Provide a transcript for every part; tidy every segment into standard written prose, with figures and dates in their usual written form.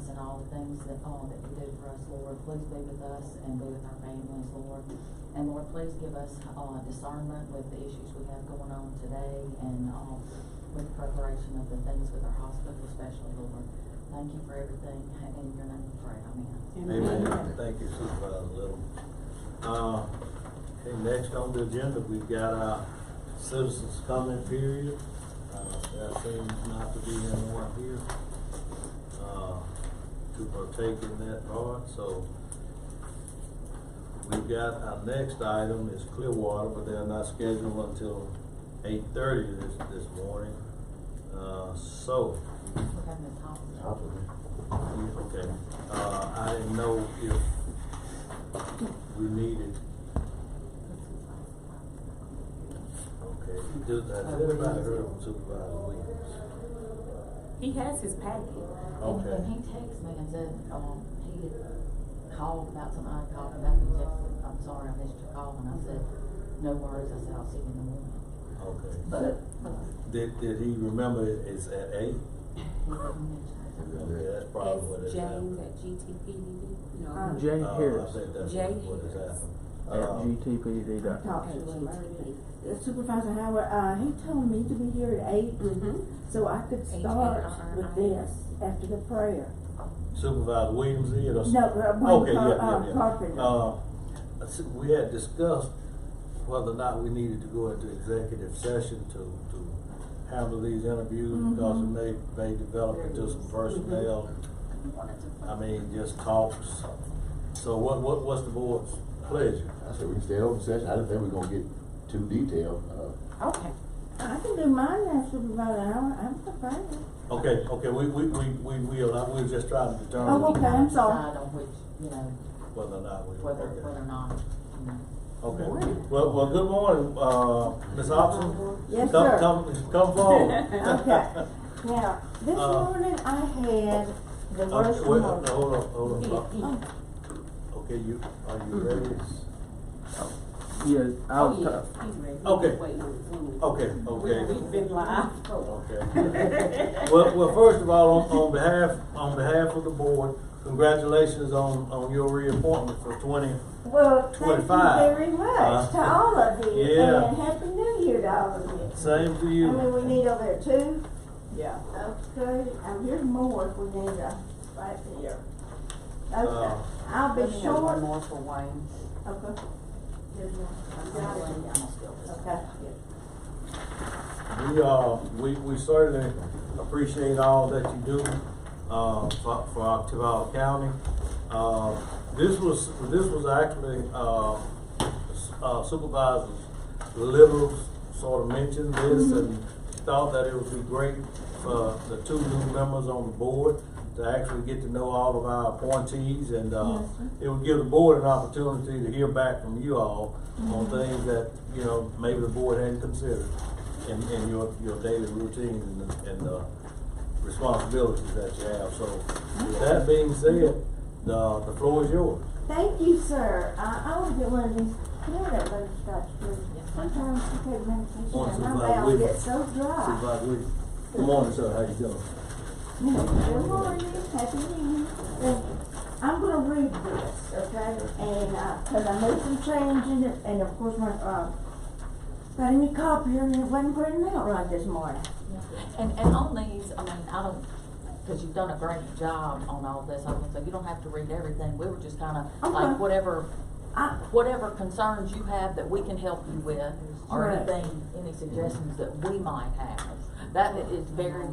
us and all the things that you do for us, Lord. Please be with us and be with our families, Lord. And Lord, please give us discernment with the issues we have going on today, and with the preparation of the things with our hospital, especially, Lord. Thank you for everything. In your name we pray. Amen. Amen. Thank you, Supervisor Little. Okay, next on the agenda, we've got our citizens' comment period. There seems not to be anyone here to partake in that part, so we've got our next item is Clearwater, but they're not scheduled until 8:30 this morning. So We're having a talk. okay. I didn't know if we needed. Okay. Has anybody heard from Supervisor Williams? He has his packet. Okay. And he texted me and said he had called about something. I called him back and texted, I'm sorry I missed your call, and I said, no worries. I said, I'll see you in the morning. Okay. But Did he remember it's at 8? he didn't mention it. Okay, that's probably what it's James happened. at GTPD. No. Jay I Harris think that's Jay what has happened. at GTPD.com. Talked to him earlier. Supervisor Howard, he told me to be here at 8, so I could start with this after the prayer. Supervisor Williams did or? No, Okay, yeah. Carpenter. We had discussed whether or not we needed to go into executive session to handle these interviews because it may develop into some personnel. I mean, just talks. So what's the board's pleasure? I said we can stay in open session. I didn't think we were gonna get too detailed. Okay. I can do mine now, Supervisor Howard. I'm prepared. Okay, we were just trying to determine Oh, okay, I'm sorry. Decide on which, whether or not we. whether or not, Okay. Well, good morning, Ms. Hobson. Yes, sir. Come forward. Okay. Now, this morning I had the worst Wait, morning. hold on. Okay, are you ready? Yeah, I was He's ready. Okay. Waiting on Zoom. Okay. We've been live. Okay. Well, first of all, on behalf of the board, congratulations on your reappointment for 20. Well, thank you 25. very much to all of you. Yeah. And Happy New Year to all of you. Same to I you. mean, we need over there too. Yeah. Okay, here's more if we need right here. Okay, I'll be One short. more for Wayne. Okay. There's one. Okay. We certainly appreciate all that you do for Duval County. This was actually Supervisor Little sort of mentioned this and thought that it would be great for the 2 new members on the board to actually get to know all of our appointees, and it would give the board an opportunity to hear back from you all on things that maybe the board hadn't considered in your daily routine and responsibilities that you have. So with that being said, the floor is yours. Thank you, sir. I want to get one of these. You know that butter scotch, please. Sometimes you take medication and my mouth gets so dry. Supervisor Williams. Good morning, sir. How you doing? Good morning. Happy New Year. I'm going to read this, okay? And because I made some change in it, and of course my got a new copy and it wasn't printing out right this morning. And on these, I mean, I don't, because you've done a great job on all this, I would say you don't have to read everything. We were just kind of like whatever concerns you have that we can help you with, or Right. anything, any suggestions that we might have. That is very,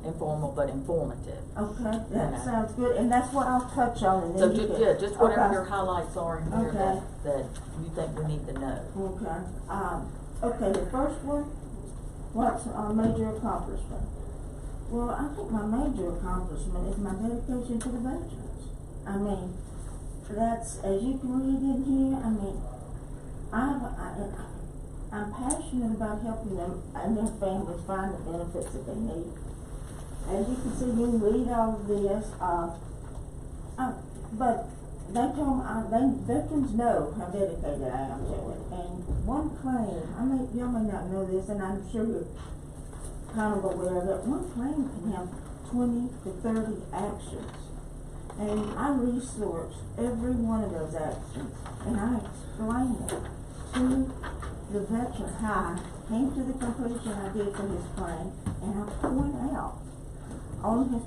informal but informative. Okay, that sounds good, and that's what I'll touch on. And So then you just, can- just whatever okay. your highlights are in here Okay. that you think we need to know. Okay. Okay, the first one, what's a major accomplishment? Well, I think my major accomplishment is my dedication to the veterans. I mean, that's, as you can read in here, I mean, I'm passionate about helping them and their families find the benefits that they need. As you can see, you can read all of this, but they told me, veterans know how dedicated I am to it. And one claim, y'all may not know this, and I'm sure you're kind of aware that one claim can have 20 to 30 actions. And I researched every one of those actions, and I explained it to the veteran how I came to the conclusion I did for his claim, and I point out on his,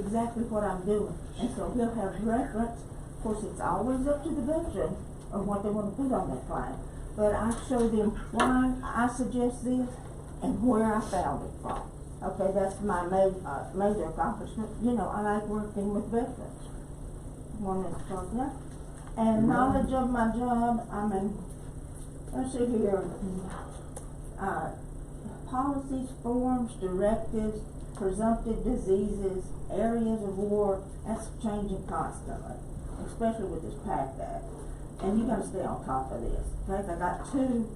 exactly what I'm doing. And so he'll have reference. Of course, it's always up to the veteran of what they want to put on their claim. But I show them why I suggest this and where I found it from. Okay, that's my major accomplishment. You know, I like working with veterans. One is called that. And knowledge of my job, I mean, let's see here. Policies, forms, directives, presumptive diseases, areas of war, that's changing constantly, especially with this PACT Act. And you gotta stay on top of this. In fact, I got two,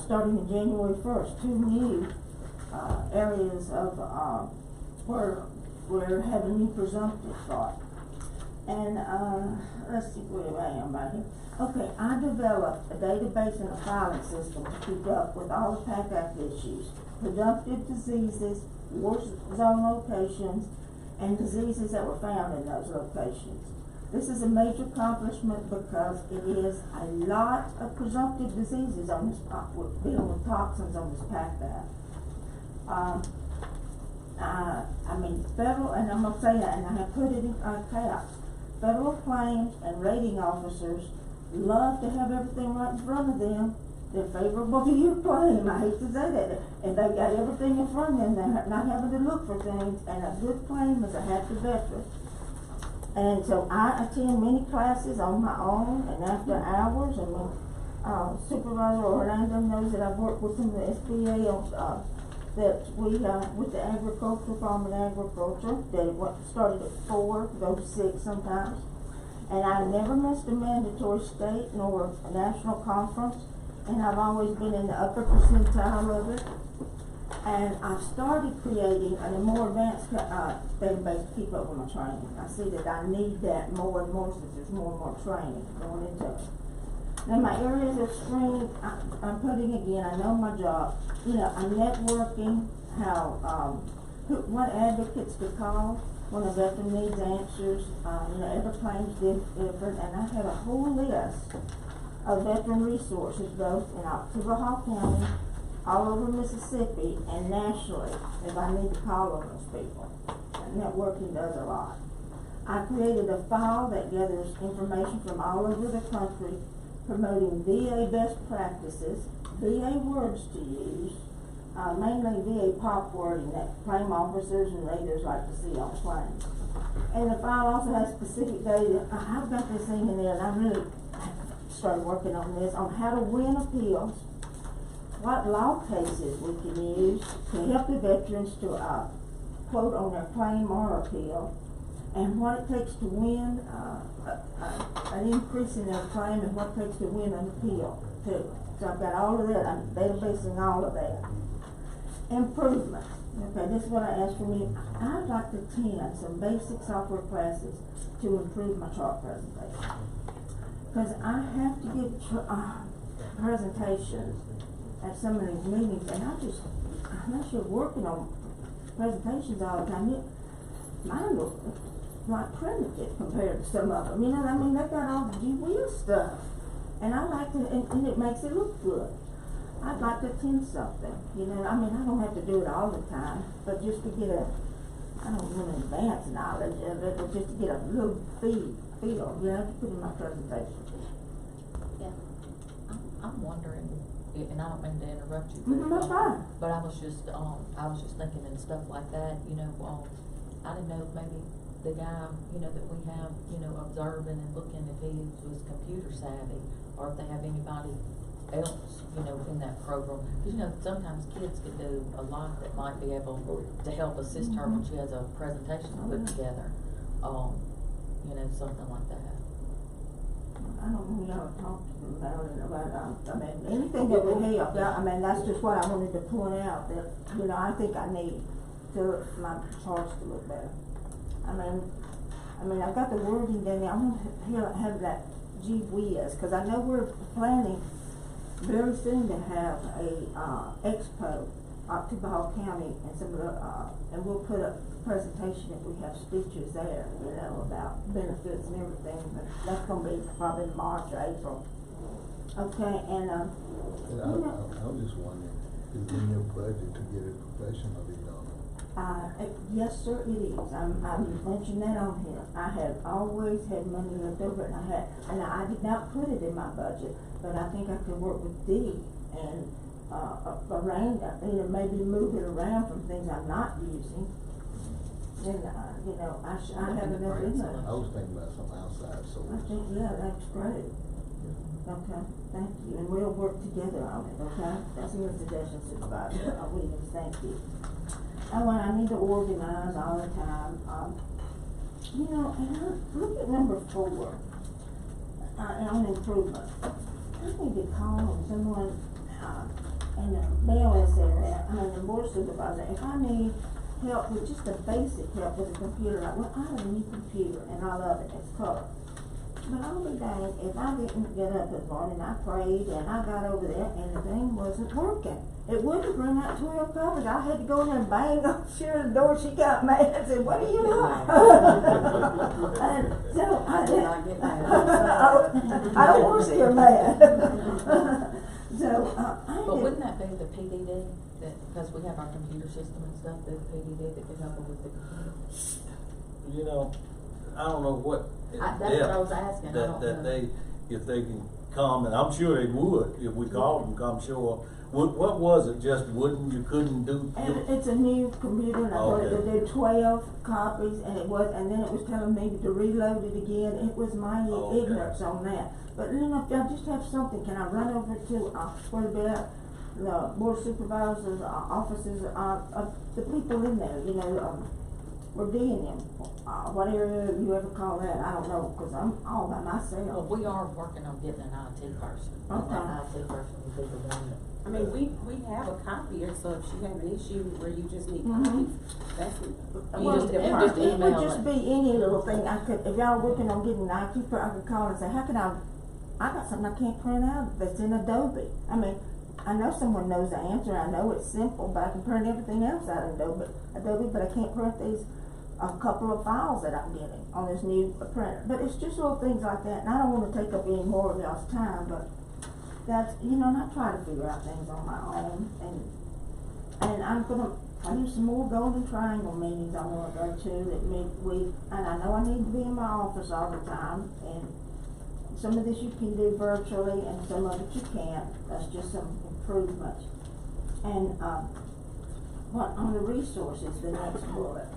starting in January 1st, two new areas of where we're having new presumptive thought. And let's see where I am right here. Okay, I developed a database and a filing system to keep up with all the PACT Act issues, presumptive diseases, war zone locations, and diseases that were found in those locations. This is a major accomplishment because it is a lot of presumptive diseases on this, dealing with toxins on this PACT Act. I mean, federal, and I'm gonna say that, and I have put it in caps. Federal claims and rating officers love to have everything right in front of them. They're favorable to your claim. I hate to say that. And they got everything in front of them. They're not having to look for things. And a good claim is a happy veteran. And so I attend many classes on my own and after hours. And when Supervisor Orlando knows that I've worked with him, the SBA, on that we, with the agriculture, farm and agriculture, that started at 4, go to 6 sometimes. And I never missed a mandatory state nor a national conference. And I've always been in the upper percentile of it. And I've started creating a more advanced database to keep up with my training. I see that I need that more and more since there's more and more training going into it. Now my areas of strength, I'm putting again, I know my job. You know, I'm networking, how, what advocates to call when a veteran needs answers. You know, every claim's different, and I have a whole list of veteran resources both in October County, all over Mississippi, and nationally if I need to call on those people. And networking does a lot. I created a file that gathers information from all over the country promoting VA best practices, VA words to use, mainly VA pop wording that claim officers and raters like to see on claims. And the file also has specific data. I've got this thing in there, and I really started working on this, on how to win appeals, what law cases we can use to help the veterans to quote on their claim or appeal, and what it takes to win an increase in their claim, and what it takes to win an appeal too. So I've got all of that. I'm databasing all of that. Improvement. Okay, this is what I asked for me. I'd like to attend some basic software classes to improve my chart presentation. Because I have to give presentations at some of these meetings, and unless you're working on presentations all the time, mine look like primitive compared to some of them. You know what I mean? They got all the gee whiz stuff. And I like to, and it makes it look good. I'd like to attend something, you know. I mean, I don't have to do it all the time, but just to get I don't want advanced knowledge of it, but just to get a little feel, you know, to put in my presentation. Yeah, I'm wondering, and I don't mean to interrupt you, That's fine. but I was just thinking and stuff like that, you know, I didn't know if maybe the guy, you know, that we have, you know, observing and looking if he was computer savvy, or if they have anybody else, you know, in that program. Because, you know, sometimes kids can do a lot that might be able to help assist her when she has a presentation put together. You know, something like that. I don't know, y'all talk to them about it, I mean, anything that would help. I mean, that's just what I wanted to point out, that, you know, I think I need my charts to look better. I mean, I've got the wording down there. I want to have that gee whiz, because I know we're planning very soon to have a expo to Ball County and some of the, and we'll put a presentation if we have speeches there, you know, about benefits and everything, but that's gonna be probably in March or April. Okay, and, And I was just wondering, is it in your budget to get a professionally done? yes, sir, it is. I'm mentioning that on here. I have always had money left over, and I did not put it in my budget, but I think I could work with Dee and, arrange, you know, maybe move it around from things I'm not using. And, you know, I have enough in there. I was thinking about some outside I source. think, yeah, that's great. Okay, thank you, and we'll work together on it, okay? That's your suggestion, Supervisor, Williams, thank you. Oh, and I need to organize all the time, you know, and look at number 4, on improvement. I need to call someone, in the BLS area, the board supervisor, if I need help with just the basic help with the computer, like, well, I have a new computer, and I love it, it's color. But I'll be danged if I didn't get up this morning, I prayed, and I got over there, and the thing wasn't working. It wouldn't bring out 12 covers. I had to go in there and bang on Shira's door. She got mad and said, "What do you want?" And so I did not get mad. I don't want to see her mad. So, But wouldn't that be the PDD, because we have our computer system and stuff, the PDD that could help them with the computer? You know, I don't know what. That's what I was asking, I don't know. That if they can come, and I'm sure they would, if we called them, I'm sure. What was it, just wooden, you couldn't do? It's a new computer, and I told it to Okay. do 12 copies, and and then it was telling me to reload it again. It was my Okay. ignorance on that. But you know, if I just have something, can I run over to, where the board supervisors, offices, the people in there, you know, we're dealing them, whatever you ever call that, I don't know, cause I'm all by Well, myself. we are working on getting an IT person. And Okay. that IT person would be the one that. I mean, we have a copier, so if you have an issue where you just need Mhm. copies, that's it. Well, just it email would just it. be any little thing I could, if y'all working on getting an IT person, I could call and say, how can I got something I can't print out that's in Adobe. I mean, I know someone knows the answer, I know it's simple, but I can print everything else out of Adobe, but I can't print these, a couple of files that I'm getting on this new printer. But it's just little things like that, and I don't wanna take up any more of y'all's time, but that's, you know, and I try to figure out things on my own, and I do some more Golden Triangle meetings I wanna go to that midweek, and I know I need to be in my office all the time, and some of this you can do virtually, and some of it you can't. That's just some improvement. And, on the resources, the next bullet,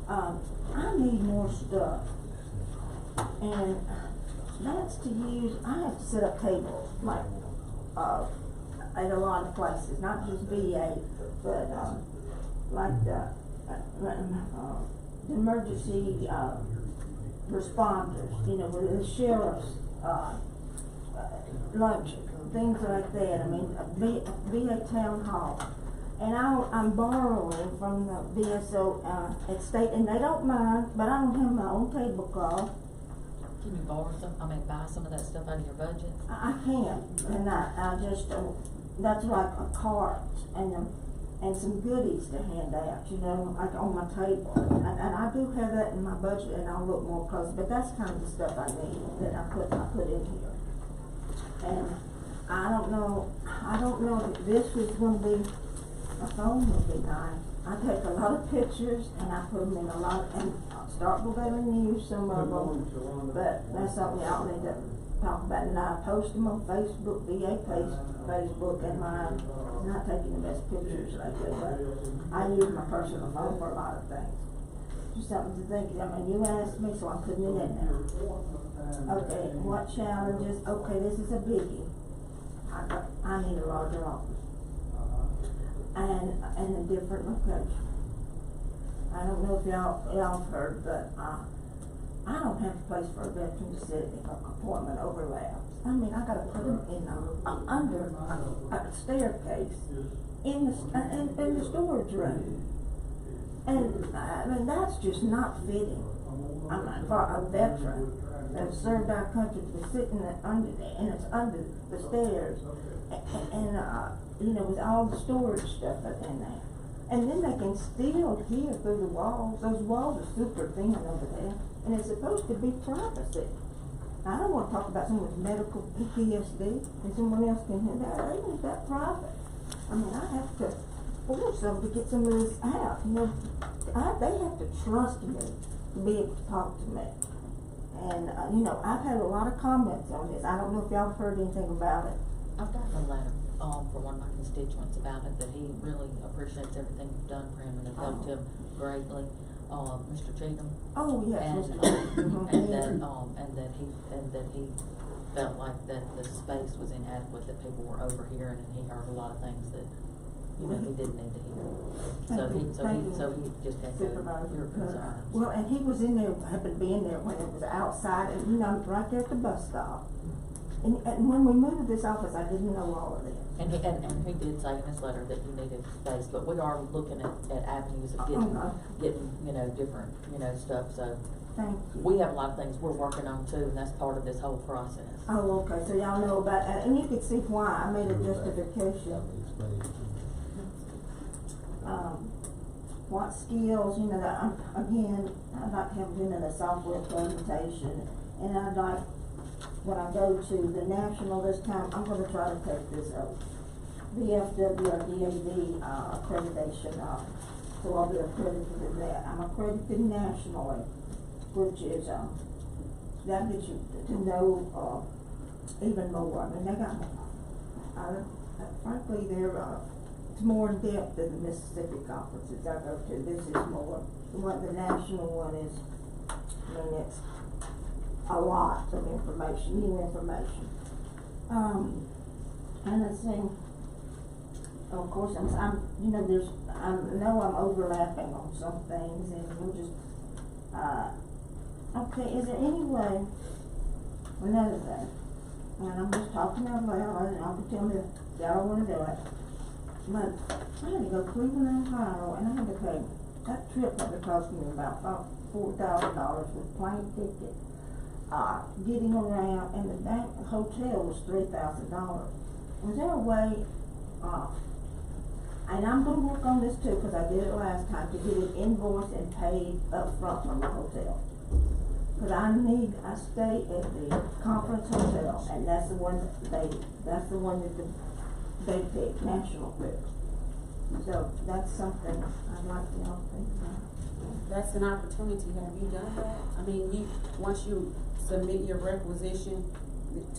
I need more stuff. And that's to use, I have to set up tables, like, at a lot of places, not just VA, but, like the emergency, responders, you know, with the sheriff's, lunch, things like that. I mean, VA town hall. And I'm borrowing from the VSO, at state, and they don't mind, but I don't have my own tablecloth. Can you borrow buy some of that stuff out of your budget? I can, and I just, that's like a cart and some goodies to hand out, you know, like on my table. And I do have that in my budget, and I'll look more close, but that's kind of the stuff I need, that I put in here. And I don't know if this was gonna be, my phone would be nice. I take a lot of pictures, and I put them in a lot, and Starkville Daily News, some of them, but that's something y'all need to talk about. And I post them on Facebook, VA page, Facebook, and mine. I'm not taking the best pictures lately, but I use my personal phone for a lot of things. Just something to think, I mean, you asked me, so I'm putting it in there. Okay, what challenges, okay, this is a biggie. I need a larger office. And a different location. I don't know if y'all heard, but, I don't have a place for a veteran to sit if an appointment overlaps. I mean, I gotta put them in, under a staircase in the storage room. And, I mean, that's just not fitting. I mean, for a veteran that served our country to be sitting under, and it's under the stairs, and, you know, with all the storage stuff in there. And then they can still hear through the walls. Those walls are super thin over there, and it's supposed to be privacy. I don't wanna talk about someone with medical PTSD, and someone else can hear that. They want that private. I mean, I have to force them to get some of this out, you know. They have to trust me to be able to talk to me. And, you know, I've had a lot of comments on this. I don't know if y'all have heard anything about it. I've gotten a letter, from one of my constituents about it, that he really appreciates everything you've done for him and it helped him greatly. Mr. Cheatham. Oh, yes, And, Mr. and that he felt like that the space was inadequate, that people were overhearing, and he heard a lot of things that, you know, he didn't need to hear. So he just had Supervisor. your concerns. Well, and he was in there, happened to be in there when it was outside, and, you know, right there at the bus stop. And when we moved to this office, I didn't know all of this. And he did say in his letter that you needed space, but we are looking at avenues of getting, you know, different, you know, stuff, so. Thank you. We have a lot of things we're working on too, and that's part of this whole process. Oh, okay, so y'all know about that, and you can see why I made a justification. What skills, you know, that again, I'd like to have been in a software presentation, and I'd like, when I go to the national this time, I'm gonna try to take this VFW or DAV, accreditation, so I'll be accredited in that. I'm accredited nationally, which is, that gets you to know, even more. I mean, they got more. Frankly, it's more in depth than the Mississippi conferences I go to. This is more, the national one is, I mean, it's a lot of information, new information. And let's see, of course, I'm you know, I know I'm overlapping on some things, and we'll just, okay, is there any way, another thing, and I'm just talking out loud, and I'll tell me if y'all wanna do it, but I had to go to Cleveland, Ohio, and I had to pay, that trip had to cost me about $4,000 with plane ticket, getting around, and the hotel was $3,000. Was there a way, and I'm gonna work on this too, cause I did it last time, to get it invoiced and paid up front from the hotel? Cause I stay at the conference hotel, and that's the one that they pick, national pick. So that's something I'd like to know, think about. That's an opportunity. Have you done that? I mean, once you submit your requisition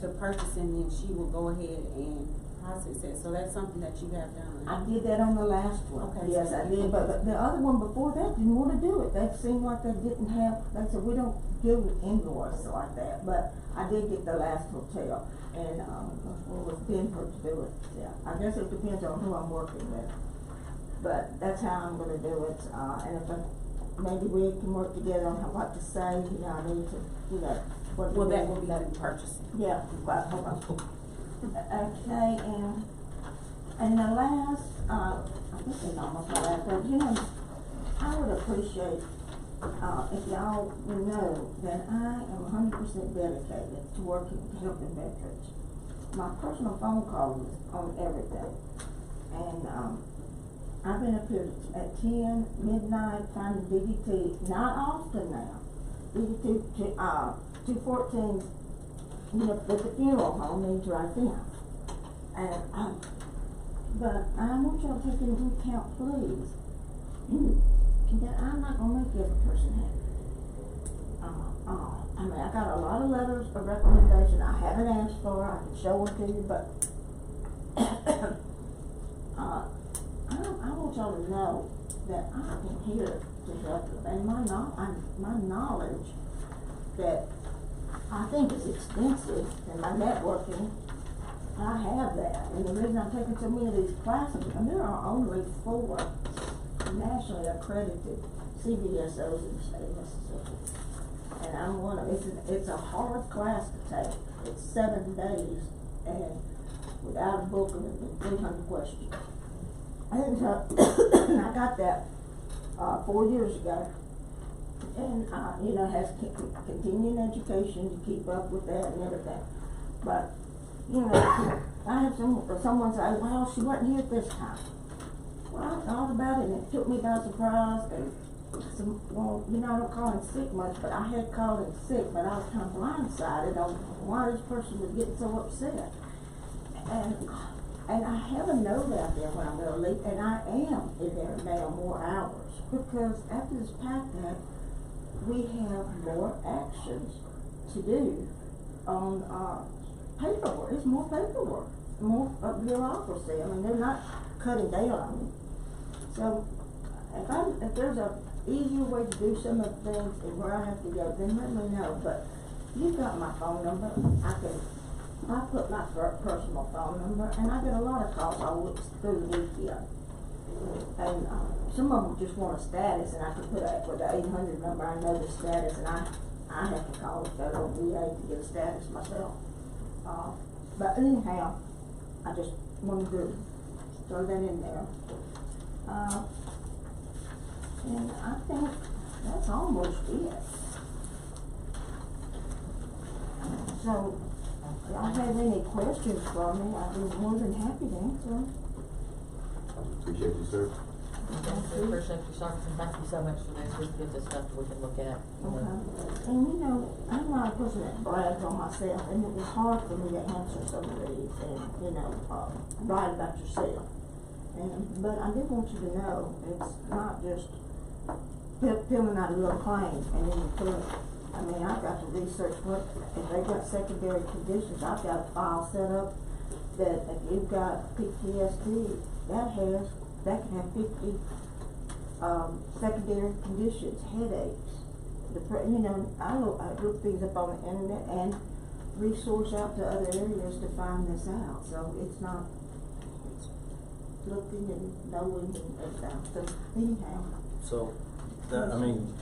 to purchasing, then she will go ahead and process it. So that's something that you have done. I did that on the last one. Okay. Yes, I did, but the other one before that didn't wanna do it. They seemed like they didn't have, they said, we don't do invoice like that, but I did get the last hotel, and, it was Denver to do it, yeah. I guess it depends on who I'm working with, but that's how I'm gonna do it, and if maybe we can work together on what to say, you know, I need to, you know, what to do. Well, that will be purchasing. Yeah, but, hold on. Okay, and the last, I think it's almost my last, but you know, I would appreciate, if y'all would know that I am 100% dedicated to working, to helping veterans. My personal phone call is on everything, and, I've been up here at 10, midnight, finding DDT, not often now, DDT, 214, you know, at the funeral home needs right then. And, but I want y'all to take into account, please, that I'm not gonna make every person happy. I mean, I got a lot of letters of recommendation I haven't asked for, I can show them to you, but, I want y'all to know that I am here to help you, and my knowledge that I think is extensive, and my networking, I have that, and the reason I'm taking so many of these classes, and there are only 4 nationally accredited CVSOs in the state of Mississippi, and I'm one of, it's a hard class to take, it's 7 days, and without a book and 300 questions. And I got that 4 years ago. And, you know, has continuing education to keep up with that and everything. But, you know, I had someone say, well, she wasn't here at this time. Well, I thought about it and it took me by surprise and well, you know, I don't call him sick much, but I had called him sick, but I was kind of blindsided on why this person was getting so upset. And I have a note out there when I'm gonna leave, and I am in there now more hours, because after this PAC Act, we have more actions to do on, paperwork. It's more paperwork, more bureaucracy. I mean, they're not cutting down on me. So, if there's a easier way to do some of the things and where I have to go, then let me know. But you've got my phone number. I put my personal phone number, and I get a lot of calls all through the weekend. And some of them just want a status, and I can put up with the 800 number. I know the status, and I have to call the federal VA to get a status myself. But anyhow, I just wanted to throw that in there. And I think that's almost it. So, if y'all have any questions for me, I'd be more than happy to answer them. Appreciate you, sir. We appreciate your service and thank you so much for this. This gives us stuff we can look at. Okay. And you know, I'm not a person that brags on myself, and it was hard for me to answer some of these and, you know, write about yourself. But I do want you to know, it's not just filling out a little claim and then you put it. I mean, I've got to research what, if they've got secondary conditions, I've got a file set up that if you've got PTSD, that can have 50, secondary conditions, headaches, you know, I look things up on the internet and resource out to other areas to find this out, so it's not, it's looking and knowing and stuff, so anyhow. So, that, I mean,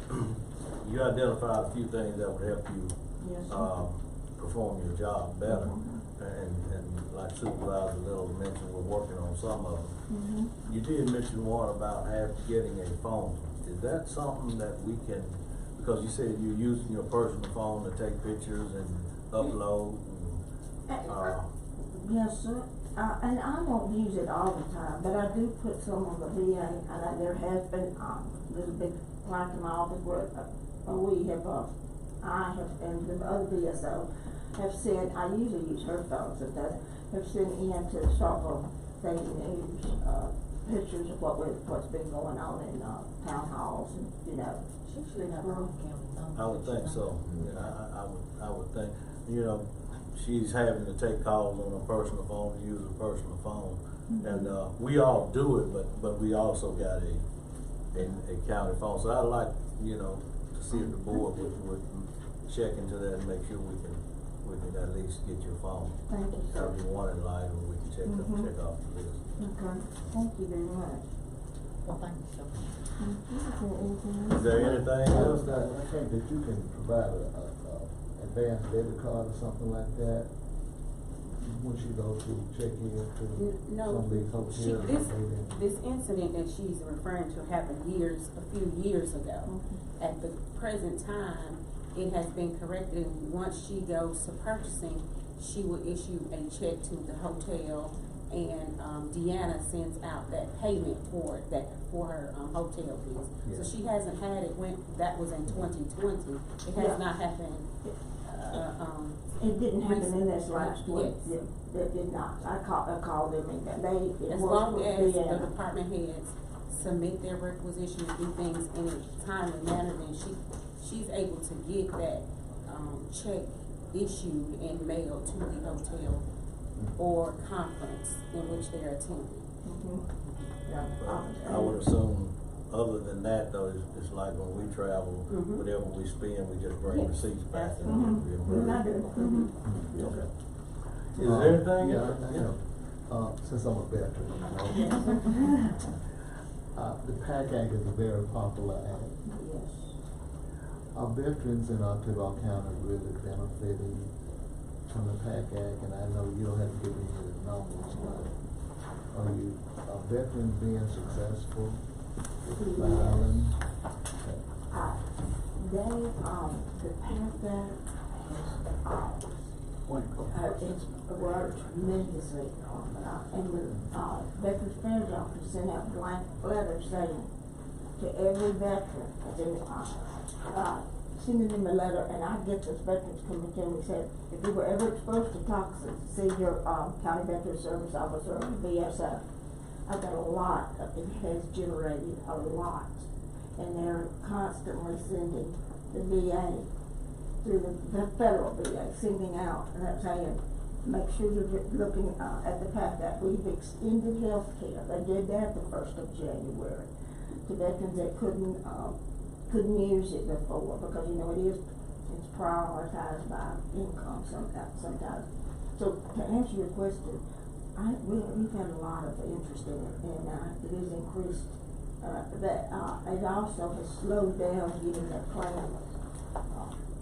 you identified a few things that would help you, Yes, perform your job better. Mhm. And like Supervisor Little mentioned, we're working on some of them. Mm-hmm. You did mention one about getting a phone. Is that something that we can, because you said you're using your personal phone to take pictures and upload and, Yes, sir. And I don't use it all the time, but I do put some on the VA, and there has been, there's a big plaque in my office where, I have, and the other VSO have said, I usually use her phone sometimes, have sent in to Sharper Daily News, pictures of what's been going on in, town halls and, you know. She should have her own county. I would think so. Yeah, I would think, you know, she's having to take calls on her personal phone, to use her personal phone. Mm-hmm. And, we all do it, but we also got a county phone. So I'd like, you know, to see if the board would check into that and make sure we can at least get your phone. Thank you, sir. If you want it live, and we can check off the list. Okay, thank you very much. Well, thank you so much. Is there anything else I think that you can provide a advanced debit card or something like that when she goes to check in to some of these hotels. This incident that she's referring to happened a few years ago. At the present time, it has been corrected, and once she goes to purchasing, she will issue a check to the hotel, and Deanna sends out that payment for her hotel fees. Yeah. So she hasn't had it that was in 2020. It has not happened. It didn't happen in this last one. Yes. It did not. I called them and As long as the department heads submit their requisition and do things in a timely manner, then she's able to get that check issued and mailed to the hotel or conference in which they're attending. I would assume, other than that though, it's like when we travel, whatever we spend, we just bring receipts back and we reimburse. Okay. Is there anything? Since I'm a veteran, the PAC Act is a very popular act. Yes. Our veterans in Ottawa County really benefiting from the PAC Act, and I know you don't have to give me the numbers, but are veterans being successful Filing. They, the path that it's worked tremendously, and the, Veterans Affairs Office sent out blank letters saying to every veteran, sending them a letter, and I get those veterans coming to me and said, if you were ever exposed to toxins, see your, county veteran service officer or VSO. I've got a lot, it has generated a lot, and they're constantly sending the VA, through the federal VA, sending out, and they're saying, make sure you're looking, at the fact that we've extended health care. They did that the 1st of January, to veterans that couldn't use it before, because, it's prioritized by income sometimes. So, to answer your question, we've had a lot of interest in it, and, it is increased, it also has slowed down getting that plan.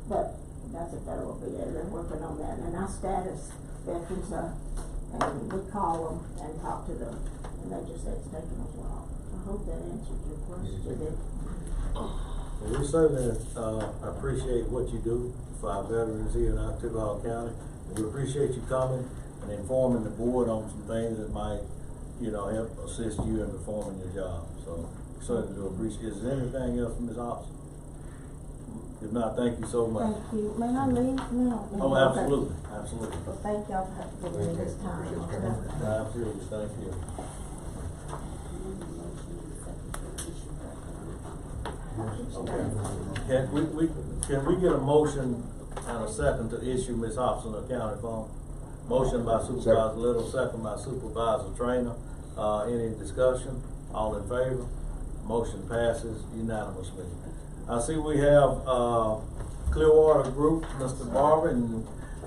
But that's a federal VA, they're working on that, and our status veterans, and we call them and talk to them, and they just say it's taking us a while. I hope that answered your question. Well, we certainly, appreciate what you do for our veterans here in Ottawa County. And we appreciate you coming and informing the board on some things that might, help assist you in performing your job. So, certainly do appreciate it. Is there anything else, Ms. Hobson? If not, thank you so much. Thank you. May I leave now? Oh, absolutely, absolutely. Well, thank y'all for giving me this time. Absolutely, thank you. Okay. Can we get a motion and a second to issue Ms. Hobson a county phone? Motion by Supervisor Little, second by Supervisor Trainer. Any discussion? All in favor? Motion passes unanimously. I see we have, Clearwater Group, Mr. Barber and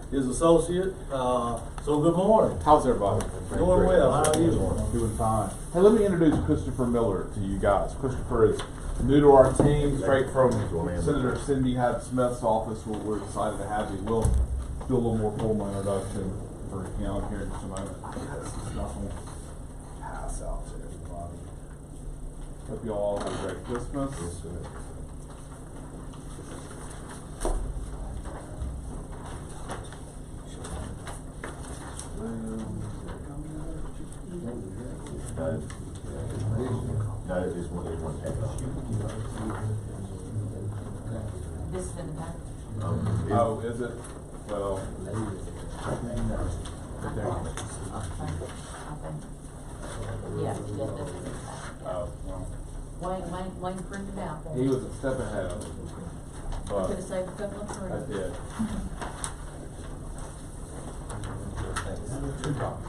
his associate. So good morning. How's everybody? Doing well. How are you? Doing fine. Hey, let me introduce Christopher Miller to you guys. Christopher is new to our team, straight from Senator Cindy Smith's office. We're excited to have you. We'll do a little more formal introduction for here in just a moment. I got some stuff on pass out to everybody. Hope you all have a great Christmas. This is in the back. Oh, is it? Well, I think. Yeah, this is in the back. oh, well. Wayne printed out there. He was a step ahead of me. Could have saved a couple of trees. I did.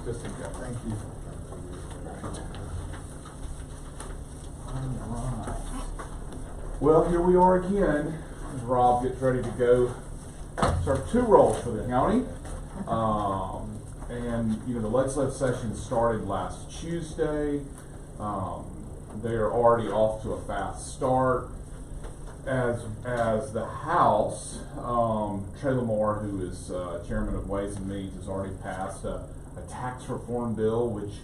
Just in case. Thank you. Alright. Well, here we are again, as Rob gets ready to go serve 2 roles for the county. And the legislative session started last Tuesday. They are already off to a fast start. As the House, Trey Lamar, who is chairman of Ways and Means, has already passed a tax reform bill, which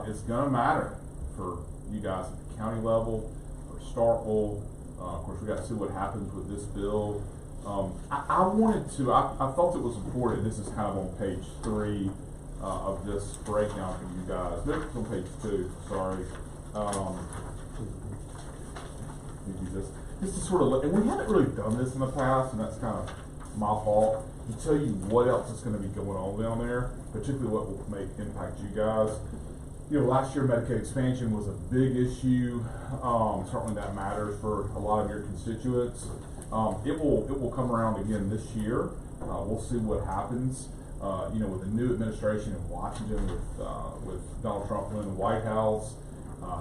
is going to matter for you guys at the county level, for Starkville. Of course, we got to see what happens with this bill. I felt it was important. This is kind of on page 3 of this breakdown for you guys. Maybe it's on page 2. Sorry. This is sort of, and we haven't really done this in the past, and that's kind of my fault, to tell you what else is going to be going on down there, particularly what will impact you guys. Last year Medicaid expansion was a big issue. Certainly that matters for a lot of your constituents. It will come around again this year. We'll see what happens. With the new administration in Washington, with Donald Trump in the White House,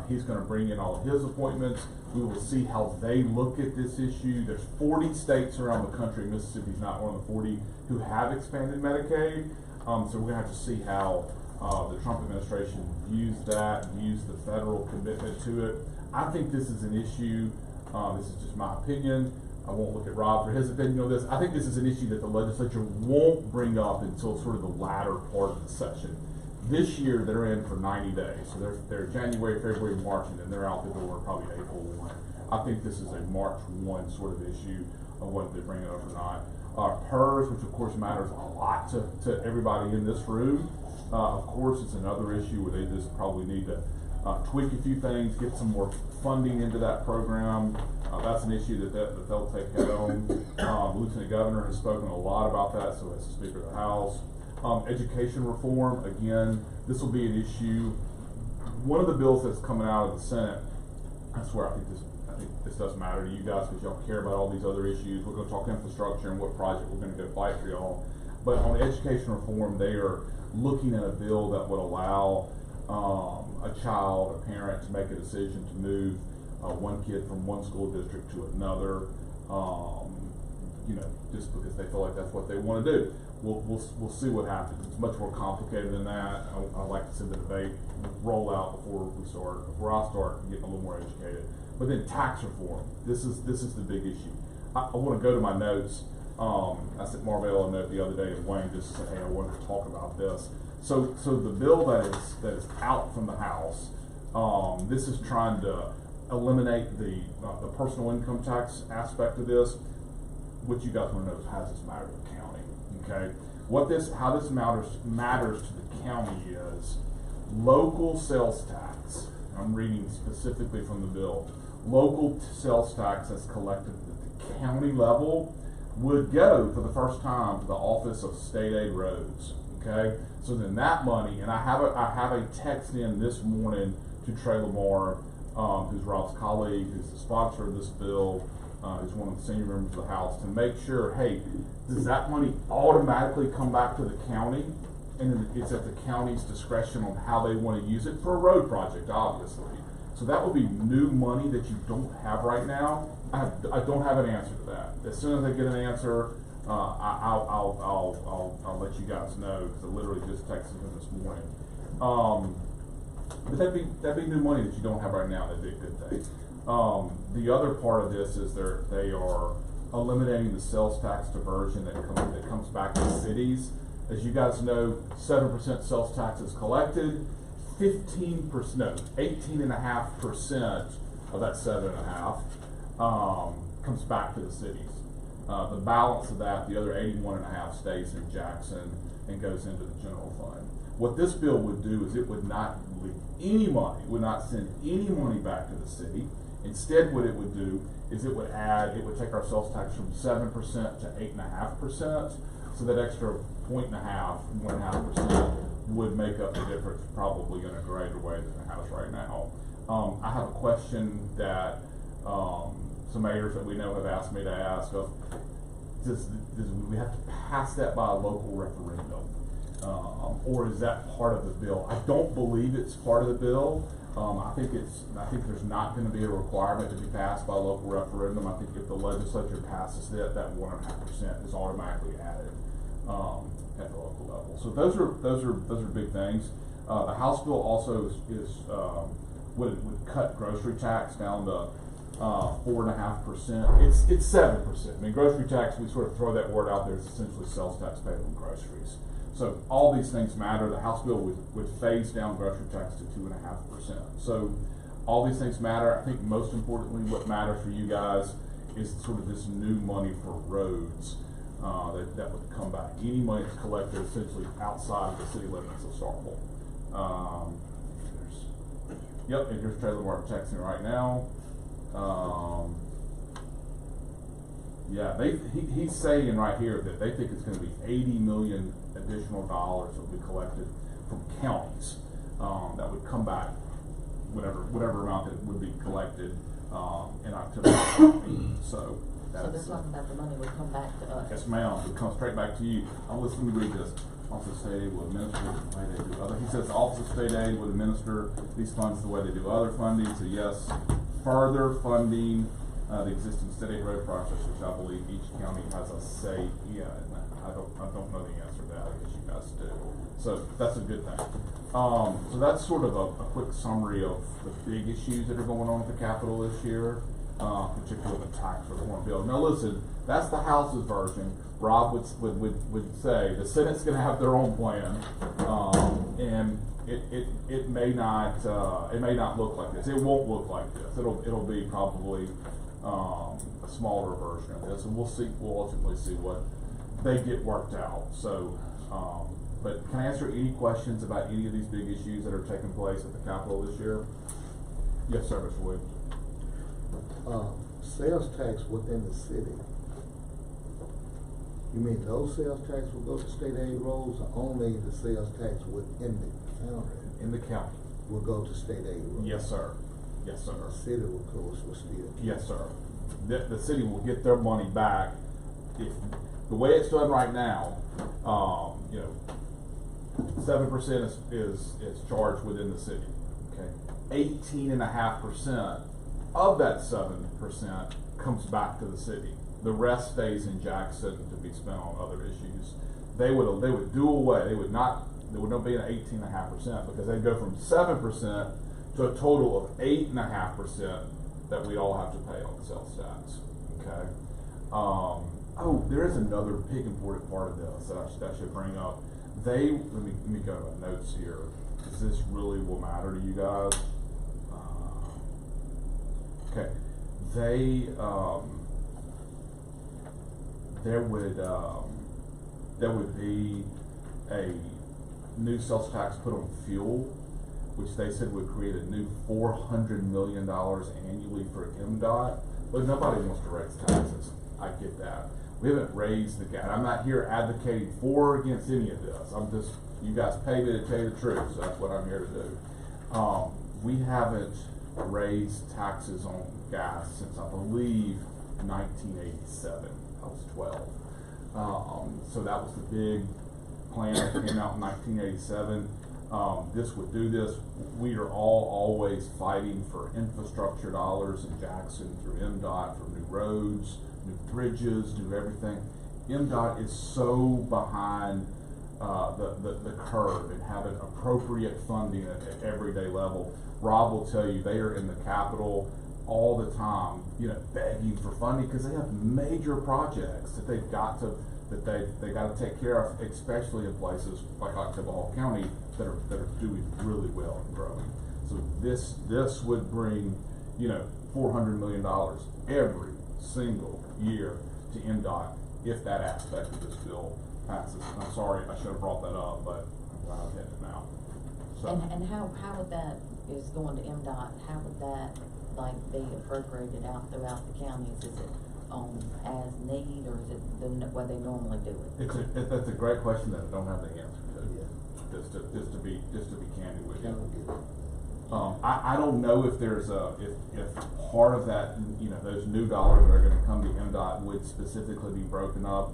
he's going to bring in all of his appointments. We will see how they look at this issue. There's 40 states around the country. Mississippi's not one of the 40 who have expanded Medicaid. So we're going to have to see how the Trump administration views the federal commitment to it. I think this is an issue. This is just my opinion. I won't look at Rob for his opinion on this. I think this is an issue that the legislature won't bring up until sort of the latter part of the session. This year, they're in for 90 days, so they're January, February, March, and then they're out the door probably April 1. I think this is a March 1 sort of issue of whether they bring it up or not. PERS, which of course matters a lot to everybody in this room, of course it's another issue where they just probably need to tweak a few things, get some more funding into that program. That's an issue that they'll take head on. Lieutenant Governor has spoken a lot about that, so has the Speaker of the House. Education reform, again, this will be an issue. One of the bills that's coming out of the Senate, I swear I think this does matter to you guys because y'all care about all these other issues. We're going to talk infrastructure and what project we're going to go fight for y'all. But on education reform, they are looking at a bill that would allow a child, a parent, to make a decision to move one kid from one school district to another, just because they feel like that's what they want to do. We'll see what happens. It's much more complicated than that. I'd like to see the debate roll out before I start getting a little more educated. But then tax reform. This is the big issue. I want to go to my notes. I sent Marvell a note the other day, and Wayne just said, "Hey, I wanted to talk about this." So the bill that is out from the House, this is trying to eliminate the personal income tax aspect of this. What you guys want to know is how does this matter to the county? Okay, how this matters to the county is local sales tax. I'm reading specifically from the bill. Local sales tax that's collected at the county level would go for the first time to the Office of State Aid Roads. Okay, so then that money, and I have a text in this morning to Trey Lamar, who's Rob's colleague, who's the sponsor of this bill, who's one of the senior members of the House, to make sure, hey, does that money automatically come back to the county? And then it's at the county's discretion on how they want to use it for a road project, obviously. So that will be new money that you don't have right now. I don't have an answer to that. As soon as I get an answer, I'll let you guys know, because I literally just texted him this morning. But that'd be new money that you don't have right now. That'd be a good thing. The other part of this is they are eliminating the sales tax diversion that comes back to cities. As you guys know, 7% sales tax is collected. 18.5% of that 7.5 comes back to the cities. The balance of that, the other 81.5, stays in Jackson and goes into the general fund. What this bill would do is it would not leave any money, would not send any money back to the city. Instead, what it would do is it would take our sales tax from 7% to 8.5%. So that extra 1.5% would make up the difference, probably in a greater way than it has right now. I have a question that some mayors that we know have asked me to ask of, does we have to pass that by a local referendum? Or is that part of the bill? I don't believe it's part of the bill. I think there's not going to be a requirement to be passed by a local referendum. I think if the legislature passes it, that 1.5% is automatically added at the local level. So those are big things. The House bill also would cut grocery tax down to 4.5%. It's 7%. I mean, grocery tax, we sort of throw that word out there. It's essentially sales tax paid on groceries. So all these things matter. The House bill would phase down grocery tax to 2.5%. So all these things matter. I think most importantly, what matters for you guys is sort of this new money for roads that would come back. Any money that's collected essentially outside of the city limits of Starkville. Yep, and here's Trailer Mark texting right now. Yeah, he's saying right here that they think it's going to be $80 million additional dollars that will be collected from counties that would come back, whatever amount that would be collected in October. So they're talking about the money would come back to us. Yes, ma'am. It comes straight back to you. Let me read this. Office of State Aid will administer the way they do other. He says the Office of State Aid would administer these funds the way they do other funding. So yes, further funding the existing state aid road process, which I believe each county has a say in. I don't know the answer to that. I guess you guys do. So that's a good thing. So that's sort of a quick summary of the big issues that are going on at the Capitol this year. particularly the tax reform bill. Now listen, that's the House's version. Rob would say the Senate's gonna have their own plan, and it may not look like this. It won't look like this. It'll be probably a smaller version of this, and we'll ultimately see what they get worked out. So, but can I answer any questions about any of these big issues that are taking place at the Capitol this year? Yes, sir, Mr. Wood. Sales tax within the city. You mean those sales tax will go to state aid roads, or only the sales tax within the county In the county. will go to state aid roads? Yes, sir. Yes, sir. The city will close will still. Yes, sir. The city will get their money back if, the way it's done right now, 7% is charged within the city, okay? 18.5% of that 7% comes back to the city. The rest stays in Jackson to be spent on other issues. They would do away, there would not be an 18.5% because they'd go from 7% to a total of 8.5% that we all have to pay on the sales tax, okay? There is another big important part of this that I should bring up. Let me go to my notes here, because this really will matter to you guys. Okay, there would be a new sales tax put on fuel, which they said would create a new $400 million annually for MDOT. But nobody wants to raise taxes. I get that. We haven't raised the gap. I'm not here advocating for or against any of this. I'm just, you guys pay me to tell you the truth, so that's what I'm here to do. We haven't raised taxes on gas since, I believe, 1987. I was 12. So that was the big plan that came out in 1987. This would do this. We are always fighting for infrastructure dollars in Jackson through MDOT for new roads, new bridges, new everything. MDOT is so behind the curve and having appropriate funding at everyday level. Rob will tell you they are in the Capitol all the time, begging for funding because they have major projects that they've got to take care of, especially in places like Oktibbeha County that are doing really well and growing. So this would bring $400 million every single year to MDOT if that aspect of this bill passes. And I'm sorry I should have brought that up, but I'm glad I've hit it now. So. And how would that is going to MDOT? How would that be appropriated out throughout the counties? Is it as need, or is it the way they normally do it? That's a great question that I don't have the answer to. Yeah. Just to be candid with you. I don't know if there's if part of that, those new dollars that are going to come to MDOT would specifically be broken up,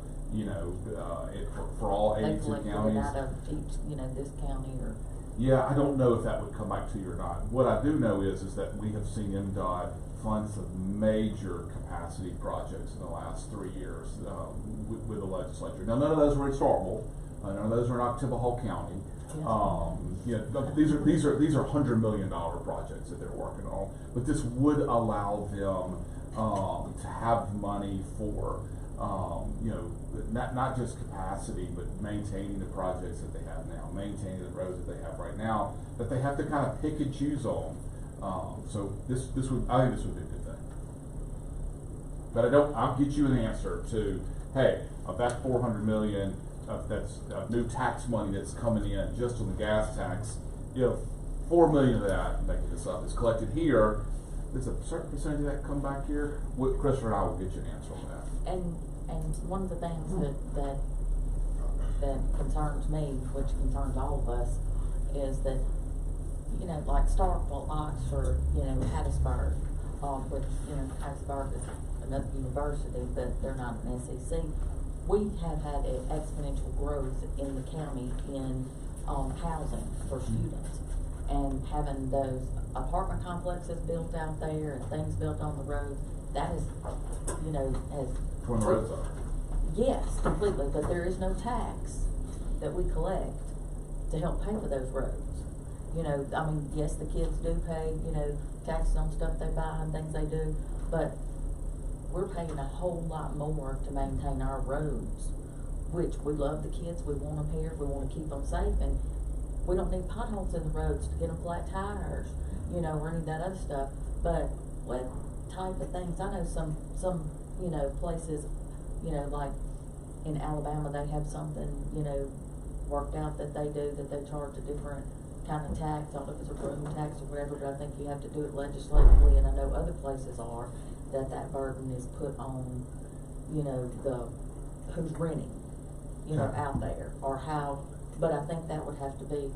for all 82 counties. Out of each, this county or. Yeah, I don't know if that would come back to you or not. What I do know is that we have seen MDOT fund some major capacity projects in the last 3 years with the legislature. Now, none of those were in Starkville. None of those are in Oktibbeha County. These are $100 million projects that they're working on. But this would allow them to have money for not just capacity, but maintaining the projects that they have now, maintaining the roads that they have right now, that they have to kind of pick and choose on. So I think this would be a good thing. But I'll get you an answer to, hey, of that $400 million, that's new tax money that's coming in just on the gas tax, if $4 million of that, making this up, is collected here, there's a certain percentage of that come back here. Christopher and I will get you an answer on that. And one of the things that concerns me, which concerns all of us, is that like Starkville, Oxford, Hattiesburg, which Hattiesburg is another university, but they're not an SEC. We have had exponential growth in the county in housing for students, and having those apartment complexes built out there and things built on the road, that is, has. When the roads are. Yes, completely, but there is no tax that we collect to help pay for those roads. Yes, the kids do pay, taxes on stuff they buy and things they do, but we're paying a whole lot more to maintain our roads, which we love the kids, we want them here, we wanna keep them safe, and we don't need potholes in the roads to get them flat tires, you know, or any of that other stuff. But what type of things, I know some, you know, places, you know, like in Alabama, they have something, you know, worked out that they do, that they charge a different kind of tax, I don't know if it's a room tax or whatever, but I think you have to do it legislatively, and I know other places are, that burden is put on, you know, who's renting, you know, Okay. out there, or how, but I think that would have to be.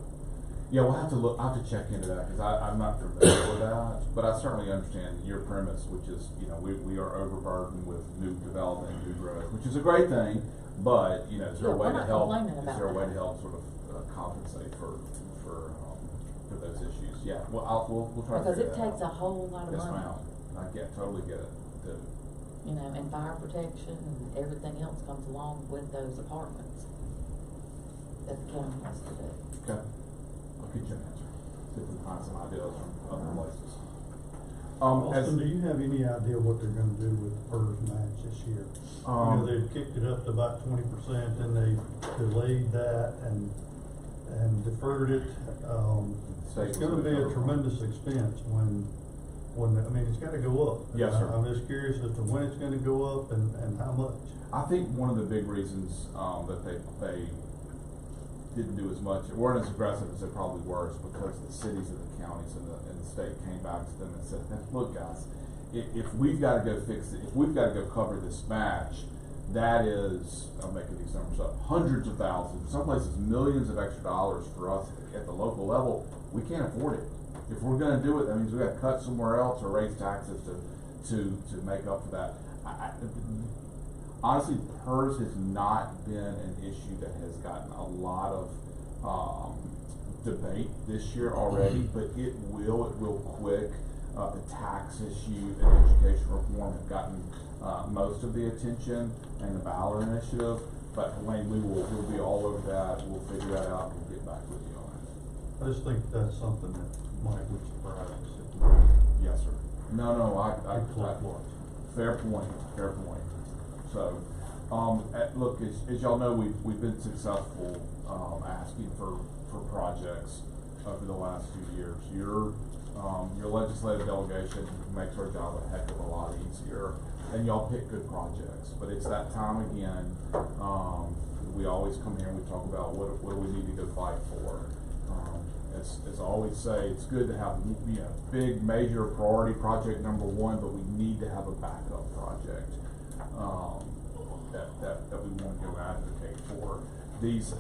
Yeah, we'll have to look, I'll have to check into that, cause I'm not familiar with that, but I certainly understand your premise, which is, you know, we are overburdened with new development, new growth, which is a great thing, but, you know, is there a Yeah, way we're to not help, complaining is about there a way that. to help sort of compensate for those issues? Yeah, well, we'll try to Because figure it that out. takes a whole lot of Yes, money. ma'am, I totally get it, too. You know, and fire protection and everything else comes along with those apartments that the county has to do. Okay, I'll get you an answer, see if we can find some ideas from other places. Austin, do you have any idea what they're gonna do with the PERS match this year? You know, they've kicked it up to about 20%, and they delayed that and deferred it. It's gonna be a tremendous expense when, I mean, it's gotta go up. Yes, sir. I'm just curious as to when it's gonna go up and how much. I think one of the big reasons, that they didn't do as much, weren't as aggressive as they probably were, is because the cities and the counties and the state came back to them and said, look guys, if we've gotta go fix it, if we've gotta go cover this match, that is, I'm making these numbers up, hundreds of thousands, in some places millions of extra dollars for us at the local level. We can't afford it. If we're gonna do it, that means we gotta cut somewhere else or raise taxes to make up for that. Honestly, PERS has not been an issue that has gotten a lot of debate this year already, but it will quick. The tax issue and education reform have gotten most of the attention, and the ballot initiative. But Wayne, we'll be all over that. We'll figure that out and we'll get back with you on it. I just think that's something that Mike would surprise us. Yes, sir. No, I fair point. So, look, as y'all know, we've been successful, asking for projects over the last few years. Your legislative delegation makes our job a heck of a lot easier, and y'all pick good projects. But it's that time again, we always come here and we talk about what do we need to go fight for. As I always say, it's good to have, you know, big major priority project number one, but we need to have a backup project that we want to go advocate for. These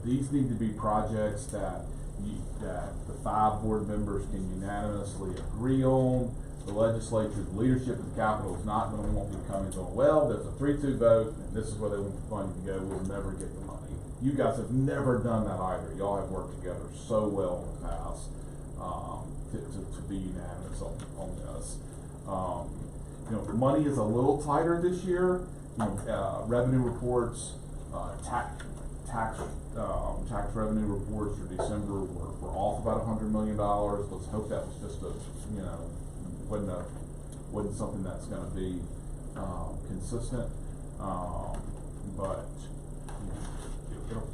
these need to be projects that the 5 board members can unanimously agree on. The legislature, the leadership of the Capitol is not going to want me coming going, well, there's a 3-2 vote, and this is where they want the funding to go, we'll never get the money. You guys have never done that either. Y'all have worked together so well in the past to be unanimous on this. You know, money is a little tighter this year. You know, revenue reports, tax revenue reports for December were off about $100 million. Let's hope that was just wasn't something that's going to be consistent. But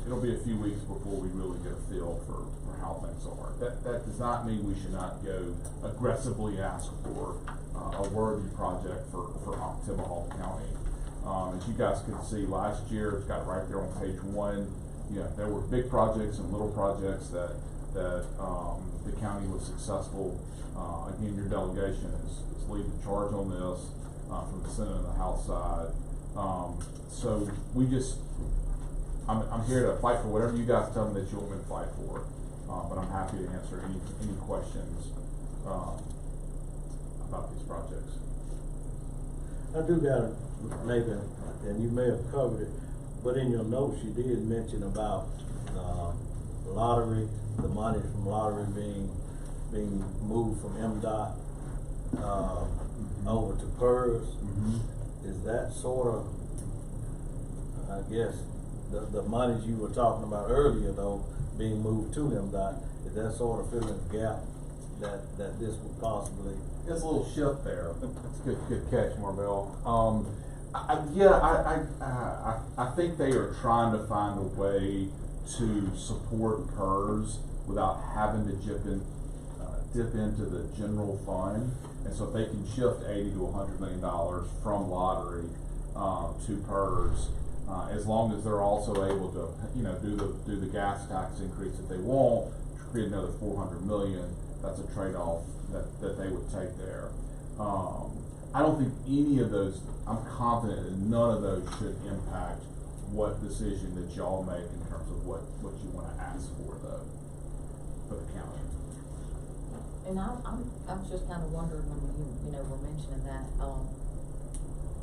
it'll be a few weeks before we really get a feel for how things are. That does not mean we should not go aggressively ask for a worthy project for Timmahawk County. As you guys can see, last year, it's got right there on page 1. You know, there were big projects and little projects that the county was successful. Again, your delegation is leading the charge on this from the Senate and the House side. So I'm here to fight for whatever you guys tell me that you want me to fight for. But I'm happy to answer any questions about these projects. I do got maybe, and you may have covered it, but in your notes you did mention about lottery, the money from lottery being moved from MDOT over to PERS. Mm-hmm. Is that sort of, I guess, the monies you were talking about earlier though being moved to MDOT? Is that sort of filling the gap that this would possibly there's a little shift there. That's good catch, Marvell. I think they are trying to find a way to support PERS without having to dip into the general fund. And so if they can shift $80 to $100 million from lottery to PERS, as long as they're also able to, do the gas tax increase that they want, to create another $400 million, that's a trade-off that they would take there. I don't think any of those, I'm confident that none of those should impact what decision that y'all make in terms of what you wanna ask for the county. And I was just kind of wondering when you were mentioning that,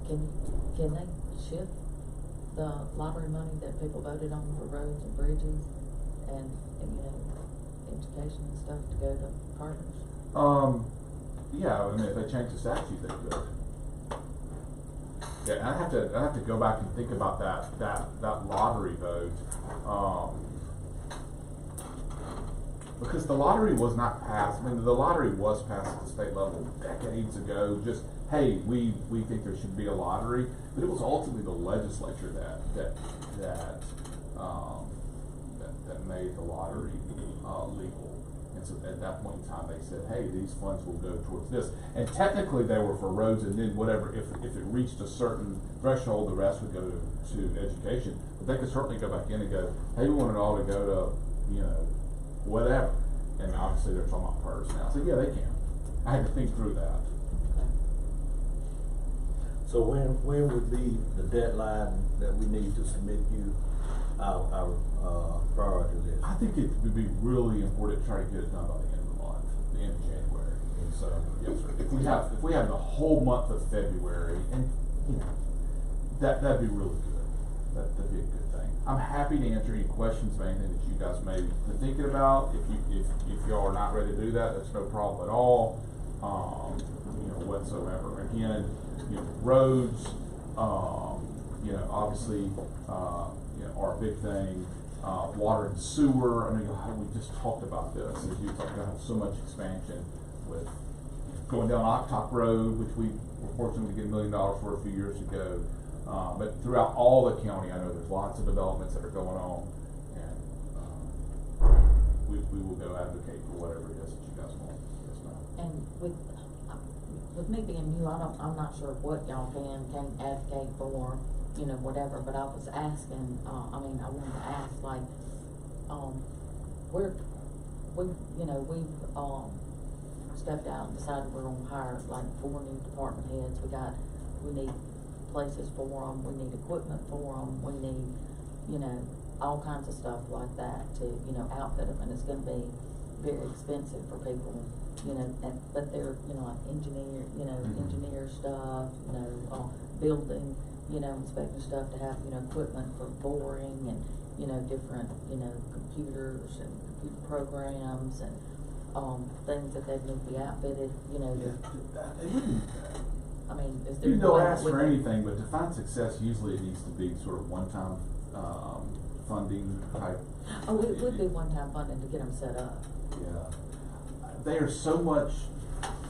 can they shift the lottery money that people voted on for roads and bridges and education and stuff to go to partners? Yeah, I mean, if they change the statute, they could. Yeah, I have to go back and think about that lottery vote, because the lottery was not passed. I mean, the lottery was passed at the state level decades ago. Just, hey, we think there should be a lottery, but it was ultimately the legislature that made the lottery legal. And so at that point in time, they said, hey, these funds will go towards this. And technically, they were for roads, and then whatever, if it reached a certain threshold, the rest would go to education. But they could certainly go back in and go, hey, we want it all to go to, whatever. And obviously, they're talking about PERS now. So yeah, they can. I had to think through that. So when would be the deadline that we need to submit you our priority list? I think it would be really important to try to get it done by the end of the month, the end of January. And so, yes, if we have the whole month of February, and that'd be really good. That'd be a good thing. I'm happy to answer any questions of anything that you guys may be thinking about. If y'all are not ready to do that, that's no problem at all. Whatsoever. Again, roads, obviously, are a big thing. Water and sewer. I mean, we just talked about this. As you talked about so much expansion with going down Octok Road, which we were fortunate to get $1 million for a few years ago. But throughout all the county, I know there's lots of developments that are going on, and we will go advocate for whatever it is that you guys want. Yes, ma'am. And with me being new, I'm not sure what y'all can advocate for, whatever, but I was asking, I wanted to ask, like, we've stepped out and decided we're gonna hire like 4 new department heads. We need places for them, we need equipment for them, we need, all kinds of stuff like that to, outfit them, and it's gonna be very expensive for people, but they're, like engineer stuff, building, inspecting stuff to have, equipment for boring and, different, computers and computer programs and, things that they need to be outfitted, I mean, is there? You can go ask for anything, but to find success, usually it needs to be sort of one-time, funding type. Oh, it would be one-time funding to get them set up. Yeah. They are so much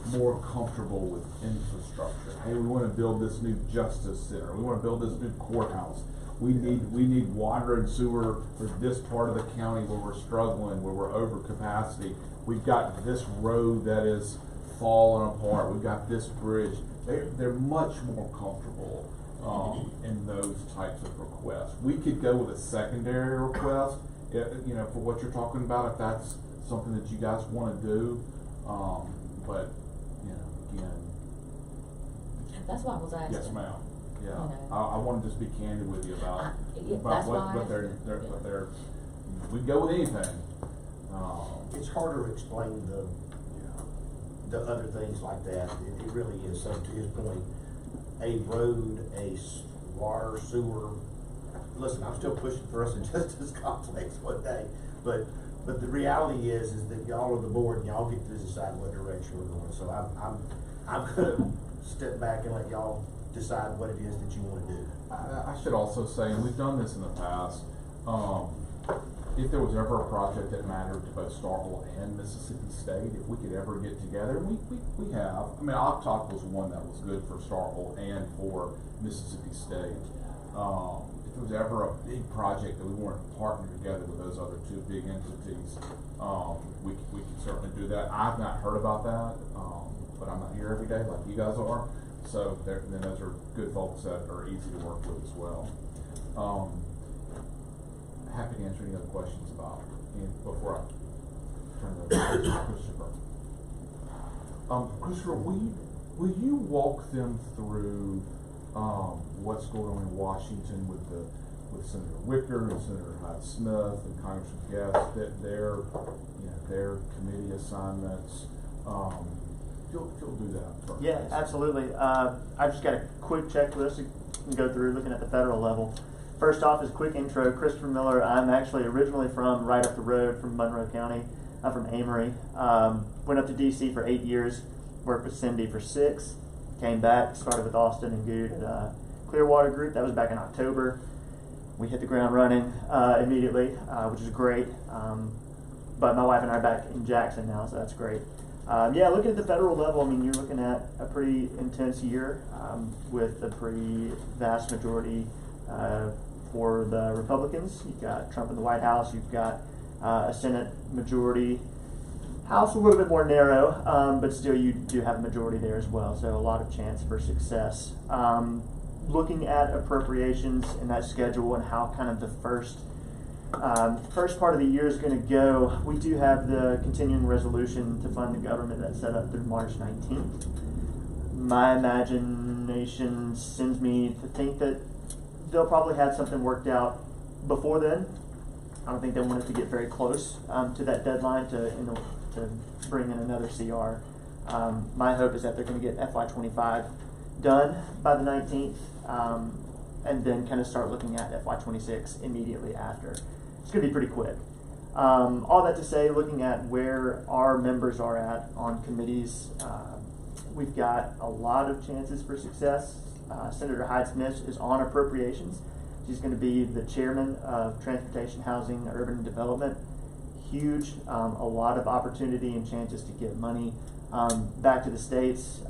more comfortable with infrastructure. Hey, we want to build this new justice center. We want to build this new courthouse. We need water and sewer for this part of the county where we're struggling, where we're over capacity. We've got this road that is falling apart. We've got this bridge. They're much more comfortable in those types of requests. We could go with a secondary request, for what you're talking about, if that's something that you guys want to do. But again. That's why I was asking. Yes, ma'am. Yeah, I want to just be candid with you about what they're. We go with anything. It's harder to explain the other things like that. It really is. So to his point, a road, a water, sewer. Listen, I'm still pushing for us in justice complex one day, but the reality is that y'all are the board and y'all get to decide what direction we're going. So I'm gonna step back and let y'all decide what it is that you want to do. I should also say, and we've done this in the past, if there was ever a project that mattered to both Starkville and Mississippi State, if we could ever get together, we have. I mean, Octalk was one that was good for Starkville and for Mississippi State. If there was ever a big project that we wanted to partner together with those other two big entities, we could certainly do that. I've not heard about that, but I'm not here every day like you guys are. So then those are good folks that are easy to work with as well. Happy to answer any other questions about before I turn it over to Christopher. Christopher, will you walk them through what's going on in Washington with Senator Wicker and Senator Hyde-Smith and Congressman Guest, that their committee assignments? If you'll do that first. Yeah, absolutely. I've just got a quick checklist to go through looking at the federal level. First off is a quick intro. Christopher Miller. I'm actually originally from right up the road from Monroe County. I'm from Amory. Went up to DC for 8 years, worked with Cindy for 6, came back, started with Austin and Good at Clearwater Group. That was back in October. We hit the ground running immediately, which is great. But my wife and I are back in Jackson now, so that's great. Looking at the federal level, I mean, you're looking at a pretty intense year with a pretty vast majority for the Republicans. You've got Trump in the White House. You've got a Senate majority. House a little bit more narrow, but still you do have a majority there as well, so a lot of chance for success. Looking at appropriations and that schedule and how kind of the first part of the year is going to go, we do have the continuing resolution to fund the government that's set up through March 19th. My imagination sends me to think that they'll probably have something worked out before then. I don't think they want it to get very close to that deadline to bring in another CR. My hope is that they're going to get FY25 done by the 19th, and then kind of start looking at FY26 immediately after. It's going to be pretty quick. All that to say, looking at where our members are at on committees, we've got a lot of chances for success. Senator Hyde-Smith is on appropriations. She's going to be the chairman of Transportation, Housing, Urban Development. Huge, a lot of opportunity and chances to get money back to the states.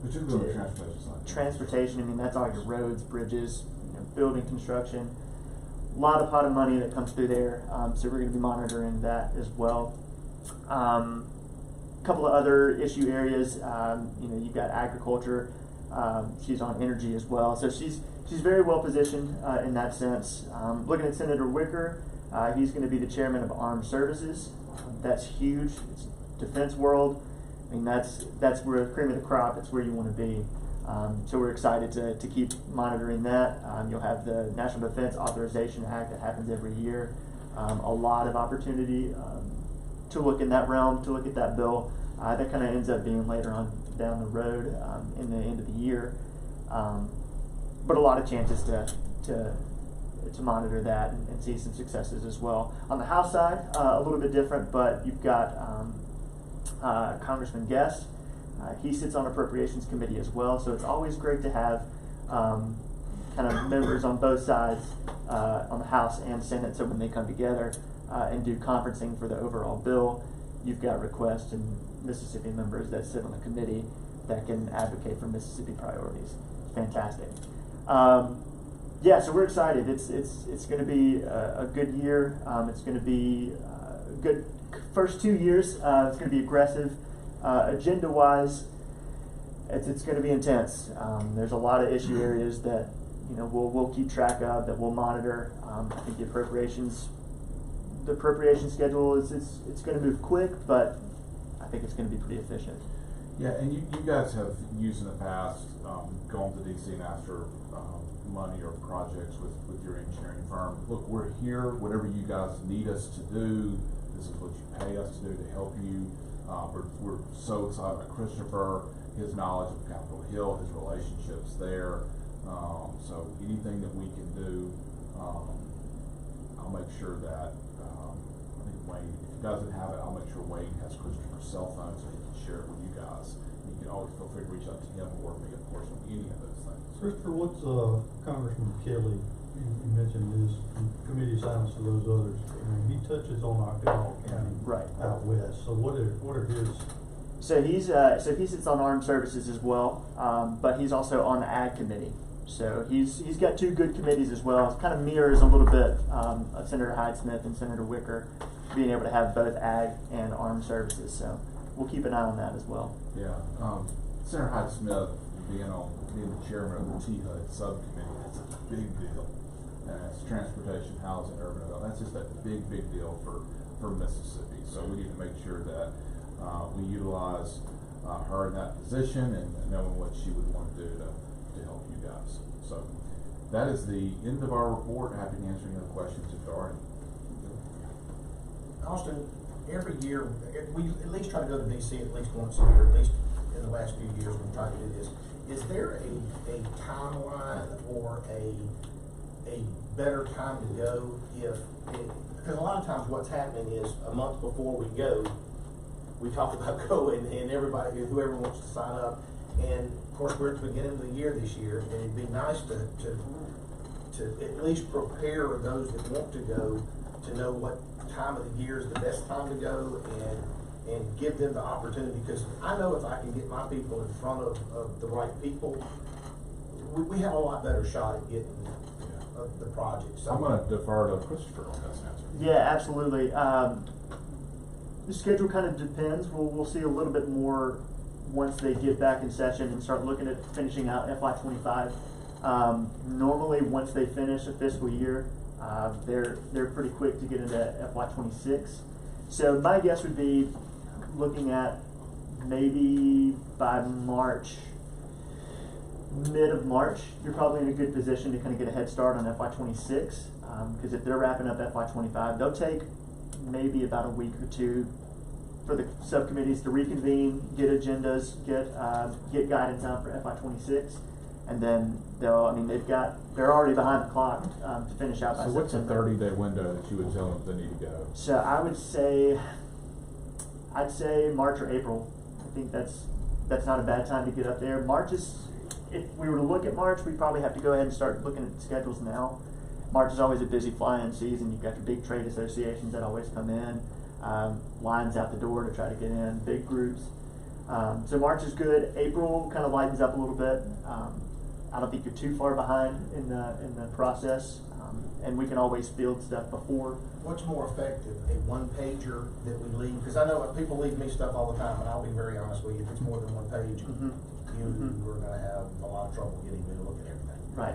Particularly on the transportation side. Transportation, I mean, that's all your roads, bridges, building construction. A lot of money that comes through there, so we're going to be monitoring that as well. A couple of other issue areas, you've got agriculture. She's on energy as well, so she's very well positioned in that sense. Looking at Senator Wicker, he's going to be the chairman of Armed Services. That's huge. It's defense world. I mean, that's where the cream of the crop. It's where you want to be. So we're excited to keep monitoring that. You'll have the National Defense Authorization Act that happens every year. A lot of opportunity to look in that realm, to look at that bill. That kind of ends up being later on down the road in the end of the year. But a lot of chances to monitor that and see some successes as well. On the House side, a little bit different, but you've got Congressman Guest. He sits on Appropriations Committee as well, so it's always great to have kind of members on both sides on the House and Senate, so when they come together and do conferencing for the overall bill, you've got requests and Mississippi members that sit on the committee that can advocate for Mississippi priorities. It's fantastic. So we're excited. It's going to be a good year. It's going to be a good first 2 years. It's going to be aggressive. Agenda-wise, it's going to be intense. There's a lot of issue areas that we'll keep track of, that we'll monitor. I think the appropriations schedule it's going to move quick, but I think it's going to be pretty efficient. Yeah, and you guys have used in the past gone to DC and asked for money or projects with your engineering firm. Look, we're here. Whatever you guys need us to do, this is what you pay us to do to help you. We're so excited about Christopher, his knowledge of Capitol Hill, his relationships there. So anything that we can do, I'll make sure that, I think Wayne, if you guys didn't have it, I'll make sure Wayne has Christopher's cell phone so he can share it with you guys. You can always feel free to reach out to him or me, of course, on any of those things. Christopher, what's Congressman Kelly you mentioned his committee assignments to those others. I mean, he touches on Ocala County Right. out west. So what are his? So he sits on Armed Services as well, but he's also on the Ag Committee. So he's got two good committees as well. It kind of mirrors a little bit of Senator Hyde-Smith and Senator Wicker being able to have both Ag and Armed Services. So we'll keep an eye on that as well. Yeah, Senator Hyde-Smith being the chairman of the T-HUD subcommittee, that's a big deal. And it's transportation, housing, urban development. That's just a big deal for Mississippi. So we need to make sure that we utilize her in that position and knowing what she would want to do to help you guys. So that is the end of our report. Happy to answer any other questions if there are any. Austin, every year, we at least try to go to DC at least once a year, at least in the last few years we've tried to do this. Is there a timeline or a better time to go because a lot of times what's happening is a month before we go, we talk about going and everybody, whoever wants to sign up. And of course we're at the beginning of the year this year, and it'd be nice to at least prepare those that want to go to know what time of the year is the best time to go and give them the opportunity, because I know if I can get my people in front of the right people, we have a lot better shot at getting the project. So I'm going to defer to Christopher on this answer. Yeah, absolutely. The schedule kind of depends. We'll see a little bit more once they get back in session and start looking at finishing out FY25. Normally, once they finish a fiscal year, they're pretty quick to get into FY26. So my guess would be looking at maybe by March, mid of March, you're probably in a good position to kind of get a head start on FY26. Because if they're wrapping up FY25, they'll take maybe about a week or two for the subcommittees to reconvene, get agendas, get guidance out for FY26, and then they're already behind the clock to finish out by So what's a September. 30-day window that you would tell them they need to go? So I'd say March or April. I think that's not a bad time to get up there. March is, if we were to look at March, we'd probably have to go ahead and start looking at schedules now. March is always a busy fly-in season. You've got your big trade associations that always come in, lines out the door to try to get in, big groups. So March is good. April kind of lightens up a little bit. I don't think you're too far behind in the process, and we can always field stuff before. what's more effective, a one-pager that we leave? Because I know people leave me stuff all the time, and I'll be very honest with you, if it's more than one page, you are gonna have a lot of trouble getting me to look at everything. Right.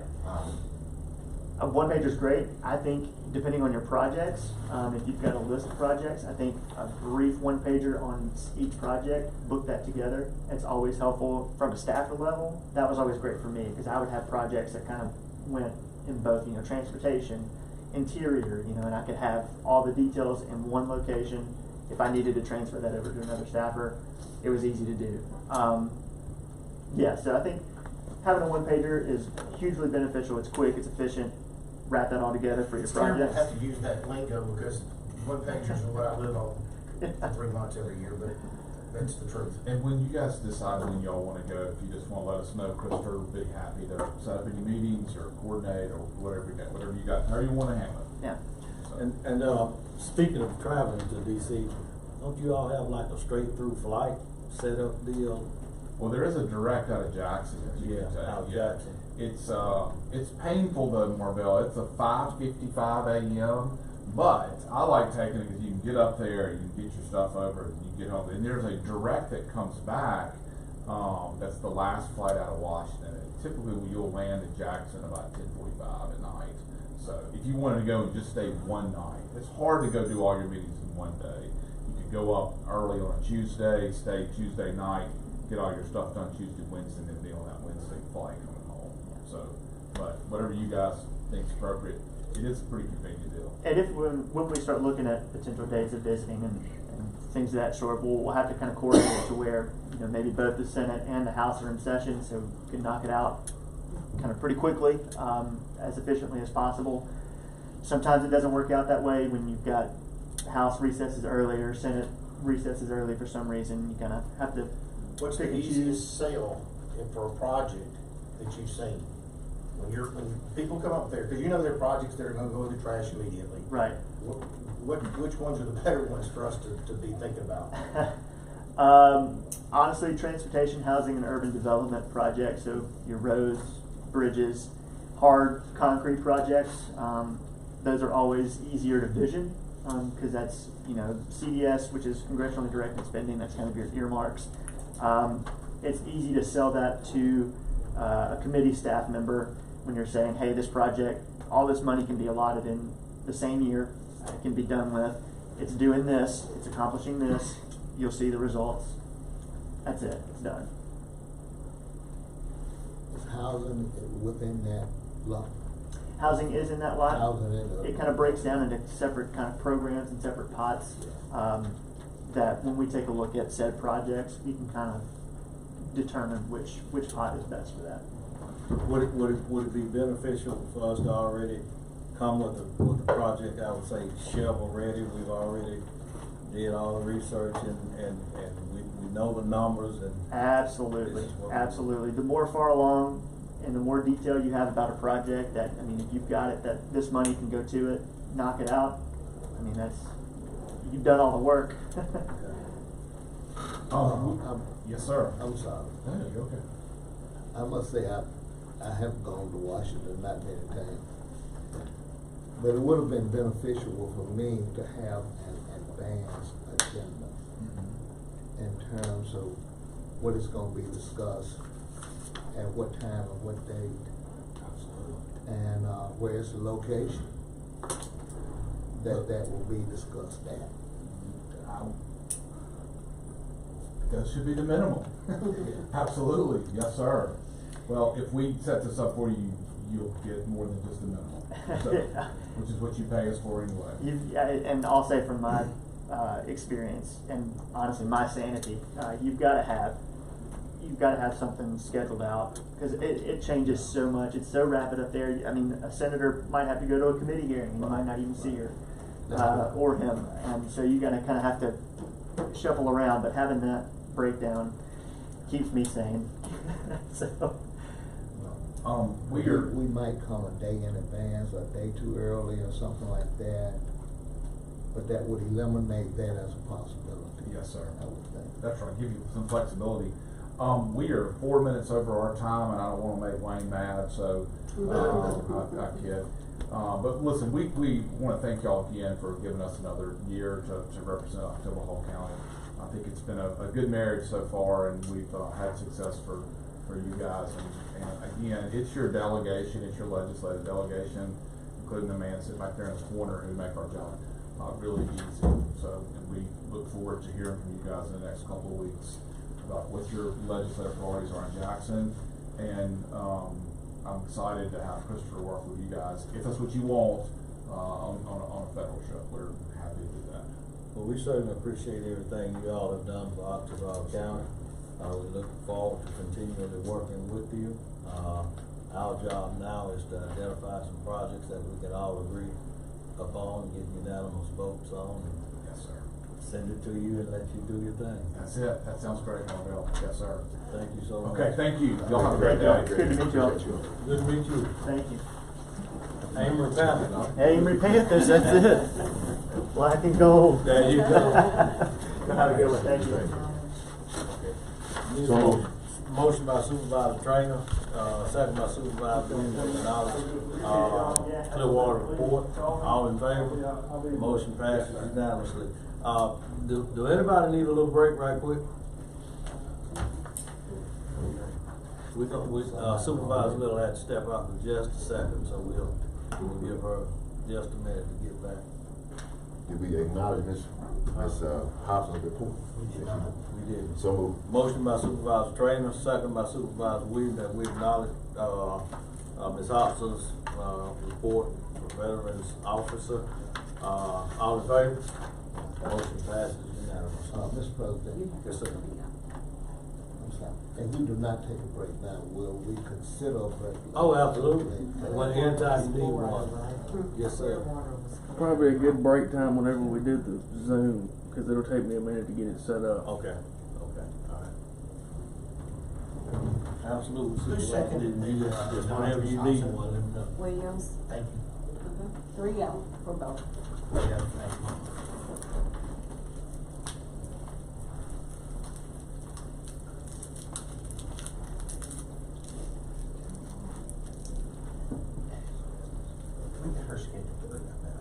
A one pager is great. I think depending on your projects, if you've got a list of projects, I think a brief one pager on each project, book that together. It's always helpful from a staffer level. That was always great for me because I would have projects that kind of went in both, transportation, interior, and I could have all the details in one location. If I needed to transfer that over to another staffer, it was easy to do. So I think having a one pager is hugely beneficial. It's quick, it's efficient. Wrap that all together for your projects. I have to use that lingo because one pagers is what I live on for 3 months every year, but that's the truth. And when you guys decide when y'all want to go, if you just want to let us know, Christopher will be happy to set up any meetings or coordinate or whatever you got, however you want to handle it. Yeah. So. And speaking of traveling to DC, don't you all have like a straight through flight set up deal? Well, there is a direct out of Jackson that you can take. Out of Jackson. It's painful though, Marvell. It's a 5:55 a.m. But I like taking it because you can get up there, you can get your stuff over, and you get home. And there's a direct that comes back. That's the last flight out of Washington. And typically, you'll land in Jackson about 10:45 at night. So if you wanted to go and just stay one night, it's hard to go do all your meetings in one day. You could go up early on a Tuesday, stay Tuesday night, get all your stuff done Tuesday, Wednesday, and then be on that Wednesday flight coming home. So, but whatever you guys think is appropriate, it is a pretty convenient deal. And when we start looking at potential days of visiting and things of that sort, we'll have to kind of coordinate it to where maybe both the Senate and the House are in session, so we can knock it out kind of pretty quickly, as efficiently as possible. Sometimes it doesn't work out that way when you've got House recesses early or Senate recesses early for some reason. You kind of have to. What's the easiest sale for a project that you've seen? when people come up there, cause you know there are projects that are gonna go in the trash immediately. Right. Which ones are the better ones for us to be thinking about? Honestly, transportation, housing, and urban development projects, so your roads, bridges, hard concrete projects, those are always easier to vision, because that's, CDS, which is congressionally directed spending, that's kind of your earmarks. It's easy to sell that to a committee staff member when you're saying, hey, this project, all this money can be allotted in the same year, it can be done with, it's doing this, it's accomplishing this, you'll see the results. That's it, it's done. Is housing within that lot? Housing is in that lot. Housing in the. It kind of breaks down into separate kind of programs and separate pots, that when we take a look at said projects, we can kind of determine which pot is best for that. Would it be beneficial for us to already come with the project, I would say, shovel ready? We've already did all the research and we know the numbers and. Absolutely, absolutely. The more far along and the more detail you have about a project, that, if you've got it, that this money can go to it, knock it out, you've done all the work. Yes, sir. I'm sorry. Hey, okay. I must say, I have gone to Washington not many times. But it would have been beneficial for me to have an advance agenda in terms of what is going to be discussed, at what time and what date, and where's the location that will be discussed at. That should be the minimum. Absolutely, yes, sir. Well, if we set this up for you, you'll get more than just the minimum, so, Yeah. which is what you pay us for anyway. And I'll say from my experience and honestly my sanity, you've got to have something scheduled out, because it changes so much. It's so rapid up there. A senator might have to go to a committee hearing and you might not even see her or him, and so you got to kind of have to shuffle around. But having that breakdown keeps me sane. So. We might come a day in advance, a day too early or something like that, but that would eliminate that as a possibility. Yes, sir. I would think. That's right, give you some flexibility. We are 4 minutes over our time, and I don't want to make Wayne mad, so I kid. But listen, we want to thank y'all again for giving us another year to represent October County. I think it's been a good marriage so far, and we've had success for you guys. And again, it's your delegation, it's your legislative delegation, including the man sitting back there in the corner, who make our job really easy. So, and we look forward to hearing from you guys in the next couple of weeks about what your legislative priorities are in Jackson. And I'm excited to have Christopher work with you guys, if that's what you want, on a federal show. We're happy to do that. Well, we certainly appreciate everything you all have done for October County. We look forward to continually working with you. Our job now is to identify some projects that we can all agree upon, get unanimous votes on. Yes, sir. Send it to you and let you do your thing. That's it. That sounds great, Marvell. Yes, sir. Thank you so much. Okay, thank you. Y'all have a great day. Good to meet y'all. Good to meet you. Thank you. Amory Panthers. Amory Panthers, that's it. Black and gold. There you go. Have a good one. Thank you. Motion by Supervisor Trainer, second by Supervisor Clearwater report. All in favor? Motion passes unanimously. Do anybody need a little break right quick? Supervisor Little had to step out for just a second, so we'll give her just a minute to get back. Did we acknowledge Ms. Hobson's report? We did. So moved. Motion by Supervisor Trainer, second by Supervisor Williams, that we acknowledge Ms. Hobson's report for Veterans Officer. All in favor? Motion passes unanimously. Mr. President. Yes, sir. I'm sorry. If we do not take a break now, will we consider a break? Oh, absolutely. When anytime you need one. Yes, sir. Probably a good break time whenever we do the Zoom, because it'll take me a minute to get it set up. Okay. Okay. All right. Absolutely. Who seconded You the, just whenever you need one, let me know. Williams, Thank you. 3-0 for both. Yeah, thank you. We got her scheduled to bring that back.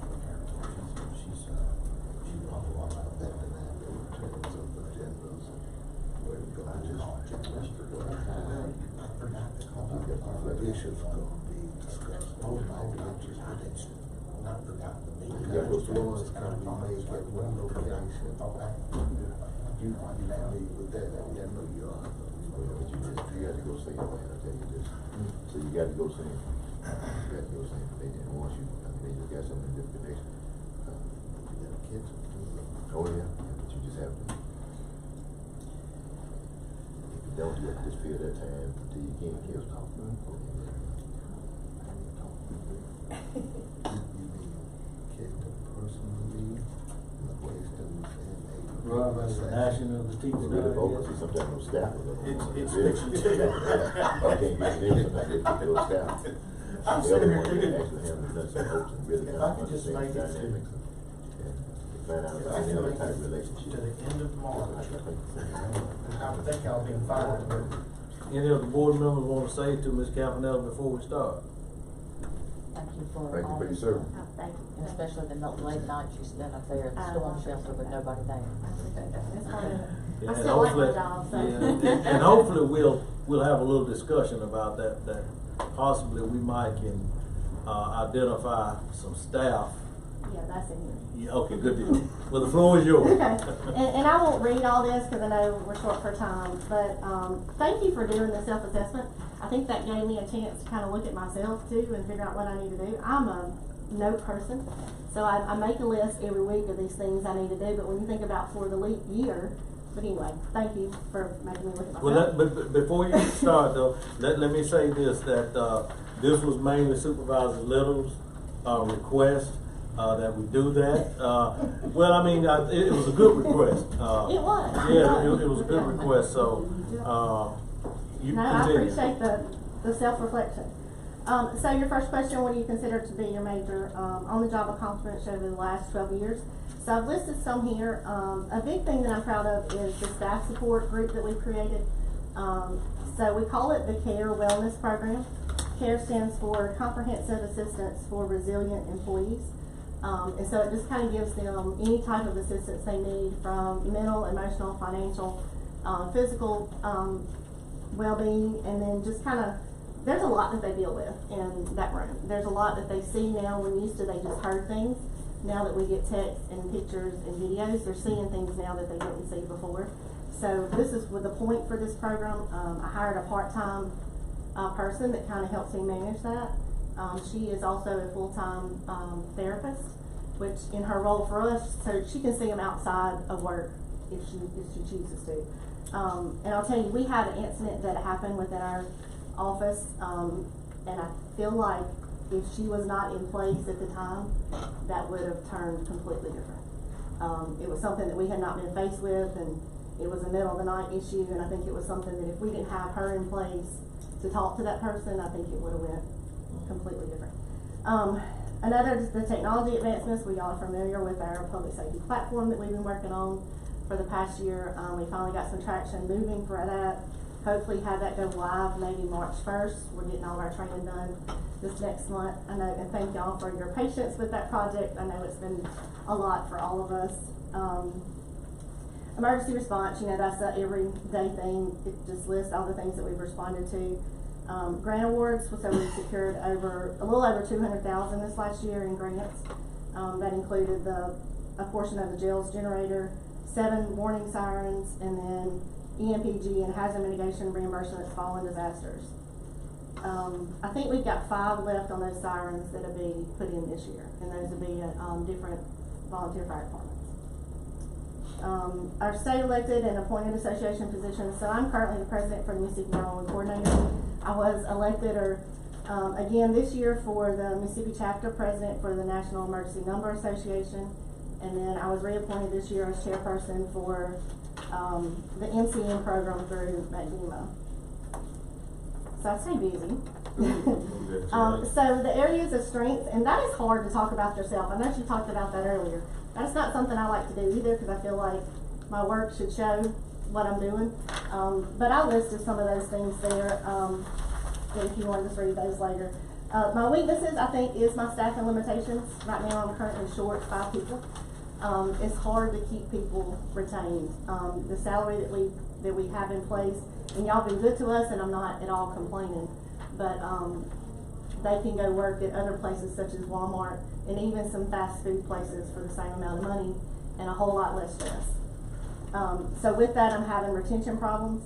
She's on the one out there. I forgot to call her. Issues gonna be discussed. Oh, no, I just, not forgot the meeting. You got those laws gonna be made at one location. Okay. You not meet with that, I know you are. But you got to go see him, man, I tell you this. So you got to go see him. You got to go see him. And once you, I mean, they just got so many different connections. You got kids. Oh, yeah, but you just have to. If you don't, you have to just feel that time until you can't kill talk. You mean kids personally, the place to Right, that's the action of the teacher. Really focus, see, sometimes those staff are It's really. fiction too. I can't get in, sometimes they pick those staff. I'm The sitting other here one, they thinking, actually have the nuts and bolts and really if kind I of could just understand make the it to- dynamics. And find out if about I any can other make type of it relationship. to the end of March, I would think I'll be fine, but Any of the board members wanna say to Ms. Campanella before we start? Thank you for Thank you all for your this. service. Thank you, and especially the late nights you spent up there at the storm shelter with nobody there. Yeah, I and still like my hopefully- job, so. yeah, and hopefully we'll have a little discussion about that possibly we might can, identify some staff. Yeah, that's in here. Yeah, okay, good deal. Well, the floor is yours. Okay, and I won't read all this because I know we're short for time, but, thank you for doing the self-assessment. I think that gave me a chance to kind of look at myself too and figure out what I need to do. I'm a note person, so I make a list every week of these things I need to do, but when you think about for the year, but anyway, thank you for making me look at myself. Well, but before you start though, let me say this, that, this was mainly Supervisor Little's, request, that we do that. Well, I mean, it was a good request. It was. Yeah, it was a good request, so, you No, I continue. appreciate the self-reflection. So your first question, what do you consider to be your major, on-the-job accomplishments over the last 12 years? So I've listed some here. A big thing that I'm proud of is the staff support group that we created. So we call it the CARE Wellness Program. CARE stands for Comprehensive Assistance for Resilient Employees. And so it just kind of gives them any type of assistance they need, from mental, emotional, financial, physical, well-being, and then just kind of, there's a lot that they deal with in that room. There's a lot that they see now, when used to they just heard things. Now that we get text and pictures and videos, they're seeing things now that they didn't see before. So this is with the point for this program. I hired a part-time person that kind of helps me manage that. She is also a full-time therapist, which in her role for us, so she can see them outside of work if she chooses to. And I'll tell you, we had an incident that happened within our office, and I feel like if she was not in place at the time, that would have turned completely different. It was something that we had not been faced with, and it was a middle of the night issue, and I think it was something that if we didn't have her in place to talk to that person, I think it would have went completely different. Another is the technology advancements. We all are familiar with our public safety platform that we've been working on for the past year. We finally got some traction moving for that. Hopefully have that go live maybe March 1st. We're getting all of our training done this next month. I know, and thank y'all for your patience with that project. I know it's been a lot for all of us. Emergency response, you know, that's a everyday thing. It just lists all the things that we've responded to. Grant awards, so we secured a little over $200,000 this last year in grants. That included a portion of the jail's generator, 7 warning sirens, and then EMPG and hazard mitigation reimbursements following disasters. I think we've got 5 left on those sirens that'll be put in this year, and those will be at different volunteer fire departments. Our state elected and appointed association positions. So I'm currently the president for the Mississippi 911 Coordinator. I was elected again this year for the Mississippi chapter president for the National Emergency Number Association, and then I was reappointed this year as chairperson for the NCN program through McNEMA. so I stay busy. So the areas of strength, and that is hard to talk about yourself. I know you talked about that earlier. That's not something I like to do either, because I feel like my work should show what I'm doing. But I listed some of those things there, if you want to just read those later. My weaknesses, I think, is my staffing limitations. Right now, I'm currently short 5 people. It's hard to keep people retained. The salary that we have in place, and y'all been good to us, and I'm not at all complaining, but they can go work at other places such as Walmart and even some fast food places for the same amount of money and a whole lot less stress. So with that, I'm having retention problems.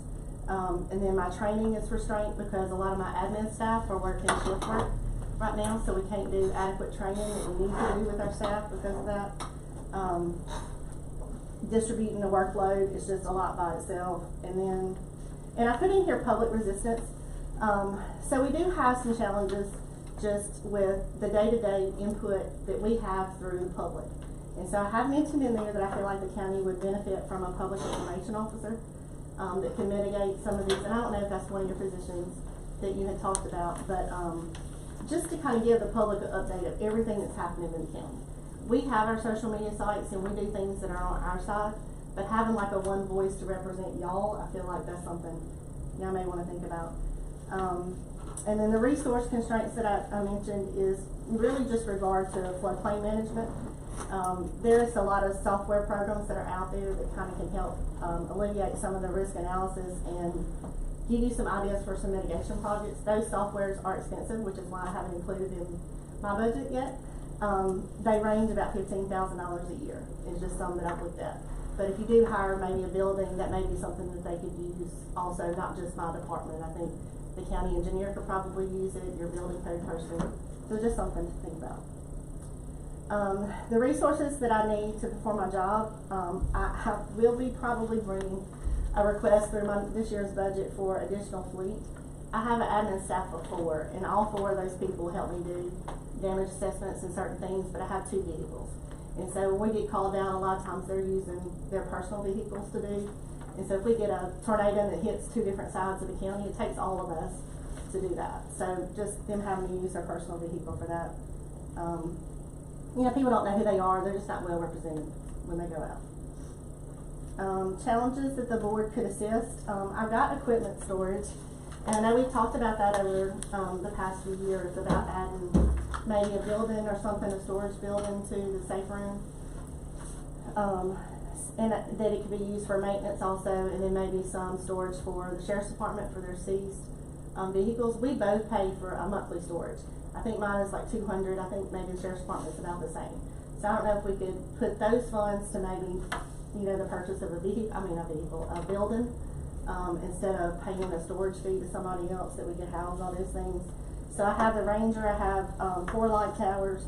And then my training is restrained because a lot of my admin staff are working shift work right now, so we can't do adequate training that we need to do with our staff because of that. Distributing the workload is just a lot by itself. And I put in here public resistance. So we do have some challenges just with the day-to-day input that we have through the public. And so I have mentioned in there that I feel like the county would benefit from a public information officer that can mitigate some of these. And I don't know if that's one of your positions that you had talked about, but just to kind of give the public an update of everything that's happening in the county. We have our social media sites and we do things that are on our side, but having like a one voice to represent y'all, I feel like that's something y'all may want to think about. And then the resource constraints that I mentioned is really just regard to floodplain management. There's a lot of software programs that are out there that kind of can help alleviate some of the risk analysis and give you some ideas for some mitigation projects. Those softwares are expensive, which is why I haven't included in my budget yet. They range about $15,000 a year. It's just some that I've looked at. But if you do hire maybe a building, that may be something that they could use also, not just my department. I think the county engineer could probably use it, your building code person. So just something to think about. The resources that I need to perform my job, I will be probably bringing a request through this year's budget for additional fleet. I have an admin staff of 4, and all 4 of those people help me do damage assessments and certain things, but I have 2 vehicles. And so when we get called down, a lot of times they're using their personal vehicles to do. And so if we get a tornado that hits 2 different sides of the county, it takes all of us to do that. So just them having to use their personal vehicle for that. You know, people don't know who they are. They're just not well represented when they go out. Challenges that the board could assist. I've got equipment storage. And I know we've talked about that over the past few years about adding maybe a building or something, a storage building to the safe room. And that it could be used for maintenance also, and then maybe some storage for the sheriff's department for their seized vehicles. We both pay for a monthly storage. I think mine is like $200. I think maybe the sheriff's department is about the same. So I don't know if we could put those funds to maybe, you know, the purchase of a building, instead of paying a storage fee to somebody else that we could house all those things. So I have the Ranger. I have 4 light towers.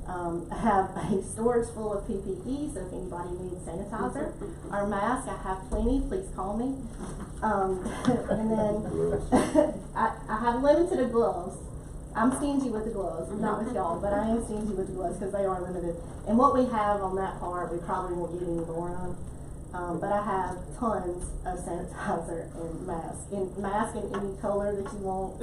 I have a storage full of PPE, so if anybody needs sanitizer or mask, I have plenty. Please call me. And then I have limited gloves. I'm stingy with the gloves, not with y'all, but I am stingy with the gloves because they are limited. And what we have on that part, we probably won't get any more of. But I have tons of sanitizer and mask in any color that you want,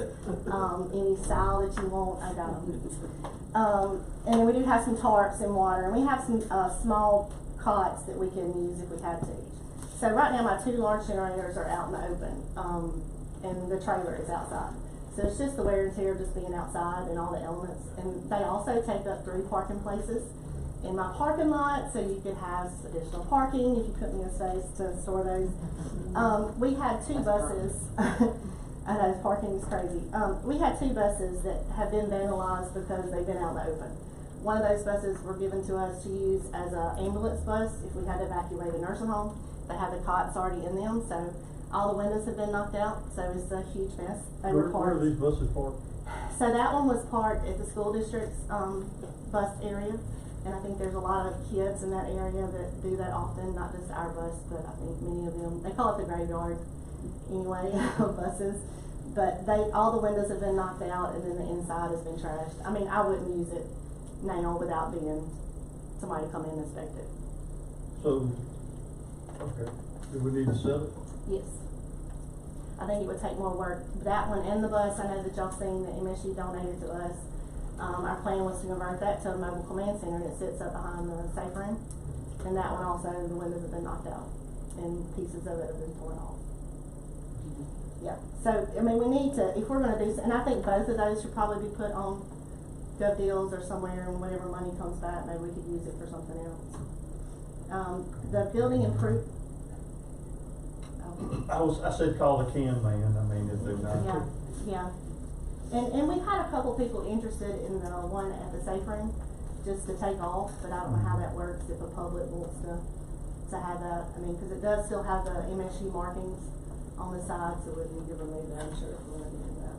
any style that you want, I got them. And we do have some tarps and water, and we have some small cots that we can use if we had to. So right now my 2 large generators are out in the open, and the trailer is outside. So it's just the wear and tear of just being outside and all the elements. And they also take up 3 parking places in my parking lot, so you could have additional parking if you put me in space to store those. We had 2 buses. I know parking is crazy. We had 2 buses that have been vandalized because they've been out in the open. One of those buses were given to us to use as an ambulance bus if we had to evacuate a nursing home. They had the cots already in them, so all the windows have been knocked out, so it's a huge mess. Where are these buses parked? So that one was parked at the school district's bus area. And I think there's a lot of kids in that area that do that often, not just our bus, but I think many of them, they call it the graveyard anyway, of buses. But all the windows have been knocked out and then the inside has been trashed. I mean, I wouldn't use it now without being somebody to come in and inspect it. So, okay, do we need to sell it? Yes. I think it would take more work. That one and the bus, I know that y'all seen that MSU donated to us. Our plan was to convert that to a mobile command center, and it sits up behind the safe room. And that one also, the windows have been knocked out, and pieces of it have been torn off. Yeah, so, I mean, we need to, if we're gonna do, and I think both of those should probably be put on Gov Deals or somewhere, and whenever money comes back, maybe we could use it for something else. The building improve. I said call the can man, I mean, is it not? Yeah, yeah. And we've had a couple people interested in the one at the safe room, just to take off, but I don't know how that works if the public wants to have that. I mean, cause it does still have the MSU markings on the side, so we need to remove that, I'm sure if we want to do that.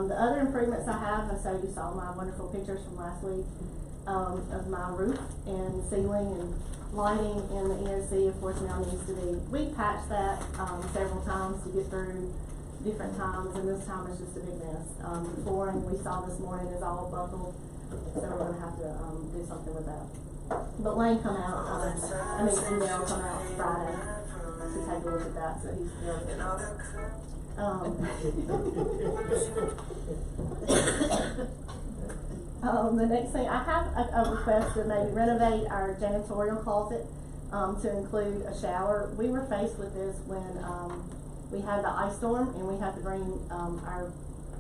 The other improvements I have, so you saw my wonderful pictures from last week, of my roof and ceiling and lighting in the EOC, of course, now needs to be, we patched that, several times to get through different times, and this time it's just a big mess. The flooring we saw this morning is all buckled, so we're gonna have to, do something with that. But Lane come out, Email come out Friday to take a look at that, so he's still the next thing, I have a request to maybe renovate our janitorial closet, to include a shower. We were faced with this when, we had the ice storm and we had to bring, our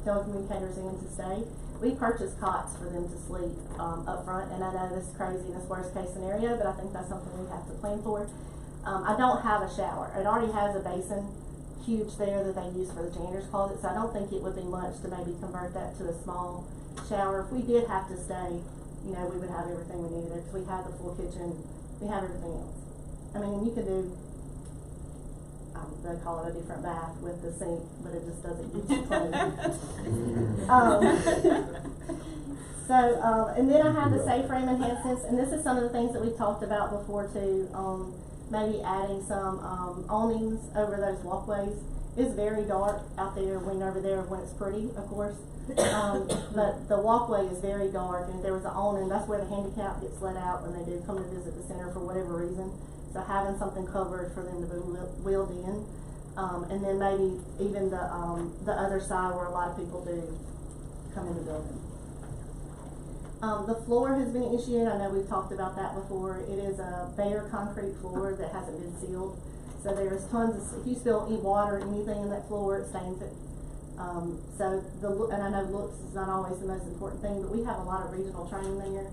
telecommunicators in to stay. We purchased cots for them to sleep, up front, and I know this is crazy and it's worst case scenario, but I think that's something we have to plan for. I don't have a shower. It already has a basin huge there that they use for the janitor's closet, so I don't think it would be much to maybe convert that to a small shower. If we did have to stay, you know, we would have everything we needed there, because we have the full kitchen, we have everything else. I mean, you could do, they call it a different bath with the sink, but it just doesn't get you clean. And then I have the safe room enhancements, and this is some of the things that we've talked about before too. Maybe adding some awnings over those walkways. It's very dark out there when over there when it's pretty, of course. But the walkway is very dark, and there was an awning. That's where the handicap gets let out when they do come to visit the center for whatever reason. So having something covered for them to be wheeled in, and then maybe even the other side where a lot of people do come in the building. The floor has been issued. I know we've talked about that before. It is a bare concrete floor that hasn't been sealed. So there's tons of, if you spill any water, anything in that floor, it stains it. And I know looks is not always the most important thing, but we have a lot of regional training there.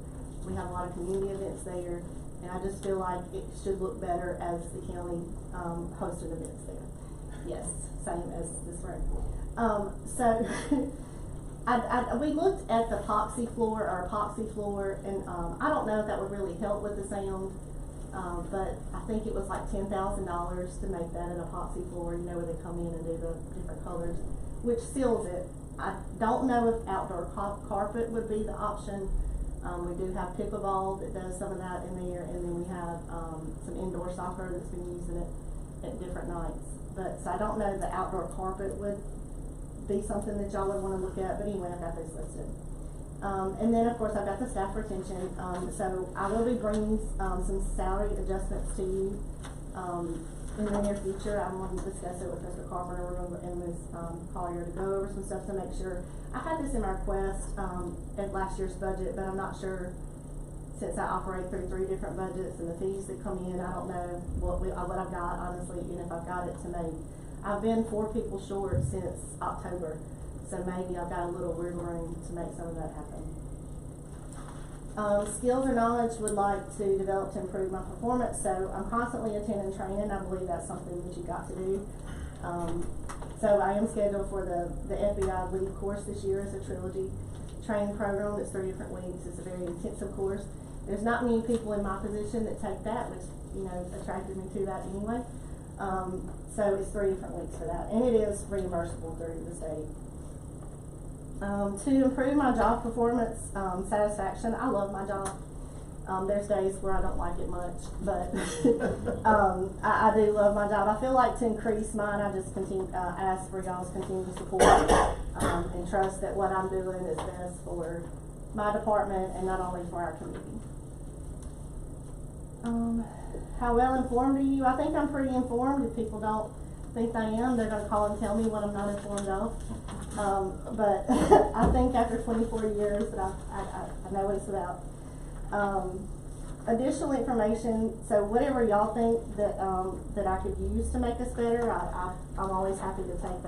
We have a lot of community events there. And I just feel like it should look better as the county, hosted events there. Yes, same as this room. We looked at the epoxy floor, and I don't know if that would really help with the sound, but I think it was like $10,000 to make that an epoxy floor, you know, where they come in and do the different colors, which seals it. I don't know if outdoor carpet would be the option. We do have pickleball that does some of that in there, and then we have some indoor soccer that's been using it at different nights. So I don't know if the outdoor carpet would be something that y'all would want to look at, but anyway, I've got this listed. And then of course I've got the staff retention, so I will be bringing some salary adjustments to you in the near future. I'm going to discuss it with Mr. Carpenter and Ms. Collier to go over some stuff to make sure. I had this in my request at last year's budget, but I'm not sure, since I operate through 3 different budgets and the fees that come in, I don't know what I've got, honestly, and if I've got it to make. I've been 4 people short since October, so maybe I've got a little wiggle room to make some of that happen. Skills or knowledge would like to develop to improve my performance, so I'm constantly attending training. I believe that's something that you got to do. So I am scheduled for the FBI lead course this year. It's a trilogy training program. It's 3 different weeks. It's a very intensive course. There's not many people in my position that take that, which, you know, attracted me to that anyway. So it's 3 different weeks for that, and it is reimbursable through the state. To improve my job performance, satisfaction, I love my job. There's days where I don't like it much, but I do love my job. I feel like to increase mine, I just continue ask for y'all's continued support and trust that what I'm doing is best for my department and not only for our community. How well informed are you? I think I'm pretty informed. If people don't think I am, they're gonna call and tell me what I'm not informed of. But I think after 24 years that I know what it's about. Additional information, so whatever y'all think that, that I could use to make us better, I'm always happy to take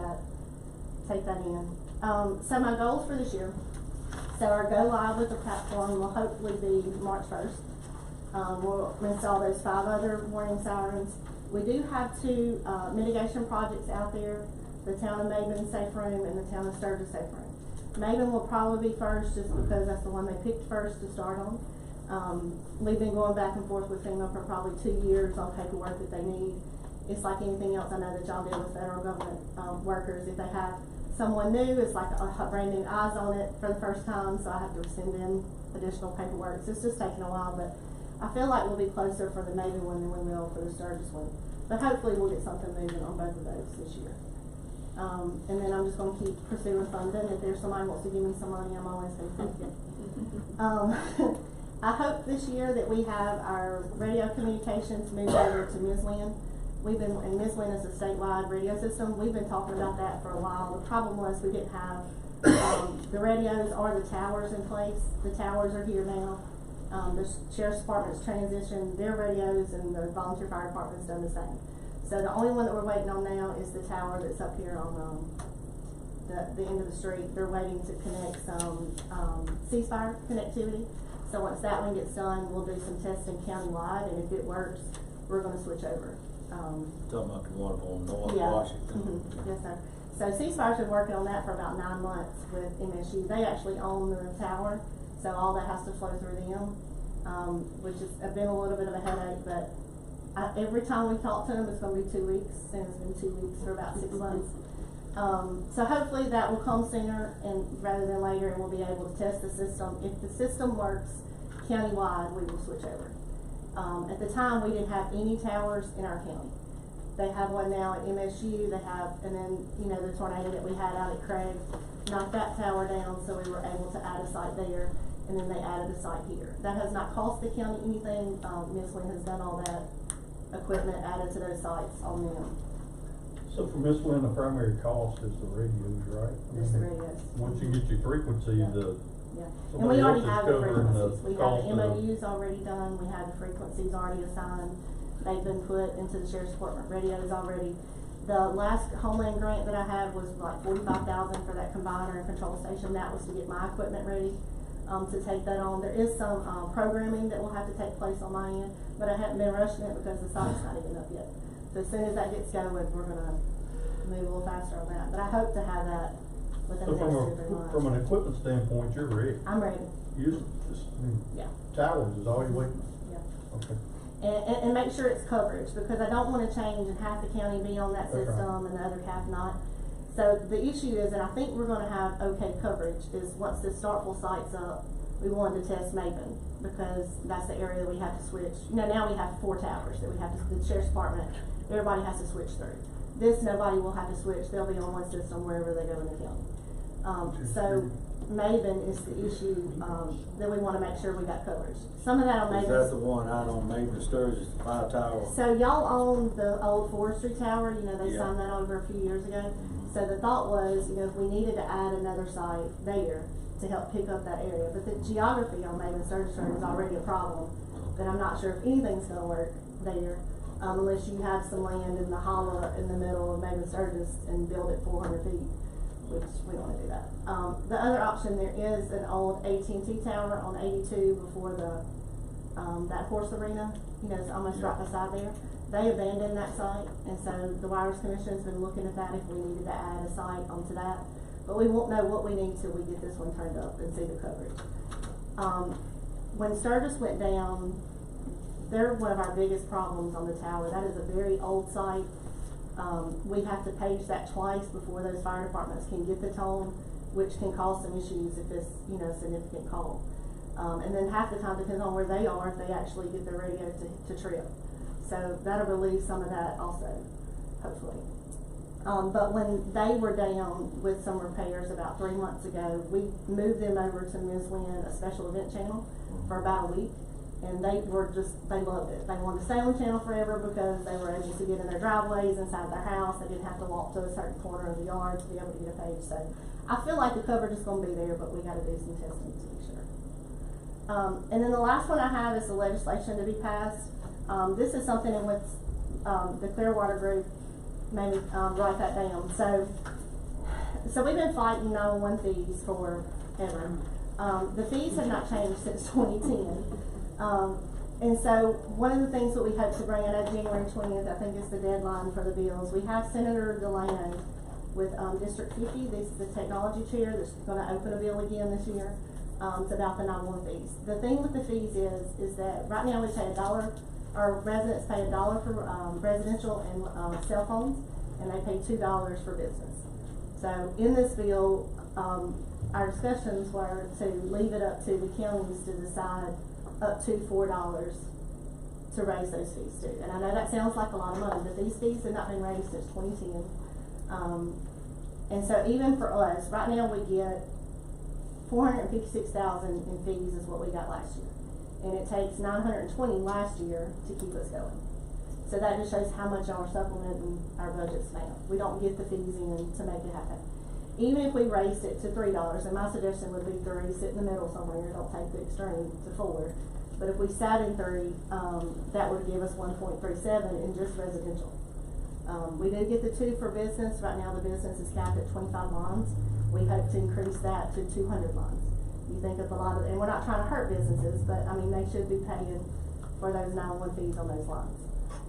that in. So my goals for this year, so our go live with the platform will hopefully be March 1st. We'll install those 5 other warning sirens. We do have 2 mitigation projects out there, the Town of Maven Safe Room and the Town of Sturgis Safe Room. Maven will probably be first just because that's the one they picked first to start on. We've been going back and forth with FEMA for probably 2 years on paperwork that they need. It's like anything else I know that y'all deal with federal government workers. If they have someone new, it's like a brand new eyes on it for the first time, so I have to send in additional paperwork. So it's just taking a while, but I feel like we'll be closer for the Maven one than we will for the Sturgis one. But hopefully we'll get something moving on both of those this year. And then I'm just going to keep pursuing funding. If there's somebody who wants to give me some money, I'm always going to take it. I hope this year that we have our radio communications moved over to Ms. Lynn. And Ms. Lynn is a statewide radio system. We've been talking about that for a while. The problem was we didn't have the radios or the towers in place. The towers are here now. The Sheriff's Department's transitioned their radios, and the Volunteer Fire Department's done the same. So the only one that we're waiting on now is the tower that's up here on the end of the street. They're waiting to connect some ceasefire connectivity. So once that one gets done, we'll do some testing countywide, and if it works, we're going to switch over. Talking about the one on North Yeah. Washington. Yes, sir. So ceasefire's been working on that for about 9 months with MSU. They actually own the tower, so all that has to flow through them, which has been a little bit of a headache, but every time we talk to them, it's going to be 2 weeks, and it's been 2 weeks for about 6 months. So hopefully that will come sooner and rather than later, and we'll be able to test the system. If the system works countywide, we will switch over. At the time, we didn't have any towers in our county. They have one now at MSU. They have, and then the tornado that we had out at Craig knocked that tower down, so we were able to add a site there, and then they added a site here. That has not cost the county anything. Ms. Lynn has done all that equipment added to those sites on them. So for Miss Lynn, the primary cost is the radios, right? Just the radios. Once you get your frequency, Yeah. And we somebody already else is have the covering frequencies. We have cost the of- MOUs already done. We have the frequencies already assigned. They've been put into the Sheriff's Department radios already. The last Homeland grant that I had was like $45,000 for that combiner and control station. That was to get my equipment ready to take that on. There is some programming that will have to take place on my end, but I haven't been rushing it because the site's not even up yet. So as soon as that gets going, we're gonna move a little faster on that. But I hope to have that within So the next 2 or 3 months. from an equipment standpoint, you're ready. I'm ready. You just, Yeah. towers is all you're waiting on. Yeah. Okay. And make sure it's coverage, because I don't wanna change and half the county be on that That's right. system and the other half not. So the issue is, and I think we're gonna have okay coverage, is once this Starkville site's up, we wanted to test Maven, because that's the area that we have to switch. Now we have 4 towers that we have to, the Sheriff's Department, everybody has to switch through. This, nobody will have to switch, they'll be on one system wherever they go in the county. So Maven is the issue, that we wanna make sure we got coverage. Some of that on Is Maven. that the one out on Maven Sturgis, the 5 tower? So y'all own the old forestry tower, they Yeah. signed that over a few years ago. So the thought was, if we needed to add another site there to help pick up that area, but the geography on Maven Sturgis Road is already a problem, that I'm not sure if anything's gonna work there, unless you have some land in the hollow in the middle of Maven Sturgis and build it 400 feet, which we don't wanna do that. The other option, there is an old AT&T tower on 82 before that horse arena, it's almost right beside there. They abandoned that site, and so the Wireless Commission's been looking at that if we needed to add a site onto that. But we won't know what we need till we get this one turned up and see the coverage. When Sturgis went down, they're one of our biggest problems on the tower. That is a very old site. We have to page that twice before those fire departments can get the tone, which can cause some issues if it's, a significant call. And then half the time, depending on where they are, if they actually get their radio to trip. So that'll relieve some of that also, hopefully. But when they were down with some repairs about 3 months ago, we moved them over to Ms. Lynn, a special event channel, for about a week. And they loved it. They wanted to stay on the channel forever because they were able to get in their driveways inside their house. They didn't have to walk to a certain corner of the yard to be able to get a page. So I feel like the coverage is going to be there, but we got to do some testing to be sure. And then the last one I have is the legislation to be passed. This is something in which the Clearwater group made me write that down. So we've been fighting 911 fees forever. The fees have not changed since 2010. And so one of the things that we hope to bring, I know January 20th, I think is the deadline for the bills. We have Senator Delano with District 50. This is the technology chair that's going to open a bill again this year. It's about the 911 fees. The thing with the fees is that right now we pay $1, our residents pay $1 for residential and cell phones, and they pay $2 for business. So in this bill, our discussions were to leave it up to the counties to decide up to $4 to raise those fees too. And I know that sounds like a lot of money, but these fees have not been raised since 2010. And so even for us, right now we get $456,000 in fees is what we got last year. And it takes $920 last year to keep us going. So that just shows how much y'all are supplementing our budgets now. We don't get the fees in to make it happen. Even if we raised it to $3, and my suggestion would be 3, sit in the middle somewhere, don't take the extreme to 4. But if we sat in 3, that would give us 1.37 in just residential. We do get the 2 for business. Right now the business is capped at 25 lines. We hope to increase that to 200 lines. You think of a lot of, and we're not trying to hurt businesses, but I mean, they should be paying for those 911 fees on those lines.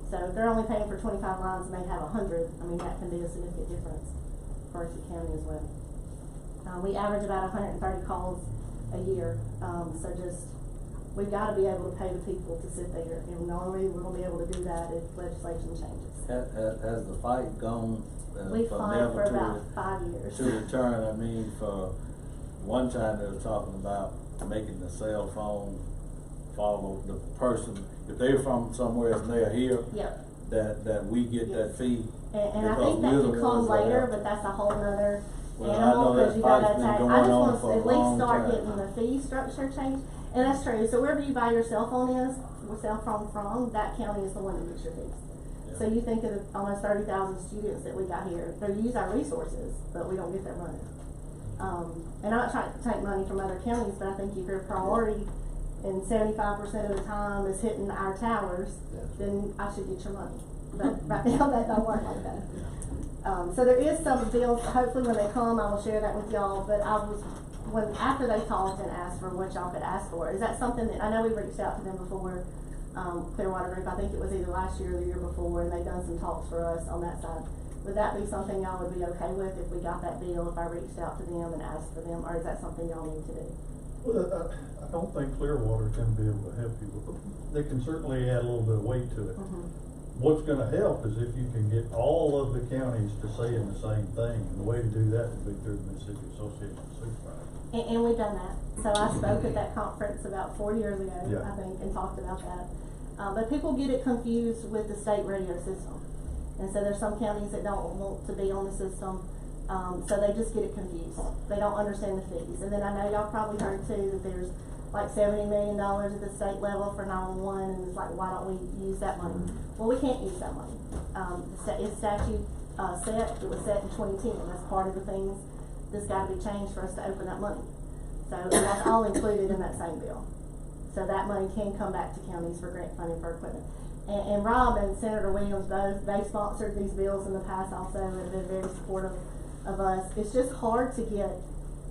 So if they're only paying for 25 lines and they have 100, I mean, that can be a significant difference for the county as well. We average about 130 calls a year. So just, we've got to be able to pay the people to sit there. And the only way we're going to be able to do that if legislation changes. Has the fight gone We've from fought for never about 5 years. to return? I mean, for one time they were talking about making the cell phone follow the person. If they're from somewhere and they're here, yep, that we get that fee. And I think that could come later, but that's a whole nother Well, animal, because you gotta been attack. going I just on want for to a at least long start time. getting the fee structure changed. And that's true. So wherever you buy your cell phone from, that county is the one that gets your fees. Yeah. So you think of the almost 30,000 students that we got here. They use our resources, but we don't get their money. And I'm not trying to take money from other counties, but I think if your priority and 75% of the time is hitting our towers, then I should get your money. But right now that don't work like that. So there is some bills, hopefully when they come I will share that with y'all, but after they talked and asked for what y'all could ask for, is that something that, I know we reached out to them before, Clearwater Group, I think it was either last year or the year before, and they've done some talks for us on that side. Would that be something y'all would be okay with if we got that bill, if I reached out to them and asked for them, or is that something y'all need to do? Well, I don't think Clearwater's gonna be able to help you with it. They can certainly add a little bit of weight to it. What's gonna help is if you can get all of the counties to saying the same thing, and the way to do that would be through the Mississippi Association of Supervisors. And we've done that. So I spoke at that conference about 4 years ago, Yeah. I think, and talked about that. But people get it confused with the state radio system. And so there's some counties that don't want to be on the system, so they just get it confused. They don't understand the fees. And then I know y'all probably heard too that there's like $70 million at the state level for 911, and it's like, why don't we use that money? Well, we can't use that money. It's statute set, it was set in 2010, and that's part of the things that's gotta be changed for us to open that money. So that's all included in that same bill. So that money can come back to counties for grant funding for equipment. And Rob and Senator Williams both, they sponsored these bills in the past also, and have been very supportive of us. It's just hard to get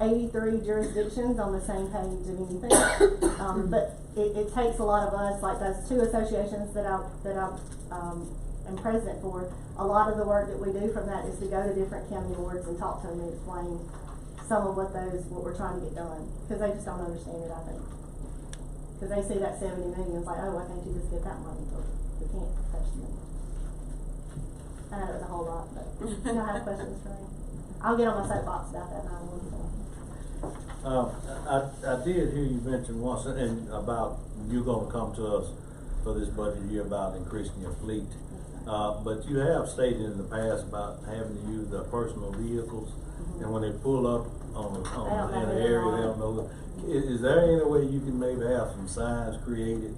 83 jurisdictions on the same page of anything. But it takes a lot of us, like those 2 associations that I am president for. A lot of the work that we do from that is to go to different county boards and talk to them and explain some of what we're trying to get done, because they just don't understand it, I think. Because they see that 70 million, it's like, oh, why can't you just get that money? But we can't touch the money. I know it was a whole lot, but you don't have questions for me. I'll get on my soapbox about that 911 thing. I did hear you mention once and about you gonna come to us for this budget year about increasing your fleet. But you have stated in the past about having to use the personal vehicles, and when they pull up in an area they don't know. Is there any way you can maybe have have some signs created,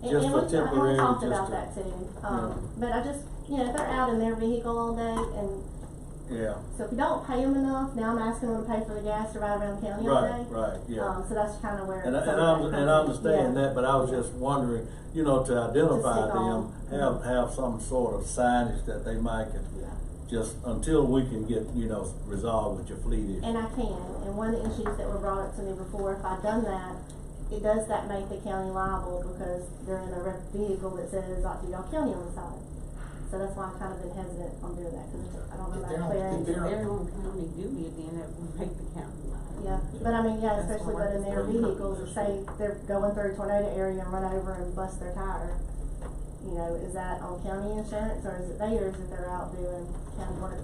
And just for we temporary, talked just about to. that too. Yeah. But I just, if they're out in their vehicle all day, and Yeah, so if you don't pay them enough, now I'm asking them to pay for the gas to ride around the county all day. right, yeah. So that's kind of where. And I, some and of I, that and comes I in. understand Yeah. that, but I was just wondering, to identify stick them, on. have some sort of signage that they might can, Yeah. just until we can get, resolved with your fleet issue. And I can, and one of the issues that were brought up to me before, if I'd done that, does that make the county liable because they're in a vehicle that says Ottawa County on the side? So that's why I've kind of been hesitant on doing that, cause I don't know If about they're on- clearing. if they're They're on county duty, then it would make the county liable. Yeah, but I mean, yeah, That's especially why but in their it's vehicles, very say they're going through a tornado area and run over and bust their tire. Is that on county insurance or is it theirs if they're out doing county work?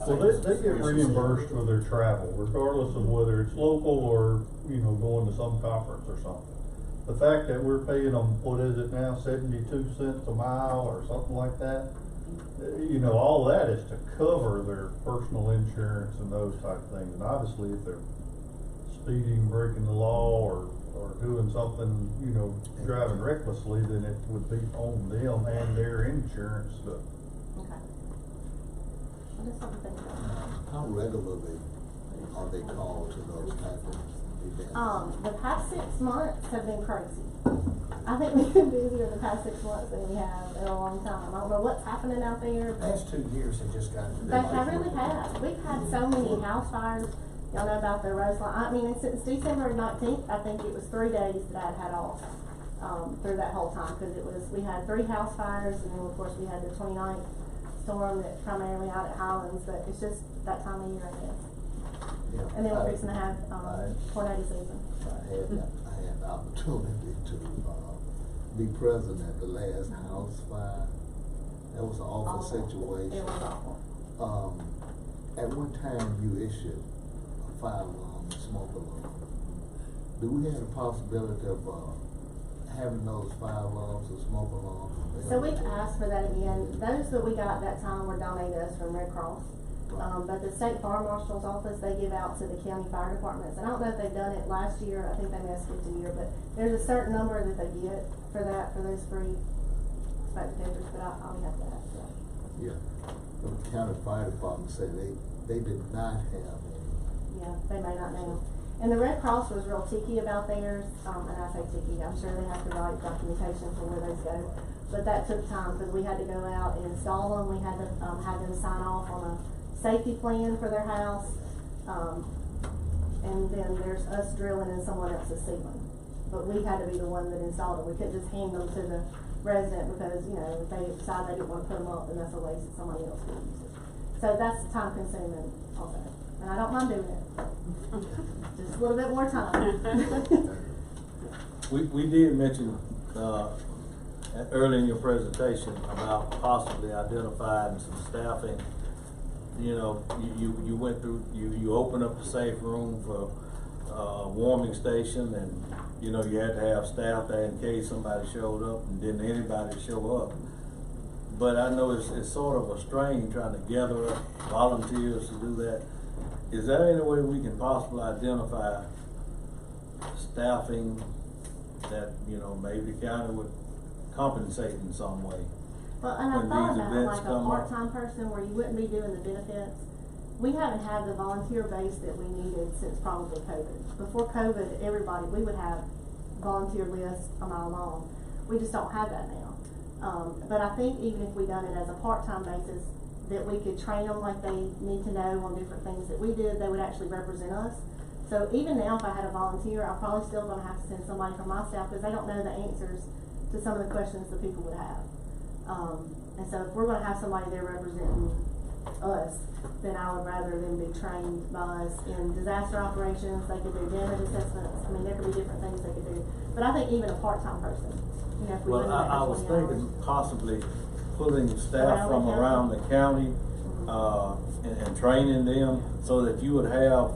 Well, they get reimbursed for their travel, regardless of whether it's local or, going to some conference or something. The fact that we're paying them, what is it now, 72 cents a mile or something like that? All that is to cover their personal insurance and those type of things. And obviously, if they're speeding, breaking the law, or doing something, driving recklessly, then it would be on them and their insurance to. Okay. I just want to think about that. How regularly are they called to those type of events? The past 6 months have been crazy. I think we've been busier the past 6 months than we have in a long time. I don't know what's happening out there, The but past 2 years have just gotten to be. I really have. We've had so many house fires. Y'all know about the Roseline. I mean, since December 19th, I think it was 3 days that I'd had off, through that whole time, because we had 3 house fires, and then of course we had the 29th storm that primarily out at Highlands, but it's just that time of year, I guess. Yeah. And then we're fixing to have, tornado season. I had the opportunity to, be present at the last house fire. That was an awful situation. It was awful. At one time you issued a fire alarm, a smoke alarm. Do we have the possibility of, having those fire alarms or smoke alarms? So we've asked for that again. Those that we got that time were donated us from Red Cross. But the state fire marshal's office, they give out to the county fire departments. And I don't know if they've done it last year. I think they may have skipped a year, but there's a certain number that they get for those free smoke detectors, but I'll have to ask that. Yeah, the county fire department said they did not have any. Yeah, they may not know. And the Red Cross was real ticky about theirs, and I say ticky, I'm sure they have to write documentation for where those go. But that took time, because we had to go out and install them, we had to, have them sign off on a safety plan for their house, and then there's us drilling in someone else's ceiling. But we had to be the one that installed it, we couldn't just hand them to the resident, because, if they decide they didn't wanna put them up, then that's a waste that somebody else could use it. So that's time consuming also, and I don't mind doing it. Just a little bit more time. We did mention, early in your presentation about possibly identifying some staffing. You went through, you opened up the safe room for warming station, and you had to have staff there in case somebody showed up, and didn't anybody show up. But I know it's sort of a strain trying to gather up volunteers to do that. Is there any way we can possibly identify staffing that, maybe the county would compensate in some way? Well, and I when thought these about events like a come up? part-time person where you wouldn't be doing the benefits. We haven't had the volunteer base that we needed since probably COVID. Before COVID, we would have volunteer lists a mile long. We just don't have that now. But I think even if we done it as a part-time basis, that we could train them like they need to know on different things that we did, they would actually represent us. So even now, if I had a volunteer, I'm probably still gonna have to send somebody from my staff, because they don't know the answers to some of the questions that people would have. And so if we're gonna have somebody there representing us, then I would rather them be trained by us in disaster operations. They could do damage assessments. I mean, there could be different things they could do. But I think even a part-time person, if we Well, limit it to I was 20 hours. thinking possibly pulling staff from around the county, and training them, so that you would have,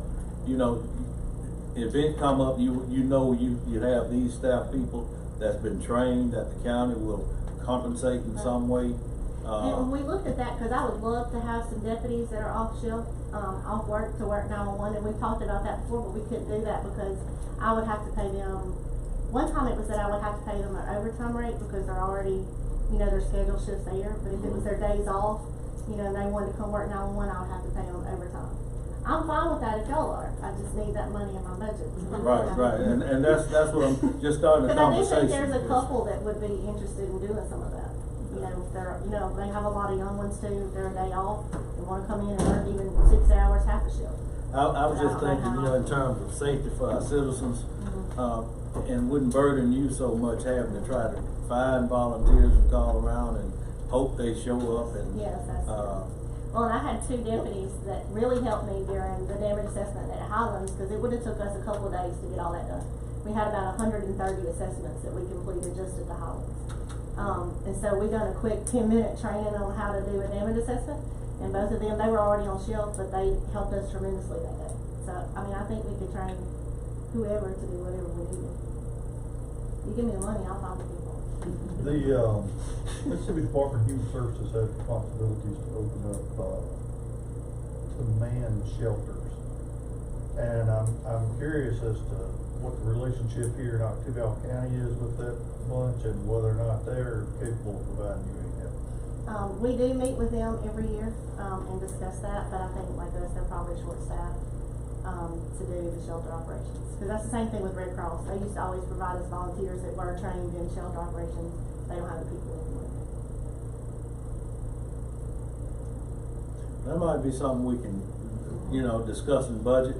event come up, you'd have these staff people that's been trained, that the county will compensate in some way. And we looked at that, cause I would love to have some deputies that are off shift, off work to work 911, and we talked about that before, but we couldn't do that because I would have to pay them, one time it was that I would have to pay them an overtime rate because they're already, their schedule shifts there, but if it was their days off, and they wanted to come work 911, I would have to pay them overtime. I'm fine with that if y'all are, I just need that money in my budget. Right, and that's what I'm just starting the But I do conversation. think there's a couple that would be interested in doing some of that. If they're, they have a lot of young ones too, if they're a day off, they wanna come in and work even 6 hours, half a shift. I was just thinking, in terms of safety for our citizens, and wouldn't burden you so much having to try to find volunteers and call around and hope they show up and. Yes, that's well, and I had 2 deputies that really helped me during the damage assessment at Highlands, cause it would've took us a couple of days to get all that done. We had about 130 assessments that we completed just at the Highlands. And so we done a quick 10-minute training on how to do a damage assessment, and both of them, they were already on shift, but they helped us tremendously that day. So, I think we could train whoever to do whatever we needed. You give me the money, I'll find the people. The Mississippi Department of Human Services has responsibilities to open up, to man shelters. And I'm curious as to what the relationship here in Octavia County is with that bunch and whether or not they're capable of providing you any help. We do meet with them every year, and discuss that, but I think like us, they're probably short-staffed, to do the shelter operations. Cause that's the same thing with Red Cross. They used to always provide us volunteers that were trained in shelter operations. They don't have the people anymore. That might be something we can, discuss in budget.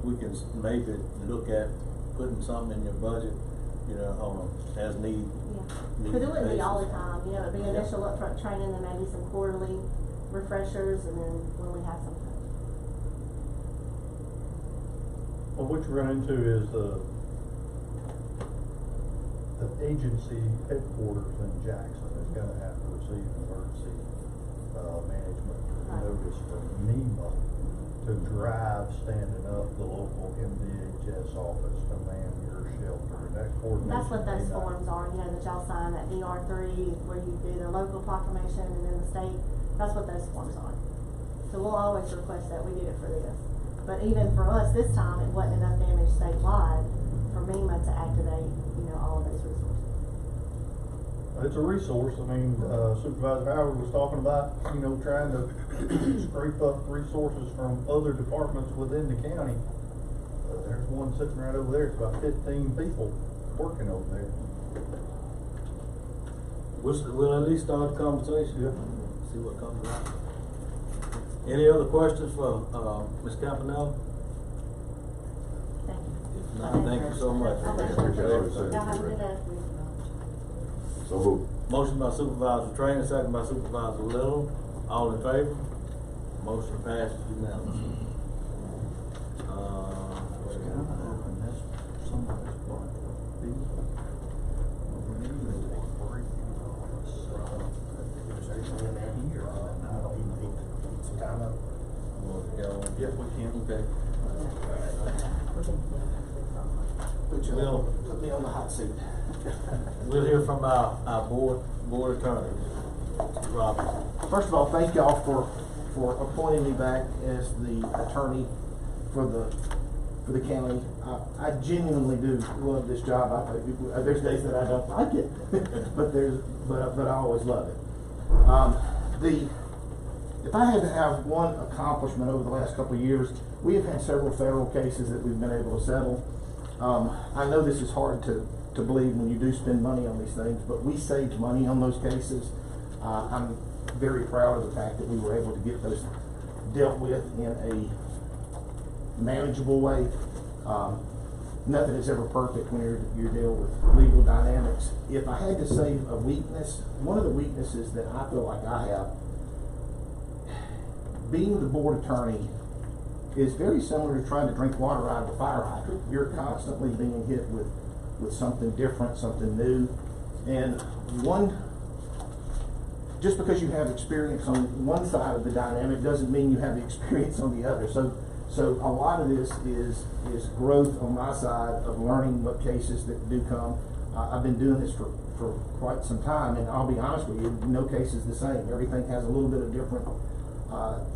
We can maybe look at putting something in your budget, on a as need. Yeah. Cause it wouldn't be all the time, it'd be initial upfront training and maybe some quarterly refreshers, and then when we have something. Well, what you run into is the agency headquarters in Jackson is gonna have to receive emergency, management notice from NEMA to drive standing up the local MDHS office to man your shelter, and that coordination. That's what those forms are, that y'all sign, that DR3, where you do the local proclamation and then the state, that's what those forms are. So we'll always request that, we did it for this. But even for us this time, it wasn't enough damage statewide for MEMA to activate, all of those resources. It's a resource. Supervisor Howard was talking about, trying to scrape up resources from other departments within the county. There's one sitting right over there. It's about 15 people working over there. We'll at least start the conversation. Yeah. See what comes out. Any other questions for, Ms. Campanella? Thank you. If not, thank you so much. Okay. Y'all have a good day. So moved. Motion by Supervisor Trainer, second by Supervisor Little. All in favor? Motion passes unanimously. Yeah, we can. Okay. Put me on the hot seat. We'll hear from our board attorney, Robert. First of all, thank y'all for appointing me back as the attorney for the county. I genuinely do love this job. There's days that I don't like it, but I always love it. If I had to have one accomplishment over the last couple of years, we have had several federal cases that we've been able to settle. I know this is hard to believe when you do spend money on these things, but we saved money on those cases. I'm very proud of the fact that we were able to get those dealt with in a manageable way. Nothing is ever perfect when you're dealing with legal dynamics. If I had to say a weakness, one of the weaknesses that I feel like I have, being the board attorney is very similar to trying to drink water out of a fire hydrant. You're constantly being hit with something different, something new. And just because you have experience on one side of the dynamic doesn't mean you have the experience on the other. So a lot of this is growth on my side of learning what cases that do come. I've been doing this for quite some time, and I'll be honest with you, no case is the same. Everything has a little bit of different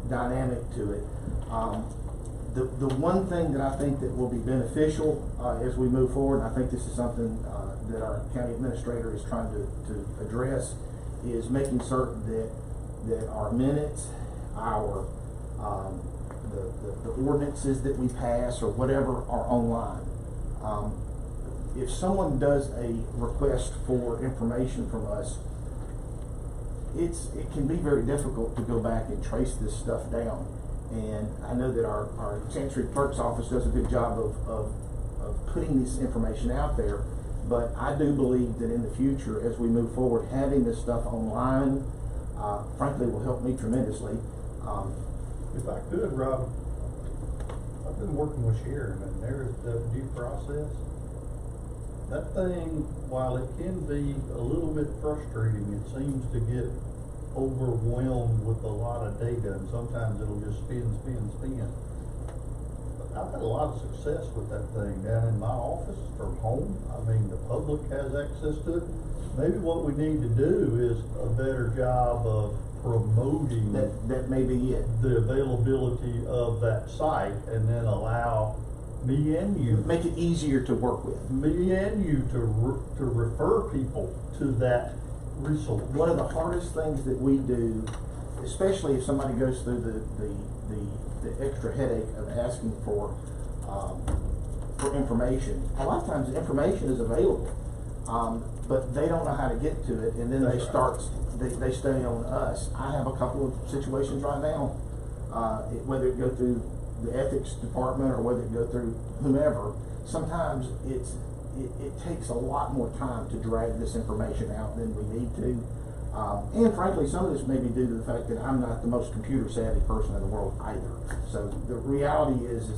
dynamic to it. The one thing that I think that will be beneficial as we move forward, and I think this is something that our county administrator is trying to address, is making certain that our minutes, our the ordinances that we pass or whatever are online. If someone does a request for information from us, it can be very difficult to go back and trace this stuff down. And I know that our Chancery Clerk's office does a good job of putting this information out there, but I do believe that in the future, as we move forward, having this stuff online, frankly, will help me tremendously. If I could, Rob, I've been working with Sharon, and there's the due process. That thing, while it can be a little bit frustrating, it seems to get overwhelmed with a lot of data, and sometimes it'll just spin. But I've had a lot of success with that thing down in my office from home. I mean, the public has access to it. Maybe what we need to do is a better job of promoting that may be it. The availability of that site, and then allow me and you, make it easier to work with. Me and you to refer people to that resource. One of the hardest things that we do, especially if somebody goes through the extra headache of asking for information. A lot of times the information is available, but they don't know how to get to it, and then they stay on us. I have a couple of situations right now, whether it go through the ethics department or whether it go through whomever. Sometimes it takes a lot more time to drag this information out than we need to. And frankly, some of this may be due to the fact that I'm not the most computer savvy person in the world either. So the reality is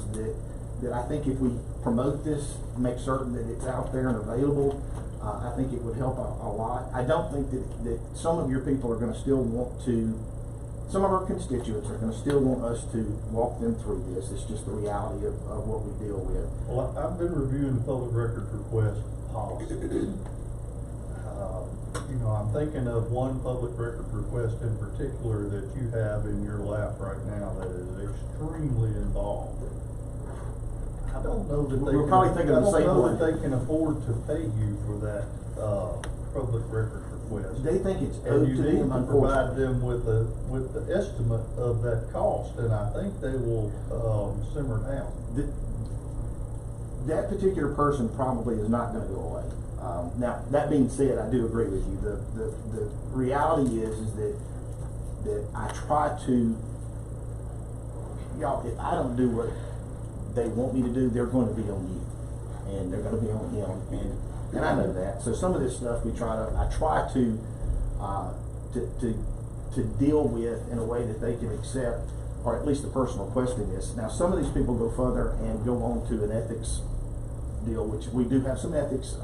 that I think if we promote this, make certain that it's out there and available, I think it would help a lot. I don't think that some of your people are going to still want to, some of our constituents are going to still want us to walk them through this. It's just the reality of what we deal with. Well, I've been reviewing public records request policy. I'm thinking of one public record request in particular that you have in your lap right now that is extremely involved. I don't know that We're probably thinking of the same one. they can afford to pay you for that public record request. They think it's and owed you to need them, to unfortunately. provide them with the estimate of that cost, and I think they will simmer down. That particular person probably is not going to go away. Now, that being said, I do agree with you. The reality is that I try to, y'all, if I don't do what they want me to do, they're going to be on you, and they're going to be on him, and I know that. So some of this stuff I try to deal with in a way that they can accept, or at least the person requesting this. Now, some of these people go further and go on to an ethics deal, which we do have some ethics.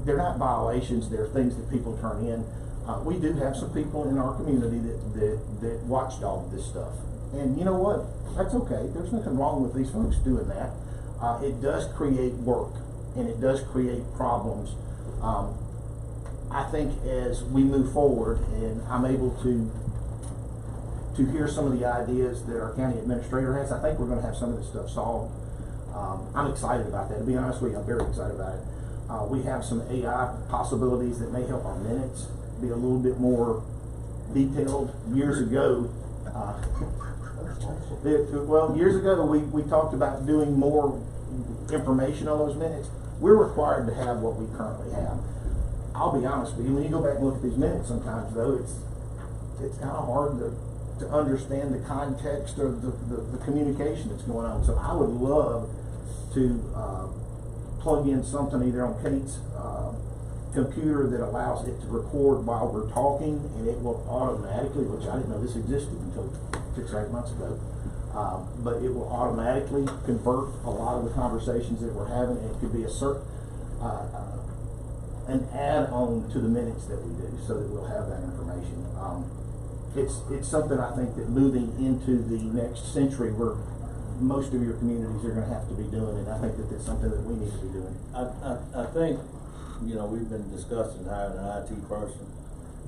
They're not violations, they're things that people turn in. We do have some people in our community that watchdog this stuff. And you know what? That's okay. There's nothing wrong with these folks doing that. It does create work, and it does create problems. I think as we move forward and I'm able to hear some of the ideas that our county administrator has, I think we're going to have some of this stuff solved. I'm excited about that. To be honest with you, I'm very excited about it. We have some AI possibilities that may help our minutes be a little bit more detailed. Years ago, we talked about doing more information on those minutes. We're required to have what we currently have. I'll be honest with you, when you go back and look at these minutes sometimes, though, it's kind of hard to understand the context of the communication that's going on. So I would love to plug in something either on Kate's computer that allows it to record while we're talking, and it will automatically, which I didn't know this existed until 6 or 8 months ago, but it will automatically convert a lot of the conversations that we're having. It could be an add-on to the minutes that we do, so that we'll have that information. It's something I think that moving into the next century, where most of your communities are going to have to be doing, and I think that it's something that we need to be doing. I think you know, we've been discussing hiring an IT person,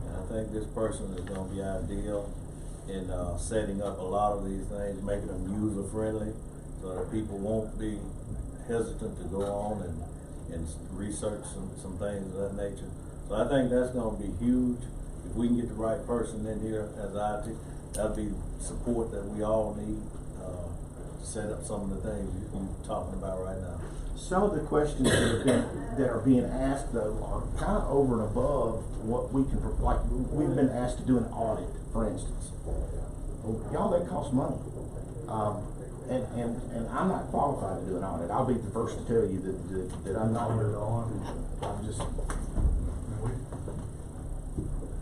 and I think this person is gonna be ideal in, setting up a lot of these things, making them user-friendly, so that people won't be hesitant to go on and research some things of that nature. So I think that's gonna be huge. If we can get the right person in here as IT, that'll be support that we all need, to set up some of the things you're talking about right now. Some of the questions that are being asked though are kind of over and above what we can, like, we've been asked to do an audit, for instance. Well, y'all, that costs money. And I'm not qualified to do an audit. I'll be the first to tell you that I'm not. I'm just.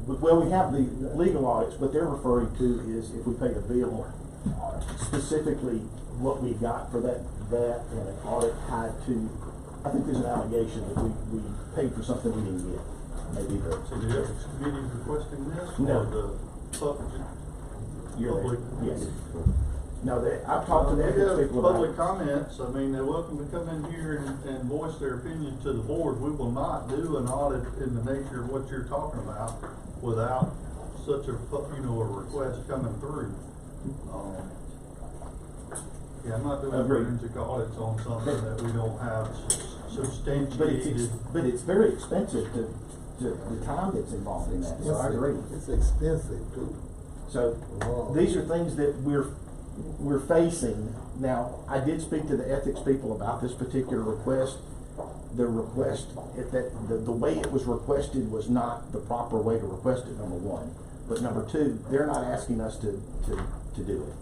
Well, we have the legal audits. What they're referring to is if we pay a bill, specifically what we got for that and an audit tied to. I think there's an allegation that we paid for something we didn't get. Maybe the. So the ethics committee requesting this? No. Or the public? Yes. No, I've talked to the ethics people about public it. comments. I mean, they're welcome to come in here and voice their opinion to the board. We will not do an audit in the nature of what you're talking about without such a, a request coming through. Yeah, I'm not doing forensic audits on something that we don't have substantiated. But it's very expensive to the time that's involved in that, so I agree. It's expensive too. So, these are things that we're facing. Now, I did speak to the ethics people about this particular request. The request, the way it was requested was not the proper way to request it, number one. But number two, they're not asking us to do it.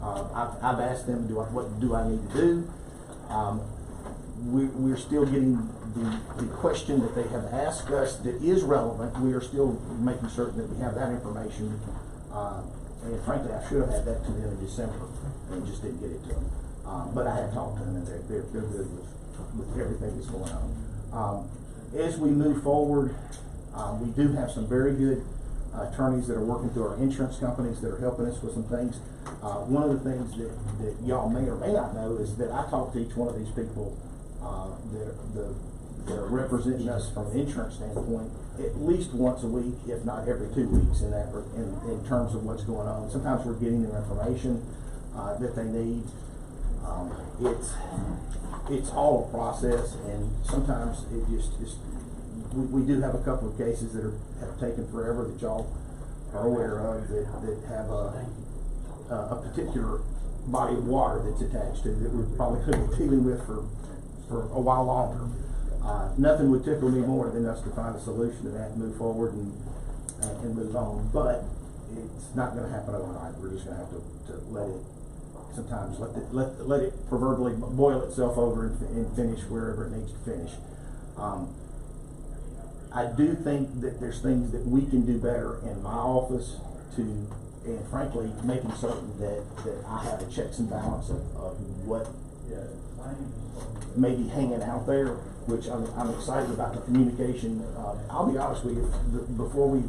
I've asked them, what do I need to do? We're still getting the question that they have asked us that is relevant. We are still making certain that we have that information. And frankly, I should have had that to them in December and just didn't get it to them. But I have talked to them and they're good with everything that's going on. As we move forward, we do have some very good attorneys that are working through our insurance companies that are helping us with some things. One of the things that y'all may or may not know is that I talk to each one of these people that are representing us from an insurance standpoint at least once a week, if not every 2 weeks, in terms of what's going on. Sometimes we're getting them information that they need. It's all a process, and sometimes it just we do have a couple of cases that have taken forever that y'all are aware of that have a particular body of water that's attached to that we're probably going to be dealing with for a while longer. Nothing would tickle me more than us to find a solution to that and move forward and move on. But it's not going to happen overnight. We're just going to have to let it. Sometimes let it proverbially boil itself over and finish wherever it needs to finish. I do think that there's things that we can do better in my office and frankly, making certain that I have a checks and balance of what may be hanging out there, which I'm excited about the communication. I'll be honest with you, before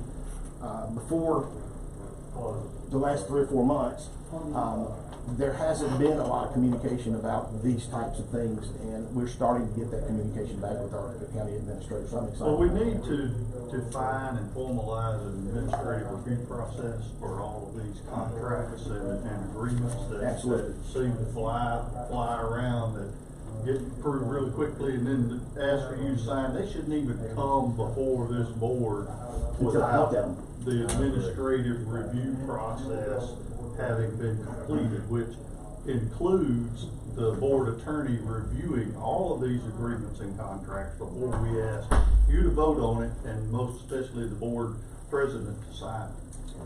the last 3 or 4 months, there hasn't been a lot of communication about these types of things, and we're starting to get that communication back with our county administrators. So I'm excited. Well, we need to define and formalize an administrative review process for all of these contracts and agreements that seem to fly around that get approved really quickly and then ask for you to sign. They shouldn't even come before this board without the administrative review process having been completed, which includes the board attorney reviewing all of these agreements and contracts before we ask you to vote on it, and most especially the board president to sign it.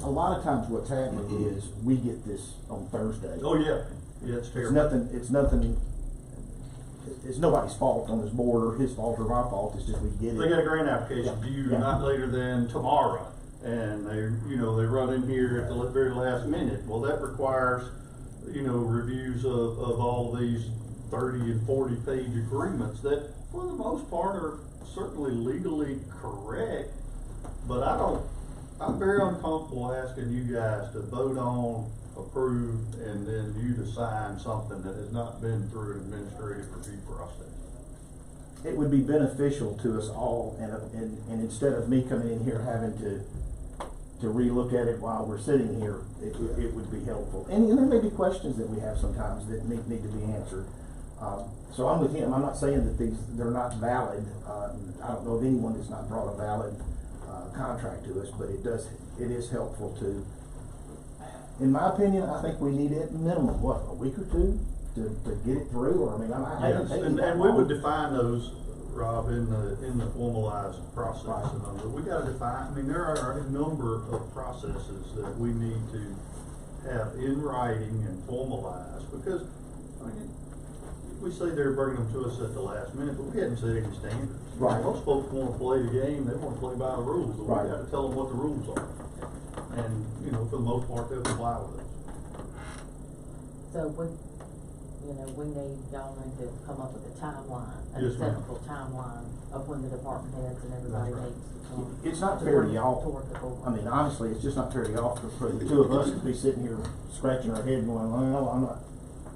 A lot of times what's happening is we get this on Thursday. Oh yeah, it's terrible. It's nobody's fault on this board or his fault or my fault. It's just we get it. They got a grant application due not later than tomorrow, and they run in here at the very last minute. Well, that requires reviews of all these 30 and 40 page agreements that for the most part are certainly legally correct, but I'm very uncomfortable asking you guys to vote on, approve, and then you to sign something that has not been through an administrative review process. it would be beneficial to us all, and instead of me coming in here having to relook at it while we're sitting here, it would be helpful. And there may be questions that we have sometimes that need to be answered. So I'm with him. I'm not saying that they're not valid. I don't know of anyone that's not brought a valid contract to us, but it is helpful to, in my opinion, I think we need at minimum, what, a week or two to get it through, or I mean, I haven't taken that And we would long. define those, Rob, in the formalized process. Right. But we gotta define, I mean, there are a number of processes that we need to have in writing and formalized, because, I mean, we say they're bringing them to us at the last minute, but we hadn't set any standards. Right. Most folks wanna play the game, they wanna play by the rules, but Right. we gotta tell them what the rules are. And, you know, for the most part, they'll comply with it. So we need, y'all need to come up with a timeline, an Yes, ma'am. acceptable timeline of when the department heads and everybody That's right. needs to come. It's not fair to y'all. Toward the board. I mean, honestly, it's just not fair to y'all for the two of us to be sitting here scratching our head going, well, I'm not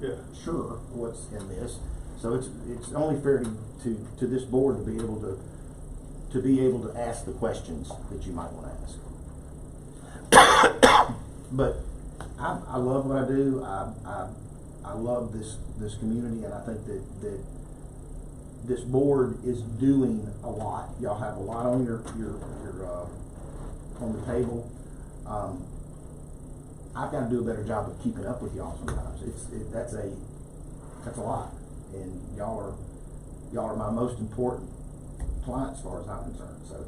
Yeah. sure what's in this. So it's only fair to this board to be able to ask the questions that you might want to ask. But I love what I do. I love this community, and I think that this board is doing a lot. Y'all have a lot on your on the table. I've got to do a better job of keeping up with y'all sometimes. That's a lot, and y'all are my most important client as far as I'm concerned. So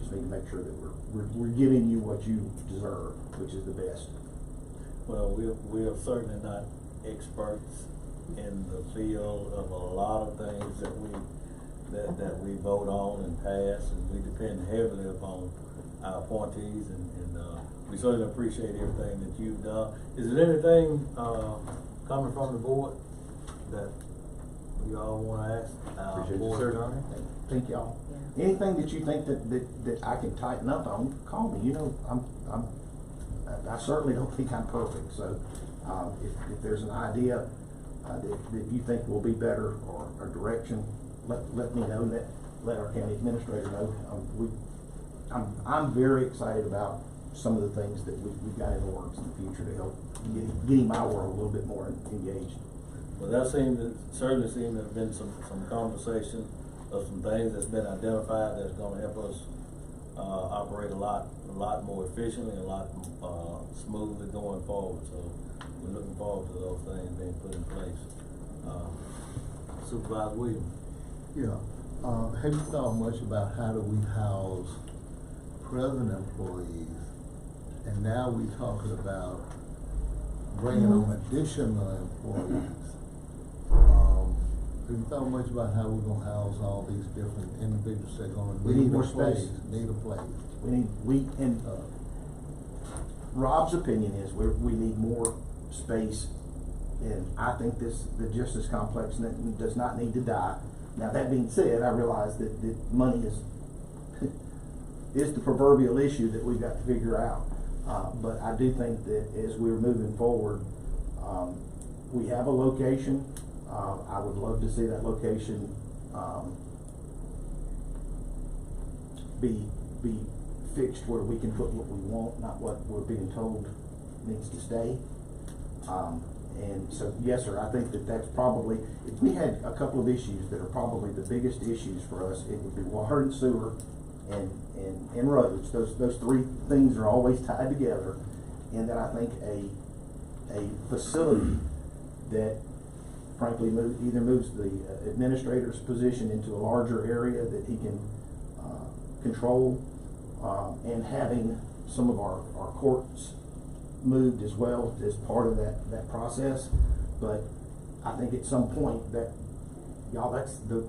just need to make sure that we're giving you what you deserve, which is the best. Well, we are certainly not experts in the field of a lot of things that we vote on and pass, and we depend heavily upon our appointees, and we certainly appreciate everything that you've done. Is there anything coming from the board that you all want to ask our Appreciate you, board sir. attorney? Thank y'all. Yeah. Anything that you think that I can tighten up on, call me. You know, I certainly don't think I'm perfect. So if there's an idea that you think will be better, or a direction, let me know. Let our county administrator know. I'm very excited about some of the things that we've got in the works in the future to help getting my world a little bit more engaged. Well, that certainly seemed to have been some conversation of some things that's been identified that's gonna help us operate a lot more efficiently, a lot smoothly going forward. So we're looking forward to those things being put in place. Supervisor Williams. Yeah, have you thought much about how do we house present employees, and now we're talking about bringing on additional employees? Have you thought much about how we're gonna house all these different individuals that are gonna We need need more a place? space. Need a place. And Rob's opinion is we need more space, and I think the justice complex does not need to die. Now, that being said, I realize that money is the proverbial issue that we've got to figure out. But I do think that as we're moving forward, we have a location. I would love to see that location be fixed where we can put what we want, not what we're being told needs to stay. And so, yes, sir, I think that's probably, if we had a couple of issues that are probably the biggest issues for us, it would be water and sewer and roads. Those three things are always tied together. And then I think a facility that frankly either moves the administrator's position into a larger area that he can control, and having some of our courts moved as well as part of that process. But I think at some point that's the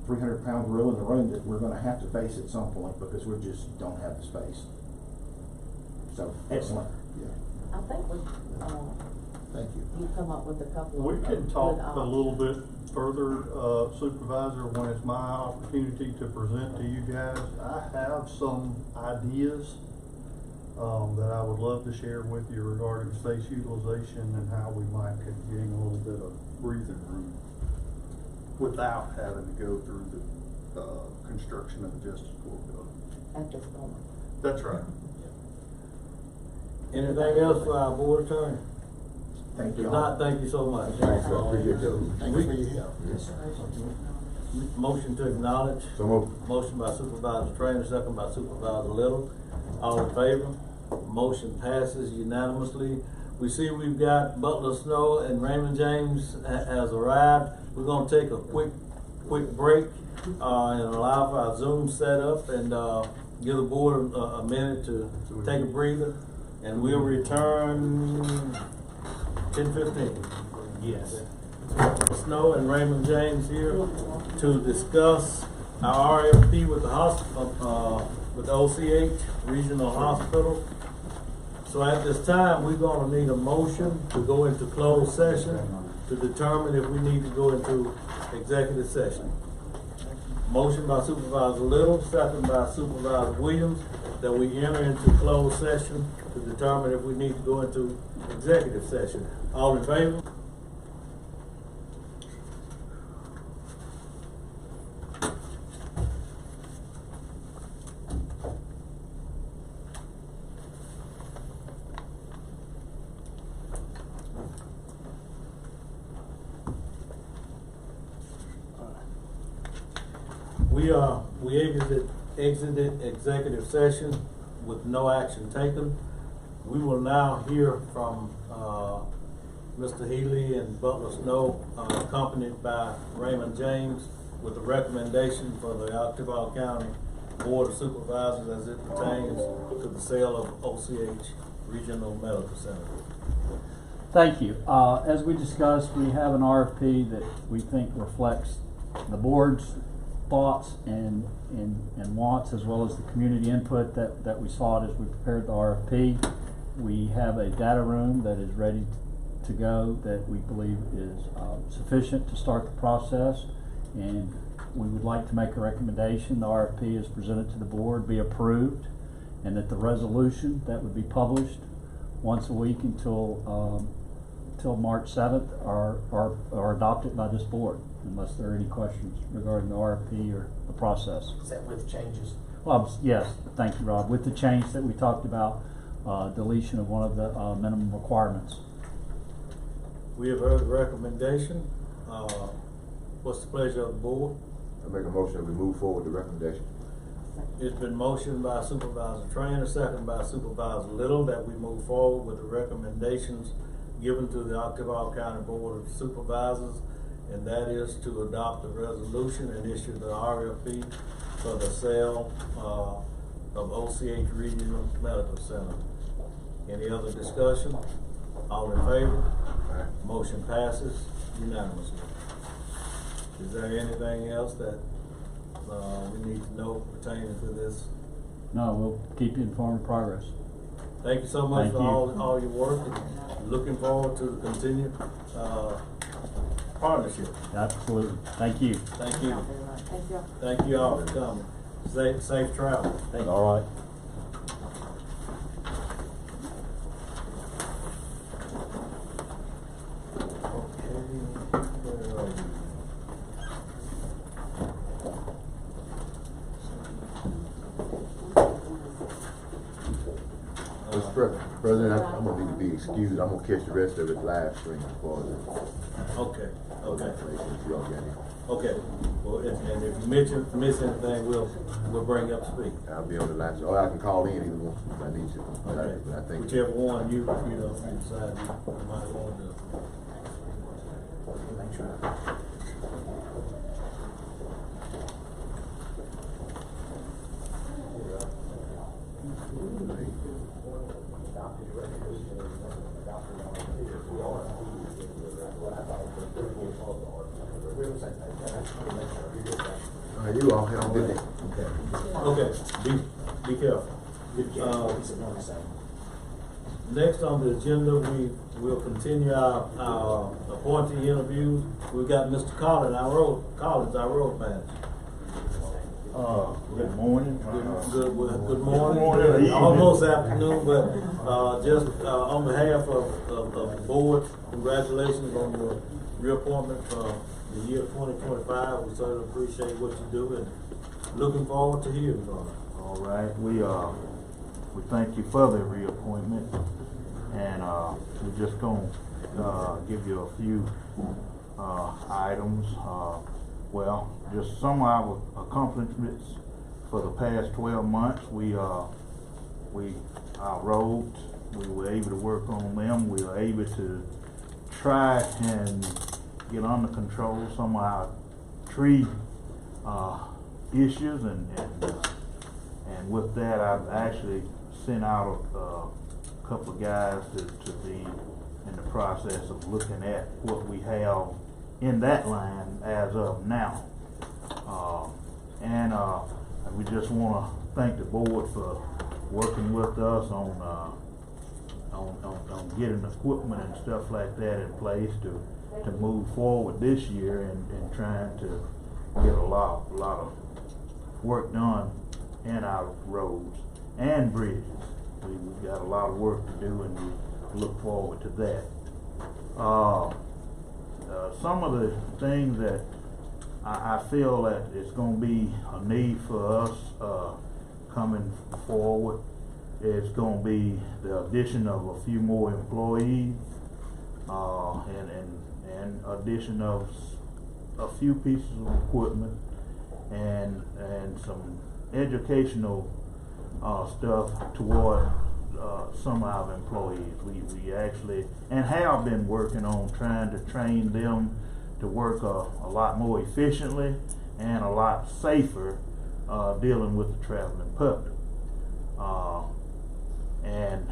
300-pound gorilla in the room that we're gonna have to face at some point, because we just don't have the space. So, excellent. Yeah, I think thank you. you come up with a couple of. We can good talk a options. little bit further, Supervisor, when it's my opportunity to present to you guys. I have some ideas that I would love to share with you regarding space utilization and how we might could gain a little bit of breathing room. without having to go through the, construction of the Justice Court building. At this moment. That's right. Anything else for our board attorney? Thank If you. not, thank you so much. Thanks, I appreciate you. Thank you for your help. Motion to acknowledge. So moved. Motion by Supervisor Trainer, second by Supervisor Little. All in favor? Motion passes unanimously. We see we've got Butler Snow and Raymond James has arrived. We're gonna take a quick break, and allow for our Zoom setup and, give the board a minute to take a breather. And we'll return 10:15. Yes. Snow and Raymond James here to discuss our RFP with the hospital, with OCH Regional Hospital. So at this time, we're gonna need a motion to go into closed session to determine if we need to go into executive session. Motion by Supervisor Little, second by Supervisor Williams, that we enter into closed session to determine if we need to go into executive session. All in favor? We exited executive session with no action taken. We will now hear from, Mr. Healy and Butler Snow, accompanied by Raymond James with a recommendation for the Octavia County Board of Supervisors as it pertains to the sale of OCH Regional Medical Center. Thank you. As we discussed, we have an RFP that we think reflects the board's thoughts and wants, as well as the community input that we saw as we prepared the RFP. We have a data room that is ready to go that we believe is sufficient to start the process, and we would like to make a recommendation. The RFP is presented to the board, be approved, and that the resolution that would be published once a week until March 7th are adopted by this board, unless there are any questions regarding the RFP or the process. Is that with changes? Well, yes, thank you, Rob. With the change that we talked about, deletion of one of the minimum requirements. We have heard the recommendation. What's the pleasure of the board? I make a motion that we move forward with the recommendation. It's been motioned by Supervisor Trainer, second by Supervisor Little, that we move forward with the recommendations given to the Octavia County Board of Supervisors, and that is to adopt the resolution and issue the RFP for the sale of OCH Regional Medical Center. Any other discussion? All in favor? Motion passes unanimously. Is there anything else that we need to know pertaining to this? No, we'll keep you informed of progress. Thank you so much Thank for you. all your work, and looking forward to the continued partnership. Absolutely. Thank you. Thank you. Thank you. Thank you all for coming. Safe travel. Thank you. All right. Mr. President, I'm gonna need to be excused. I'm gonna catch the rest of it live stream for the Okay, okay, information that you all got here. okay. Well, and if you miss anything, we'll bring you up to speed. I'll be on the line, or I can call in either one if I need to. Okay. But I think. Whichever one you decide you might want to do. You all have a good day. Okay, be careful. Next on the agenda, we will continue our appointee interviews. We've got Mr. Collins, our road manager. Good morning. Good morning. Almost afternoon, but just on behalf of the board, congratulations on your reappointment for the year 2025. We certainly appreciate what you do and looking forward to hearing from you. All right, we thank you for the reappointment, and we're just gonna give you a few items. Well, just some of our accomplishments for the past 12 months. Our roads, we were able to work on them. We were able to try and get under control some of our tree issues, and with that, I've actually sent out a couple of guys to be in the process of looking at what we have in that line as of now. And we just want to thank the board for working with us on getting equipment and stuff like that in place to move forward this year and trying to get a lot of work done in our roads and bridges. We've got a lot of work to do, and we look forward to that. Some of the things that I feel that it's going to be a need for us coming forward is going to be the addition of a few more employees and addition of a few pieces of equipment and some educational stuff toward some of our employees. We actually and have been working on trying to train them to work a lot more efficiently and a lot safer dealing with the traveling public. And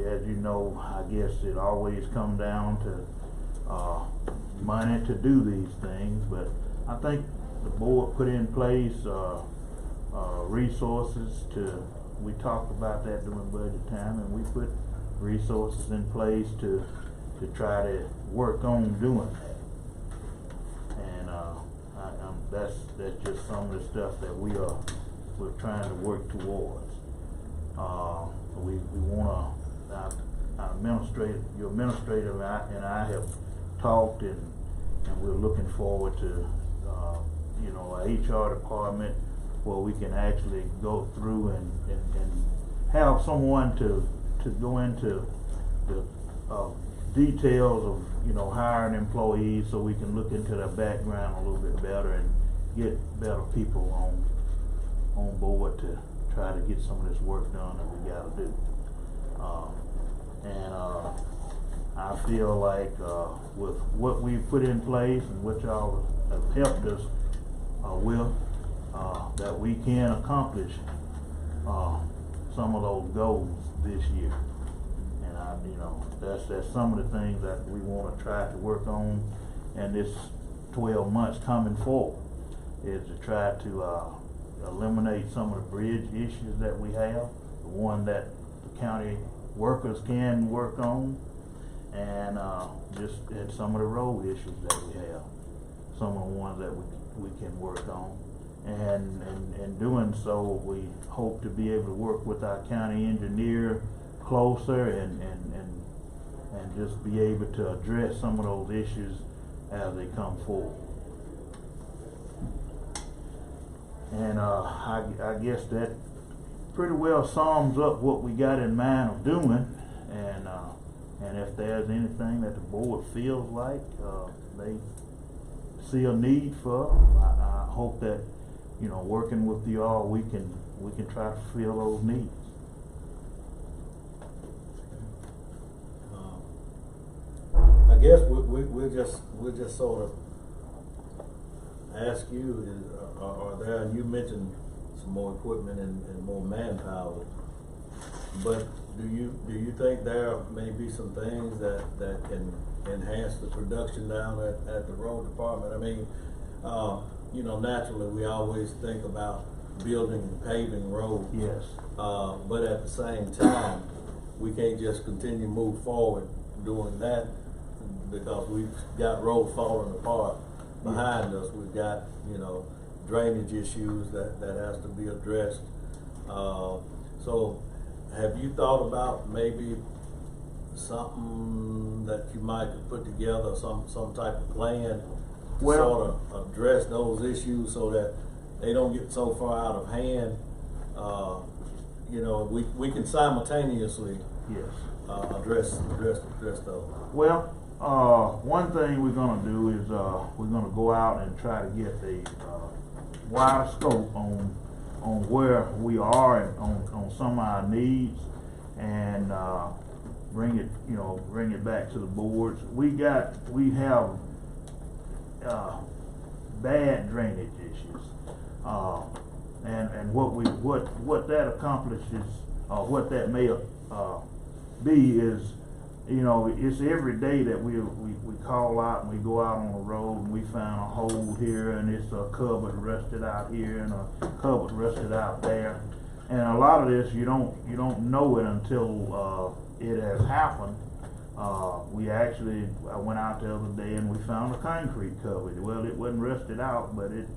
as you know, I guess it always comes down to money to do these things, but I think the board put in place resources we talked about that during budget time, and we put resources in place to try to work on doing that. And that's just some of the stuff that we're trying to work towards. We want your administrator and I have talked, and we're looking forward to our HR department where we can actually go through and have someone to go into the details of hiring employees, so we can look into their background a little bit better and get better people on board to try to get some of this work done that we got to do. I feel like with what we've put in place and what y'all have helped us with, that we can accomplish some of those goals this year. And that's some of the things that we want to try to work on in this 12 months coming forward, is to try to eliminate some of the bridge issues that we have, the one that the county workers can work on, and some of the road issues that we have, some of the ones that we can work on. And in doing so, we hope to be able to work with our county engineer closer and just be able to address some of those issues as they come forward. And I guess that pretty well sums up what we got in mind of doing. And if there's anything that the board feels like they see a need for, I hope that working with you all, we can try to fill those needs. I guess we'll just sort of ask you, are there, and you mentioned some more equipment and more manpower, but do you think there may be some things that can enhance the production down at the road department? I mean, naturally we always think about building and paving roads. Yes. But at the same time, we can't just continue to move forward doing that, because we've got roads falling apart behind us. We've got, drainage issues that has to be addressed. So have you thought about maybe something that you might could put together, some type of plan to Well- sort of address those issues so that they don't get so far out of hand? You know, we can simultaneously Yes. address those. Well, one thing we're gonna do is, we're gonna go out and try to get a, wider scope on where we are and on some of our needs, and, bring it back to the boards. We have, bad drainage issues. And what that accomplishes, what that may, be is, you know, it's every day that we call out and we go out on the road and we find a hole here and it's a cupboard rusted out here and a cupboard rusted out there. And a lot of this, you don't know it until, it has happened. I went out the other day and we found a concrete cupboard. Well, it wasn't rusted out, but it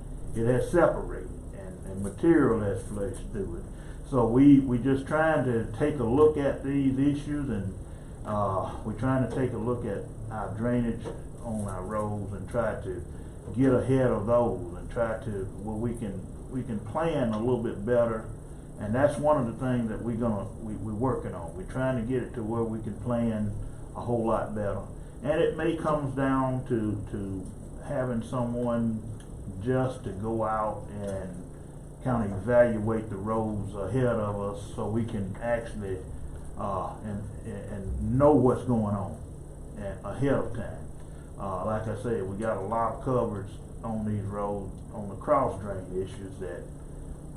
has separated and material has flushed through it. So we just trying to take a look at these issues, and we're trying to take a look at our drainage on our roads and try to get ahead of those and try to where we can plan a little bit better. And that's one of the things that we're working on. We're trying to get it to where we can plan a whole lot better. And it may comes down to having someone just to go out and kind of evaluate the roads ahead of us so we can actually and know what's going on ahead of time. Like I said, we got a lot of coverage on these roads on the cross drain issues that,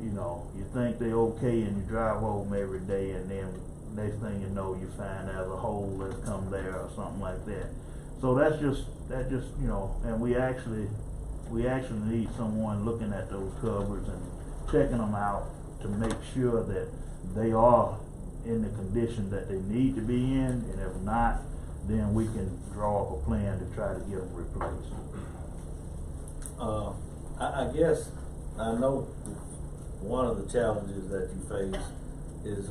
you know, you think they're okay and you drive home every day, and then next thing you know, you find there's a hole that's come there or something like that. So that just you know, and we actually need someone looking at those covers and checking them out to make sure that they are in the condition that they need to be in, and if not, then we can draw up a plan to try to get them replaced. I guess I know one of the challenges that you face is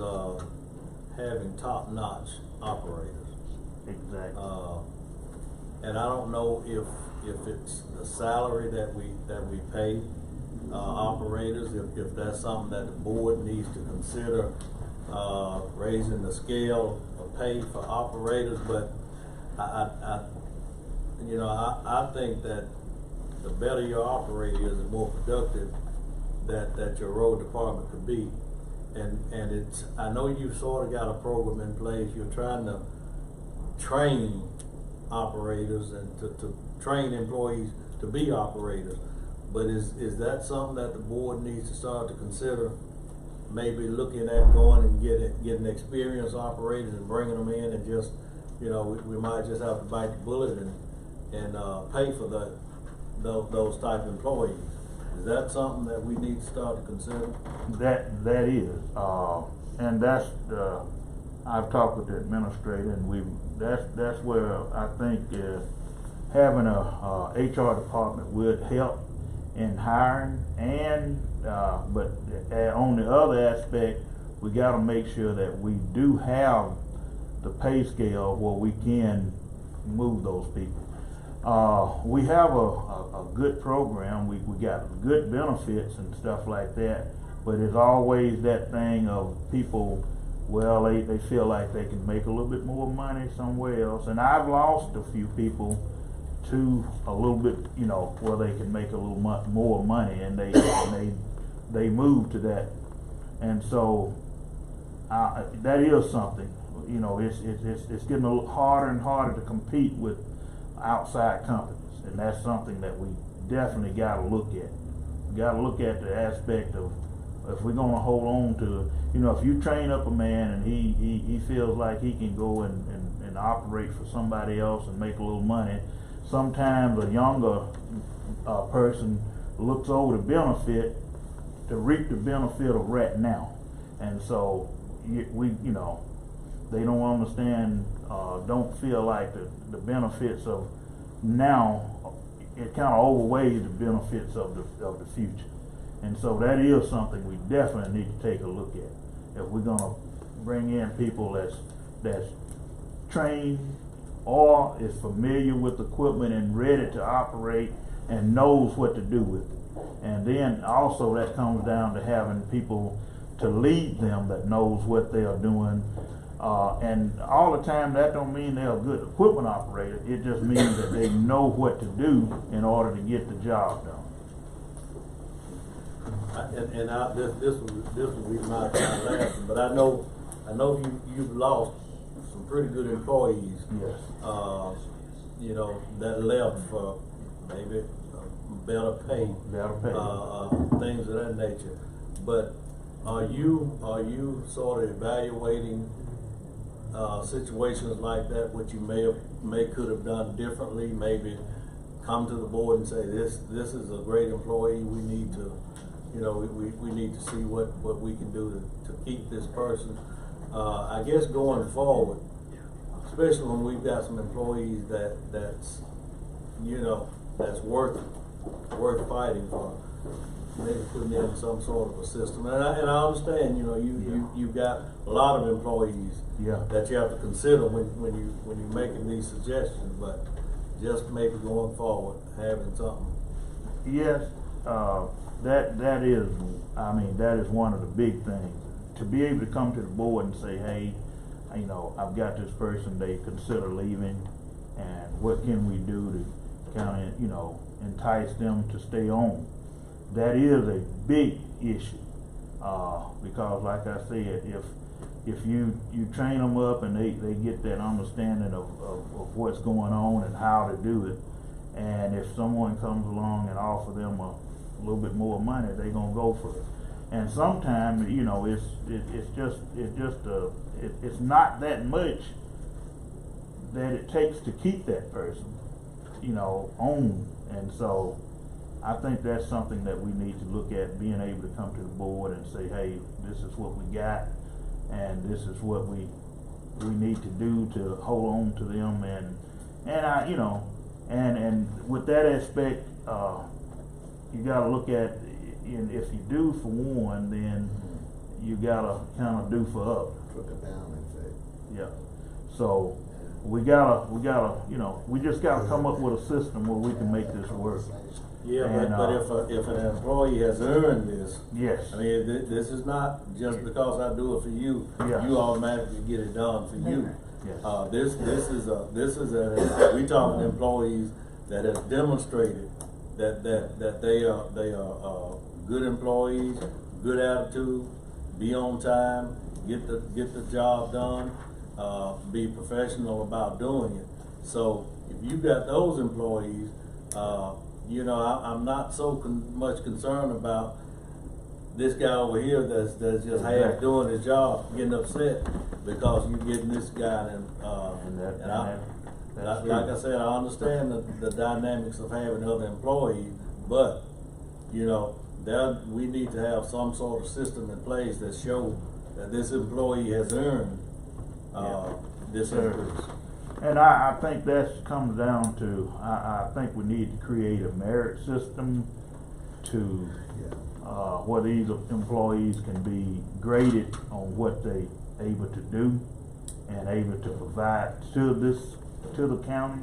having top-notch operators. Exactly. And I don't know if it's the salary that we pay operators, if that's something that the board needs to consider, raising the scale of pay for operators. But I think that the better your operator is, the more productive that your road department could be. And it's, I know you've sort of got a program in place. You're trying to train operators and to train employees to be operators. But is that something that the board needs to start to consider? Maybe looking at going and getting experienced operators and bringing them in, and just, you know, we might just have to bite the bullet and pay for those type of employees. Is that something that we need to start to consider? That is, and that's I've talked with the administrator, and that's where I think having a HR department would help in hiring, and but on the other aspect, we got to make sure that we do have the pay scale where we can move those people. We have a good program. We got good benefits and stuff like that, but it's always that thing of people, well, they feel like they can make a little bit more money somewhere else. And I've lost a few people to a little bit, you know, where they can make a little more money, and they move to that. And so that is something, you know, it's getting a little harder and harder to compete with outside companies, and that's something that we definitely got to look at. We got to look at the aspect of, if we're going to hold on to, you know, if you train up a man and he feels like he can go and operate for somebody else and make a little money, sometimes a younger person looks over the benefit to reap the benefit of right now. And so you know, they don't understand, don't feel like the benefits of now, it kind of overweighs the benefits of the future. And so that is something we definitely need to take a look at. If we're gonna bring in people that's trained or is familiar with equipment and ready to operate and knows what to do with it. And then also that comes down to having people to lead them that knows what they are doing. And all the time, that don't mean they're a good equipment operator. It just means that they know what to do in order to get the job done. This will be my last, but I know you've lost some pretty good employees. Yes. You know, that left for maybe better pay. Things of that nature. But are you sort of evaluating situations like that, what you could have done differently? Maybe come to the board and say, this is a great employee. We need to, you know, we need to see what we can do to keep this person. I guess going forward, especially when we've got some employees that's you know, that's worth fighting for, maybe putting in some sort of a system. And I understand, you know, you've got a lot of employees that you have to consider when you're making these suggestions, but just maybe going forward, having something. Yes, that is one of the big things. To be able to come to the board and say, hey, you know, I've got this person, they consider leaving, and what can we do to kind of, you know, entice them to stay on. That is a big issue, because like I said, if you train them up and they get that understanding of what's going on and how to do it, and if someone comes along and offer them a little bit more money, they're gonna go for it. And sometimes, you know, it's not that much that it takes to keep that person, you know, on. And so I think that's something that we need to look at, being able to come to the board and say, hey, this is what we got, and this is what we need to do to hold on to them. And I, you know, and with that aspect, you gotta look at, and if you do for one, then you gotta kind of do for others. Put the balance in. Yeah. So we gotta, you know, we just gotta come up with a system where we can make this work. Yeah, but if an employee has earned this, yes. I mean, this is not just because I do it for you, you automatically get it done for you. Yes. This is we talking employees that have demonstrated that they are good employees, good attitude, be on time, get the job done, be professional about doing it. So if you've got those employees, you know, I'm not so much concerned about this guy over here that's just half doing his job, getting upset because you're getting this guy. Like I said, I understand the dynamics of having other employees, but you know, we need to have some sort of system in place that show that this employee has earned this increase. And I think that comes down to, I think we need to create a merit system to where these employees can be graded on what they able to do and able to provide to the county,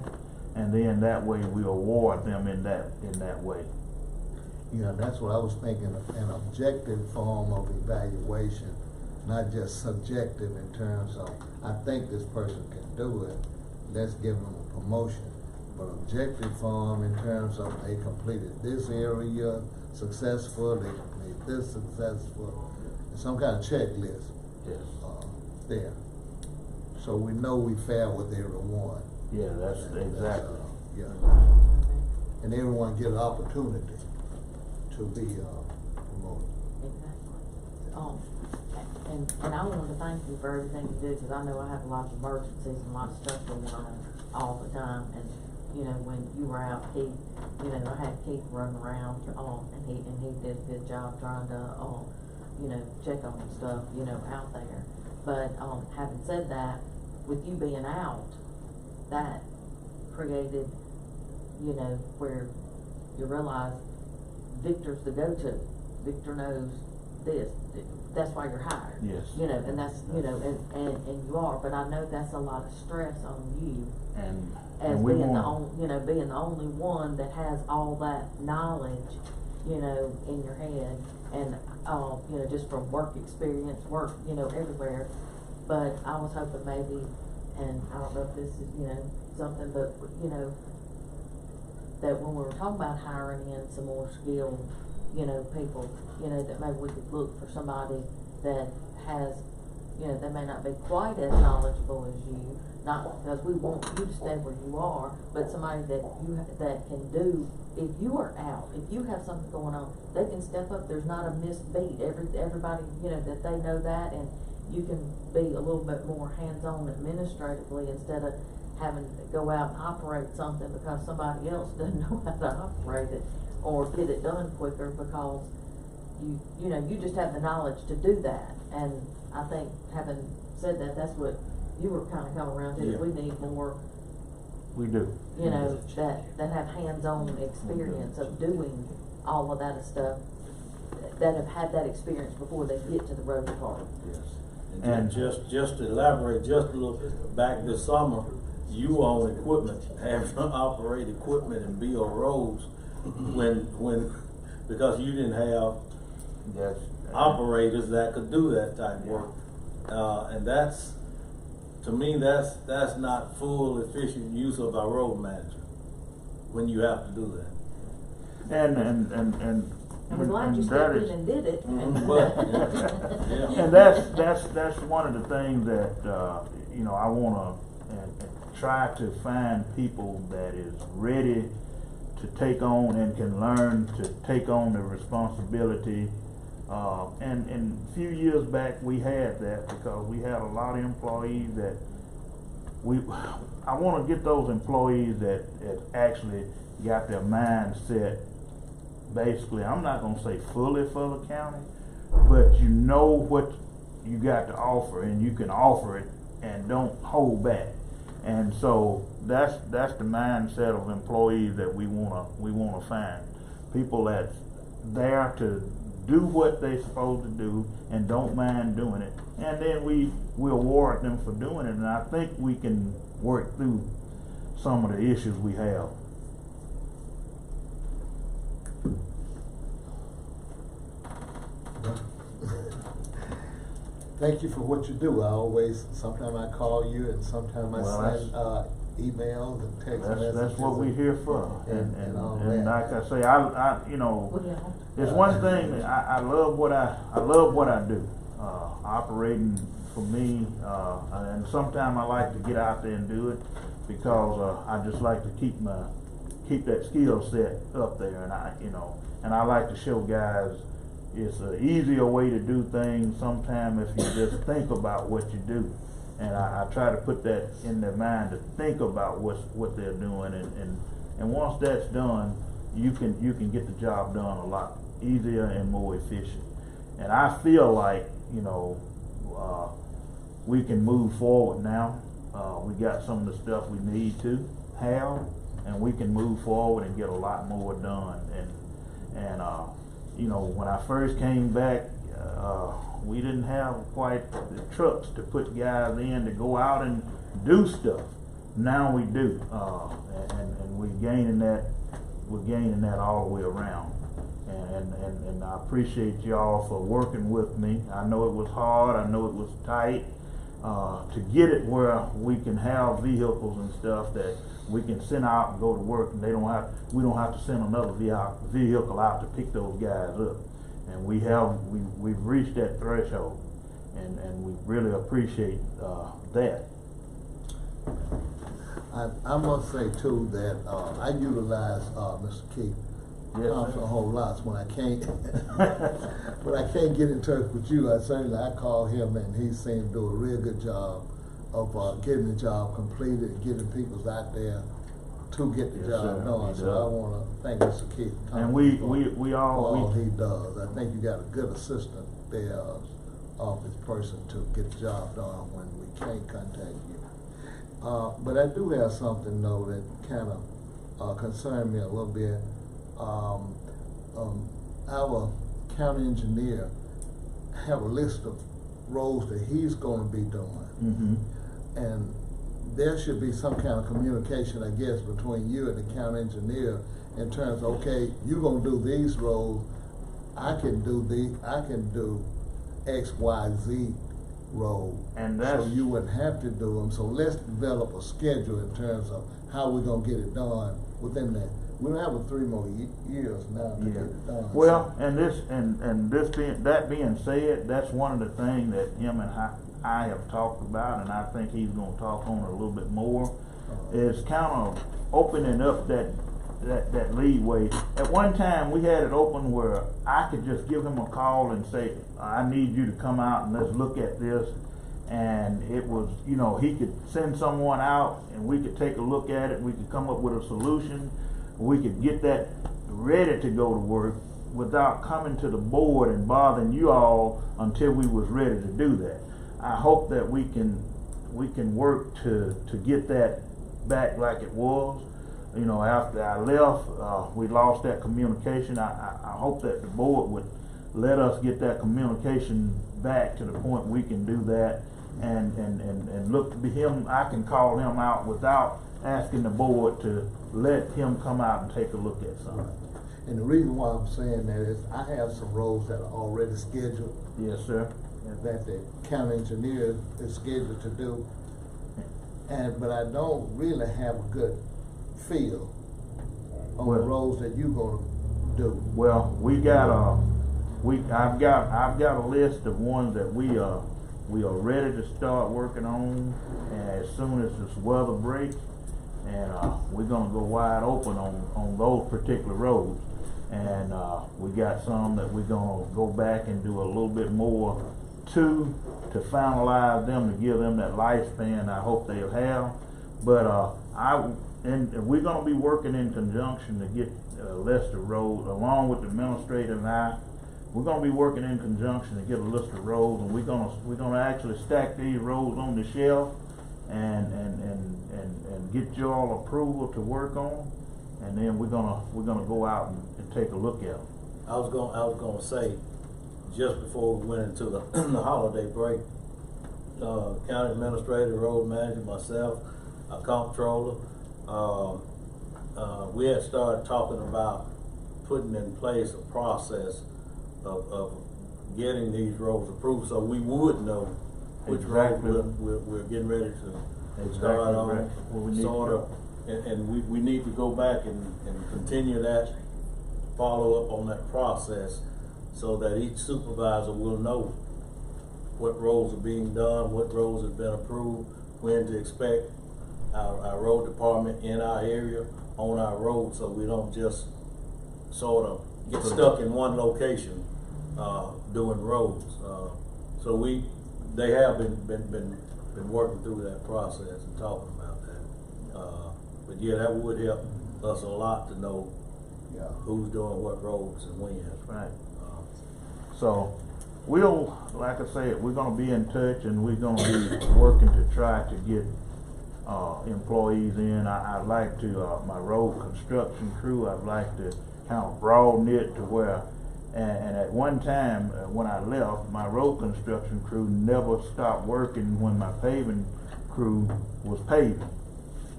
and then that way we award them in that way. Yeah, that's what I was thinking, an objective form of evaluation, not just subjective in terms of, I think this person can do it, let's give them a promotion. But objective form in terms of they completed this area successful, they made this successful, some kind of checklist. Yes. There. So we know we fair with everyone. Yeah, that's exactly. And everyone get an opportunity to be promoted. Exactly. And I wanted to thank you for everything you do, because I know I have a lot of emergencies and a lot of stuff going on all the time. And you know, when you were out, Keith, you know, I had Keith running around, and he did a good job trying to, you know, check on stuff, you know, out there. But having said that, with you being out, that created, you know, where you realize Victor's the go-to. Victor knows this, that's why you're hired. Yes. You know, and that's, you know, and you are, but I know that's a lot of stress on you as we being the want- only, you know, being the only one that has all that knowledge, you know, in your head, and, you know, just from work experience, work, you know, everywhere. But I was hoping maybe, and I don't know if this is, you know, something, but, you know, that when we were talking about hiring in some more skilled, you know, people, you know, that maybe we could look for somebody that has, you know, they may not be quite as knowledgeable as you, not because we want you to stay where you are, but somebody that that can do, if you are out, if you have something going on, they can step up, there's not a missed beat, everybody, you know, that they know that, and you can be a little bit more hands-on administratively instead of having to go out and operate something because somebody else doesn't know how to operate it, or get it done quicker because you know, you just have the knowledge to do that. And I think, having said that, that's what you were kind of coming around to, that we need more, We do. you know, that have hands-on experience of doing all of that stuff, that have had that experience before they get to the road department. Yes. And just to elaborate just a little bit, back this summer, you own equipment, having to operate equipment and build roads when because you didn't have operators that could do that type of work. And that's, to me, that's not full efficient use of our road manager when you have to do that. And we're glad you stepped in and did it. And that's one of the things that you know, I want to try to find people that is ready to take on and can learn to take on the responsibility. And a few years back we had that, because we had a lot of employees that I want to get those employees that actually got their mind set, basically, I'm not going to say fully for the county, but you know what you got to offer, and you can offer it and don't hold back. And so that's the mindset of employees that we wanna find. People that's there to do what they're supposed to do and don't mind doing it. And then we award them for doing it, and I think we can work through some of the issues we have. Thank you for what you do. Sometimes I call you, and sometimes I send emails and text messages. That's what we're here for. And all and that. like I say, I you know, it's one thing, I love what I do. Operating for me, and sometimes I like to get out there and do it because I just like to keep that skill set up there, and I like to show guys it's an easier way to do things sometimes if you just think about what you do. And I try to put that in their mind to think about what they're doing, and once that's done, you can get the job done a lot easier and more efficient. And I feel like, you know, we can move forward now. We got some of the stuff we need to have, and we can move forward and get a lot more done. And you know, when I first came back, we didn't have quite the trucks to put guys in to go out and do stuff. Now we do, and we're gaining that all the way around. And I appreciate y'all for working with me. I know it was hard. I know it was tight to get it where we can have vehicles and stuff that we can send out and go to work, and we don't have to send another vehicle out to pick those guys up. And we've reached that threshold, and we really appreciate that. I must say too that I utilize Mr. Keith a whole lot. When I can't get in touch with you, I call him, and he seems to do a real good job of getting the job completed and getting people out there to get the job done. So I want to thank Mr. Keith and for all he does. I think you got a good assistant there, office person, to get the job done when we can't contact you. But I do have something though that kind of concerned me a little bit. Our county engineer have a list of roads that he's gonna be doing. Mm-hmm. And there should be some kind of communication, I guess, between you and the county engineer in terms of, okay, you're gonna do these roads, I can do X, Y, Z road. And that's- so you wouldn't have to do them. So let's develop a schedule in terms of how we're gonna get it done within that. We don't have 3 more years now to get it done. Well, and that being said, that's one of the things that him and I have talked about, and I think he's gonna talk on it a little bit more, is kind of opening up that leeway. At one time, we had it open where I could just give him a call and say, I need you to come out and let's look at this. And it was, you know, he could send someone out and we could take a look at it. We could come up with a solution. We could get that ready to go to work without coming to the board and bothering you all until we was ready to do that. I hope that we can work to get that back like it was. You know, after I left, we lost that communication. I hope that the board would let us get that communication back to the point we can do that and look to him. I can call him out without asking the board to let him come out and take a look at something. And the reason why I'm saying that is I have some roads that are already scheduled. Yes, sir. And that the county engineer is scheduled to do. But I don't really have a good feel on the roads that you're gonna do. Well, I've got a list of ones that we are ready to start working on, and as soon as this weather breaks, and we're gonna go wide open on those particular roads. And we got some that we're gonna go back and do a little bit more to finalize them, to give them that lifespan I hope they'll have. But and we're gonna be working in conjunction to get Lester Road, along with the administrator and I. We're gonna be working in conjunction to get a list of roads, and we're gonna actually stack these roads on the shelf and get your all approval to work on, and then we're gonna go out and take a look at them. I was gonna say, just before we went into the holiday break, county administrator, road manager, myself, our comptroller, we had started talking about putting in place a process of getting these roads approved, so we would know which Exactly. road we're getting ready to start on, sort of, and we need to go back and continue that, follow up on that process, so that each supervisor will know what roads are being done, what roads have been approved, when to expect our road department in our area on our road, so we don't just sort of get stuck in one location doing roads. So they have been working through that process and talking about that. But yeah, that would help us a lot to know who's doing what roads and when. Right. So we'll, like I said, we're gonna be in touch, and we're gonna be working to try to get employees in. I'd like to, my road construction crew, I'd like to kind of broaden it to where, and at one time when I left, my road construction crew never stopped working when my paving crew was paving,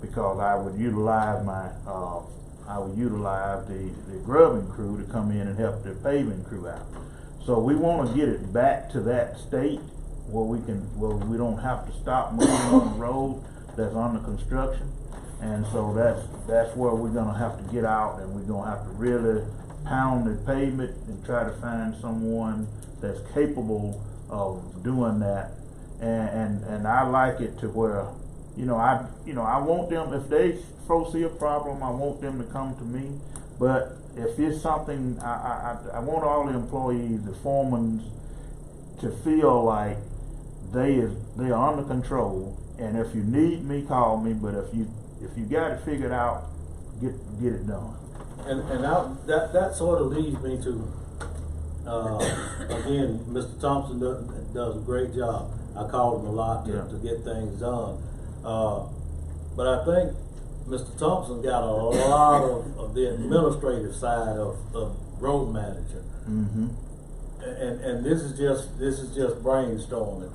because I would utilize the grubbing crew to come in and help the paving crew out. So we want to get it back to that state where we don't have to stop moving on the road that's under construction. And so that's where we're gonna have to get out, and we're gonna have to really pound the pavement and try to find someone that's capable of doing that. And I like it to where, I want them, if they foresee a problem, I want them to come to me. But if it's something, I want all the employees, the foremen, to feel like they are under control. And if you need me, call me. But if you got it figured out, get it done. And that sort of leads me to, again, Mr. Thompson does a great job. I call him a lot to get things done. But I think Mr. Thompson got a lot of the administrative side of road manager. Mm-hmm. and this is just brainstorming.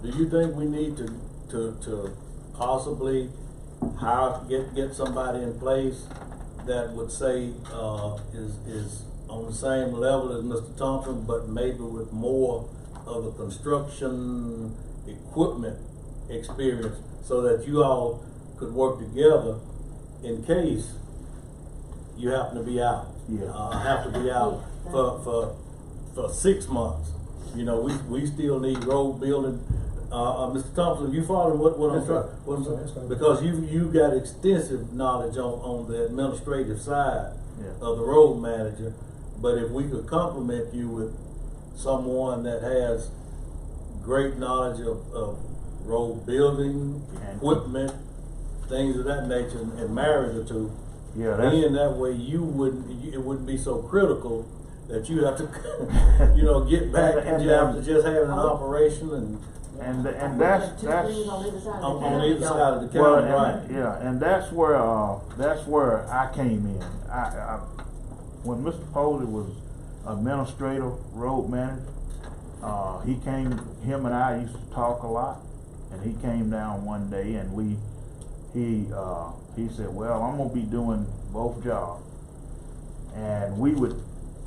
Do you think we need to possibly get somebody in place that would say, is on the same level as Mr. Thompson, but maybe with more of the construction equipment experience, so that you all could work together in case you happen to be out? Have to be out for 6 months. You know, we still need road building. Mr. Thompson, you follow what I'm trying? Because you got extensive knowledge on the administrative side of the road manager. But if we could complement you with someone that has great knowledge of road building, equipment, things of that nature, and marry the two, then that way it wouldn't be so critical that you have to, get back and you have to just have an operation and that's on either side of the county, right? And that's where I came in. I when Mr. Posey was administrator, road manager, him and I used to talk a lot, and he came down one day and he said, well, I'm gonna be doing both jobs. And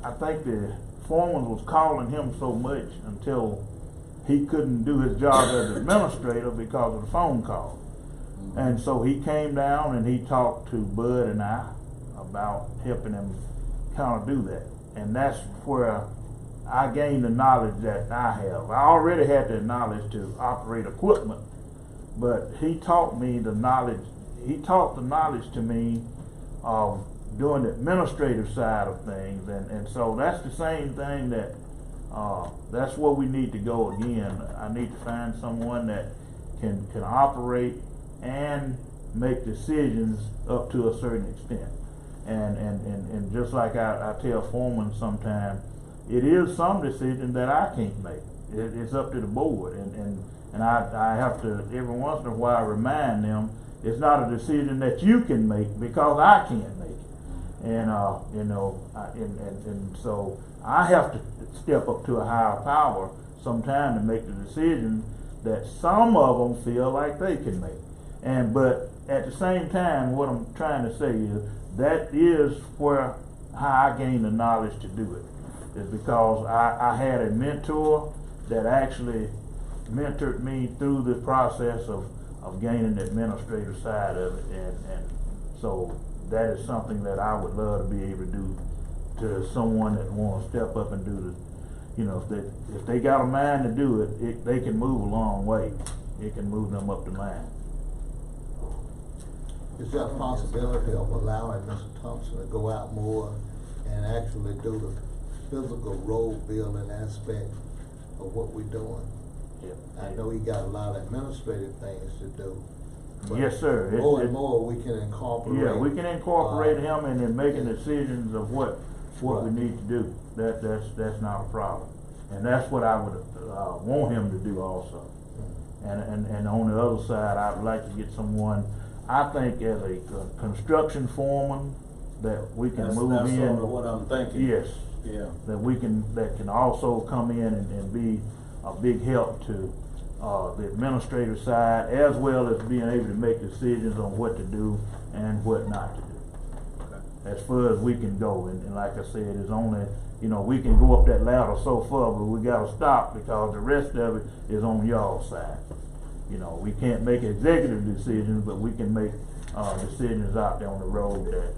I think the foreman was calling him so much until he couldn't do his job as administrator because of the phone call. And so he came down and he talked to Bud and I about helping him kind of do that. And that's where I gained the knowledge that I have. I already had the knowledge to operate equipment, but he taught me the knowledge. He taught the knowledge to me of doing the administrative side of things, and so that's the same thing that's where we need to go again. I need to find someone that can operate and make decisions up to a certain extent. And just like I tell foremen sometimes, it is some decision that I can't make. It's up to the board, and I have to every once in a while remind them it's not a decision that you can make because I can't make it. And and so I have to step up to a higher power sometime to make the decisions that some of them feel like they can make. But at the same time, what I'm trying to say is that is where how I gained the knowledge to do it, is because I had a mentor that actually mentored me through the process of gaining the administrative side of it, and so that is something that I would love to be able to do to someone that wants to step up and do the, if they got a mind to do it, they can move a long way. It can move them up the line. Is there a possibility of allowing Mr. Thompson to go out more and actually do the physical road building aspect of what we're doing? I know he got a lot of administrative things to do. Yes, sir. More and more we can incorporate. Yeah, we can incorporate him in making decisions of what we need to do. That's not a problem, and that's what I would want him to do also. And on the other side, I'd like to get someone, I think, as a construction foreman that we can move in. That's sort of what I'm thinking. Yes. Yeah. That can also come in and be a big help to the administrative side, as well as being able to make decisions on what to do and what not to do. As far as we can go, and like I said, it's only, we can go up that ladder so far, but we gotta stop because the rest of it is on y'all's side. We can't make executive decisions, but we can make decisions out there on the road that,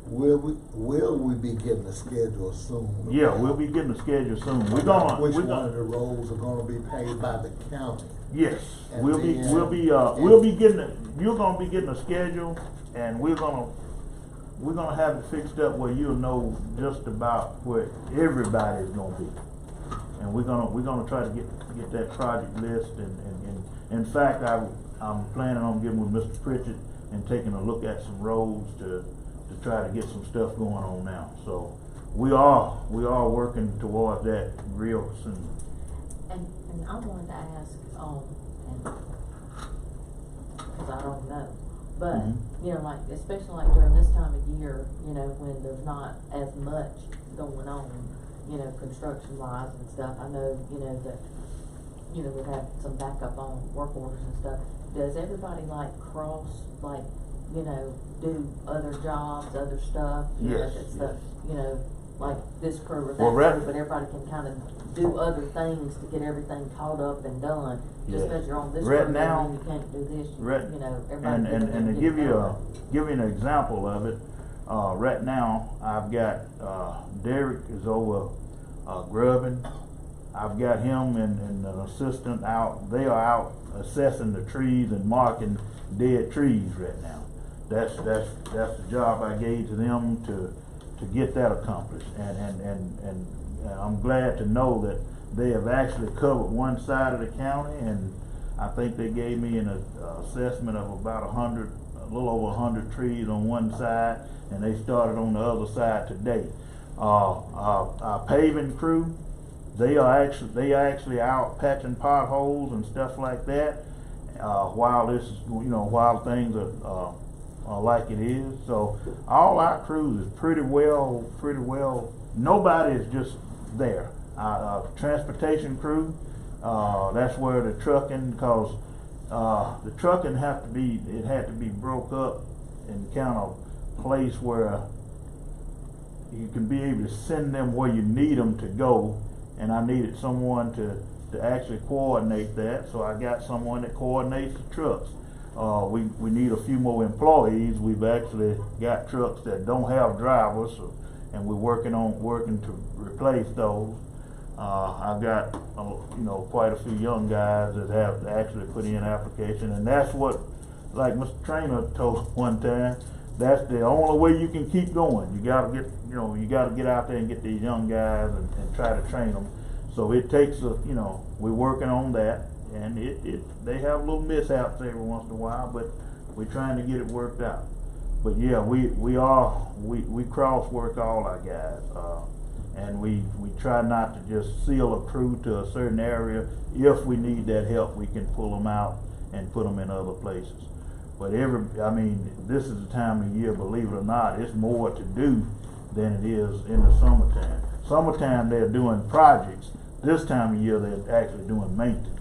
Will we be getting a schedule soon? Yeah, we'll be getting a schedule soon. Which one of the roads are gonna be paid by the county? Yes, And we'll be getting you're gonna be getting a schedule, and we're gonna have it fixed up where you'll know just about where everybody's gonna be. And we're gonna try to get that project list, and in fact I'm planning on getting with Mr. Pritchett and taking a look at some roads to try to get some stuff going on now. So we are working towards that real soon. And I wanted to ask, and But, Mhm. you know, like, especially like during this time of year, you know, when there's not as much going on, you know, construction wise and stuff, I know, you know, that, you know, we've had some backup on work orders and stuff. Does everybody like cross, like, you know, do other jobs, other stuff? You know, Yes, if it's yes. the, you know, like this crew or that Well, right- crew, but everybody can kind of do other things to get everything caught up and done. Just Yes. because you're on this Right crew, now- doesn't mean you can't do this, Right. you know, everybody. And, can and to get give it you done. an example of it, right now, I've got, Derek is over, grubbing. I've got him and an assistant out, they are out assessing the trees and marking dead trees right now. That's the job I gave to them to get that accomplished. And I'm glad to know that they have actually covered one side of the county, and I think they gave me an assessment of about a little over 100 trees on one side, and they started on the other side today. Our paving crew, they actually out patching potholes and stuff like that, while things are like it is. So all our crews is pretty well, nobody is just there. Transportation crew, that's where the trucking, cause the trucking had to be broke up and kind of place where you can be able to send them where you need them to go, and I needed someone to actually coordinate that, so I got someone that coordinates the trucks. We need a few more employees. We've actually got trucks that don't have drivers, and we're working to replace those. I've got quite a few young guys that have actually put in application, and that's what, like Mr. Trainer told one time, that's the only way you can keep going. You gotta get out there and get these young guys and try to train them. So it takes we're working on that, and they have little mishaps every once in a while, but we're trying to get it worked out. But yeah, we cross work all our guys, and we try not to just seal a crew to a certain area. If we need that help, we can pull them out and put them in other places. But this is the time of year, believe it or not, it's more to do than it is in the summertime. Summertime they're doing projects. This time of year they're actually doing maintenance.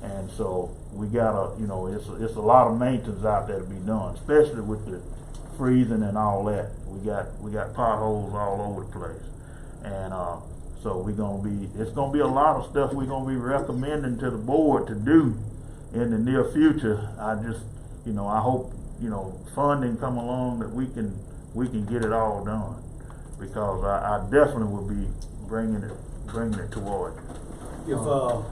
And so we gotta, it's a lot of maintenance out there to be done, especially with the freezing and all that. We got potholes all over the place. And so it's gonna be a lot of stuff we're gonna be recommending to the board to do in the near future. I just, I hope, funding come along that we can get it all done, because I definitely will be bringing it toward you. Go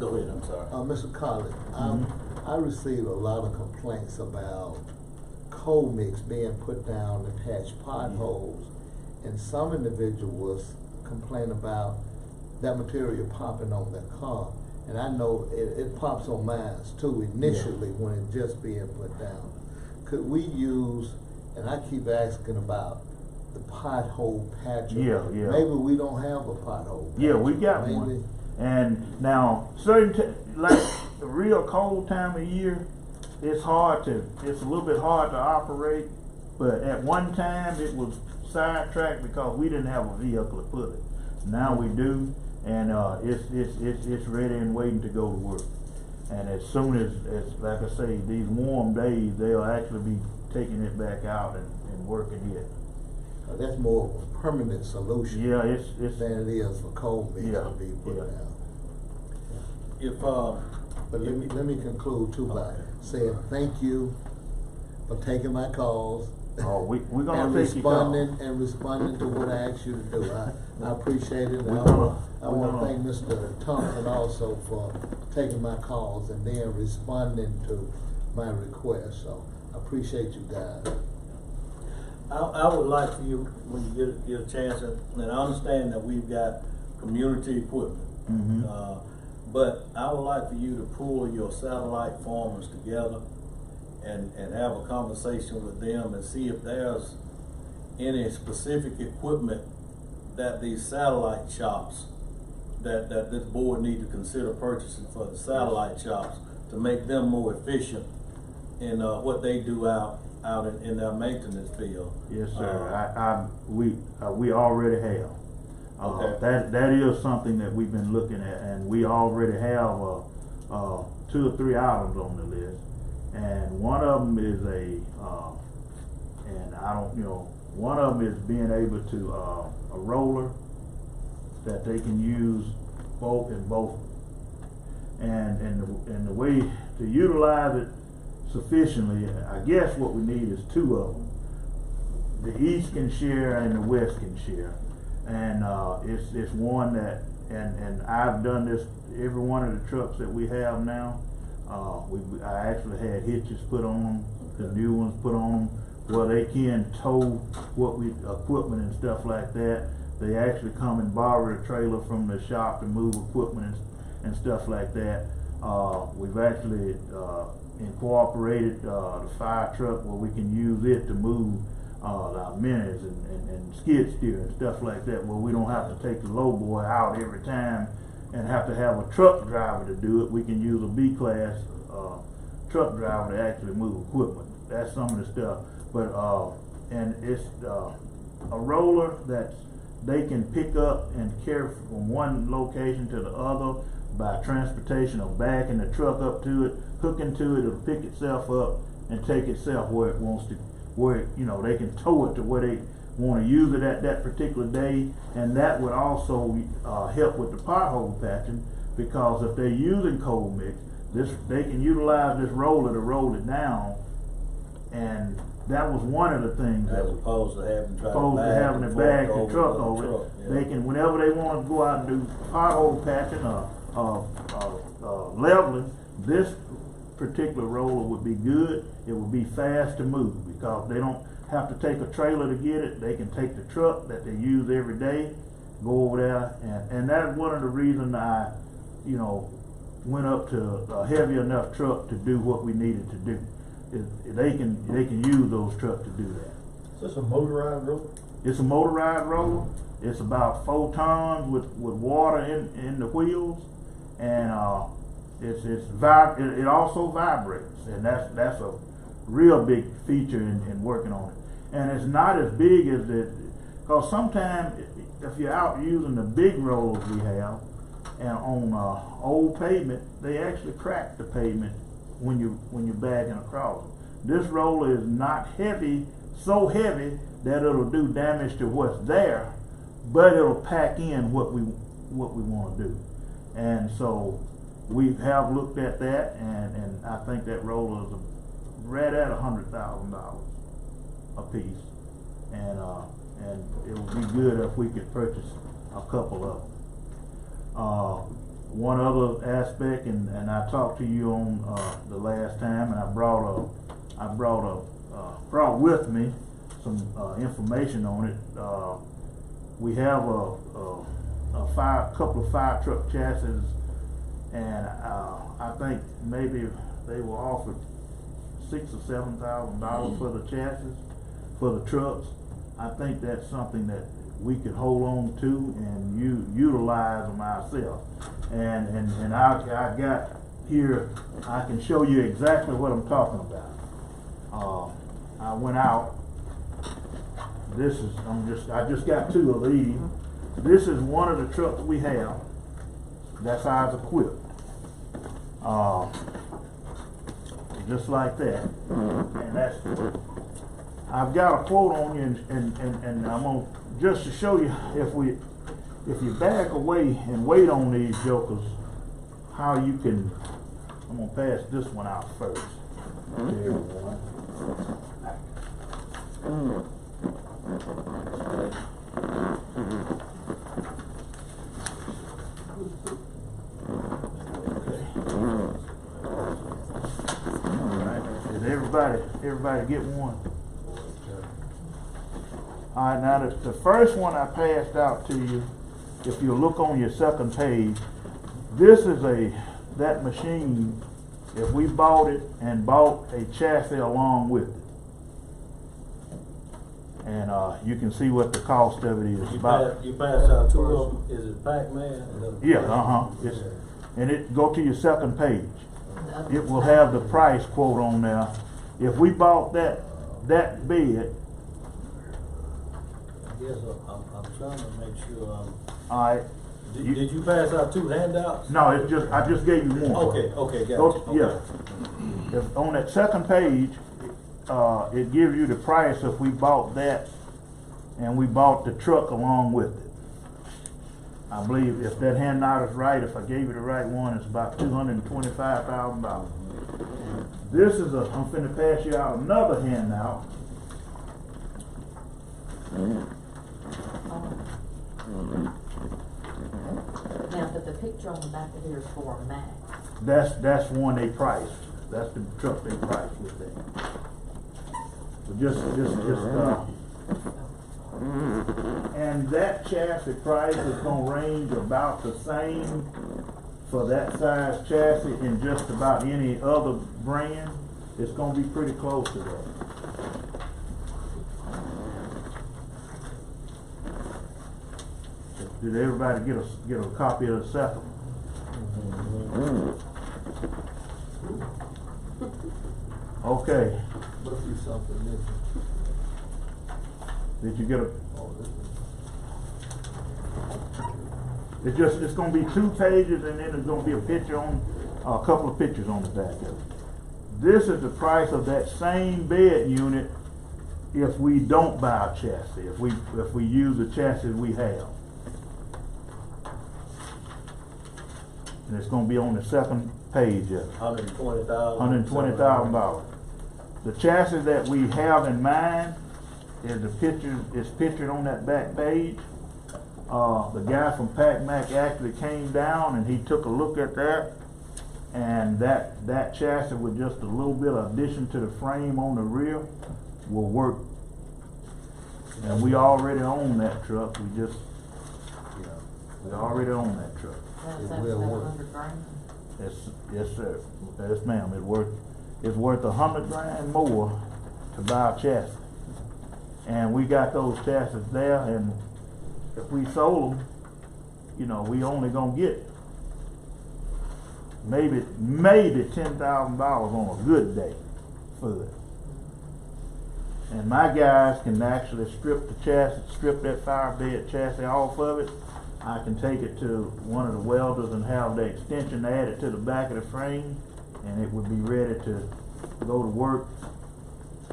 ahead, I'm sorry. Mr. Collins, Mm-hmm. I received a lot of complaints about coal mix being put down to patch potholes, and some individuals complain about that material popping on their car. And I know it pops on mine too initially when it's just being put down. Could we use, and I keep asking about the pothole patcher. Yeah. Maybe we don't have a pothole patcher. Yeah, we got one. And now, like the real cold time of year, it's a little bit hard to operate. But at one time, it was sidetracked because we didn't have a vehicle to put it. Now we do, and it's ready and waiting to go to work. And as soon as like I say, these warm days, they'll actually be taking it back out and working it. That's more of a permanent solution. Yeah, it's than it is for coal mix to be put down. But let me conclude too by saying thank you for taking my calls. Oh, we're gonna and take your call. responding to what I asked you to do. I appreciate it. And I want to thank Mr. Thompson also for taking my calls and then responding to my request. So I appreciate you guys. I would like for you, when you get a chance, and I understand that we've got community equipment, but I would like for you to pull your satellite farmers together and have a conversation with them and see if there's any specific equipment that these satellite shops, that this board need to consider purchasing for the satellite shops to make them more efficient in what they do out in their maintenance field. Yes, sir. We already have. Okay. That is something that we've been looking at, and we already have 2 or 3 items on the list, and one of them is one of them is being able to a roller that they can use both, and the way to utilize it sufficiently. I guess what we need is 2 of them. The east can share and the west can share, and it's one that and I've done this every one of the trucks that we have now. I actually had hitches put on them, the new ones put on them, where they can tow equipment and stuff like that. They actually come and borrow a trailer from the shop to move equipment and stuff like that. We've actually incorporated the fire truck where we can use it to move our minis and skid steer and stuff like that, where we don't have to take the low boy out every time and have to have a truck driver to do it. We can use a B-class truck driver to actually move equipment. That's some of the stuff. But and it's a roller that they can pick up and carry from one location to the other by transportation or backing the truck up to it, hooking to it, it'll pick itself up and take itself where it wants to, where it, they can tow it to where they want to use it at that particular day. And that would also help with the pothole patching, because if they're using cold mix, they can utilize this roller to roll it down. And that was one of the things as opposed to having it back and truck over it. Yeah. They can, whenever they want to go out and do pothole patching or leveling, this particular roller would be good. It would be fast to move because they don't have to take a trailer to get it. They can take the truck that they use every day, go over there, and that's one of the reasons I, went up to a heavy enough truck to do what we needed to do. They can use those trucks to do that. Is this a motorized roller? It's a motorized roller. It's about 4 tons with water in the wheels, and it also vibrates, and that's a real big feature in working on it. And it's not as big as it, because sometimes if you're out using the big rollers we have, and on old pavement, they actually crack the pavement when you're backing across. This roller is not heavy, so heavy that it'll do damage to what's there, but it'll pack in what we want to do. And so we have looked at that, and I think that roller is right at $100,000 a piece, and it would be good if we could purchase a couple of them. One other aspect, and I talked to you on the last time, and I brought with me some information on it. We have a couple of fire truck chassis, and I think maybe they were offered $6,000 or $7,000 for the chassis for the trucks. I think that's something that we could hold on to and utilize them ourselves. And I got here, I can show you exactly what I'm talking about. I went out. I just got 2 of these. This is one of the trucks we have. That's ours equipped. Just like that. And I've got a quote on you, and I'm gonna, just to show you if you back away and wait on these jokers, how you can. I'm gonna pass this one out first to everyone. All right. Did everybody get one? All right, now the first one I passed out to you, if you look on your second page, this is that machine, if we bought it and bought a chassis along with it. And you can see what the cost of it is. You passed out 2 of them. Is it Pac-Man? Yeah, and it go to your second page. It will have the price quote on there if we bought that bed, Yes, I'm trying to make sure, alright. did you pass out 2 handouts? No, it's just, I just gave you one. Okay, got you. Yeah. If, on that second page, it gives you the price if we bought that and we bought the truck along with it. I believe if that handout is right, if I gave you the right one, it's about $225,000. This is I'm finna pass you out another handout. Now, but the picture on the back of here is for a Mac. That's one they priced. That's the truck they priced with that. So and that chassis price is gonna range about the same for that size chassis in just about any other brand. It's gonna be pretty close to that. Did everybody get a copy of the second? Okay. Must be something missing. Did you get a? Oh, this is. It's gonna be 2 pages and then there's gonna be a picture on, a couple of pictures on the back of it. This is the price of that same bed unit if we don't buy a chassis, if we use the chassis we have. And it's gonna be on the second page of it. $120,000. The chassis that we have in mind is pictured on that back page. The guy from PacMac actually came down and he took a look at that, and that chassis with just a little bit of addition to the frame on the rear will work. And we already own that truck. We already own that truck. That's $700,000. Yes, sir. Yes, ma'am. It's worth $100,000 more to buy a chassis. And we got those chassis there, and if we sold them, we only gonna get maybe $10,000 on a good day for it. And my guys can actually strip that fire bed chassis off of it. I can take it to one of the welders and have the extension added to the back of the frame, and it would be ready to go to work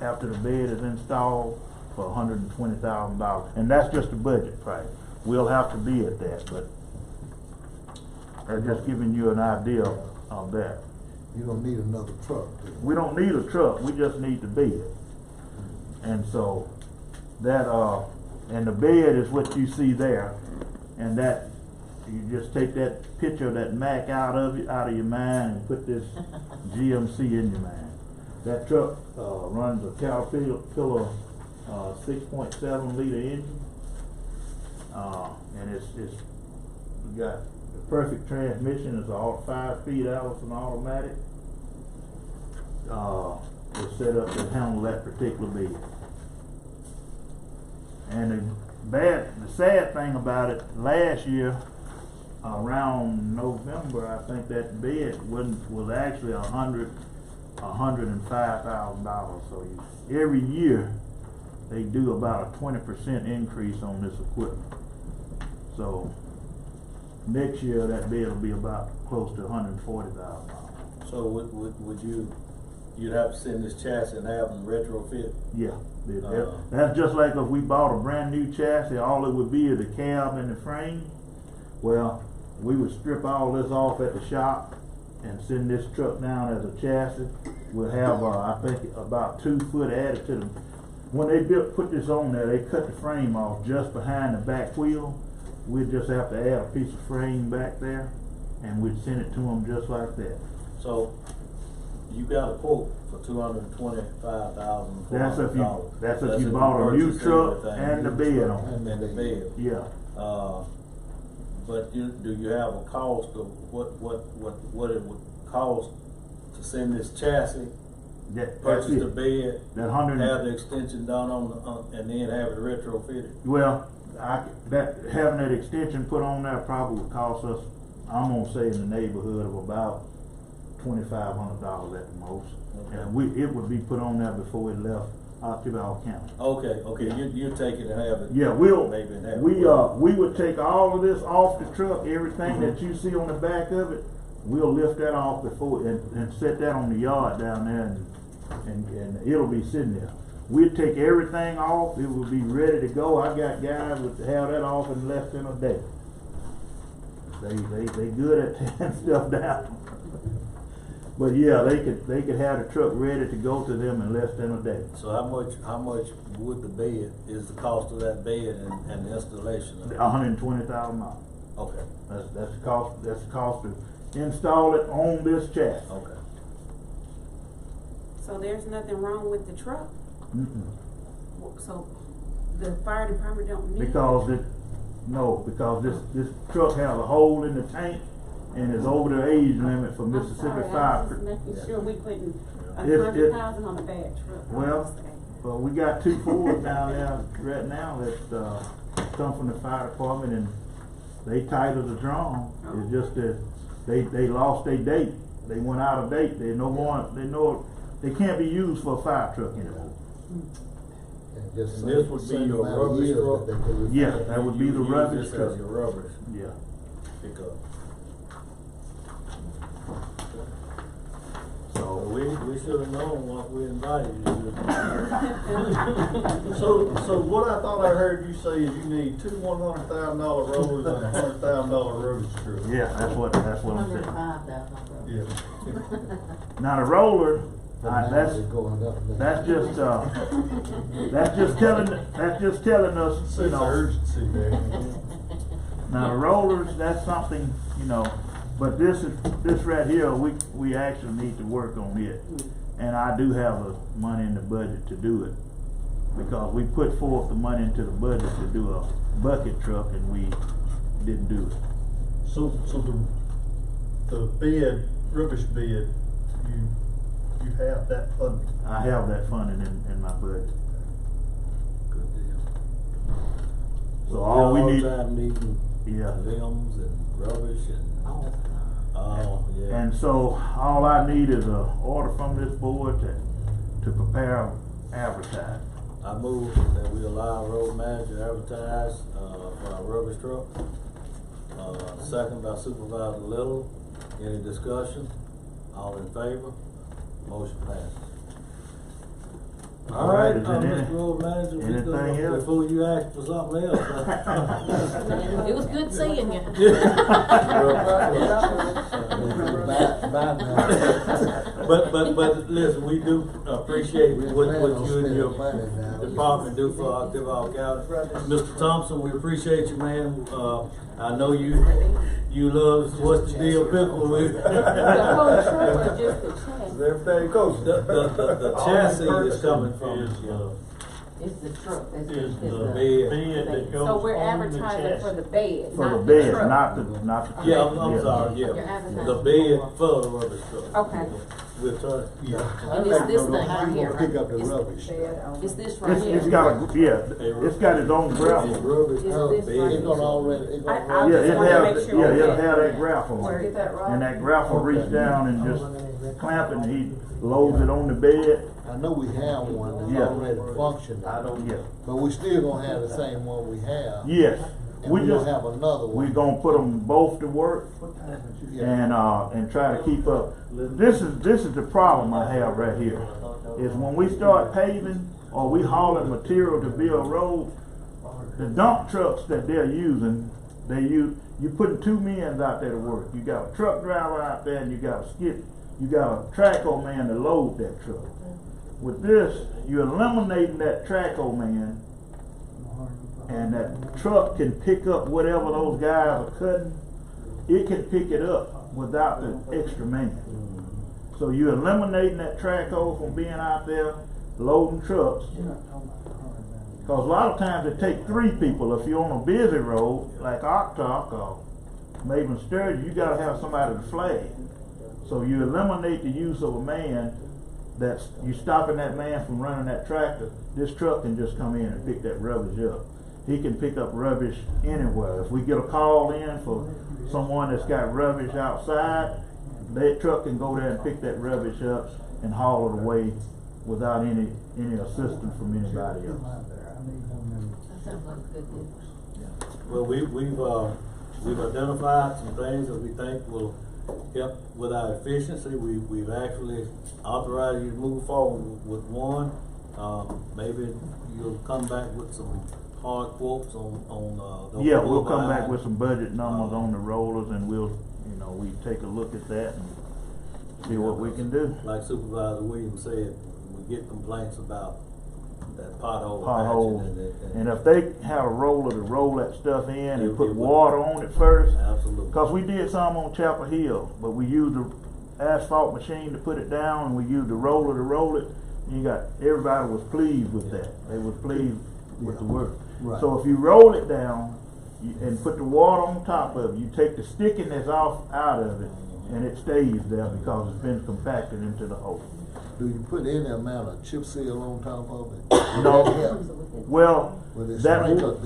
after the bed is installed for $120,000. And that's just the budget price. We'll have to be at that, but I'm just giving you an idea of that. You don't need another truck, do you? We don't need a truck, we just need the bed. And so that and the bed is what you see there. And that, you just take that picture of that Mac out of your mind and put this GMC in your mind. That truck runs a Caterpillar 6.7 liter engine, and it's got the perfect transmission. It's all 5 speed Allison automatic. It's set up to handle that particular bed. And the sad thing about it, last year, around November, I think that bed was actually $105,000. So every year, they do about a 20% increase on this equipment. So next year, that bed will be about close to $140,000. So would you'd have to send this chassis and have them retrofit? Yeah. That's just like if we bought a brand new chassis, all it would be is the cab and the frame. Well, we would strip all this off at the shop and send this truck down as a chassis. We'll have, I think, about 2 foot added to them. When they put this on there, they cut the frame off just behind the back wheel. We'd just have to add a piece of frame back there, and we'd send it to them just like that. So you got a quote for $225,000. That's if you bought a new truck and the bed on it. And the bed. Yeah. But do you have a cost of what it would cost to send this chassis, purchase the bed, have the extension done on and then have it retrofitted? Well, having that extension put on there probably would cost us, I'm gonna say, in the neighborhood of about $2,500 at the most. And it would be put on there before it left Ottawa County. Okay, you take it and have it. Yeah, maybe and have it. we would take all of this off the truck, everything that you see on the back of it, we'll lift that off before and set that on the yard down there and it'll be sitting there. We'll take everything off, it will be ready to go. I got guys that have that off in less than a day. They good at tearing stuff down. But yeah, they could have the truck ready to go to them in less than a day. So how much would the bed, is the cost of that bed and the installation of it? $120,000. Okay. That's the cost to install it on this chassis. Okay. So there's nothing wrong with the truck? Mm-mm. So the fire department don't need it? Because this truck has a hole in the tank and is over the age limit for Mississippi I'm sorry, Fire. I was just making sure we putting It- 100,000 on a bad truck. Well, we got 2 Fords down there right now that come from the fire department and they tight as a drum. It's just that they lost their date. They went out of date. They can't be used for a fire truck anymore. And just And this would be same your amount of rubbish years truck? that they could Yeah, replace. that would be the You rubbish use this truck. as your rubbish Yeah. pickup. So We should have known once we invited you. So what I thought I heard you say is you need 2 $100,000 rollers and a $100,000 rubbish truck. yeah, that's what I'm saying. $105,000. Yeah. Now the roller, But now that's they're going up. that's just telling us, you Sense of know. urgency there. Now the rollers, that's something, you know, but this right here, we actually need to work on it. And I do have the money in the budget to do it. Because we put forth the money into the budget to do a bucket truck and we didn't do it. So the bed, rubbish bed, you have that funding? I have that funding in my budget. Good deal. So all we need, Time needing yeah. limbs and rubbish and, yeah. And so all I need is a order from this board to prepare advertising. I move that we allow road manager to advertise, for our rubbish truck. Second by Supervisor Little. Any discussion? All in favor? Motion passes. All right, Mr. Road Manager, anything else? before you ask for something else. It was good seeing you. But listen, we do appreciate what you and your department do for our Duval County. Mr. Thompson, we appreciate you, man. I know you love what's the deal pickle with. The whole truck or just the chassis? Everything goes. The chassis is coming from, It's the truck, it's is the the bed. that goes So we're advertising for the bed, For the not bed, truck? not the. Yeah, I'm sorry, You're yeah. advertising. The bed for the rubbish truck. Okay. We'll turn. And it's this thing right here, right? Pick up the rubbish. It's this right here. It's got it's got its own gravel. Rubbish It's truck, this bed. right It's gonna already, I already. just Yeah, wanted to make sure. it'll have that gravel on Where it. is that right? And that gravel reach down and just clamp it and he loads it on the bed. I know we have one that's Yeah. already functioning. Yeah. But we still gonna have the same one we have. Yes. And We we just, gonna have another one. we're gonna put them both to work and try to keep up. This is the problem I have right here. Is when we start paving or we hauling material to build roads, the dump trucks that they're using, you putting 2 men out there to work. You got a truck driver out there and you got a traco man to load that truck. With this, you're eliminating that traco man and that truck can pick up whatever those guys are cutting. It can pick it up without the extra man. So you're eliminating that traco from being out there loading trucks. Because a lot of times it takes 3 people. If you're on a busy road, like Octok or Maven Sturgis, you gotta have somebody to flag. So you eliminate the use of a man. You stopping that man from running that tractor. This truck can just come in and pick that rubbish up. He can pick up rubbish anywhere. If we get a call in for someone that's got rubbish outside, that truck can go there and pick that rubbish up and haul it away without any assistance from anybody else. That sounds like a good deal. Well, we've identified some things that we think will help with our efficiency. We've actually authorized you to move forward with one. Maybe you'll come back with some hard quotes on those. Yeah, we'll come back with some budget numbers on the rollers, and we'll, we take a look at that and see what we can do. Like Supervisor Williams said, we get complaints about that pothole. And if they have a roller to roll that stuff in and put water on it first. Absolutely. Cause we did some on Chapel Hill, but we used the asphalt machine to put it down, and we used the roller to roll it. And everybody was pleased with that. They was pleased with the work. Right. So if you roll it down and put the water on top of it, you take the stickiness out of it, and it stays there because it's been compacted into the hole. Do you put any amount of chip seal on top of it? No. Well, the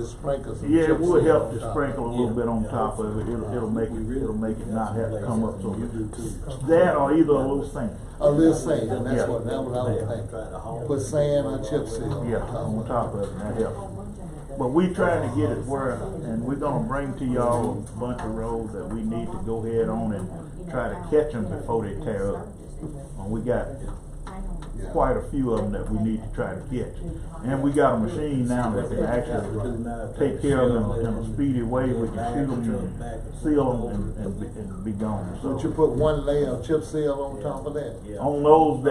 sprinklers. Yeah, it would help to sprinkle a little bit on top of it. It'll make it not have to come up so much. That or either a little sand. A little sand, and that's what I was thinking. Put sand or chip seal. Yeah, on top of it, that helps. But we trying to get it where, and we're gonna bring to y'all a bunch of roads that we need to go ahead on and try to catch them before they tear up. We got quite a few of them that we need to try to catch. And we got a machine now that can actually take care of them in a speedy way. We can shoot them and seal them and be gone. So you put one layer of chip seal on top of that? On those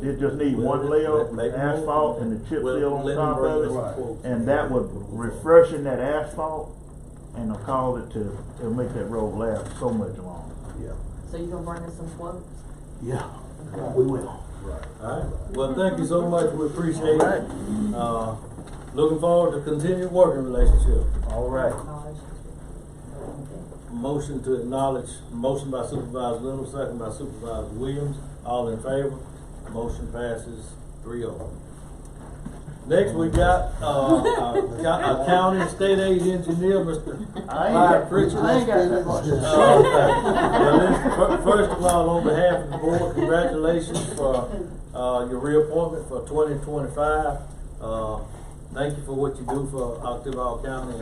it just need one layer of asphalt and the chip seal on top of it. And that would refreshen that asphalt and it'll cause it it'll make that road last so much longer. Yeah. So you gonna bring us some quotes? Yeah, we will. Right. All right. Well, thank you so much. We appreciate it. Looking forward to continued working relationship. All right. Motion to acknowledge. Motion by Supervisor Little, second by Supervisor Williams. All in favor? Motion passes 3-0. Next, we got our county state aid engineer, Mr. Clyde Pritchard. I ain't got that much. First of all, on behalf of the board, congratulations for your reappointment for 2025. Thank you for what you do for Octavia County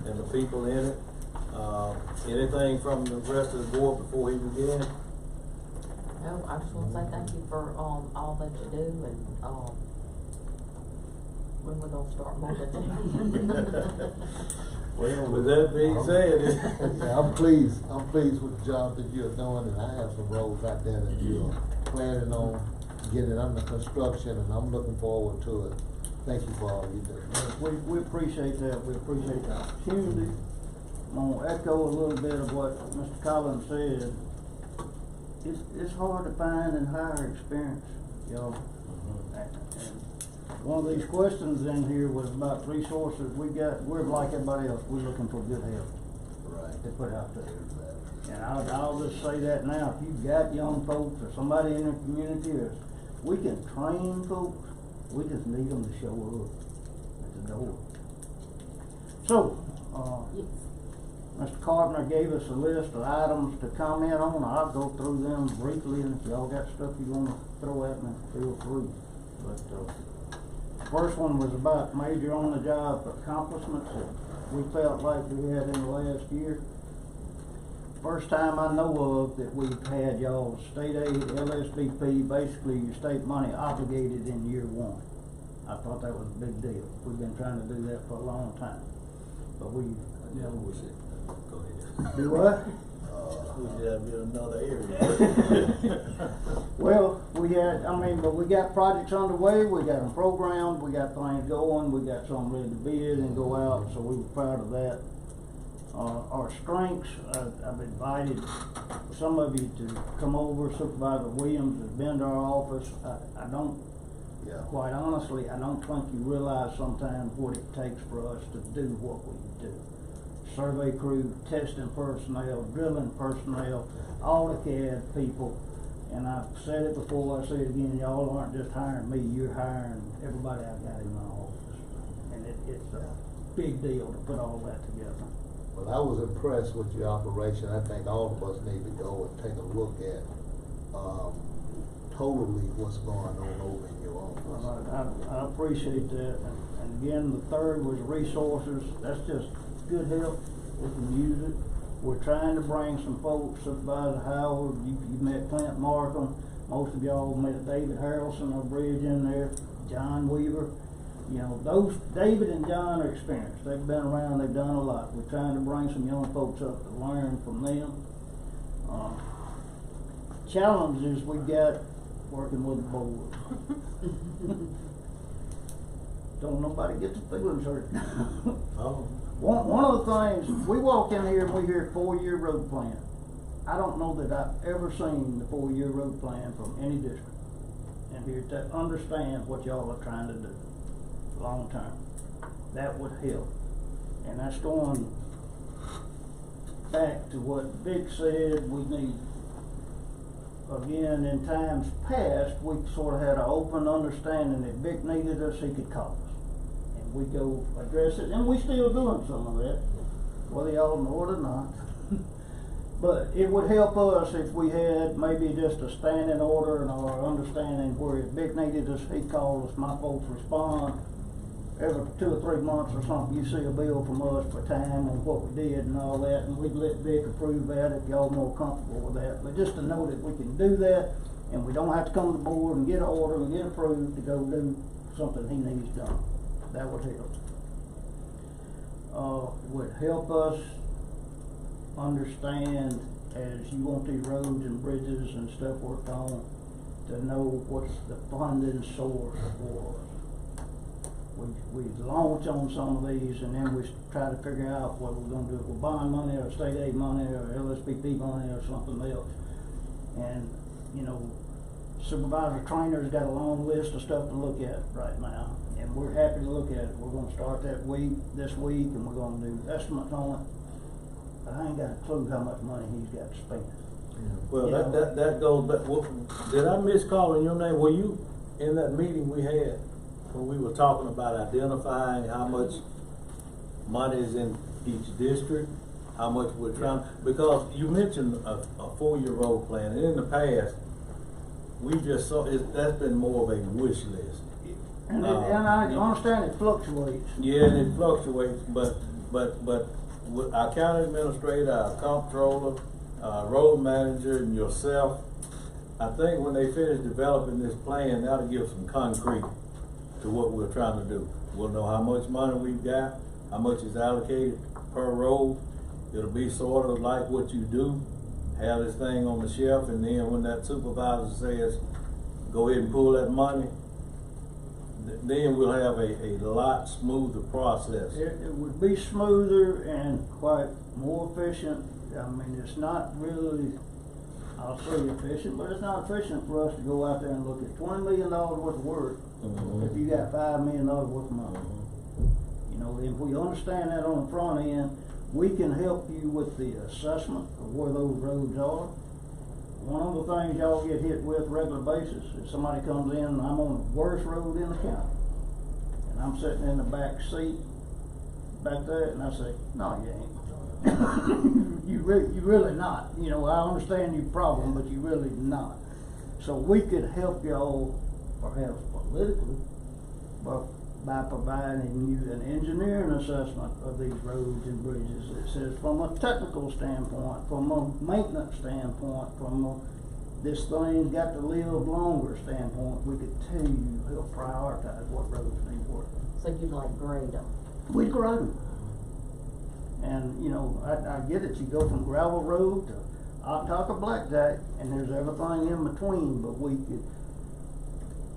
and the people in it. Anything from the rest of the board before we begin? No, I just want to say thank you for all that you do, and when we're gonna start multitasking. Well, with that being said, I'm pleased with the job that you're doing, and I have some roads out there that you're planning on getting under construction, and I'm looking forward to it. Thank you for all you do. We appreciate that. We appreciate the opportunity. I'm gonna echo a little bit of what Mr. Collins said. It's hard to find and hire experience, y'all. And one of these questions in here was about resources. We're like everybody else. We're looking for good help. Right. To put out there. And I'll just say that now. If you've got young folks or somebody in the community, we can train folks. We just need them to show up at the door. So, Mr. Carpenter gave us a list of items to comment on. I'll go through them briefly, and if y'all got stuff you want to throw at me, feel free. But first one was about major on-the-job accomplishments that we felt like we had in the last year. First time I know of that we've had y'all state aid, LSVP, basically your state money obligated in year one. I thought that was a big deal. We've been trying to do that for a long time. But we go ahead. do what? We should have been another area. Well, but we got projects underway, we got them programmed, we got things going, we got some ready to bid and go out, so we were proud of that. Our strengths, I've invited some of you to come over. Supervisor Williams has been to our office. Quite honestly, I don't think you realize sometimes what it takes for us to do what we do. Survey crew, testing personnel, drilling personnel, AutoCAD people. And I've said it before, I say it again, y'all aren't just hiring me, you're hiring everybody I've got in my office. And it's a big deal to put all that together. Well, I was impressed with your operation. I think all of us need to go and take a look at, totally what's going on over in your office. Well, I appreciate that, and again, the third was resources, that's just good help, we can use it. We're trying to bring some folks, Supervisor Howard, you met Clint Markham, most of y'all met David Harrelson, our bridge in there, John Weaver. You know, those, David and John are experienced, they've been around, they've done a lot. We're trying to bring some young folks up to learn from them. Challenges we got working with the board. Don't nobody get the feelings hurt. Oh. One of the things, we walk in here and we hear 4-year road plan. I don't know that I've ever seen the 4-year road plan from any district. And here to understand what y'all are trying to do long term. That would help. And that's going back to what Vic said, we need, again, in times past, we sort of had an open understanding that Vic needed us, he could call us. And we go address it, and we still doing some of that, whether y'all know it or not. But it would help us if we had maybe just a standing order and our understanding where if Vic needed us, he called us, my folks respond. Every 2 or 3 months or something, you see a bill from us for time on what we did and all that, and we'd let Vic approve that if y'all more comfortable with that. But just to know that we can do that, and we don't have to come to the board and get an order and get approved to go do something he needs done. That would help. It would help us understand, as you want these roads and bridges and stuff worked on, to know what's the funding source for us. We launch on some of these, and then we try to figure out what we're gonna do with bond money or state aid money or LSPP money or something else. And, you know, Supervisor Trainer's got a long list of stuff to look at right now, and we're happy to look at it. We're gonna start that this week, and we're gonna do estimates on it. But I ain't got a clue how much money he's got to spend. Well, that goes back, did I miss calling your name? Were you in that meeting we had when we were talking about identifying how much money is in each district, how much we're trying, because you mentioned a 4-year road plan, and in the past, we just saw, that's been more of a wish list. And I understand it fluctuates. Yeah, and it fluctuates, but with our county administrator, our comptroller, road manager, and yourself, I think when they finish developing this plan, that'll give some concrete to what we're trying to do. We'll know how much money we've got, how much is allocated per road. It'll be sort of like what you do, have this thing on the shelf, and then when that supervisor says, go ahead and pull that money, then we'll have a lot smoother process. It would be smoother and quite more efficient. I mean, it's not really, I'll say efficient, but it's not efficient for us to go out there and look at $20 million worth of work if you got $5 million worth of money. You know, if we understand that on the front end, we can help you with the assessment of where those roads are. One of the things y'all get hit with regular basis is somebody comes in and I'm on the worst road in the county. And I'm sitting in the back seat back there and I say, no, you ain't. you really not. You know, I understand your problem, but you really not. So we could help y'all perhaps politically by providing you an engineering assessment of these roads and bridges that says from a technical standpoint, from a maintenance standpoint, from a this thing's got to live longer standpoint, we could tell you, help prioritize what roads need work. So you'd like grade them? We grade them. And, you know, I get it, you go from gravel road to Ottaka Blackjack, and there's everything in between, but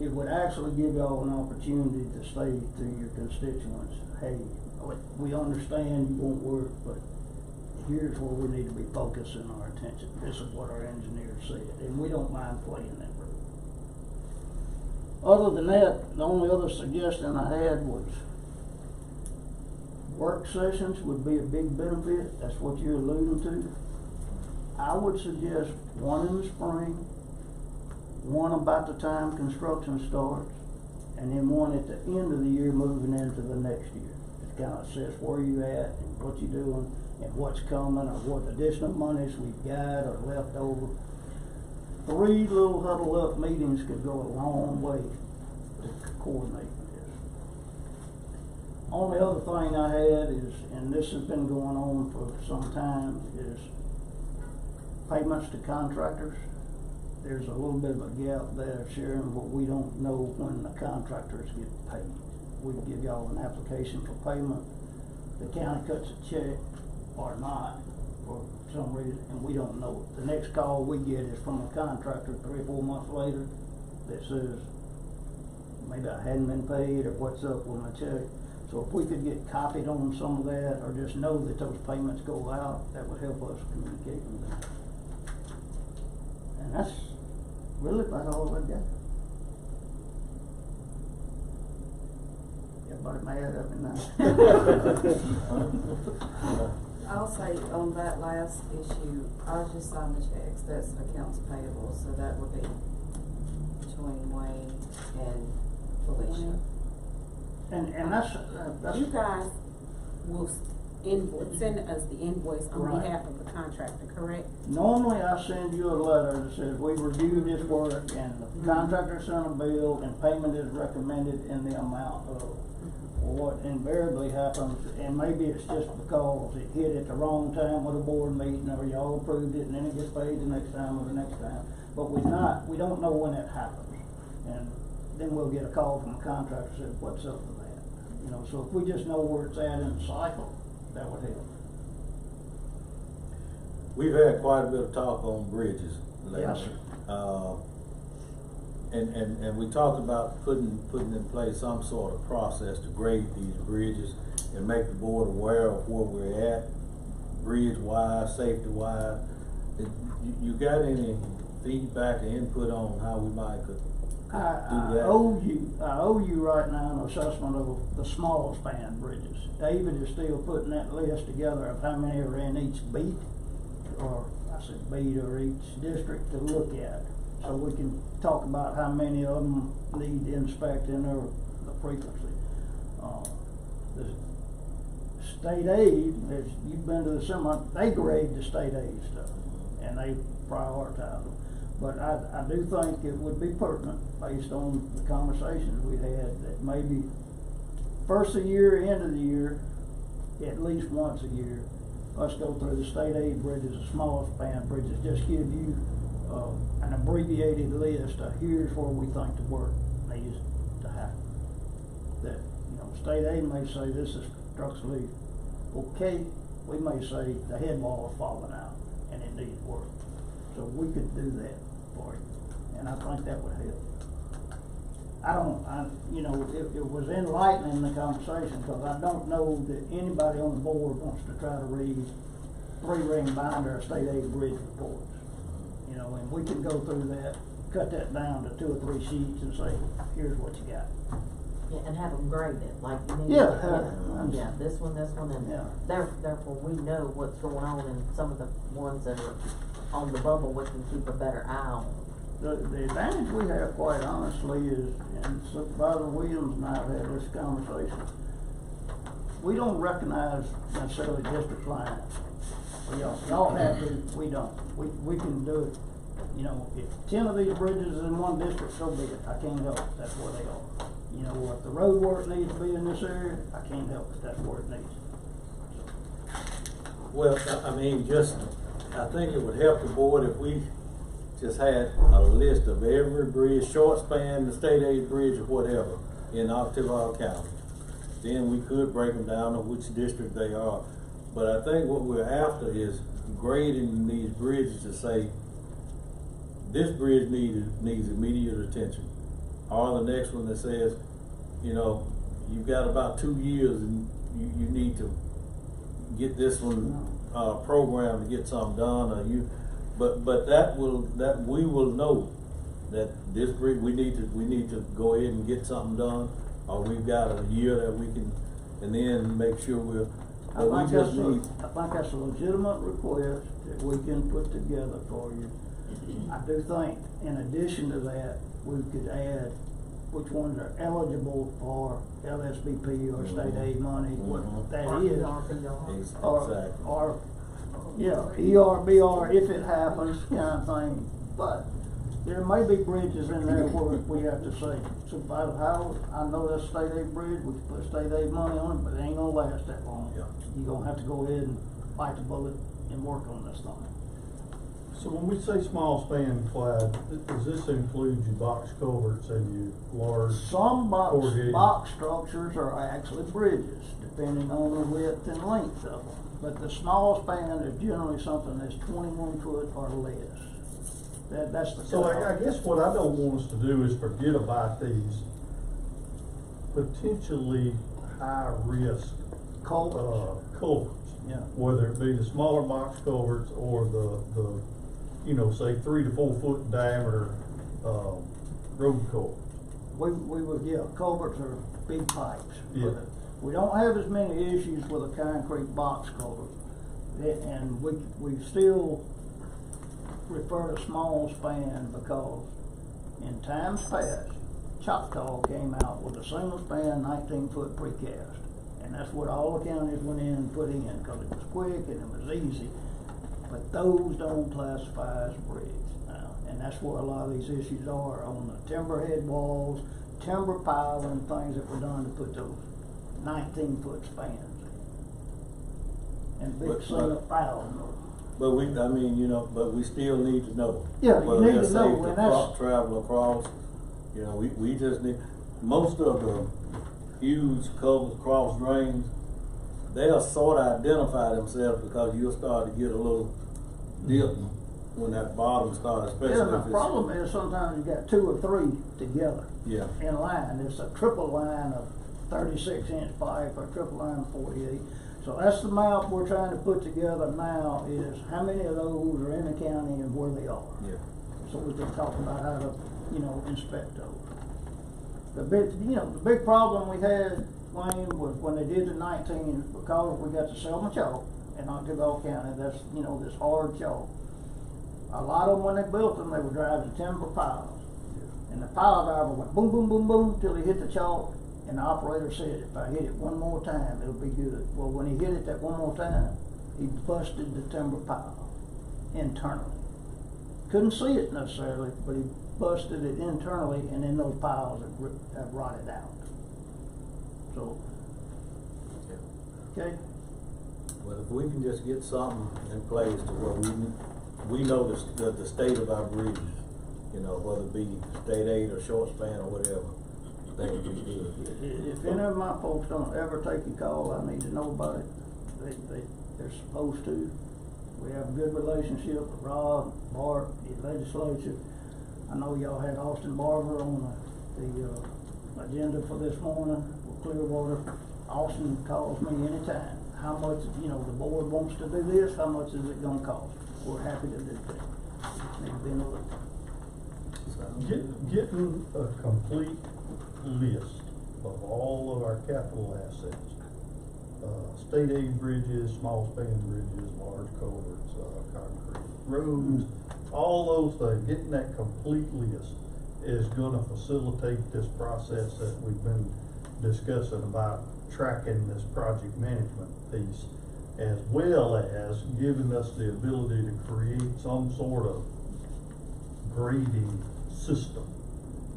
it would actually give y'all an opportunity to say to your constituents, hey, we understand you won't work, but here's where we need to be focusing our attention. This is what our engineers said, and we don't mind playing that road. Other than that, the only other suggestion I had was work sessions would be a big benefit. That's what you're alluding to. I would suggest one in the spring, one about the time construction starts, and then one at the end of the year moving into the next year. It kind of says where you at and what you're doing, and what's coming, or what additional monies we've got or left over. 3 little huddle up meetings could go a long way to coordinate this. Only other thing I had is, and this has been going on for some time, is payments to contractors. There's a little bit of a gap there, Sharon, but we don't know when the contractors get paid. We give y'all an application for payment, the county cuts a check or not for some reason, and we don't know it. The next call we get is from a contractor 3 or 4 months later that says, maybe I hadn't been paid, or what's up with my check. So if we could get copied on some of that, or just know that those payments go out, that would help us communicate with them. And that's really about all I've got. Everybody mad at me now? I'll say on that last issue, I'll just sign the checks, that's accounts payable, so that would be between Wayne and Felicia. And that's You guys will send us the invoice on Right. behalf of the contractor, correct? normally I send you a letter that says we reviewed this work and the contractor sent a bill and payment is recommended in the amount of. Well, what invariably happens, and maybe it's just because it hit at the wrong time with a board meeting, or y'all approved it and then it gets paid the next time or the next time, but we don't know when it happens. And then we'll get a call from the contractor that says, what's up with that? You know, so if we just know where it's at in the cycle, that would help. We've had quite a bit of talk on bridges lately. Yes, sir. And we talked about putting in place some sort of process to grade these bridges and make the board aware of where we're at, bridge-wise, safety-wise. You got any feedback or input on how we might could do that? I owe you right now an assessment of the small span bridges. David is still putting that list together of how many are in each beat, or I said beat, or each district to look at. So we can talk about how many of them need inspecting or the frequency. The state aid, as you've been to the seminar, they grade the state aid stuff and they prioritize them. But I do think it would be pertinent, based on the conversations we had, that maybe first of the year, end of the year, at least once a year, let's go through the state aid bridges, the small span bridges, just give you an abbreviated list of here's where we think the work needs to happen. That, you know, state aid may say this is structurally okay, we may say the head wall is falling out and it needs work. So we could do that for you, and I think that would help. It was enlightening, the conversation, because I don't know that anybody on the board wants to try to read 3-ring binder of state aid bridge reports. You know, and we can go through that, cut that down to 2 or 3 sheets and say, here's what you got. Yeah, and have them graded, like you need. Yeah, Yeah, this one, and Yeah. therefore we know what's going on, and some of the ones that are on the bubble, we can keep a better eye on. The advantage we have, quite honestly, is, and Supervisor Williams and I have had this conversation, we don't recognize necessarily district lines. Y'all have to, we don't. We can do it, you know, if 10 of these bridges is in one district, so be it. I can't help it, that's where they are. You know, if the road work needs to be in this area, I can't help it, that's where it needs to be. Well, I mean, I think it would help the board if we just had a list of every bridge, short span, the state aid bridge or whatever, in Octavia County. Then we could break them down to which district they are. But I think what we're after is grading these bridges to say, this bridge needs immediate attention. Or the next one that says, you know, you've got about 2 years and you need to get this one programmed to get something done, or but that we will know that this bridge we need to go ahead and get something done, or we've got a year that we can, and then make sure I think that's a legitimate request that we can put together for you. I do think, in addition to that, we could add which ones are eligible for LSBP or state aid money, what that is. Or, yeah, ERBR if it happens, kind of thing. But there may be bridges in there where we have to say, Supervisor Howard, I know that's state aid bridge, we can put state aid money on it, but it ain't gonna last that long. Yeah. You're gonna have to go ahead and bite the bullet and work on this thing. So when we say small span, Clyde, does this include your box culverts and your large? Some corrugated? box structures are actually bridges, depending on the width and length of them. But the small span is generally something that's 21 foot or less. That's the. So I guess what I don't want us to do is forget about these potentially high risk culverts. Yeah. Whether it be the smaller box culverts or the say 3 to 4 foot diameter road culverts. We would, culverts are big pipes. Yeah. We don't have as many issues with a concrete box culvert. And we still refer to small span because in times past, Choctaw came out with a single span 19 foot precast. And that's what all the counties went in and put in because it was quick and it was easy. But those don't classify as bridge now. And that's where a lot of these issues are on the timber head walls, timber piling, things that were done to put those 19 foot spans in. And big single piling. But we still need to know. Yeah, you need to know, Safe and that's travel across. We just need, most of the huge covers, cross drains, they'll sort of identify themselves because you'll start to get a little dip when that bottom starts, especially if the problem is sometimes you got 2 or 3 together in line. It's a triple line of 36-inch pipe or triple line of 48. So that's the map we're trying to put together now is how many of those are in the county and where they are. Yeah. So we can talk about how to, inspect those. The big problem we had, Wayne, was when they did the 19, because we got the Selma chalk in Octaville County, that's, this hard chalk. A lot of them, when they built them, they were driving timber piles. And the pile driver went boom, boom, boom, boom, till he hit the chalk. And the operator said, if I hit it one more time, it'll be good. Well, when he hit it that one more time, he busted the timber pile internally. Couldn't see it necessarily, but he busted it internally, and then those piles have rotted out. So, okay. Well, if we can just get something in place to where we know the state of our bridges, whether it be state aid or short span or whatever. If any of my folks don't ever take a call, I need to know about it. They're supposed to. We have a good relationship with Rob, Bart, the legislature. I know y'all had Austin Barber on the agenda for this morning with Clearwater. Austin calls me anytime. How much, the board wants to do this, how much is it gonna cost? We're happy to do that. Need to be in the loop. Getting a complete list of all of our capital assets, state aid bridges, small span bridges, large culverts, concrete roads, all those things, getting that complete list is gonna facilitate this process that we've been discussing about tracking this project management piece, as well as giving us the ability to create some sort of grading system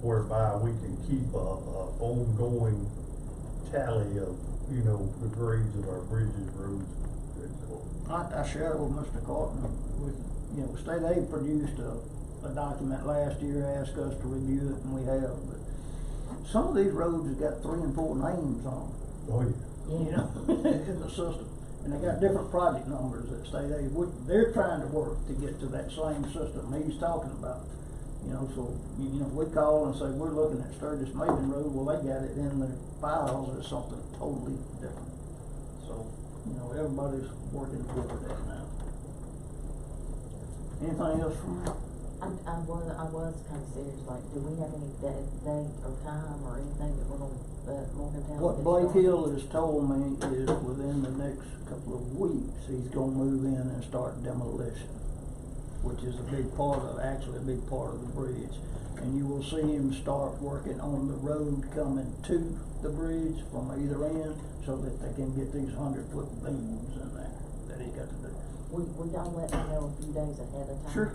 whereby we can keep a ongoing tally of, the grades of our bridges, roads, and culverts. I shared with Mr. Carton. State aid produced a document last year, asked us to review it, and we have. But some of these roads have got 3 and 4 names on them. Oh yeah. In the system, and they got different project numbers that state aid. They're trying to work to get to that same system he's talking about. So we call and say we're looking at Sturgis Maiden Road. Well, they got it in their files as something totally different. So everybody's working toward that now. Anything else from you? I was kind of serious, like, do we have any date or time or anything that we're gonna, that Morgantown? What Blake Hill has told me is within the next couple of weeks, he's gonna move in and start demolition. which is a big part of, actually a big part of the bridge. And you will see him start working on the road coming to the bridge from either end so that they can get these 100-foot beams in there that he's got to do. Will y'all let me know a few days ahead of time? Sure.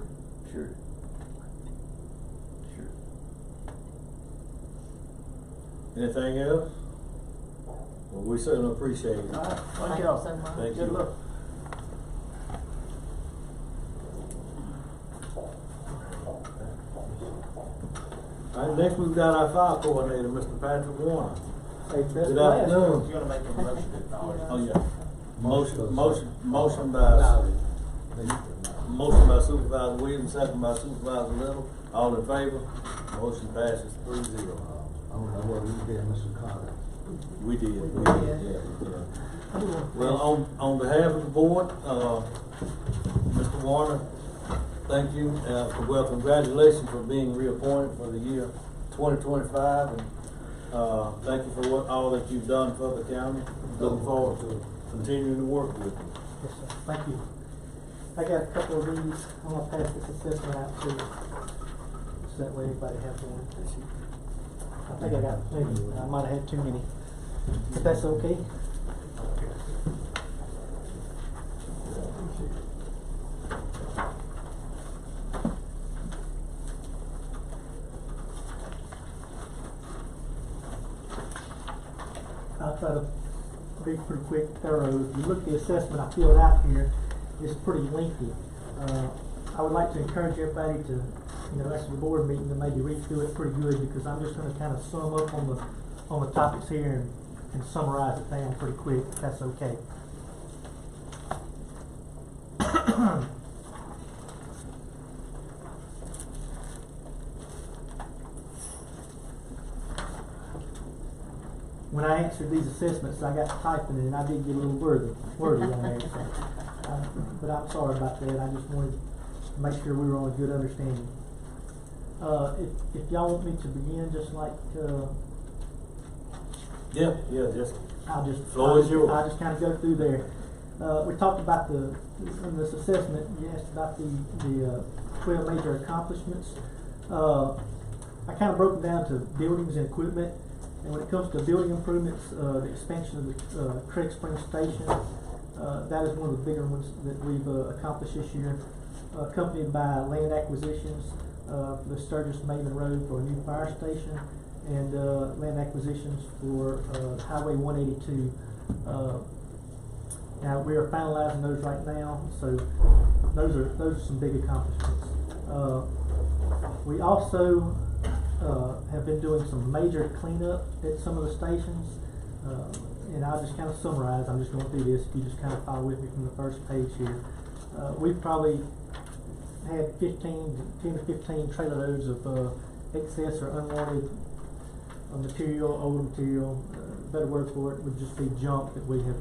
Anything else? Well, we certainly appreciate it. All right, Thank thank you y'all. so much. Thank Good you. luck. All right, next we've got our fire coordinator, Mr. Patrick Warner. Hey, best Good class. afternoon. You're gonna make a motion to acknowledge. Oh, yeah. Motion by Supervisor Williams, second by Supervisor Little. All in favor? Motion passes 3-0. I don't know whether we did, Mr. Connor. We did. Yeah. Well, on behalf of the board, Mr. Warner, thank you, congratulations for being reappointed for the year 2025, and thank you for all that you've done for the county. Looking forward to continuing to work with you. Yes, sir. Thank you. I got a couple of these. I'm gonna pass this assessment out to you. So that way everybody has one. I think I got maybe, I might have had too many. If that's okay. I'll try to be pretty quick, thorough. If you look at the assessment I filled out here, it's pretty lengthy. I would like to encourage everybody to, after the board meeting, to maybe read through it pretty good, because I'm just going to kind of sum up on the topics here and summarize it down pretty quick, if that's okay. When I answered these assessments, I got typing and I did get a little wordy on there. So, but I'm sorry about that. I just wanted to make sure we were on a good understanding. If y'all want me to begin, just like I'll just kind of go through there. We talked about in this assessment. You asked about the 12 major accomplishments. I kind of broke them down to buildings and equipment. And when it comes to building improvements, the expansion of the Craig Springs Station, that is one of the bigger ones that we've accomplished this year, accompanied by land acquisitions for the Sturgis Maven Road for a new fire station, and land acquisitions for Highway 182. Now we are finalizing those right now, so those are some big accomplishments. We also have been doing some major cleanup at some of the stations, and I'll just kind of summarize. I'm just going through this. If you just kind of follow with me from the first page here, we've probably had 10 to 15 trailer loads of excess or unwanted material, old material. Better word for it would just be junk that we have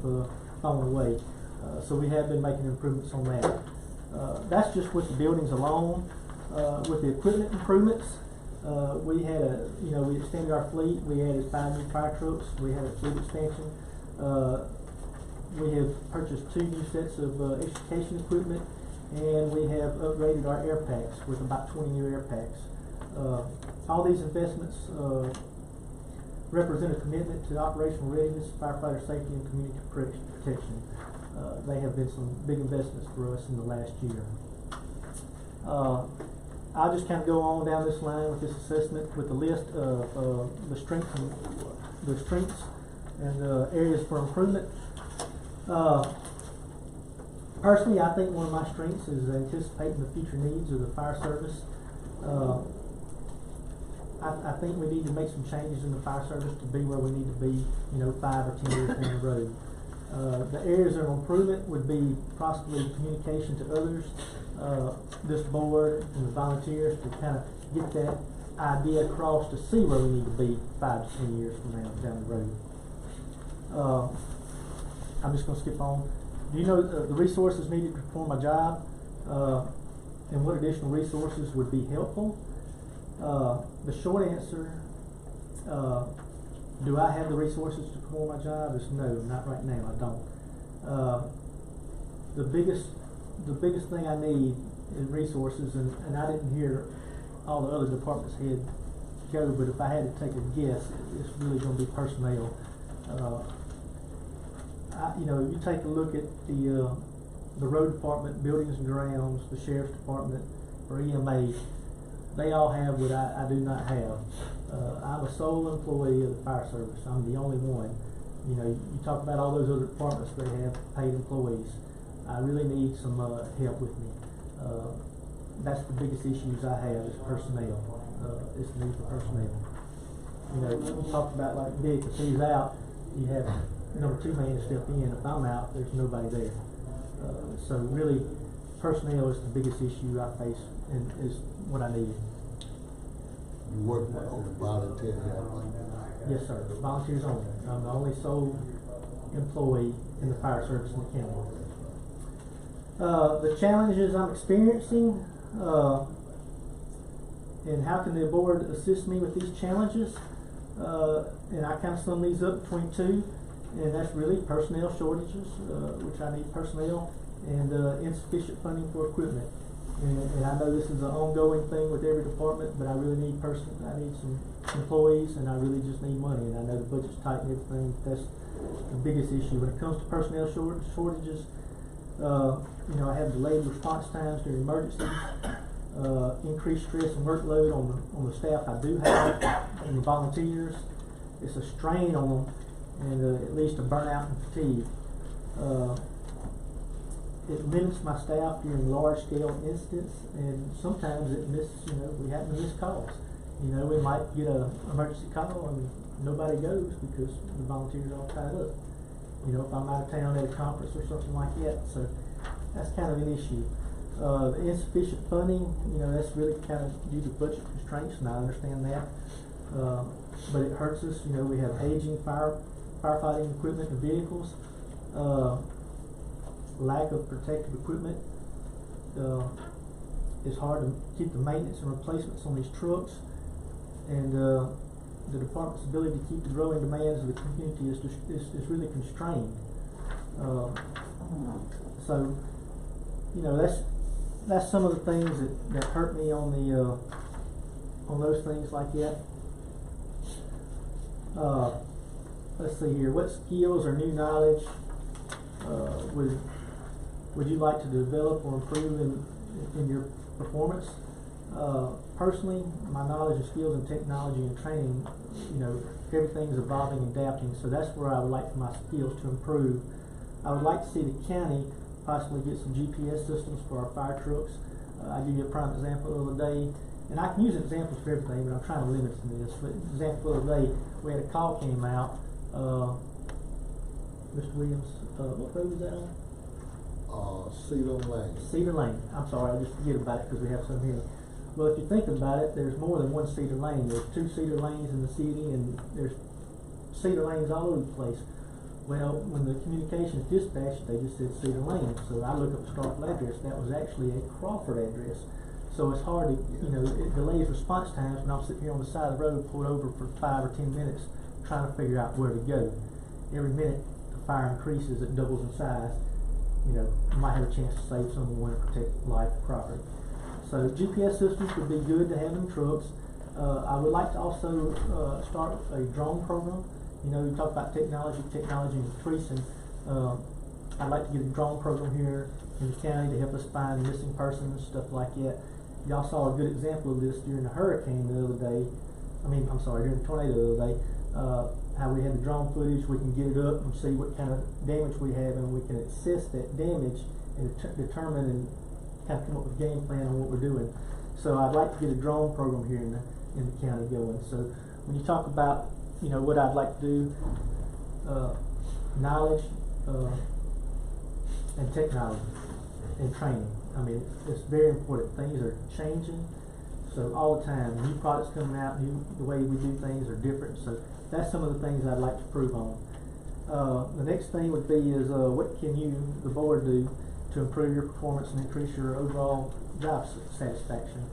thrown away. So we have been making improvements on that. That's just with the buildings alone. With the equipment improvements, we had we extended our fleet. We added 5 new fire trucks. We had a fleet expansion. We have purchased 2 new sets of extrication equipment, and we have upgraded our air packs with about 20 new air packs. All these investments represent a commitment to operational readiness, firefighter safety, and community protection. They have been some big investments for us in the last year. I'll just kind of go on down this line with this assessment with the list of the strengths and areas for improvement. Personally, I think one of my strengths is anticipating the future needs of the fire service. I think we need to make some changes in the fire service to be where we need to be, 5 or 10 years down the road. The areas of improvement would be possibly communication to others, this board and the volunteers, to kind of get that idea across to see where we need to be 5 to 10 years from now down the road. I'm just going to skip on. Do you know the resources needed to perform my job, and what additional resources would be helpful? The short answer, do I have the resources to perform my job, is no, not right now. I don't. The biggest thing I need resources, and I didn't hear all the other departments head go, but if I had to take a guess, it's really gonna be personnel. You take a look at the road department, buildings and grounds, the sheriff's department, or EMA, they all have what I do not have. I'm a sole employee of the fire service. I'm the only one. You talk about all those other departments, they have paid employees. I really need some help with me. That's the biggest issues I have is personnel. It's the need for personnel. You talked about like Dick, if he's out, you have number 2 man to step in. If I'm out, there's nobody there. So really, personnel is the biggest issue I face and is what I need. You work on the volunteer help? Yes, sir. Volunteers only. I'm the only sole employee in the fire service in the county. The challenges I'm experiencing, and how can the board assist me with these challenges? And I kind of sum these up between 2, and that's really personnel shortages, which I need personnel, and insufficient funding for equipment. And I know this is an ongoing thing with every department, but I really need I need some employees, and I really just need money. And I know the budget's tight and everything. That's the biggest issue when it comes to personnel shortages. I have delayed response times during emergencies, increased stress and workload on the staff I do have, and the volunteers. It's a strain on them, and it leads to burnout and fatigue. It limits my staff during large-scale incidents, and sometimes we happen to miss calls. We might get an emergency call and nobody goes because the volunteers are all tied up. If I'm out of town at a conference or something like that, so that's kind of an issue. The insufficient funding, that's really kind of due to budget constraints, and I understand that. But it hurts us. We have aging firefighting equipment and vehicles. Lack of protective equipment. It's hard to keep the maintenance and replacements on these trucks, and the department's ability to keep the growing demands of the community is really constrained. So, that's some of the things that hurt me on those things like that. Let's see here. What skills or new knowledge would you like to develop or improve in your performance? Personally, my knowledge of skills and technology and training, everything's evolving and adapting, so that's where I would like for my skills to improve. I would like to see the county possibly get some GPS systems for our fire trucks. I'll give you a prime example the other day, and I can use examples for everything, but I'm trying to limit to this. But example the other day, we had a call came out, Mr. Williams, what road was that on? Cedar Lane. Cedar Lane. I'm sorry, I just forget about it because we have some here. Well, if you think about it, there's more than one Cedar Lane. There's 2 Cedar Lanes in the city, and there's Cedar Lanes all over the place. Well, when the communications dispatched, they just said Cedar Lane. So I looked up the Starkville address. That was actually a Crawford address. So it's hard to, it delays response times when I'm sitting here on the side of the road, pulled over for 5 or 10 minutes, trying to figure out where to go. Every minute the fire increases, it doubles in size. You might have a chance to save someone and protect life and property. So GPS systems would be good to have in trucks. I would like to also start a drone program. You talk about technology increasing. I'd like to get a drone program here in the county to help us find missing persons, stuff like that. Y'all saw a good example of this during the hurricane the other day. During the tornado the other day. How we had the drone footage, we can get it up and see what kind of damage we have, and we can assess that damage and determine and kind of come up with a game plan on what we're doing. So I'd like to get a drone program here in the county going. So when you talk about what I'd like to do, knowledge and technology and training. It's very important. Things are changing, so all the time, new products coming out, the way we do things are different. So that's some of the things I'd like to improve on. The next thing would be is what can you, the board, do to improve your performance and increase your overall job satisfaction?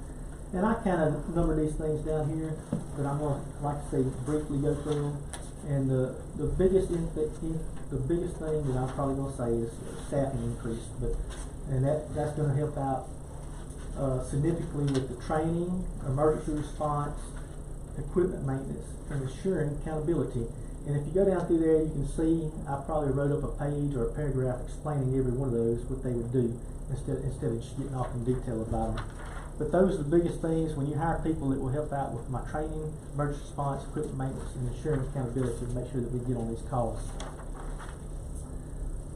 And I kind of number these things down here, but I'm going to, like I say, briefly go through them. And the biggest thing that I'm probably going to say is staffing increase, and that's going to help out significantly with the training, emergency response, equipment maintenance, and ensuring accountability. And if you go down through there, you can see I probably wrote up a page or a paragraph explaining every one of those, what they would do, instead of just getting off in detail about them. But those are the biggest things when you hire people that will help out with my training, emergency response, equipment maintenance, and ensuring accountability to make sure that we get on these calls.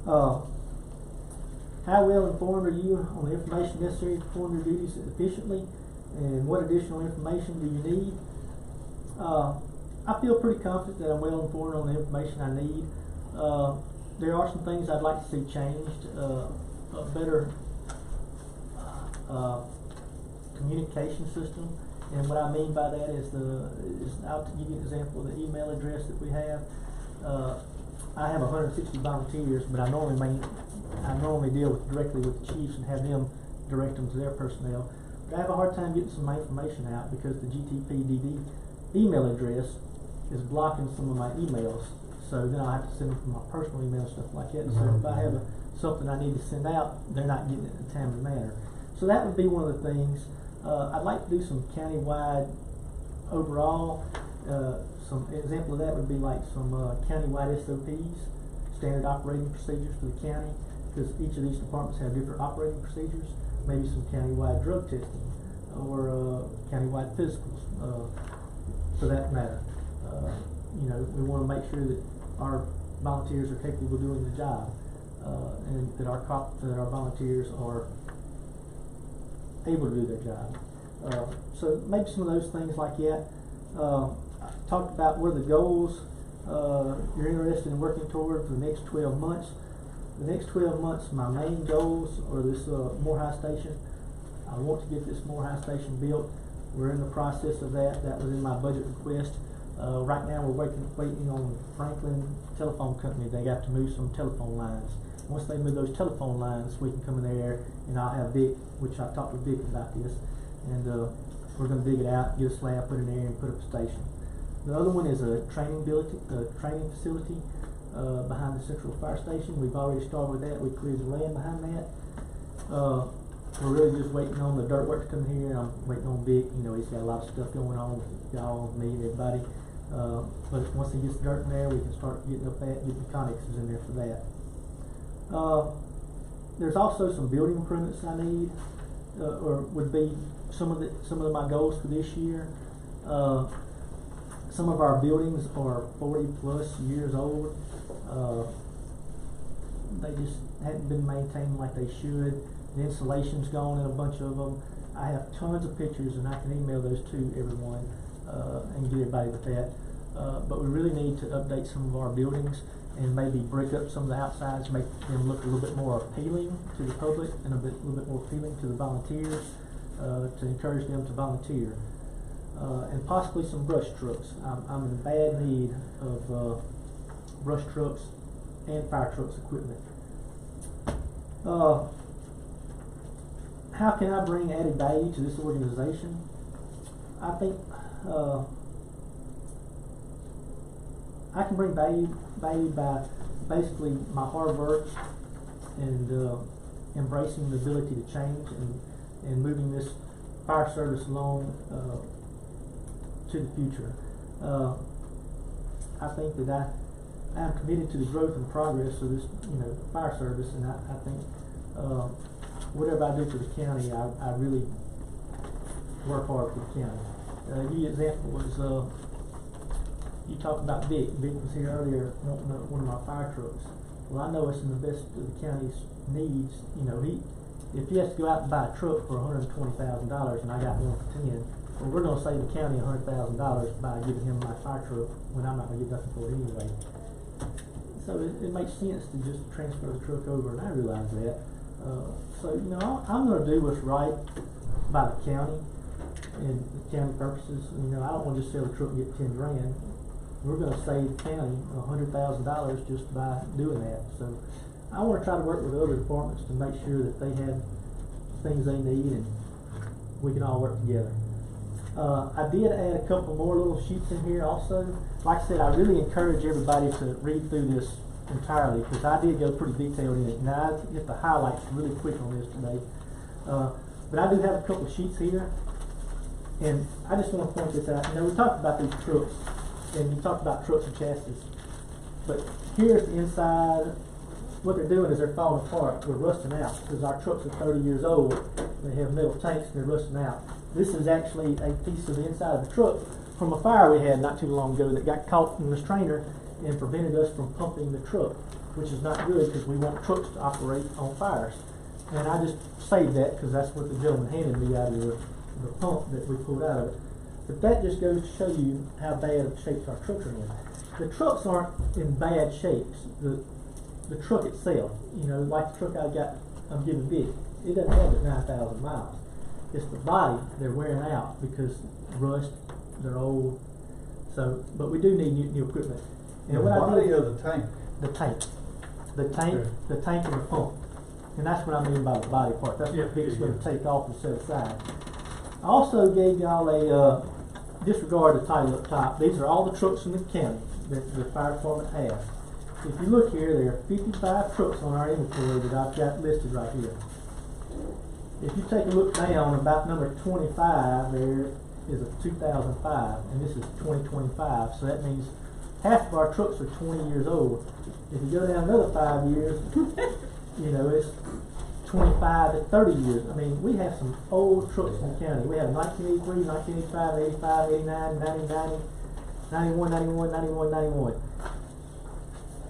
How well informed are you on the information necessary to perform your duties efficiently, and what additional information do you need? I feel pretty confident that I'm well informed on the information I need. There are some things I'd like to see changed, a better communication system, and what I mean by that is I'll give you an example of the email address that we have. I have 160 volunteers, but I normally deal directly with the chiefs and have them direct them to their personnel. But I have a hard time getting some of my information out because the GTPDD email address is blocking some of my emails. So then I have to send them from my personal email and stuff like that. So if I have something I need to send out, they're not getting it in a timely manner. So that would be one of the things. I'd like to do some county-wide overall. Some example of that would be like some county-wide SOPs, standard operating procedures for the county, because each of these departments have different operating procedures. Maybe some county-wide drug testing or county-wide physicals, for that matter. You know, we want to make sure that our volunteers are capable of doing the job, and that our volunteers are able to do their job. So maybe some of those things like that. I talked about what are the goals you're interested in working toward for the next 12 months. The next 12 months, my main goals are this Moorhouse Station. I want to get this Moorhouse Station built. We're in the process of that. That was in my budget request. Right now we're waiting on Franklin Telephone Company. They got to move some telephone lines. Once they move those telephone lines, we can come in there and I'll have Vic, which I talked with Vic about this, and we're going to dig it out, get a slab put in there, and put up a station. The other one is a training facility behind the Central Fire Station. We've already started with that. We cleared the land behind that. We're really just waiting on the dirt work to come here. I'm waiting on Vic. You know, he's got a lot of stuff going on with y'all, me, and everybody. But once he gets the dirt in there, we can start getting up that, getting the connexes in there for that. There's also some building improvements I need, or would be some of my goals for this year. Some of our buildings are 40 plus years old. They just hadn't been maintained like they should. The insulation's gone in a bunch of them. I have tons of pictures and I can email those to everyone and get everybody with that. But we really need to update some of our buildings and maybe break up some of the outsides, make them look a little bit more appealing to the public and a little bit more appealing to the volunteers, to encourage them to volunteer. And possibly some brush trucks. I'm in bad need of brush trucks and fire trucks equipment. How can I bring added value to this organization? I think I can bring value by basically my hard work and embracing the ability to change and moving this fire service along to the future. I think that I am committed to the growth and progress of this, fire service, and I think whatever I do for the county, I really work hard for the county. The example was you talked about Vic. Vic was here earlier wanting one of my fire trucks. Well, I know it's in the best of the county's needs. If he has to go out and buy a truck for $120,000 and I got one for 10, well, we're going to save the county $100,000 by giving him my fire truck when I'm not going to get nothing for it anyway. So it makes sense to just transfer the truck over, and I realize that. I'm going to do what's right by the county and the county purposes. I don't want to just sell a truck and get $10,000. We're going to save the county $100,000 just by doing that. So I want to try to work with other departments to make sure that they have things they need and we can all work together. I did add a couple more little sheets in here also. Like I said, I really encourage everybody to read through this entirely because I did go pretty detailed in it, and I get the highlights really quick on this today. But I do have a couple of sheets here, and I just want to point this out. You know, we talked about these trucks, and you talked about trucks and chassis, but here's the inside. What they're doing is they're falling apart. We're rusting out because our trucks are 30 years old. They have metal tanks and they're rusting out. This is actually a piece of the inside of the truck from a fire we had not too long ago that got caught in the strainer and prevented us from pumping the truck, which is not good because we want trucks to operate on fires. And I just saved that because that's what the gentleman handed me out of the pump that we pulled out of it. But that just goes to show you how bad of shapes our trucks are in. The trucks aren't in bad shapes. The truck itself, you know, like the truck I'm giving Vic, it doesn't have but 9,000 miles. It's the body they're wearing out because rust, they're old. So, but we do need new equipment. And what I did, or the tank? The tank. The tank, Okay. the tank and the pump. And that's what I mean by the body part. That's what Vic's going to take off and set aside. I also gave y'all a, disregard the title up top. These are all the trucks in the county that the fire department has. If you look here, there are 55 trucks on our inventory that I've got listed right here. If you take a look down, about number 25 there is a 2005, and this is 2025, so that means half of our trucks are 20 years old. If you go down another 5 years, you know, it's 25 to 30 years. I mean, we have some old trucks in the county. We have 1983, 1985, 85, 89, 90, 90, 91, 91, 91, 91.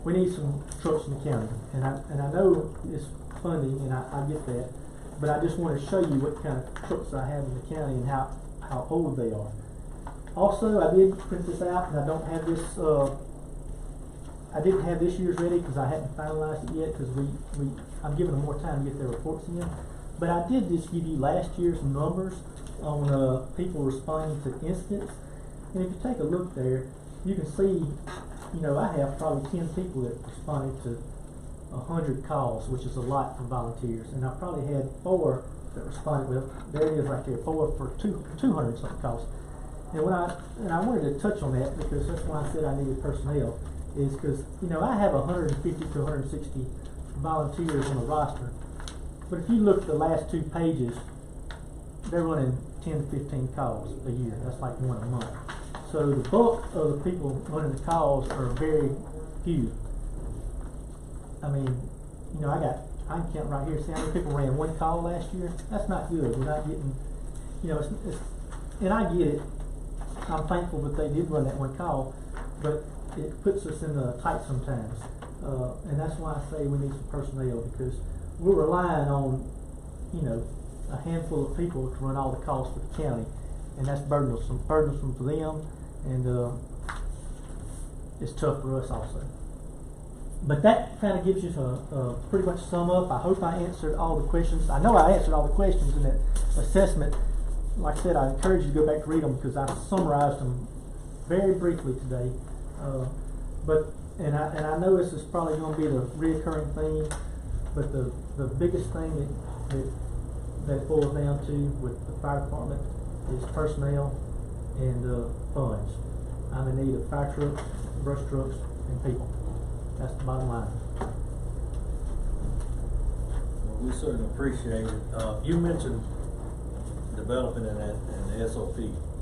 We need some trucks in the county, and I know it's funding, and I get that, but I just want to show you what kind of trucks I have in the county and how old they are. Also, I did print this out, and I don't have this. I didn't have this year's ready because I hadn't finalized it yet because I'm giving them more time to get their reports in. But I did just give you last year's numbers on people responding to incidents, and if you take a look there, you can see. You know, I have probably 10 people that responded to 100 calls, which is a lot for volunteers, and I probably had 4 that responded. Well, there it is right there, 4 for 200 something calls. And I wanted to touch on that because that's why I said I needed personnel, is because you know I have 150 to 160 volunteers on the roster, but if you look at the last 2 pages, they're running 10 to 15 calls a year. That's like 1 a month. So the bulk of the people running the calls are very few. I mean, you know, I can count right here, see how many people ran 1 call last year? That's not good. We're not getting, you know, and I get it. I'm thankful that they did run that 1 call, but it puts us in the tight sometimes. And that's why I say we need some personnel because we're relying on, you know, a handful of people to run all the calls for the county. And that's burdensome for them, and it's tough for us also. But that kind of gives you a pretty much sum up. I hope I answered all the questions. I know I answered all the questions in that assessment. Like I said, I encourage you to go back to read them because I summarized them very briefly today. And I know this is probably going to be the reoccurring theme, but the biggest thing that boils down to with the fire department is personnel and funds. I'm in need of fire trucks, brush trucks, and people. That's the bottom line. Well, we certainly appreciate it. You mentioned developing an SOP.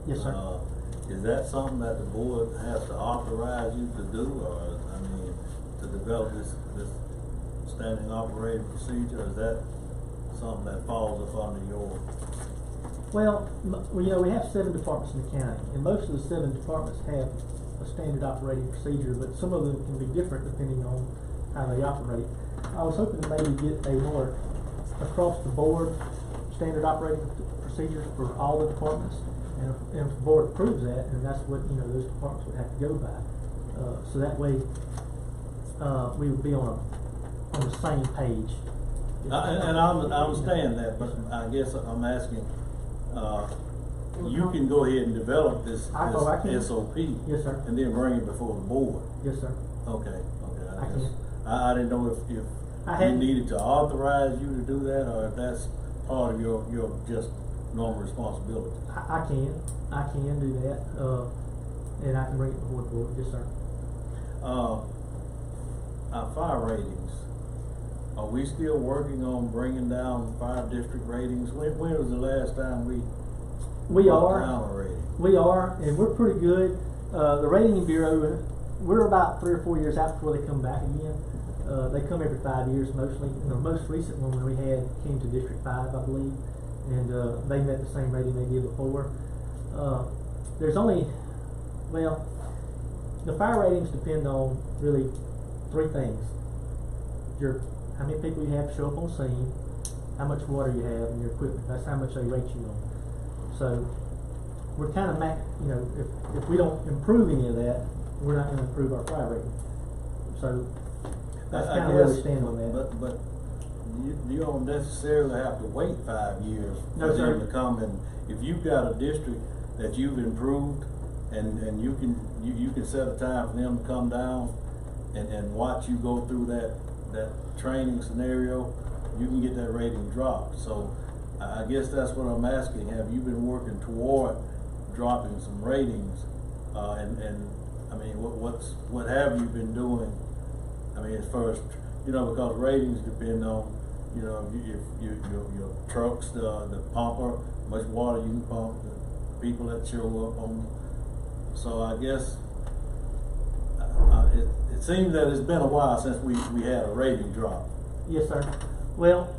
Yes, sir. Is that something that the board has to authorize you to do, or to develop this standing operating procedure? Or is that something that falls up under your? Well, you know, we have 7 departments in the county, and most of the 7 departments have a standard operating procedure, but some of them can be different depending on how they operate. I was hoping to maybe get a more across the board standard operating procedure for all the departments, and if the board approves that, and that's what, you know, those departments would have to go by. So that way, we would be on the same page. And I understand that, but I guess I'm asking, you can go ahead and develop this SOP. Yes, sir. And then bring it before the board. Yes, sir. Okay. I didn't know if you needed to authorize you to do that, or if that's part of your just normal responsibility. I can do that, and I can bring it before the board. Yes, sir. Our fire ratings, Are we still working on bringing down fire district ratings? When was the last time we brought down a rating? We are, and we're pretty good. The rating bureau, we're about 3 or 4 years out before they come back again. They come every 5 years mostly. And the most recent one we had came to District 5, I believe, and they met the same rating they did before. There's only, well, the fire ratings depend on really 3 things. How many people you have show up on scene, how much water you have, and your equipment. That's how much they rate you on. So we're kind of, if we don't improve any of that, we're not going to improve our fire rating. So that's kind of where we stand on that. But you don't necessarily have to wait 5 years for them to come. And if you've got a district that you've improved, and you can set a time for them to come down and watch you go through that training scenario, you can get that rating dropped. So I guess that's what I'm asking. Have you been working toward dropping some ratings? And I mean, what have you been doing? I mean, as far as, because ratings depend on, if your trucks, the pumper, how much water you can pump, the people that show up on. So I guess it seems that it's been a while since we had a rating drop. Yes, sir. Well,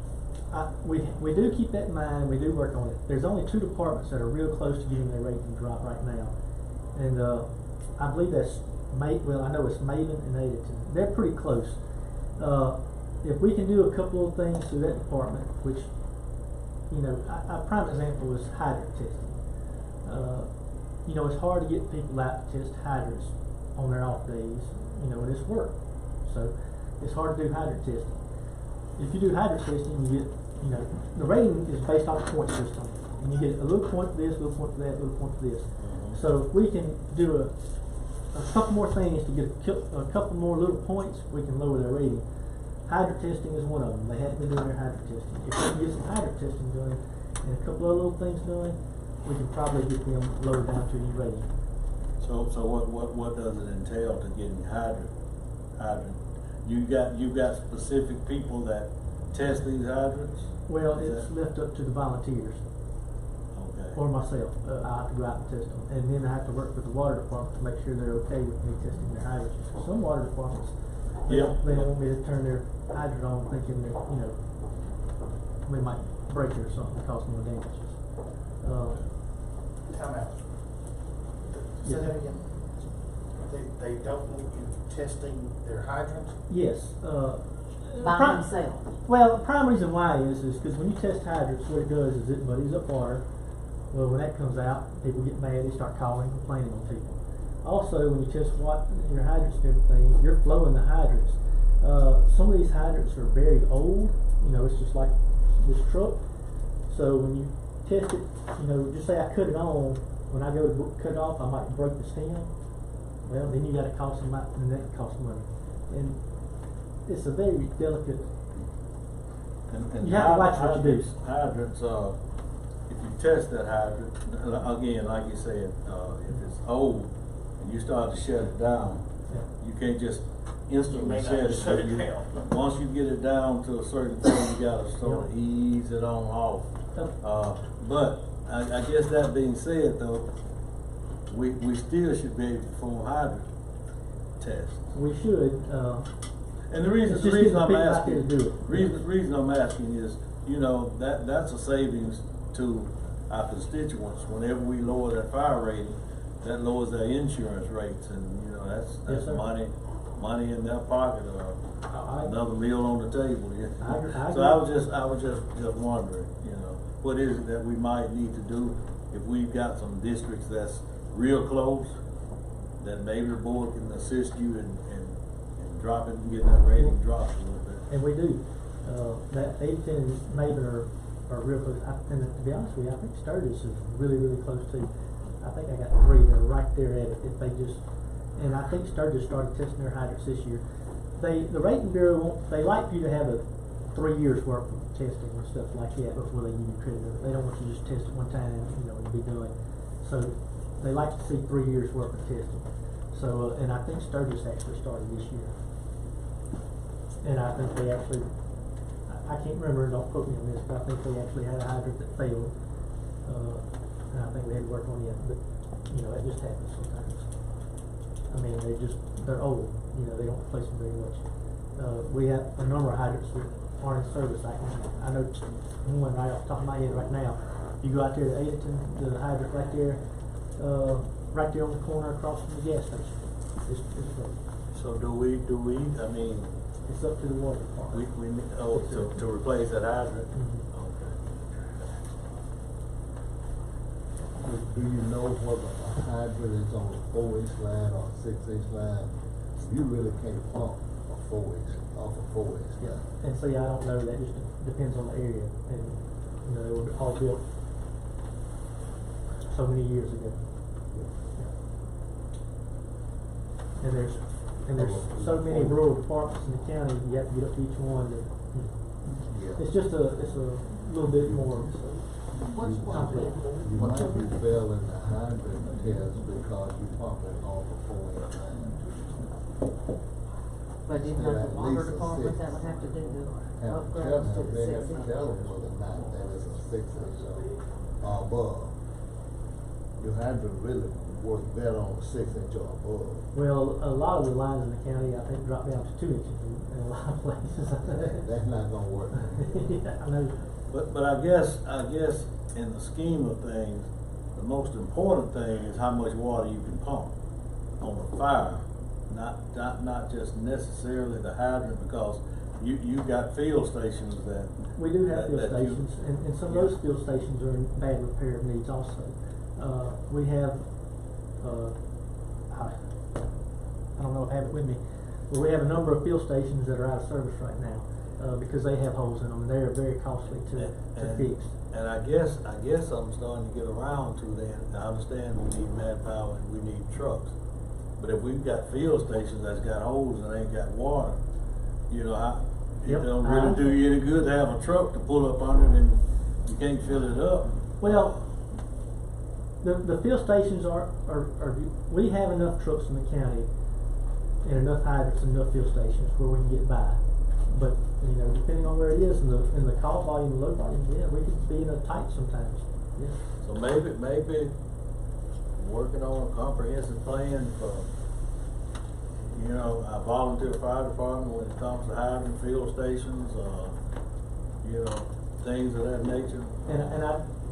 we do keep that in mind. We do work on it. There's only 2 departments that are real close to getting their rating drop right now, and I believe that's I know it's Maven and Edenton. They're pretty close. If we can do a couple of things through that department, which, a prime example is hydrant testing. It's hard to get people out to test hydrants on their off days, and it's work. So it's hard to do hydrant testing. If you do hydrant testing, you get, the rating is based on a point system, and you get a little point for this, a little point for that, a little point for this. So if we can do a couple more things to get a couple more little points, we can lower their rating. Hydrant testing is one of them. They haven't been doing their hydrant testing. If we can get some hydrant testing done and a couple of little things done, we can probably get them lowered down to the rating. So what does it entail to getting hydrant? You got specific people that test these hydrants? Well, it's left up to the volunteers. Okay. Or myself. I have to go out and test them, and then I have to work with the water department to make sure they're okay with me testing their hydrants. Some water departments, they don't want me to turn their hydrant on thinking that we might break it or something, cause more damages. Time out. Say that again. They don't want you testing their hydrants? Yes. By themselves. Well, the prime reason why is because when you test hydrants, what it does is it muddies up water. Well, when that comes out, people get mad, they start calling, complaining on people. Also, when you test your hydrants and everything, you're flowing the hydrants. Some of these hydrants are very old. It's just like this truck. So when you test it, just say I cut it on, when I go to cut it off, I might break the stem. Well, then you got to call somebody, and that costs money. And it's a very delicate. And you have to watch what you do. Hydrants, if you test that hydrant, again, like you said, if it's old and you start to shut it down, you can't just instantly shut it down. Once you get it down to a certain point, you got to sort of ease it on off. But I guess that being said, though, we still should be able to perform hydrant tests. We should. And the reason I'm asking is, that's a savings to our constituents. Whenever we lower their fire rating, that lowers their insurance rates, and that's money in their pocket, or another meal on the table. So I was just wondering, what is it that we might need to do if we've got some districts that's real close, that maybe the board can assist you in dropping, getting that rating dropped a little bit. And we do. That 8, 10, Maven are real close. And to be honest with you, I think Sturgis is really, really close too. I think I got 3 that are right there at it. If they just, and I think Sturgis started testing their hydrants this year. The rating bureau they like for you to have a 3 years worth of testing and stuff like that before they give you credit. They don't want you to just test it one time and be done. So they like to see 3 years worth of testing. So and I think Sturgis actually started this year. And I think they actually I can't remember, don't quote me on this, but I think they actually had a hydrant that failed. And I think we had to work on it, but, you know, it just happens sometimes. I mean, they're old, you know, they don't replace them very much. We have a number of hydrants that aren't in service. I know one right off the top of my head right now. You go out there to Adenton, the hydrant right there on the corner across from the gas station. It's broken. So do we, I mean, It's up to the water department. we, to replace that hydrant? Mhm. Okay. Do you know whether a hydrant is on a 4-inch line or a 6-inch line? You really can't pump a 4-inch off a 4-inch line. And see, I don't know, that just depends on the area, and, you know, they were all built so many years ago. And there's so many rural departments in the county, you have to get up to each one, and, it's just it's a little bit more complex. You might be failing the hydrant test because you pumping off a 4-inch line. But isn't that the water department that would have to do the upgrades to the They have 6 to inch? tell them whether or not that is a 6-inch or above. Your hydrant really works better on a 6-inch or above. Well, a lot of the lines in the county, I think, drop down to 2 inches in a lot of places. That's not gonna work. Yeah, I know. But I guess in the scheme of things, the most important thing is how much water you can pump on a fire. Not just necessarily the hydrant, because you got field stations that. We do have field that stations, and some of those field stations are in bad repair needs also. We have, I don't know if I have it with me, but we have a number of field stations that are out of service right now, because they have holes in them, and they're very costly to fix. And I guess I'm starting to get around to that. I understand we need manpower and we need trucks. But if we've got field stations that's got holes and ain't got water, you know, it don't really do you any good to have a truck to pull up under it and you can't fill it up. Well, the field stations are we have enough trucks in the county and enough hydrants and enough field stations where we can get by. But, you know, depending on where it is and the call volume and load volume, yeah, we could be in a tight sometimes. Yeah. So maybe working on a comprehensive plan for, you know, our volunteer fire department when it comes to hydrant field stations, you know, things of that nature. And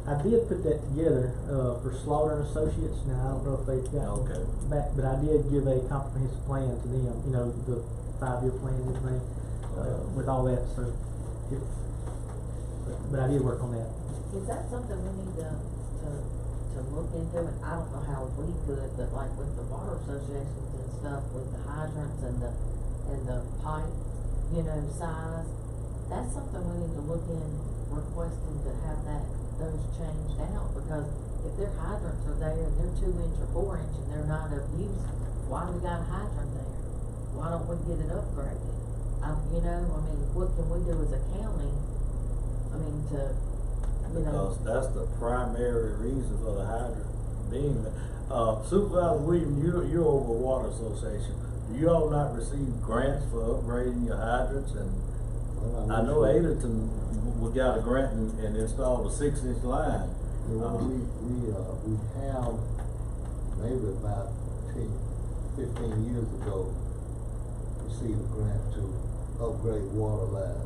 I did put that together for Slaughter and Associates. Now I don't know if they've got back, but I did give a comprehensive plan to them. You know, the 5-year plan and everything with all that. So, but I did work on that. Is that something we need to look into? And I don't know how we could, but like with the water associations and stuff, with the hydrants and the pipe, you know, size, that's something we need to look in, requesting to have those changed out, because if their hydrants are there and they're 2 inch or 4 inch and they're not of use, why do we got a hydrant there? Why don't we get it upgraded? You know, I mean, what can we do as a county? I mean, to, you know. Because that's the primary reason for the hydrant being there. Supervisor Williams, you're over Water Association. Do you all not receive grants for upgrading your hydrants? And I know Adenton, we got a grant and installed a 6-inch line. We have maybe about 10, 15 years ago received a grant to upgrade water lines.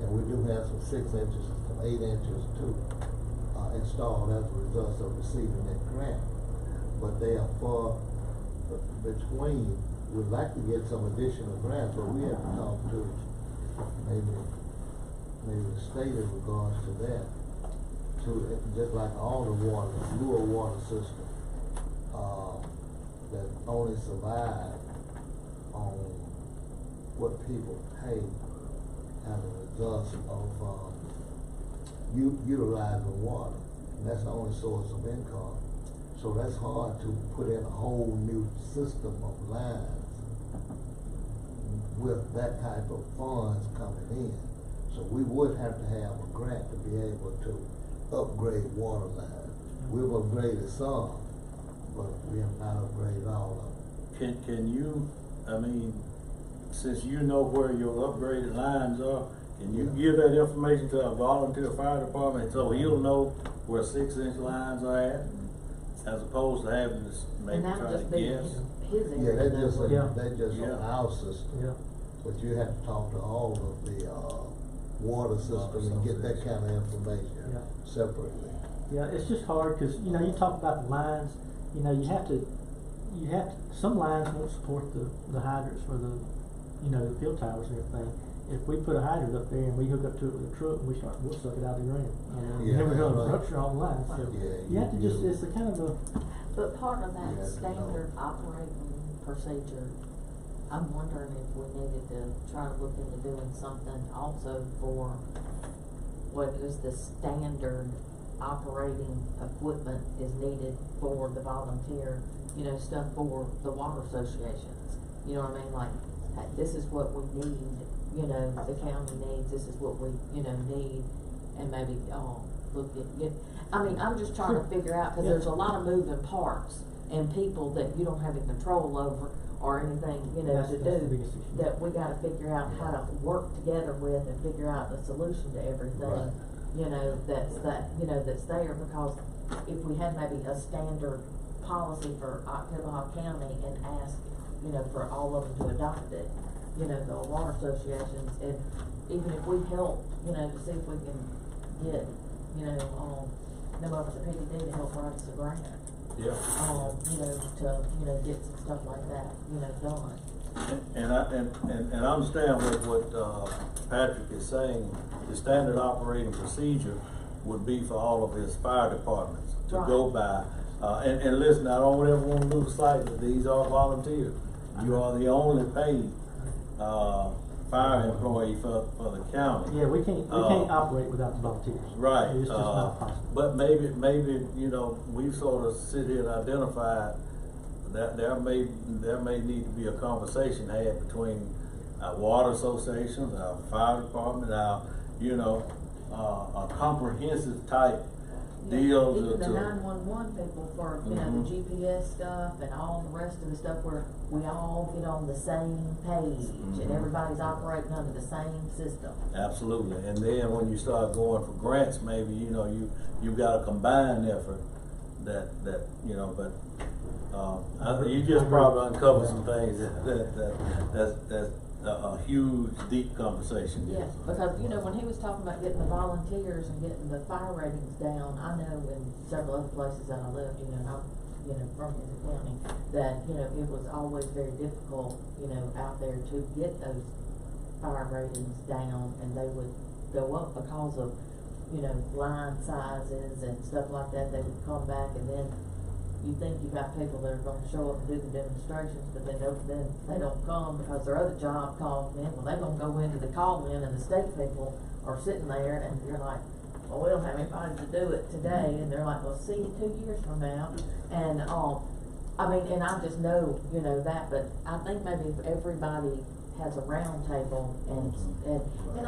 And we do have some 6 inches, some 8 inches too, installed as a result of receiving that grant. But they are far between. We'd like to get some additional grants, but we have to talk to maybe the state in regards to that. To just like all the water, rural water system, that only survive on what people pay as a result of utilizing water. And that's the only source of income. So that's hard to put in a whole new system of lines with that type of funds coming in. So we would have to have a grant to be able to upgrade water lines. We've upgraded some, but we have not upgraded all of them. Can you, I mean, since you know where your upgraded lines are, Can you give that information to our volunteer fire department, so he'll know where 6-inch lines are at, as opposed to having to maybe And that try would to just be guess? his Yeah, area. that just Yeah. on our system. Yeah. But you have to talk to all of the, water system and get that kind of information Yeah. separately. Yeah, it's just hard, cause, you know, you talk about the lines, you know, you have to, some lines won't support the hydrants for the, you know, the field towers and everything. If we put a hydrant up there and we hook up to it with a truck, we'll suck it out of the ground, you know, Yeah, and then we're gonna right. rupture all the lines, so. Yeah, You have to you- just, it's a kind of a, But part of that Yeah, standard operating procedure, I'm wondering if we needed to try to look into doing something also for what is the standard operating equipment is needed for the volunteer, you know, stuff for the water associations. You know what I mean? Like, hey, this is what we need, you know, the county needs, this is what we, you know, need, and maybe, look at, I mean, I'm just trying to figure out, cause there's a lot of moving parts and people that you don't have any control over or anything, you know, That's to the do, biggest issue. that we gotta figure out how to work together with and figure out the solution to everything, Right. you know, that's there, because if we had maybe a standard policy for Oklahoma County and ask, you know, for all of them to adopt it, you know, the water associations, and even if we help, you know, to see if we can get, you know, them over the PDD to help write us a grant. Yeah. You know, to, you know, get some stuff like that, you know, done. And I understand what Patrick is saying, the standard operating procedure would be for all of his fire departments to go by. And listen, I don't ever want to lose sight that these are volunteers. You are the only paid, fire employee for the county. yeah, we can't operate without the volunteers. Right, It's just not possible. but maybe, you know, we sort of sit here and identify that there may need to be a conversation had between our water associations, our fire department, our, you know, a comprehensive type deal Even the to 911 people for, you know, the GPS stuff and all the rest of the stuff where we all get on the same page and everybody's operating under the same system. Absolutely, and then when you start going for grants, maybe, you know, you've got a combined effort that, you know, but, you just probably uncovered some things that's a huge, deep conversation. Yes, because, you know, when he was talking about getting the volunteers and getting the fire ratings down, I know in several other places that I lived, you know, I'm, you know, from the county, that, you know, it was always very difficult, you know, out there to get those fire ratings down, and they would go up because of, you know, line sizes and stuff like that. They would come back, and then you think you got people that are gonna show up and do the demonstrations, but then they don't come because their other job calls in. Well, they're gonna go into the call-in, and the state people are sitting there, and you're like, well, we don't have anybody to do it today, and they're like, well, see you 2 years from now. And, I mean, and I just know, you know, that, but I think maybe if everybody has a round table and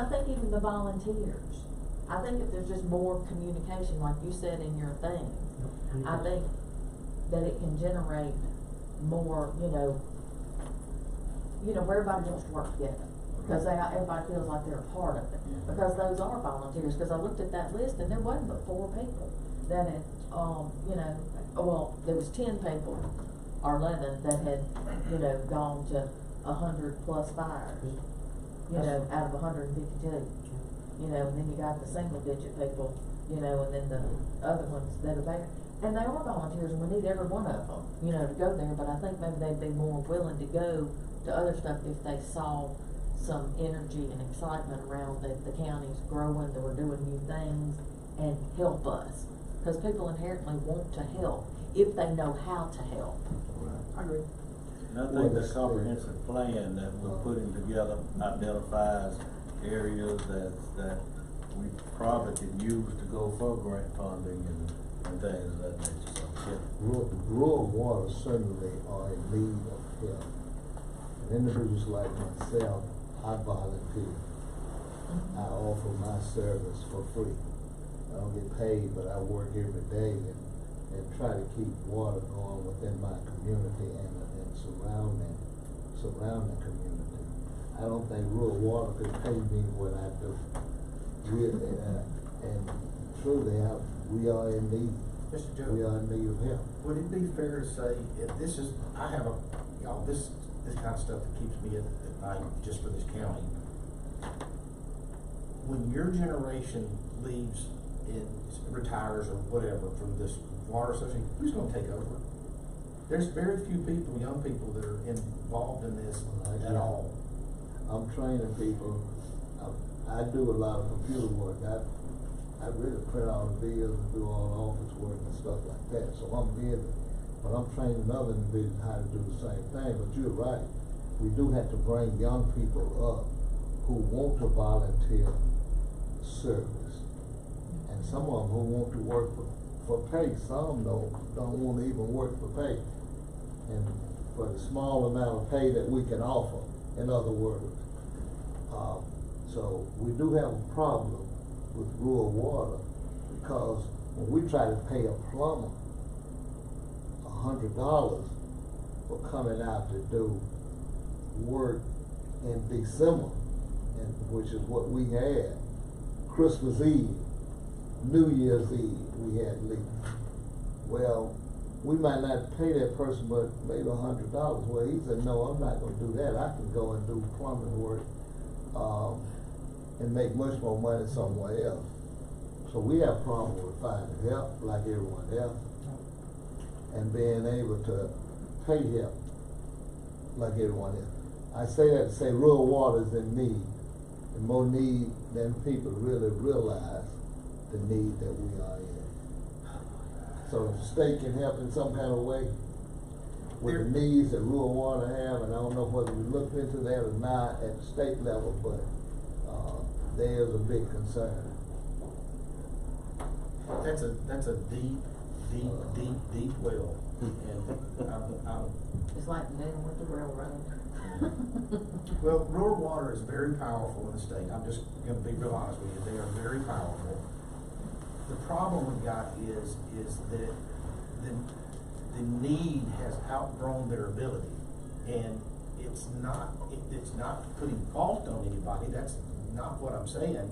I think even the volunteers, I think if there's just more communication, like you said in your thing, I think that it can generate more, you know, where everybody wants to work together. Because everybody feels like they're a part of it. Because those are volunteers. Because I looked at that list and there wasn't but 4 people that had, you know, well, there was 10 people or 11 that had, you know, gone to 100+ fires, you know, out of 152. You know, and then you got the single-digit people, you know, and then the other ones that are there. And they are volunteers, and we need every one of them, you know, to go there. But I think maybe they'd be more willing to go to other stuff if they saw some energy and excitement around that the county's growing, that we're doing new things, and help us. Because people inherently want to help if they know how to help. I agree. And I think the comprehensive plan that we're putting together identifies areas that we probably could use to go for grant funding and things of that nature. So, Rural water certainly are in need of help. And individuals like myself, I volunteer. I offer my service for free. I don't get paid, but I work every day and try to keep water going within my community and surrounding community. I I don't think rural water could pay me what I do. And truly, we are in need. Mr. Joe, We are in need of help. would it be fair to say, if this is, I have a, y'all, this kind of stuff that keeps me at night just for this county. When your generation leaves and retires or whatever from this water association, who's gonna take over? There's very few people, young people, that are involved in this at all. I'm training people. I do a lot of computer work. I really print all the bills and do all the office work and stuff like that. So I'm busy, but I'm training other individuals how to do the same thing. But you're right. We do have to bring young people up who want to volunteer service, and some of them who want to work for pay. Some don't want to even work for pay, and for the small amount of pay that we can offer. In other words, so we do have a problem with rural water, because when we try to pay a plumber $100 for coming out to do work in December, and which is what we had, Christmas Eve, New Year's Eve, we had leaks. Well, we might not pay that person but maybe $100. Well, he said, no, I'm not gonna do that. I can go and do plumbing work, and make much more money somewhere else. So we have problems with finding help like everyone else, and being able to pay help like everyone else. I say that to say rural water is in need, and more need than people really realize the need that we are in. So if the state can help in some kind of way with the needs that rural water have, and I don't know whether we looked into that or not at the state level, but there's a big concern. That's a deep well, and I'm It's like dealing with the railroad. well, rural water is very powerful in the state. I'm just gonna be real honest with you. They are very powerful. The problem we've got is that the need has outgrown their ability, and it's not putting fault on anybody. That's not what I'm saying.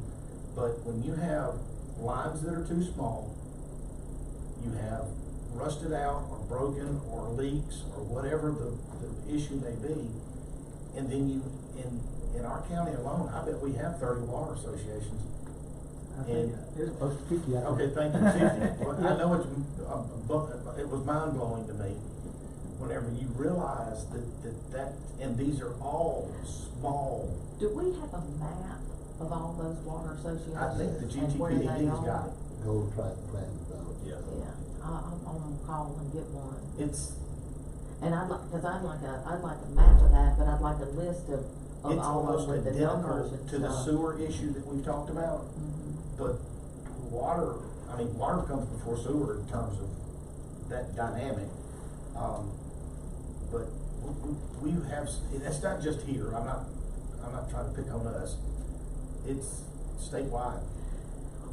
But when you have lines that are too small, you have rusted out or broken or leaks or whatever the issue may be, and then you in our county alone, I bet we have 30 water associations. I think there's close to 50. I think. Okay, thank you, 50. Well, I know it was mind blowing to me whenever you realize that and these are all small. Do we have a map of all those water associations? I think the and where they GTPD's are? got it. Go try to plan it out. Yeah. Yeah, I'm gonna call and get one. It's I'd like a map of that, but I'd like a list of it's all almost of the identical numbers and to the stuff. sewer issue that we've talked about. But water comes before sewer in terms of that dynamic. But we have, it's not just here. I'm not trying to pick on us. It's statewide.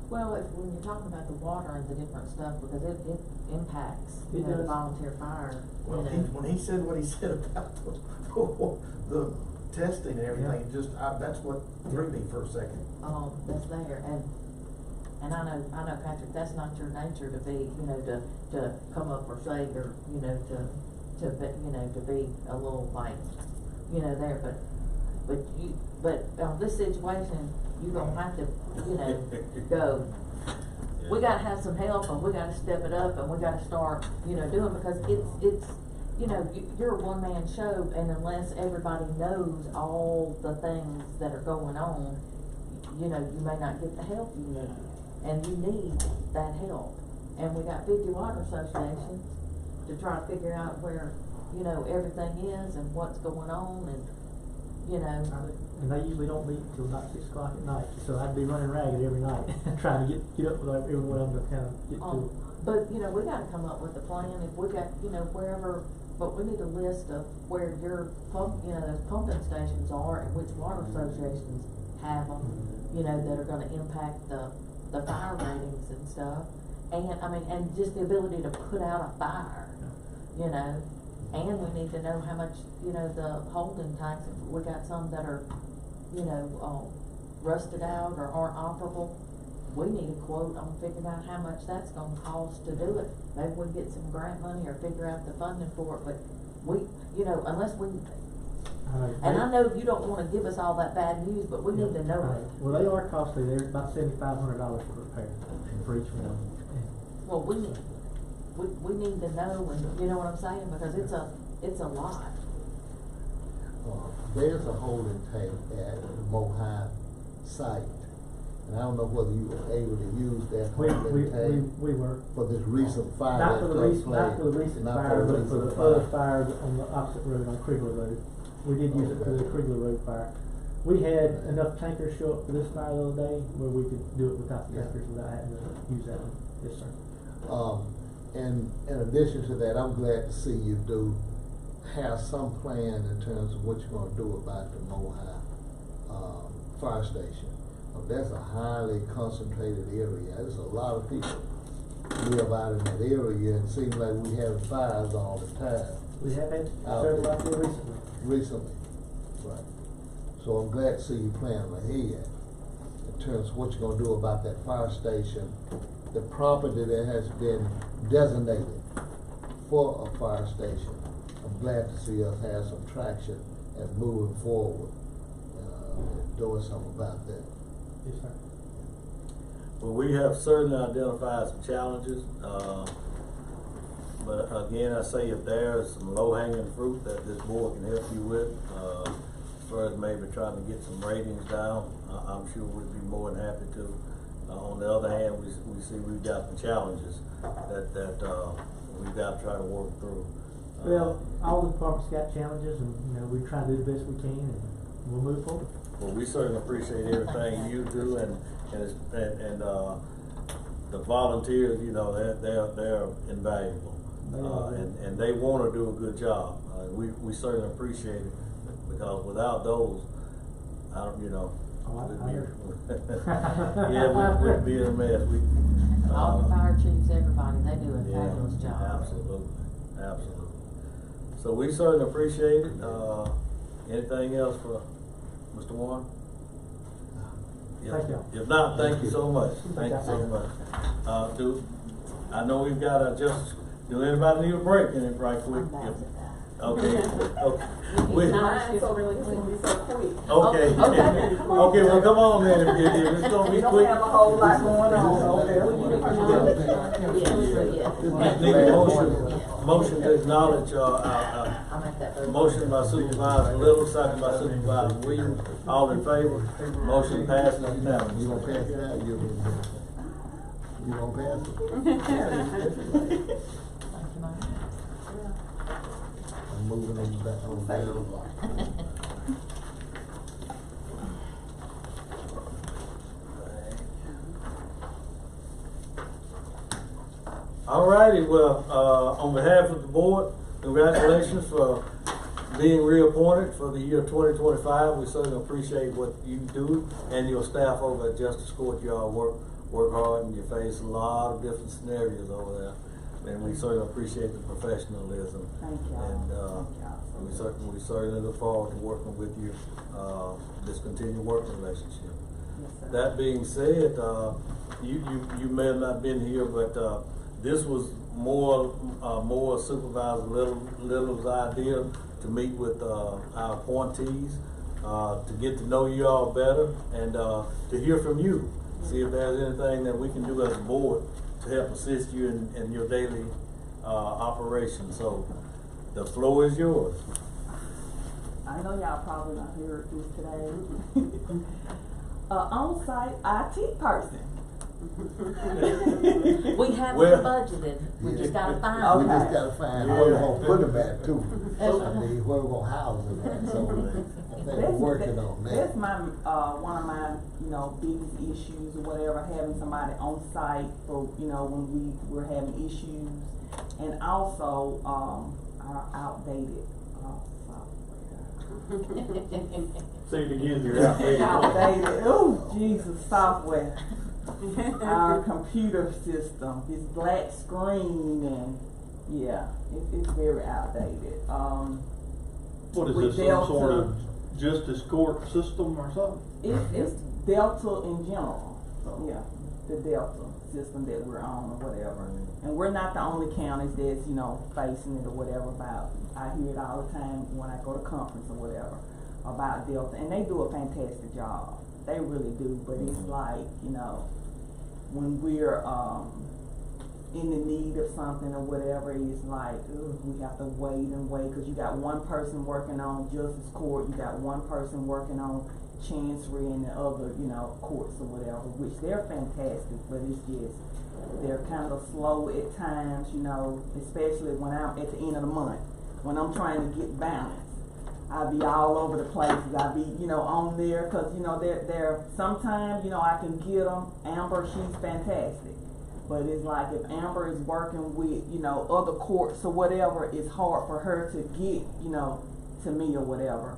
Well, when you're talking about the water and the different stuff, because it impacts, It the does. volunteer fire. Well, when he said what he said about the testing and everything, that's what threw me for a second. That's there, and I know, Patrick, that's not your nature to be, to come up or say, or, to be a little like, there, but on this situation, you're gonna have to, go, we gotta have some help, and we gotta step it up, and we gotta start, doing, because it's, you're a one-man show, and unless everybody knows all the things that are going on, you may not get the help you need, and you need that help. And we got 50 water associations to try to figure out where, everything is and what's going on, and, And they usually don't meet until about 6 o'clock at night, so I'd be running ragged every night, trying to get up with every one of them to kind of get to it. But, we gotta come up with a plan, if we got, wherever, but we need a list of where your those pumping stations are and which water associations have them, that are gonna impact the fire ratings and stuff. And, and just the ability to put out a fire, And we need to know how much, you know, the holding tanks, if we got some that are, you know, rusted out or aren't operable. We need a quote on figuring out how much that's gonna cost to do it. Maybe we get some grant money or figure out the funding for it, but we, you know, unless we, and I know you don't wanna give us all that bad news, but we need to know it. Well, they are costly, they're about $7,500 for repair, for each one. Well, we need to know, and you know what I'm saying, because it's a lot. There's a holding tank at the Mohai site, and I don't know whether you were able to use that holding tank. We were. For this recent fire Not that for the took recent, place. not for the recent Not fire, the but for recent the other fires on the opposite road, on Krigler Road. We did use it for the Krigler Road fire. We had enough tankers show up for this fire the other day where we could do it without the tankers, without having to use that one. Yes, sir. And in addition to that, I'm glad to see you do have some plan in terms of what you're gonna do about the Mohai, fire station. That's a highly concentrated area. There's a lot of people live out in that area, and it seems like we have fires all the time. We have had several out there recently. Recently, right. So I'm glad to see you planning ahead in terms of what you're gonna do about that fire station, the property that has been designated for a fire station. I'm glad to see us have some traction and moving forward, doing something about that. Yes, sir. Well, we have certainly identified some challenges, but again, I say if there's some low-hanging fruit that this board can help you with, as far as maybe trying to get some ratings down, I'm sure we'd be more than happy to. On the other hand, we see we've got some challenges that we've got to try to work through. Well, all the departments got challenges, and you know we try to do the best we can, and we'll move forward. Well, we certainly appreciate everything you do, and the volunteers. You know, they're invaluable, and they want to do a good job. We certainly appreciate it, because without those, I don't, you know. We'd be in a mess. All the fire chiefs, everybody, they do a fabulous job. Absolutely. So we certainly appreciate it. Anything else for Mr. Warren? Thank you. If not, thank you so much. Thank you so much. I know we've got to just, do anybody need a break in it right quick? Okay. Okay, well, come on then, if it's gonna be quick. We don't have a whole lot going on. Need a motion to acknowledge, motion by Supervisor Little, second by Supervisor Williams, all in favor, motion passes unanimously. You gonna pass it out? You gonna pass it? I'm moving on back on down. Alrighty, well, on behalf of the board, congratulations for being reappointed for the year 2025. We certainly appreciate what you do, and your staff over at Justice Court. You all work hard, and you face a lot of different scenarios over there. And we certainly appreciate the professionalism. Thank you. And we certainly look forward to working with you, this continued working relationship. Yes, That being said, you may have not been here, but this was more Supervisor Little's idea to meet with our appointees, to get to know you all better, and to hear from you. See if there's anything that we can do as a board to help assist you in your daily operations. So the floor is yours. I know y'all probably not heard this today. On-site IT person. We haven't budgeted, we just gotta find. We just gotta find where we're gonna put them at too. I mean, where we're gonna house them at, so I think we're working on that. That's my, one of my, biggest issues or whatever, having somebody on site for, when we were having issues. And also, our outdated, software. Say it again, you're outdated. Outdated, oh Jesus, software. Our computer system, this black screen, and Yeah, it's very outdated. What is with this, some Delta- sort of justice court system or something? It's Delta in general, so yeah, the Delta system that we're on or whatever. And we're not the only counties that's, you know, facing it or whatever about, I hear it all the time when I go to conference or whatever about Delta, and they do a fantastic job. They really do, but it's like, you know, when we're, in the need of something or whatever, it's like, we have to wait and wait, cause you got one person working on justice court, you got one person working on chancery and the other, you know, courts or whatever, which they're fantastic, but it's just, they're kind of slow at times, you know, especially when I'm at the end of the month, when I'm trying to get balance. I'll be all over the places, I'll be, you know, on there, cause, you know, they're, sometimes, you know, I can get them. Amber, she's fantastic. But it's like if Amber is working with, you know, other courts or whatever, it's hard for her to get, you know, to me or whatever.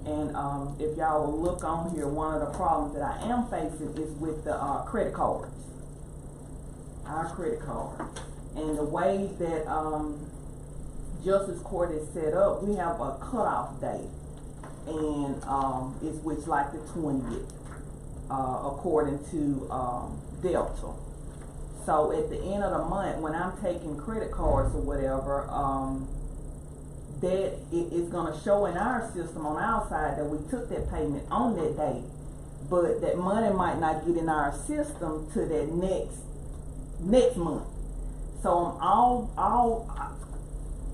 And if y'all will look on here, one of the problems that I am facing is with the credit cards. Our credit cards. And the way that Justice Court is set up, we have a cutoff date. And it's which like the 20th, according to Delta. So at the end of the month, when I'm taking credit cards or whatever, that it is gonna show in our system on our side that we took that payment on that date, but that money might not get in our system to that next month. So I'm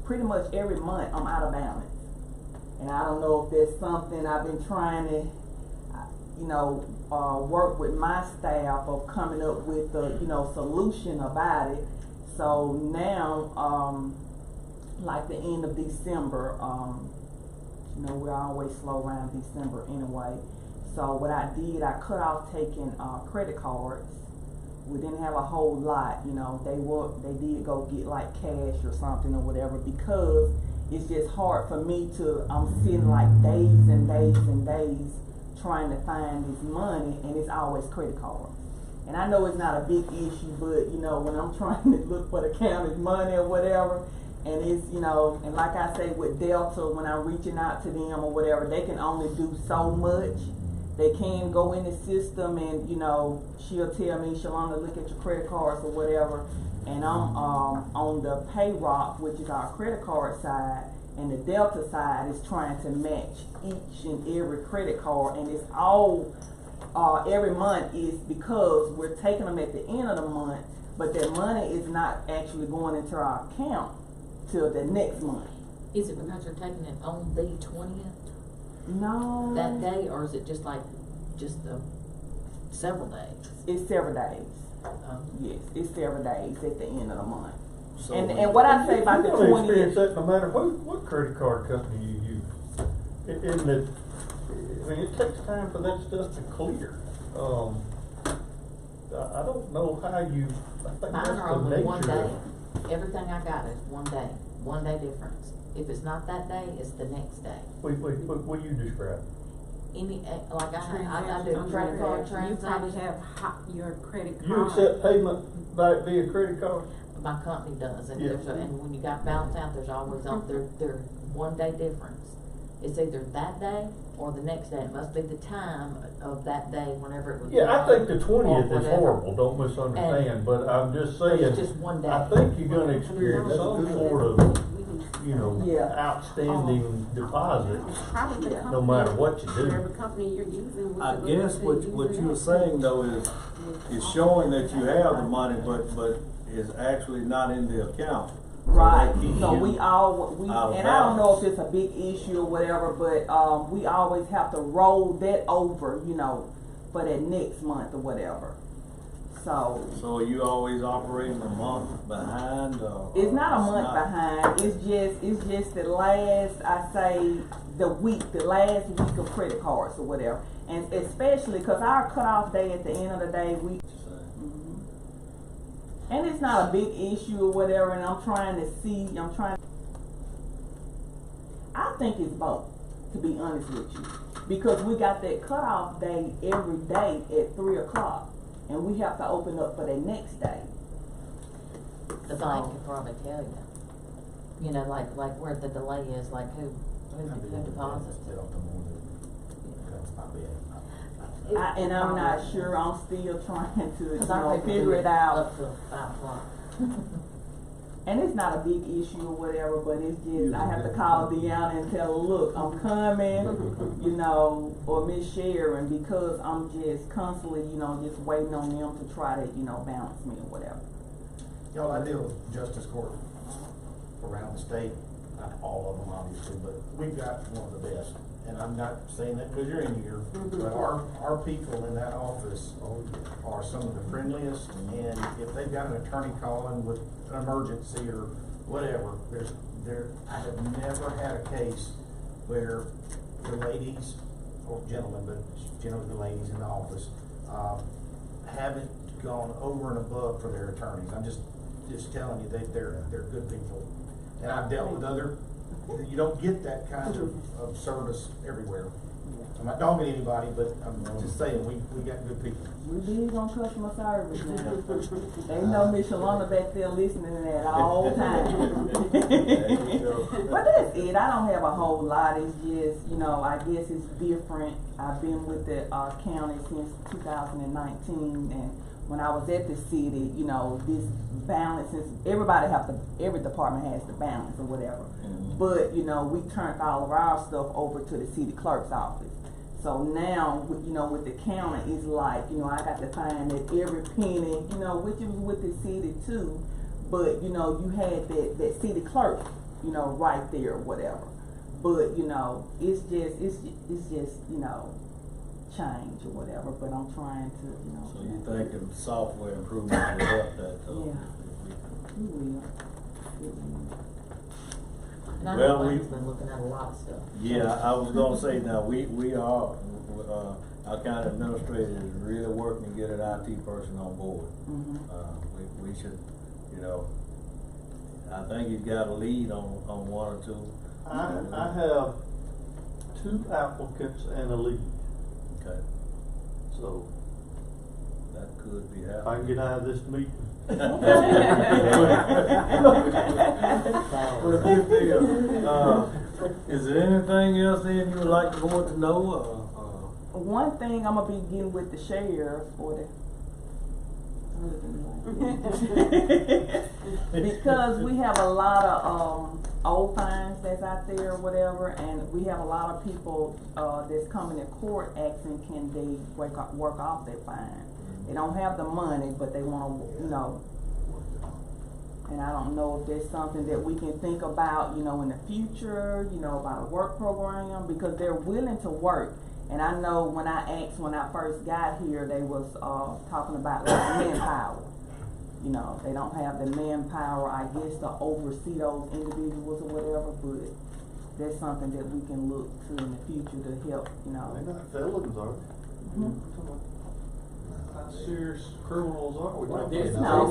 pretty much every month I'm out of balance, and I don't know if that's something I've been trying to, you know, work with my staff of coming up with a, you know, solution about it. So now, like the end of December, you know, we're always slow around December anyway. So what I did, I cut off taking credit cards. We didn't have a whole lot, you know. They did go get like cash or something or whatever, because it's just hard for me to. I'm sitting like days and days and days trying to find this money, and it's always credit cards. And I know it's not a big issue, but you know, when I'm trying to look for the county's money or whatever, and it's, you know, and like I say with Delta, when I'm reaching out to them or whatever, they can only do so much. They can go in the system and, you know, she'll tell me, Shalonda, look at your credit cards or whatever, and I'm on the payroll, which is our credit card side, and the Delta side is trying to match each and every credit card, and it's all every month is because we're taking them at the end of the month, but that money is not actually going into our account till the next month. Is it because you're taking it on the 20th? No. That day, or is it just like just the several days? It's several days. Yes, it's several days at the end of the month. So and what I say about the 20th, experience that no matter what credit card company you use. Isn't it? I mean, it takes time for that stuff to clear. I don't know how you. I think Mine that's are the only nature one day. of- Everything I got is 1 day difference. If it's not that day, it's the next day. What you describe? Any, like I do credit card You probably transactions. have your credit card. You accept payment by via credit card? My company does, and Yeah. and when you got balance out, there's always they're 1 day difference. It's either that day or the next day. It must be the time of that day, whenever it was. Yeah, I think the or 20th is whatever. horrible, don't misunderstand, but I'm just saying. It's just 1 day. I think you're gonna experience some sort of, you know, Yeah. outstanding deposit, Probably the no company, matter what you do. whatever company you're using. with I the guess limits what that you're you saying though is showing that you have the money, but is actually not in the account. right? that keeps So you we out of and I don't know if balance. it's a big issue or whatever, but we always have to roll that over, you know, for that next month or whatever. So So are you always operating a month behind? it's not a it's month not? behind. It's just the last, I say, the last week of credit cards or whatever, and especially because our cutoff day at the end of the day, and it's not a big issue or whatever. And I'm trying. I think it's both, to be honest with you, because we got that cutoff day every day at 3 o'clock, and we have to open up for the next day. The bank can probably tell you. you know, like where the delay is, like who deposits. And I'm not sure, I'm still trying to, you Cause our know, people figure do it out. Up till 5 o'clock. And it's not a big issue or whatever, but it's just, I have to call Deanna and tell her, look, I'm coming, you know, or Miss Sharon, because I'm just constantly, you know, just waiting on them to try to, you know, balance me or whatever. Y'all, I deal with justice court around the state, not all of them obviously, but we've got one of the best. And I'm not saying that because you're in here, but our people in that office are some of the friendliest. And if they've got an attorney calling with an emergency or whatever, I have never had a case where the ladies, or gentlemen, but generally the ladies in the office, haven't gone over and above for their attorneys. I'm just telling you that they're good people. And I've dealt with other. You don't get that kind of service everywhere. I'm not dogging anybody, but I'm just saying we got good people. We big on customer service now. They know Miss Shalana back there listening to that all the time. But that's it. I don't have a whole lot. It's just, you know, I guess it's different. I've been with the county since 2019, and when I was at the city, you know, this balance is, every department has the balance or whatever. But, you know, we turned all of our stuff over to the city clerk's office. So now, you know, with the county, it's like, you know, I got to find that every penny, you know, which was with the city too, but, you know, you had that city clerk, you know, right there or whatever. But, you know, it's just, you know, change or whatever, but I'm trying to, you know. So you thinking software improvements will help that? Yeah, it will. And I Well, know Wayne's been looking at a lot of stuff. Yeah, I was gonna say now, we are, our county administrator is really working to get an IT person on board. We should, you know, I think he's got a lead on one or two. I have 2 applicants and a lead. Okay. So that could be happening. I can get out of this meeting. Well, good deal. Is there anything else then you would like the board to know? One thing I'm gonna be getting with the sheriff or because we have a lot of old fines that's out there or whatever, and we have a lot of people that's coming to court asking can they work off their fine. They don't have the money, but they want to, you know. And I don't know if there's something that we can think about, you know, in the future, you know, about a work program, because they're willing to work. And I know when I asked when I first got here, they was talking about like manpower. You know, they don't have the manpower, I guess, to oversee those individuals or whatever, but that's something that we can look to in the future to help, you know. They're not felons, are they? How serious criminals are we? No,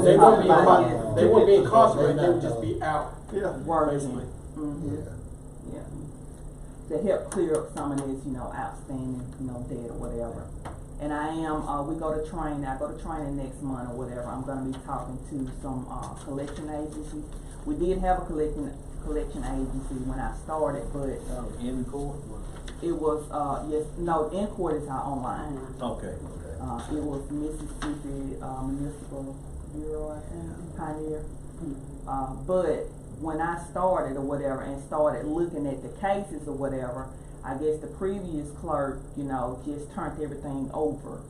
they won't be incarcerated, they would just be out. Yeah. Working. Yeah. To help clear up some of this, you know, outstanding, you know, debt or whatever. And I am, we go to training, I go to training next month or whatever. I'm gonna be talking to some collection agencies. We did have a collection agency when I started, but in court? It was yes, no, in court is our online. Okay. It was Mississippi Municipal Bureau, I think, Pioneer. But when I started or whatever and started looking at the cases or whatever, I guess the previous clerk, you know, just turned everything over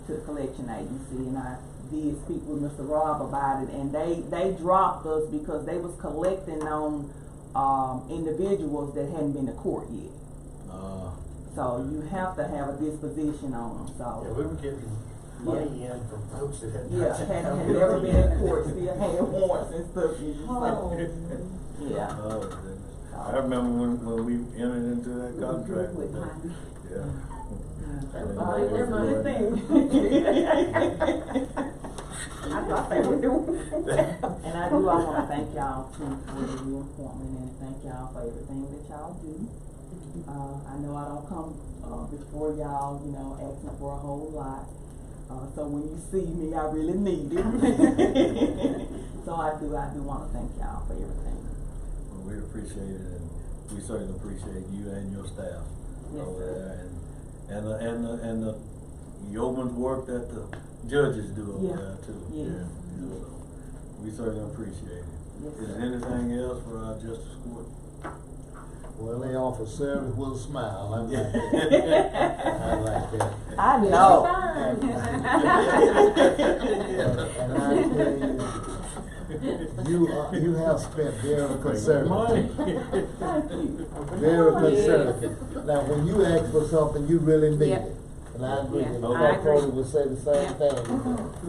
to the collection agency, and I did speak with Mr. Rob about it, and they dropped us because they was collecting on individuals that hadn't been to court yet. So you have to have a disposition on them. So yeah, we were getting money in from folks that had had never been in court, still had warrants and stuff. Yeah. Oh, I remember when we entered into that contract with them. Yeah. They're my thing. And I want to thank y'all too for the reappointment, and thank y'all for everything that y'all do. I know I don't come before y'all, you know, asking for a whole lot. So when you see me, I really need it. So I do want to thank y'all for everything. we'd appreciate it, and we certainly appreciate you and your staff Yes, over sir. there, and the yeoman's work that the judges do over Yeah. there too. Yes. Yeah, so we certainly appreciate it. Yes, Is sir. there anything else for our justice court? Well, they offer service with a smile. I like that. I like that. I know. And I tell you have spent very conservative. Very conservative. Now, when you ask for something, you really need Yeah. it. And I agree. Yeah, And I agree. Cody would say the same thing.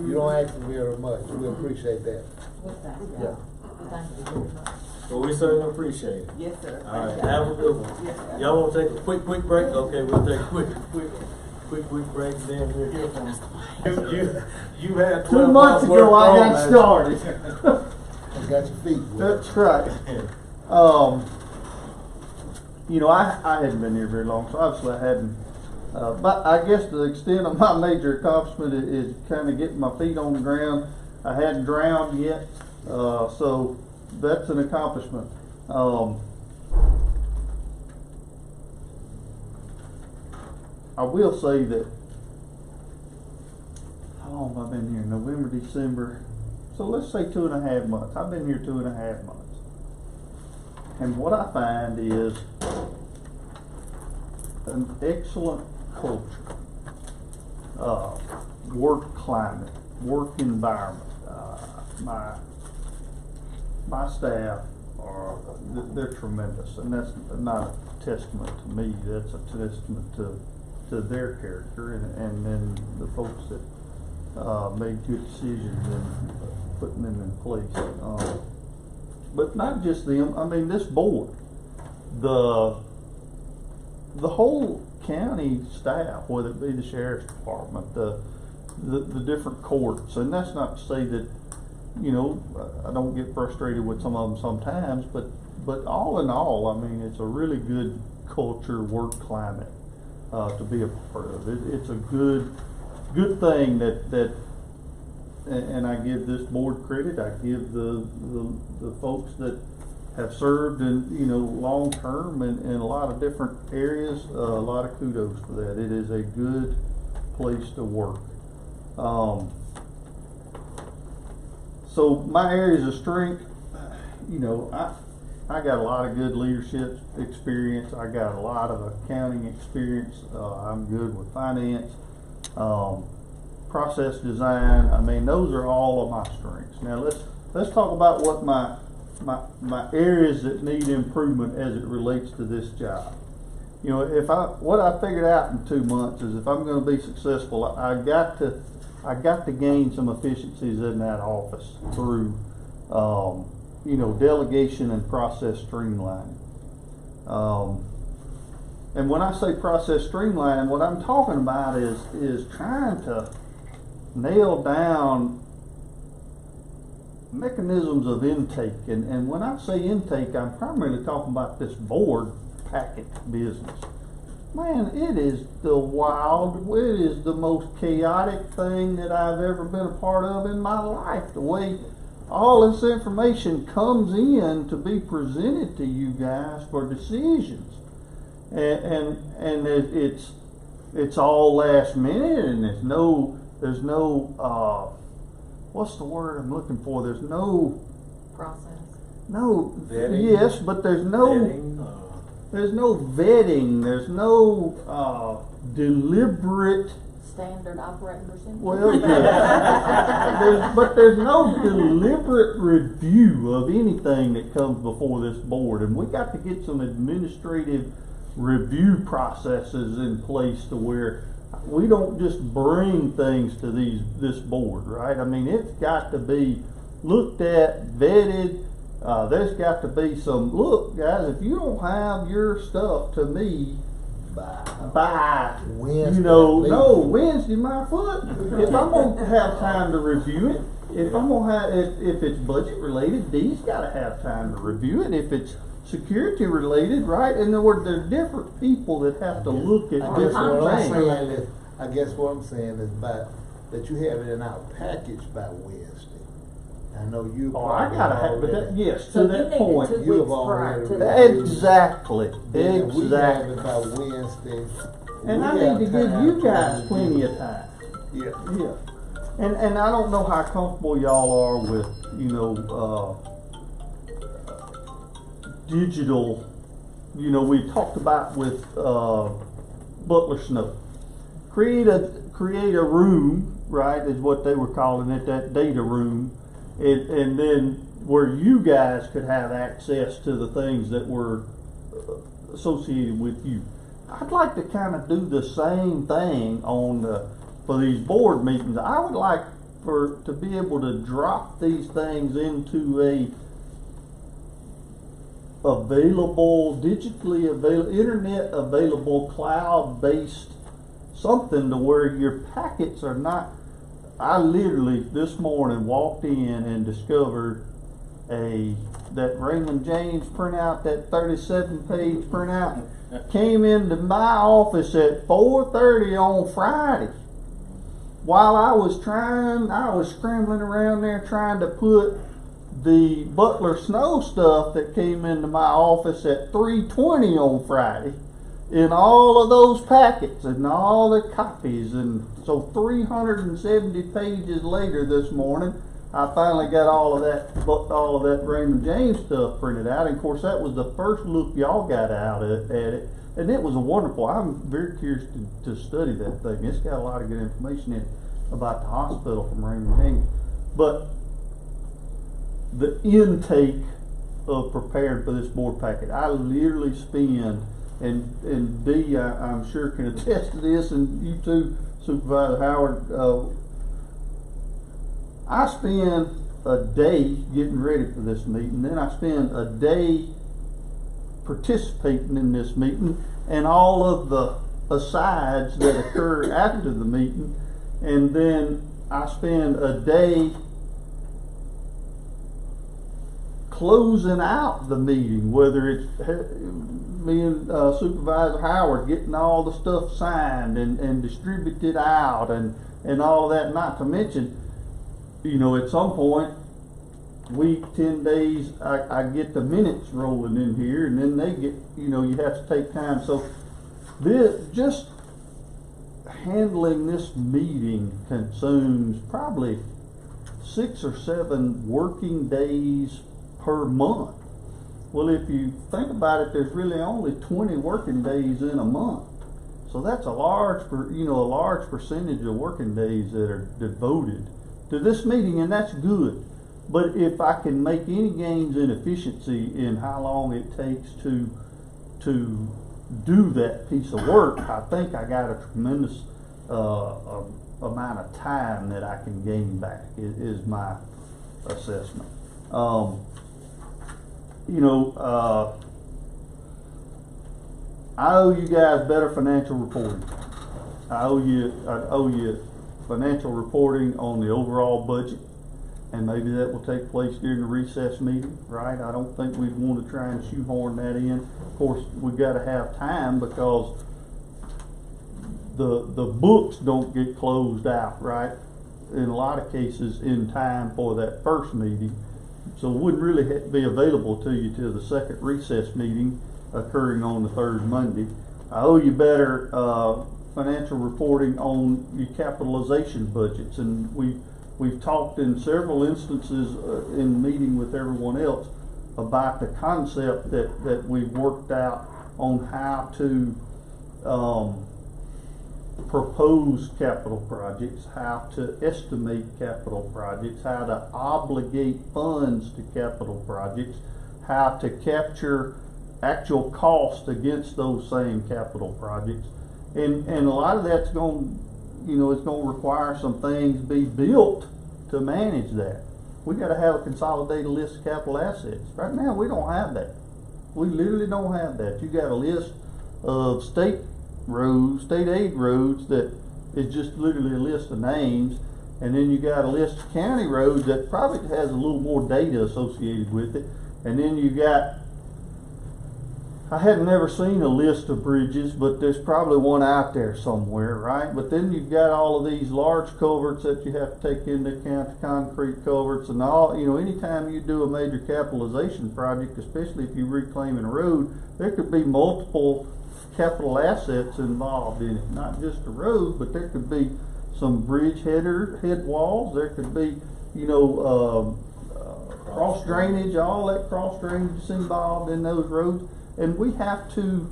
You don't ask for very much. We appreciate that. Yeah. Thank you very much. Well, we certainly appreciate it. Yes, sir. All right, have a good one. Yes, sir. Y'all wanna take a quick break? Okay, we'll take a quick break, and then we'll hear from you had 12 2 months worth ago, I of got started. You got your feet wet. That's right. You know, I hadn't been here very long, so obviously I hadn't. But I guess the extent of my major accomplishment is kind of getting my feet on the ground. I hadn't drowned yet, so that's an accomplishment. I will say that, how long have I been here? November, December. So let's say 2.5 months. I've been here 2.5 months. And what I find is an excellent culture, work climate, work environment. My staff they're tremendous, and that's not a testament to me. That's a testament to their character and then the folks that made good decisions and putting them in place. But not just them. I mean, this board, the whole county staff, whether it be the sheriff's department, the different courts, and that's not to say that, you know, I don't get frustrated with some of them sometimes, but all in all, I mean, it's a really good culture, work climate to be a part of. It's a good thing that, and I give this board credit. I give the folks that have served in, you know, long term in a lot of different areas, a lot of kudos for that. It is a good place to work. So my areas of strength, you know, I got a lot of good leadership experience. I got a lot of accounting experience. I'm good with finance, process design. I mean, those are all of my strengths. Now let's talk about what my areas that need improvement as it relates to this job. You know, what I figured out in 2 months is if I'm going to be successful, I got to gain some efficiencies in that office through, you know, delegation and process streamlining. And when I say process streamlining, what I'm talking about is trying to nail down mechanisms of intake. And when I say intake, I'm primarily talking about this board packet business. Man, it is it is the most chaotic thing that I've ever been a part of in my life. The way all this information comes in to be presented to you guys for decisions. And it's all last minute, and there's no what's the word I'm looking for? There's no Process. Vetting. Yes, but there's no Vetting, there's no vetting. There's no deliberate. Standard operating procedure. Well, yeah. but there's no deliberate review of anything that comes before this board, and we got to get some administrative review processes in place to where we don't just bring things to this board, right? I mean, it's got to be looked at, vetted. There's got to be some, look, guys, if you don't have your stuff to me by Wednesday, Wednesday, my foot. If I'm gonna have time to review it, if it's budget related, Dee's got to have time to review it. If it's security related, right? In other words, there's different people that have to look at different things. I guess what I'm saying is that you have it in our package by Wednesday. I know you. Oh, I gotta have, but that, yes, So to you that need it point. 2 You weeks have prior already to reviewed. that. Exactly, Then if we have exactly. it by Wednesday. And we I have need to give time you to guys review. plenty of time. Yeah. Yeah. And I don't know how comfortable y'all are with, you know, digital, you know, we talked about with, Butler Snow. Create a room, right, is what they were calling it, that data room. And then where you guys could have access to the things that were associated with you. I'd like to kind of do the same thing for these board meetings. I would like to be able to drop these things into a digitally available, internet available, cloud-based something to where your packets are not. I literally this morning walked in and discovered that Raymond James printout, that 37-page printout, came into my office at 4:30 on Friday. While I was scrambling around there trying to put the Butler Snow stuff that came into my office at 3:20 on Friday in all of those packets and all the copies. And so 370 pages later this morning, I finally got all of that Raymond James stuff printed out. And of course, that was the first look y'all got out at it. And it was wonderful. I'm very curious to study that thing. It's got a lot of good information in it about the hospital from Raymond James. But the intake of prepared for this board packet, I literally spend, and Dee, I'm sure can attest to this, and you too, Supervisor Howard, I spend a day getting ready for this meeting, then I spend a day participating in this meeting and all of the asides that occur after the meeting, and then I spend a day closing out the meeting, whether it's me and Supervisor Howard getting all the stuff signed and distributed out and all of that, not to mention, you know, at some point, week, 10 days, I get the minutes rolling in here, and then they get, you know, you have to take time. So just handling this meeting consumes probably 6 or 7 working days per month. Well, if you think about it, there's really only 20 working days in a month. So that's a large percentage of working days that are devoted to this meeting, and that's good. But if I can make any gains in efficiency in how long it takes to do that piece of work, I think I got a tremendous amount of time that I can gain back, is my assessment. I owe you guys better financial reporting. I owe you financial reporting on the overall budget, and maybe that will take place during the recess meeting, right? I don't think we'd want to try and shoehorn that in. Of course, we've got to have time because the books don't get closed out, right? In a lot of cases, in time for that first meeting. So it wouldn't really be available to you till the second recess meeting occurring on the third Monday. I owe you better financial reporting on your capitalization budgets, and we've talked in several instances in meeting with everyone else about the concept that we've worked out on how to propose capital projects, how to estimate capital projects, how to obligate funds to capital projects, how to capture actual cost against those same capital projects. And a lot of that's it's going to require some things be built to manage that. We got to have a consolidated list of capital assets. Right now, we don't have that. We literally don't have that. You got a list of state aid roads that is just literally a list of names, and then you got a list of county roads that probably has a little more data associated with it, and then you got I had never seen a list of bridges, but there's probably one out there somewhere, right? But then you've got all of these large culverts that you have to take into account, the concrete culverts and all. You know, anytime you do a major capitalization project, especially if you're reclaiming a road, there could be multiple capital assets involved in it. Not just the road, but there could be some bridge head walls. There could be, you know, cross drainage, all that cross drainage is involved in those roads. And we have to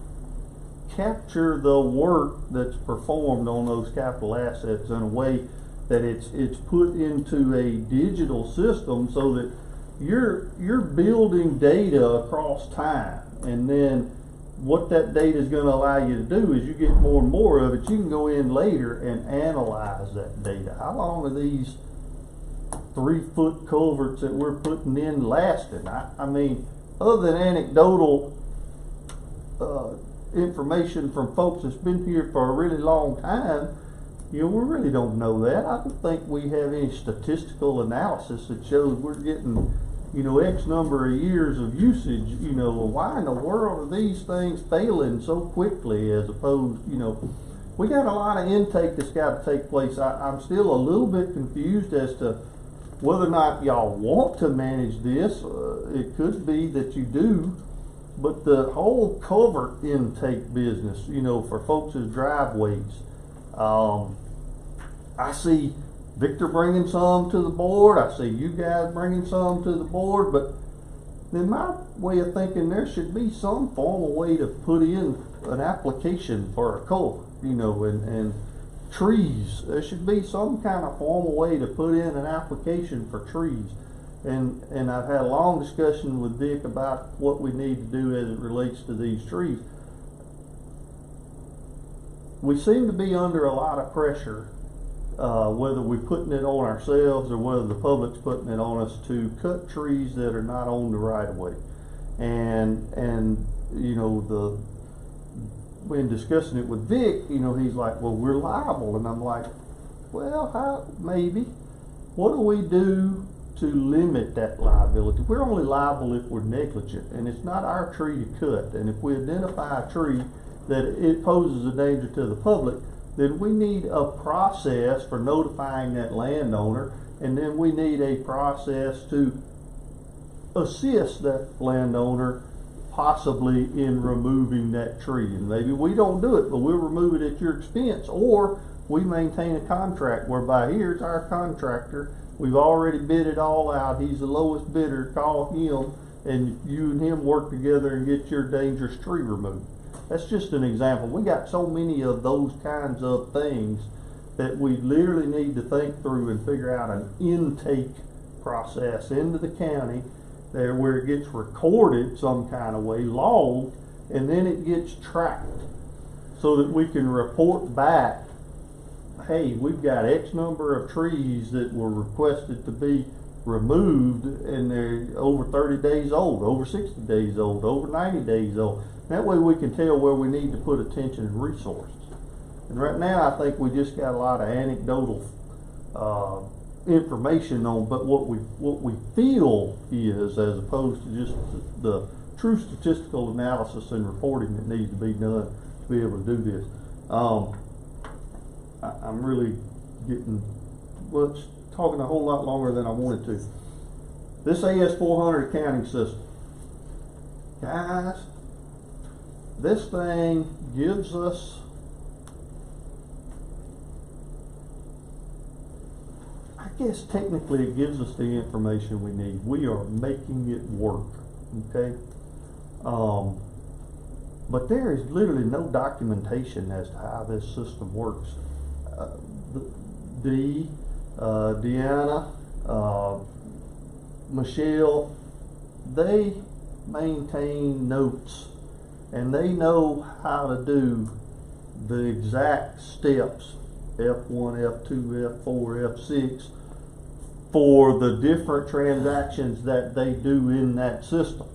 capture the work that's performed on those capital assets in a way that it's put into a digital system so that you're building data across time. And then what that data is going to allow you to do is you get more and more of it. You can go in later and analyze that data. How long are these 3-foot culverts that we're putting in lasting? I mean, other than anecdotal information from folks that's been here for a really long time, you know, we really don't know that. I don't think we have any statistical analysis that shows we're getting, you know, X number of years of usage. You know, why in the world are these things failing so quickly? As opposed, you know, we got a lot of intake that's got to take place. I'm still a little bit confused as to whether or not y'all want to manage this. It could be that you do. But the whole culvert intake business, you know, for folks' driveways, I see Victor bringing some to the board. I see you guys bringing some to the board. But in my way of thinking, there should be some formal way to put in an application for a culvert, you know, and trees. There should be some kind of formal way to put in an application for trees. And I've had a long discussion with Dick about what we need to do as it relates to these trees. We seem to be under a lot of pressure, whether we're putting it on ourselves or whether the public's putting it on us, to cut trees that are not on the right of way. And you know, when discussing it with Vic, you know, he's like, well, we're liable. And I'm like, well, maybe. What do we do to limit that liability? We're only liable if we're negligent, and it's not our tree to cut. And if we identify a tree that it poses a danger to the public, then we need a process for notifying that landowner, and then we need a process to assist that landowner possibly in removing that tree. And maybe we don't do it, but we'll remove it at your expense, or we maintain a contract whereby here's our contractor. We've already bid it all out. He's the lowest bidder. Call him, and you and him work together and get your dangerous tree removed. That's just an example. We got so many of those kinds of things that we literally need to think through and figure out an intake process into the county there where it gets recorded some kind of way, logged, and then it gets tracked so that we can report back, hey, we've got X number of trees that were requested to be removed, and they're over 30 days old, over 60 days old, over 90 days old. That way we can tell where we need to put attention and resources. And right now I think we just got a lot of anecdotal information on, but what we feel is, as opposed to just the true statistical analysis and reporting that needs to be done to be able to do this. I'm really getting, well, it's talking a whole lot longer than I wanted to. This AS400 accounting system, guys, this thing gives us, I guess technically it gives us the information we need. We are making it work, okay? But there is literally no documentation as to how this system works. Deanna, Michelle, they maintain notes, and they know how to do the exact steps, F1, F2, F4, F6, for the different transactions that they do in that system.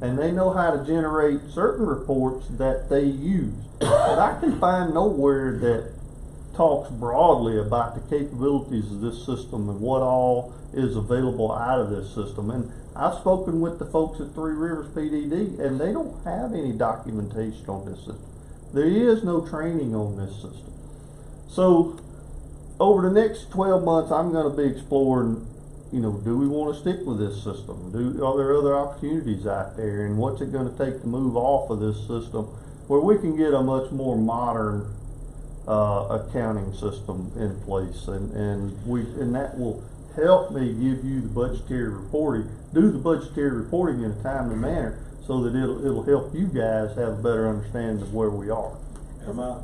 And they know how to generate certain reports that they use. But I can find nowhere that talks broadly about the capabilities of this system and what all is available out of this system. And I've spoken with the folks at Three Rivers PDD, and they don't have any documentation on this system. There is no training on this system. So over the next 12 months, I'm going to be exploring, you know, do we want to stick with this system? Are there other opportunities out there? And what's it going to take to move off of this system where we can get a much more modern accounting system in place? And that will help me give you the budgetary reporting, do the budgetary reporting in a timely manner, so that it'll help you guys have a better understanding of where we are. Go ahead.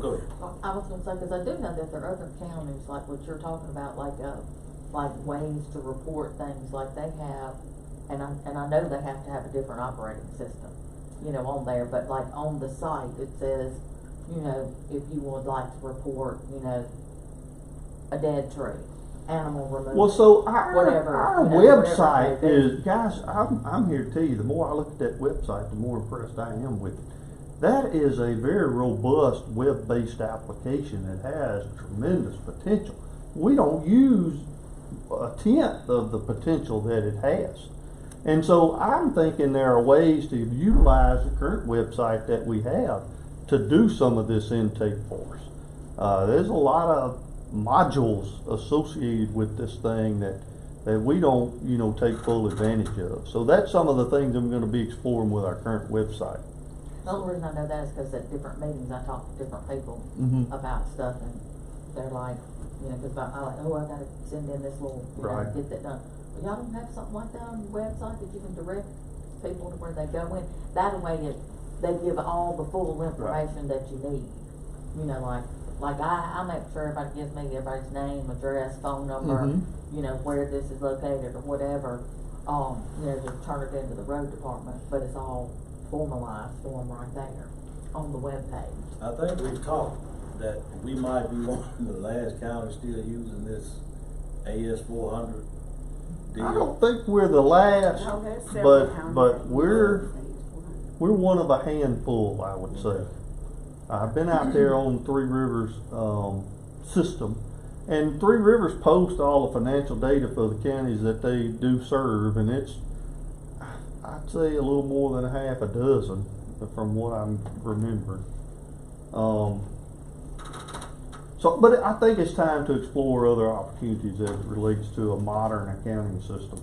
Go ahead. I was gonna say, because I do know that there are other counties, like what you're talking about, like ways to report things like they have, and I know they have to have a different operating system, you know, on there, but like on the site, it says, you know, if you would like to report, you know, a dead tree, animal removal. Well, so our website whatever. is, guys, I'm here to tell you, the more I look at that website, the more impressed I am with it. That is a very robust web-based application that has tremendous potential. We don't use a tenth of the potential that it has. And so I'm thinking there are ways to utilize the current website that we have to do some of this intake for us. There's a lot of modules associated with this thing that we don't, you know, take full advantage of. So that's some of the things I'm going to be exploring with our current website. The only reason I know that is because at different meetings I talk to different people about stuff, and they're like, you know, because I like, oh, I got to send in this little, you know, get that done. Well, y'all don't have something like that on your website that you can direct people to where they go in? That way, they give all the full information that you need. You know, like I make sure everybody gives me everybody's name, address, phone number, you know, where this is located or whatever. You know, just turn it into the road department, but it's all formalized for them right there on the web page. I think we've talked that we might be one of the last counties still using this AS400 deal. I don't think we're the last, but we're one of a handful, I would say. I've been out there on Three Rivers system, and Three Rivers posts all the financial data for the counties that they do serve, and it's, I'd say, a little more than a half a dozen from what I'm remembering. But I think it's time to explore other opportunities as it relates to a modern accounting system.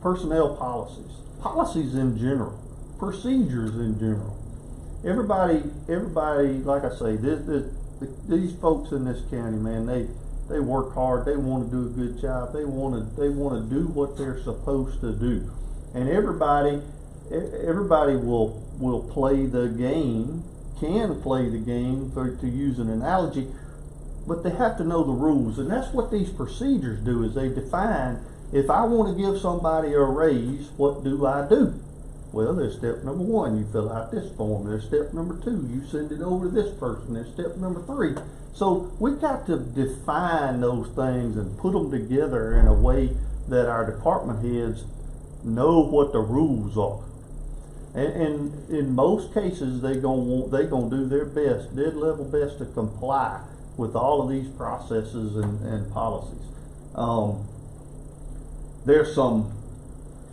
Personnel policies in general, procedures in general. Everybody, like I say, these folks in this county, man, they work hard. They want to do a good job. They want to do what they're supposed to do, and everybody will play the game. Can play the game, to use an analogy, but they have to know the rules, and that's what these procedures do. Is they define, if I want to give somebody a raise, what do I do? Well, there's step number 1, you fill out this form. There's step number 2, you send it over to this person. There's step number 3. So we've got to define those things and put them together in a way that our department heads know what the rules are. And in most cases, they gonna do their best, dead level best, to comply with all of these processes and policies. There's some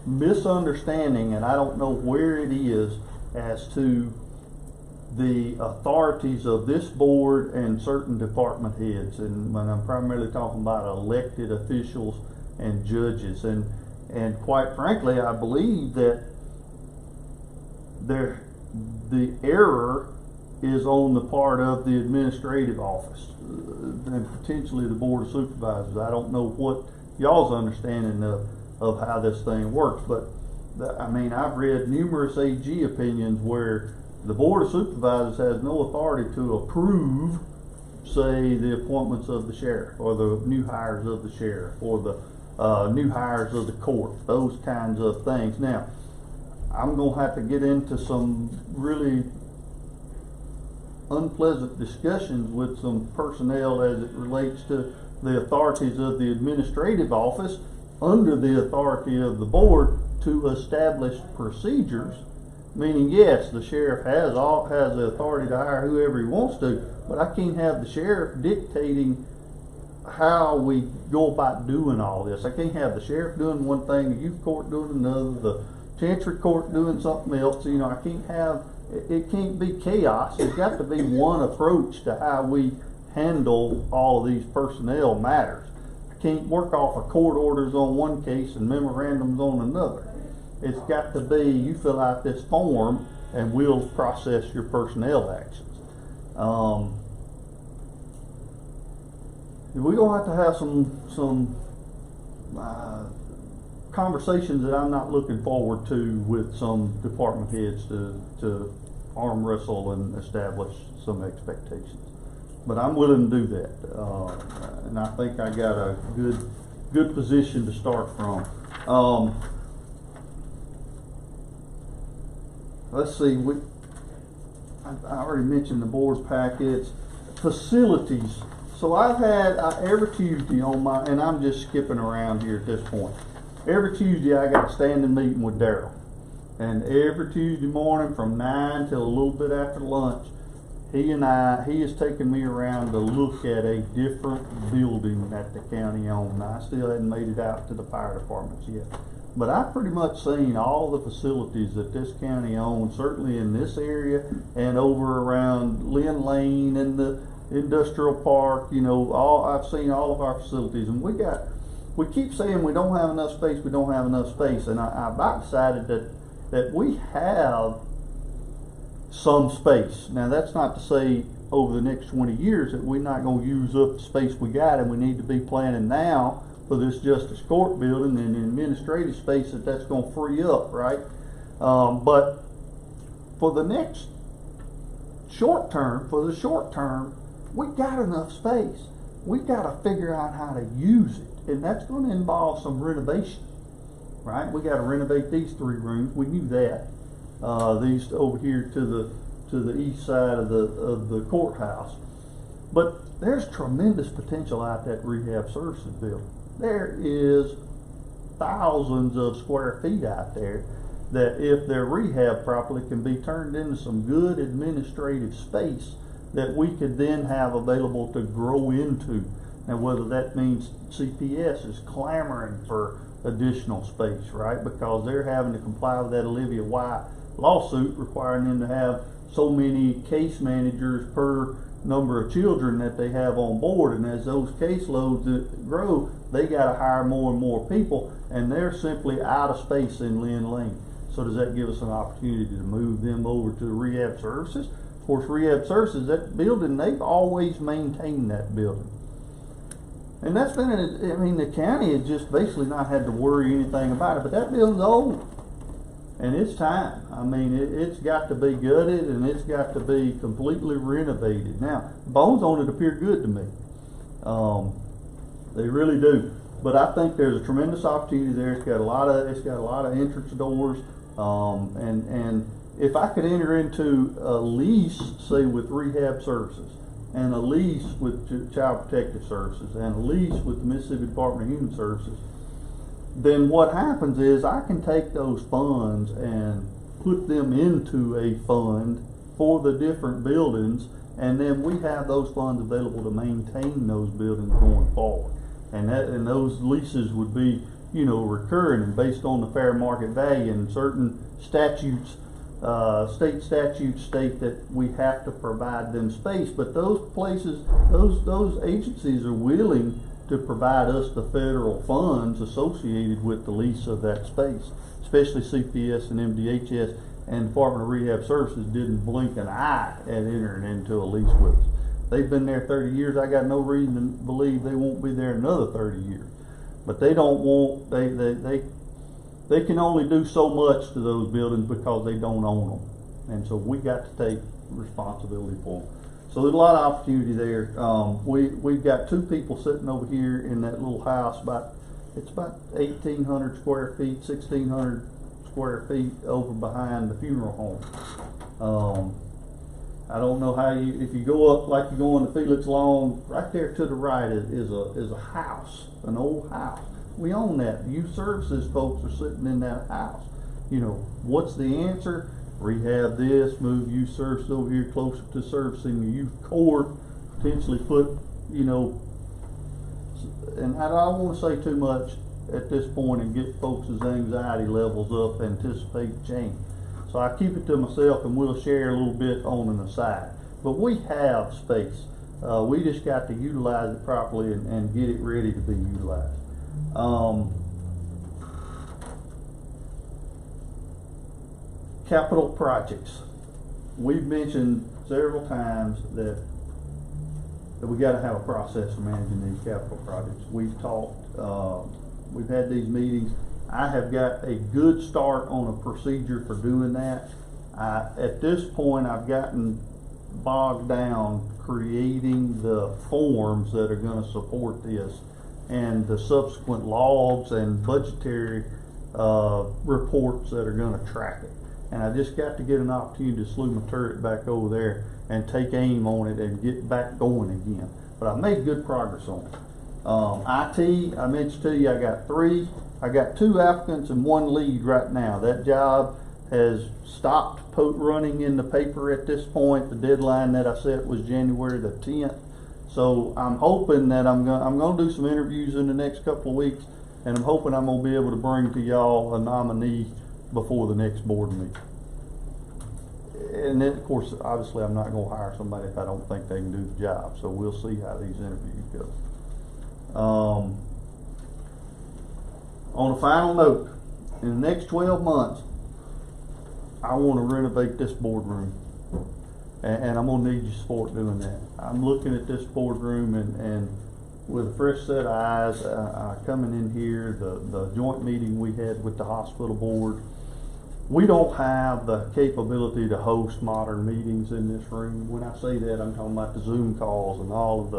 misunderstanding, and I don't know where it is, as to the authorities of this board and certain department heads, and when I'm primarily talking about elected officials and judges, and quite frankly, I believe that the error is on the part of the administrative office and potentially the board of supervisors. I don't know what y'all's understanding of how this thing works, but I mean, I've read numerous AG opinions where the board of supervisors has no authority to approve, say, the appointments of the sheriff, or the new hires of the sheriff, or the new hires of the court, those kinds of things. Now, I'm going to have to get into some really unpleasant discussions with some personnel as it relates to the authorities of the administrative office under the authority of the board to establish procedures Meaning, yes, the sheriff has the authority to hire whoever he wants to, but I can't have the sheriff dictating how we go about doing all this. I can't have the sheriff doing one thing, the youth court doing another, the chancery court doing something else. You know, I can't have it can't be chaos. There's got to be one approach to how we handle all of these personnel matters. I can't work off of court orders on one case and memorandums on another. It's got to be, you fill out this form and we'll process your personnel actions. We're going to have some conversations that I'm not looking forward to with some department heads to arm wrestle and establish some expectations. But I'm willing to do that, and I think I got a good position to start from. Let's see, I already mentioned the board packets, facilities. So I've had every Tuesday on my, and I'm just skipping around here at this point. Every Tuesday I got a standing meeting with Daryl. And every Tuesday morning from 9 till a little bit after lunch, he has taken me around to look at a different building that the county owns. I still hadn't made it out to the fire departments yet. But I've pretty much seen all the facilities that this county owns, certainly in this area and over around Lynn Lane and the industrial park. You know, I've seen all of our facilities, and we keep saying we don't have enough space, and I about decided that we have some space. Now that's not to say over the next 20 years that we're not going to use up the space we got, and we need to be planning now for this justice court building and the administrative space that's going to free up, right? But for the next short term, we got enough space. We got to figure out how to use it, and that's going to involve some renovation, right? We got to renovate these 3 rooms. We knew that. These over here to the east side of the courthouse, but there's tremendous potential out that rehab services building. There is thousands of square feet out there that, if they're rehabbed properly, can be turned into some good administrative space that we could then have available to grow into. Now, whether that means CPS is clamoring for additional space, right? Because they're having to comply with that Olivia White lawsuit requiring them to have so many case managers per number of children that they have on board, and as those caseloads grow, they got to hire more and more people, and they're simply out of space in Lynn Lane. So does that give us an opportunity to move them over to rehab services? Of course, rehab services, that building, they've always maintained that building. And that's been, I mean, the county has just basically not had to worry anything about it, but that building's old. And it's time. I mean, it's got to be gutted, and it's got to be completely renovated. Now, bones on it appear good to me. They really do. But I think there's a tremendous opportunity there. It's got a lot of entrance doors. And if I could enter into a lease, say with rehab services, and a lease with child protective services, and a lease with the Mississippi Department of Human Services, then what happens is I can take those funds and put them into a fund for the different buildings, and then we have those funds available to maintain those buildings going forward. And those leases would be, you know, recurring and based on the fair market value, and certain statutes, state statutes state that we have to provide them space, but those places, those agencies are willing to provide us the federal funds associated with the lease of that space, especially CPS and MDHS, and Department of Rehab Services didn't blink an eye at entering into a lease with us. They've been there 30 years. I got no reason to believe they won't be there another 30 years. But they don't want, they can only do so much to those buildings because they don't own them. And so we got to take responsibility for them. So there's a lot of opportunity there. We've got 2 people sitting over here in that little house. It's about 1,800 square feet, 1,600 square feet over behind the funeral home. I don't know how if you go up like you go into Felix Long, right there to the right is a house, an old house. We own that. Youth services folks are sitting in that house. You know, what's the answer? rehab this, move youth service over here closer to servicing the youth court, potentially put, you know, and I don't want to say too much at this point and get folks' anxiety levels up, anticipate change. So I keep it to myself, and we'll share a little bit on an aside. But we have space. We just got to utilize it properly and get it ready to be utilized. Capital projects. We've mentioned several times that we got to have a process for managing these capital projects. We've talked, we've had these meetings. I have got a good start on a procedure for doing that. At this point, I've gotten bogged down creating the forms that are going to support this and the subsequent logs and budgetary reports that are going to track it. And I just got to get an opportunity to slew my turret back over there and take aim on it and get back going again. But I made good progress on it. IT, I mentioned to you, I got 2 applicants and 1 lead right now. That job has stopped running in the paper at this point. The deadline that I set was January the 10th. So I'm hoping that I'm going to do some interviews in the next couple of weeks, and I'm hoping I'm going to be able to bring to y'all a nominee before the next board meeting. And then, of course, obviously I'm not going to hire somebody if I don't think they can do the job. So we'll see how these interviews go. On a final note, in the next 12 months, I want to renovate this boardroom, and I'm going to need your support doing that. I'm looking at this boardroom, and with a fresh set of eyes, coming in here, the joint meeting we had with the hospital board, we don't have the capability to host modern meetings in this room. When I say that, I'm talking about the Zoom calls and all of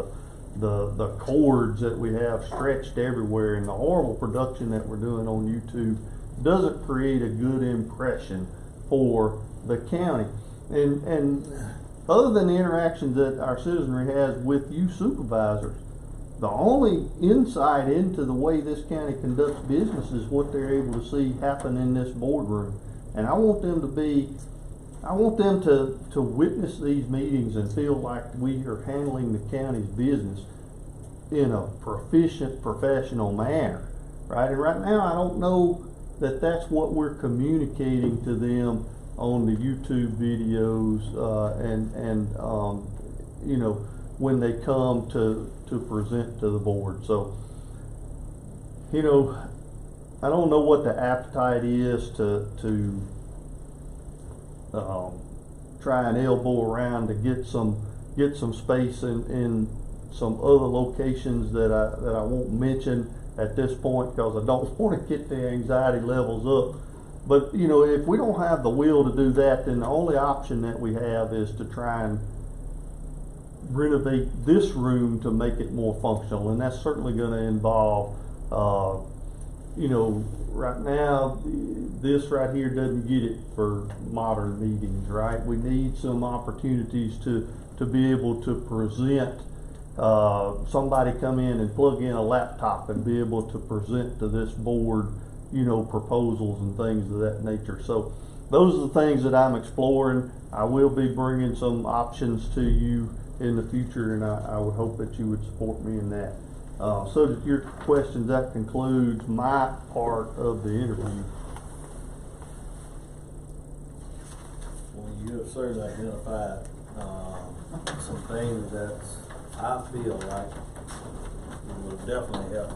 the cords that we have stretched everywhere, and the horrible production that we're doing on YouTube doesn't create a good impression for the county. And other than the interactions that our citizenry has with you supervisors, the only insight into the way this county conducts business is what they're able to see happen in this boardroom. And I want them to witness these meetings and feel like we are handling the county's business in a proficient, professional manner, right? And right now, I don't know that that's what we're communicating to them on the YouTube videos, you know, when they come to present to the board. So, you know, I don't know what the appetite is to try and elbow around to get some space in some other locations that I won't mention at this point, because I don't want to get the anxiety levels up. But you know, if we don't have the will to do that, then the only option that we have is to try and renovate this room to make it more functional, and that's certainly going to involve, you know, right now this right here doesn't get it for modern meetings, right? We need some opportunities to be able to present, somebody come in and plug in a laptop and be able to present to this board, you know, proposals and things of that nature. So those are the things that I'm exploring. I will be bringing some options to you in the future, and I would hope that you would support me in that. So to your questions, that concludes my part of the interview. Well, you have certainly identified some things that I feel like will definitely help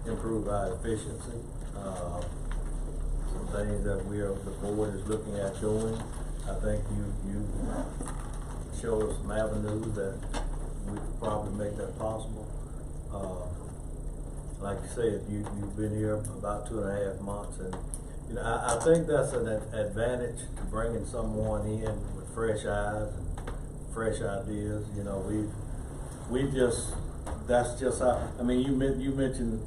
improve our efficiency. Some things that the board is looking at doing. I think you showed us some avenues that we could probably make that possible. Like you said, you've been here about 2.5 months, and you know, I think that's an advantage to bringing someone in with fresh eyes and fresh ideas. You know, that's just how. I mean, you mentioned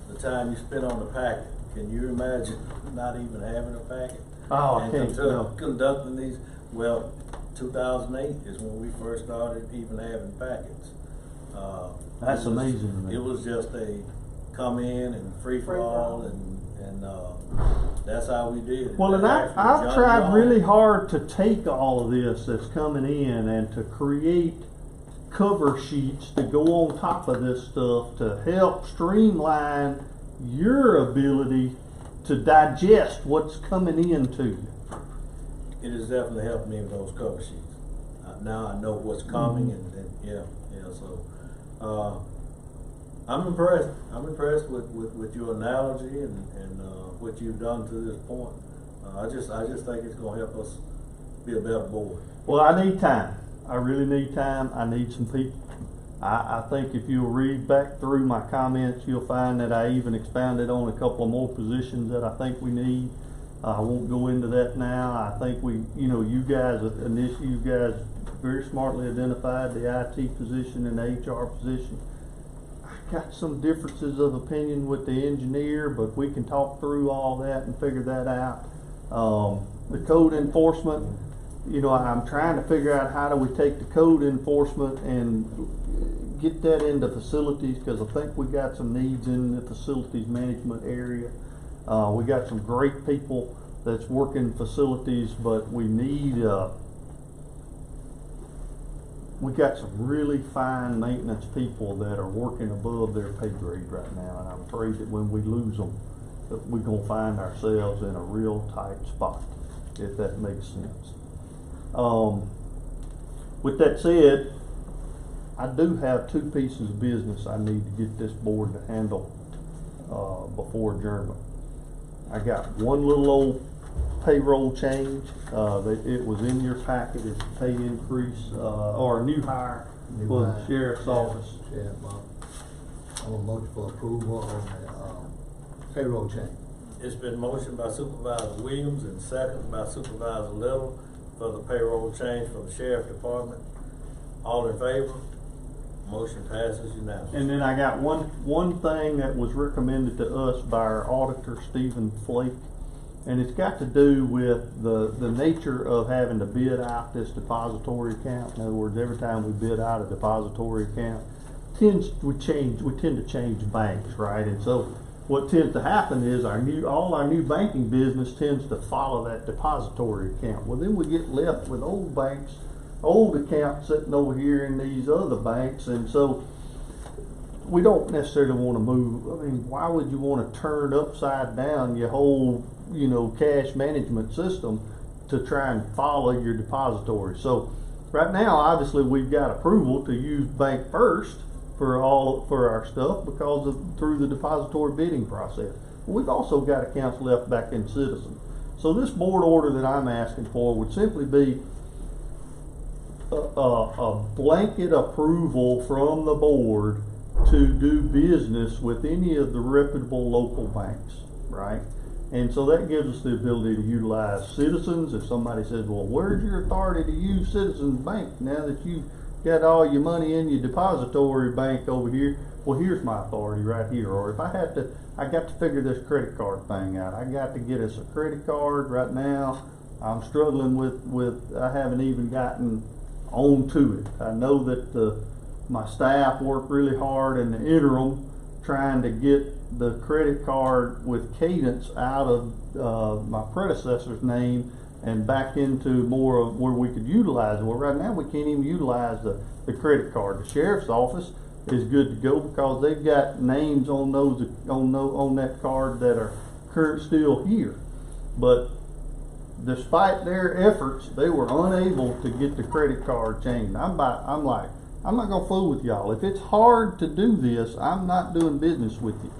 the time you spent on the packet. Can you imagine not even having a packet? Oh, I can't. Conducting these. Well, 2008 is when we first started even having packets. That's amazing to me. It was just a come in and free for all, and and, that's how we did it. Well, and Actually, I've John tried John- really hard to take all of this that's coming in and to create cover sheets to go on top of this stuff to help streamline your ability to digest what's coming into you. It has definitely helped me with those cover sheets. Now I know what's coming, and yeah, so, I'm impressed. I'm impressed with your analogy and what you've done to this point. I just think it's gonna help us be a better board. Well, I need time. I really need time. I need some people. I think if you'll read back through my comments, you'll find that I even expounded on a couple of more positions that I think we need. I won't go into that now. I think you guys very smartly identified the IT position and the HR position. I got some differences of opinion with the engineer, but we can talk through all that and figure that out. The code enforcement, I'm trying to figure out how do we take the code enforcement and get that into facilities, because I think we got some needs in the facilities management area. We got some great people that's working facilities, but we need we got some really fine maintenance people that are working above their pay grade right now, and I'm afraid that when we lose them, that we're gonna find ourselves in a real tight spot, if that makes sense. With that said, I do have 2 pieces of business I need to get this board to handle before adjournment. I got one little old payroll change. It was in your packet. It's a pay increase or a new hire for the sheriff's office. Sheriff, I'm a motion for approval on the payroll change. It's been motioned by Supervisor Williams and seconded by Supervisor Little for the payroll change for the sheriff department. All in favor? Motion passes unanimously. And then I got one thing that was recommended to us by our auditor, Stephen Flake, and it's got to do with the nature of having to bid out this depository account. In other words, every time we bid out a depository account, we tend to change banks, right? And so what tends to happen is all our new banking business tends to follow that depository account. Well, then we get left with old banks, old accounts sitting over here in these other banks, and so we don't necessarily want to move. I mean, why would you want to turn upside down your whole, cash management system to try and follow your depository? So right now, obviously, we've got approval to use Bank First for our stuff through the depository bidding process. We've also got accounts left back in Citizen. So this board order that I'm asking for would simply be a blanket approval from the board to do business with any of the reputable local banks, right? And so that gives us the ability to utilize Citizens. If somebody says, well, where's your authority to use Citizens Bank now that you've got all your money in your depository bank over here? Well, here's my authority right here. Or if I got to figure this credit card thing out. I got to get us a credit card right now. I'm struggling with I haven't even gotten on to it. I know that my staff worked really hard in the interim trying to get the credit card with Cadence out of my predecessor's name and back into more of where we could utilize it. Well, right now we can't even utilize the credit card. The sheriff's office is good to go because they've got names on those on that card that are still here. But despite their efforts, they were unable to get the credit card changed. I'm like, I'm not gonna fool with y'all. If it's hard to do this, I'm not doing business with you.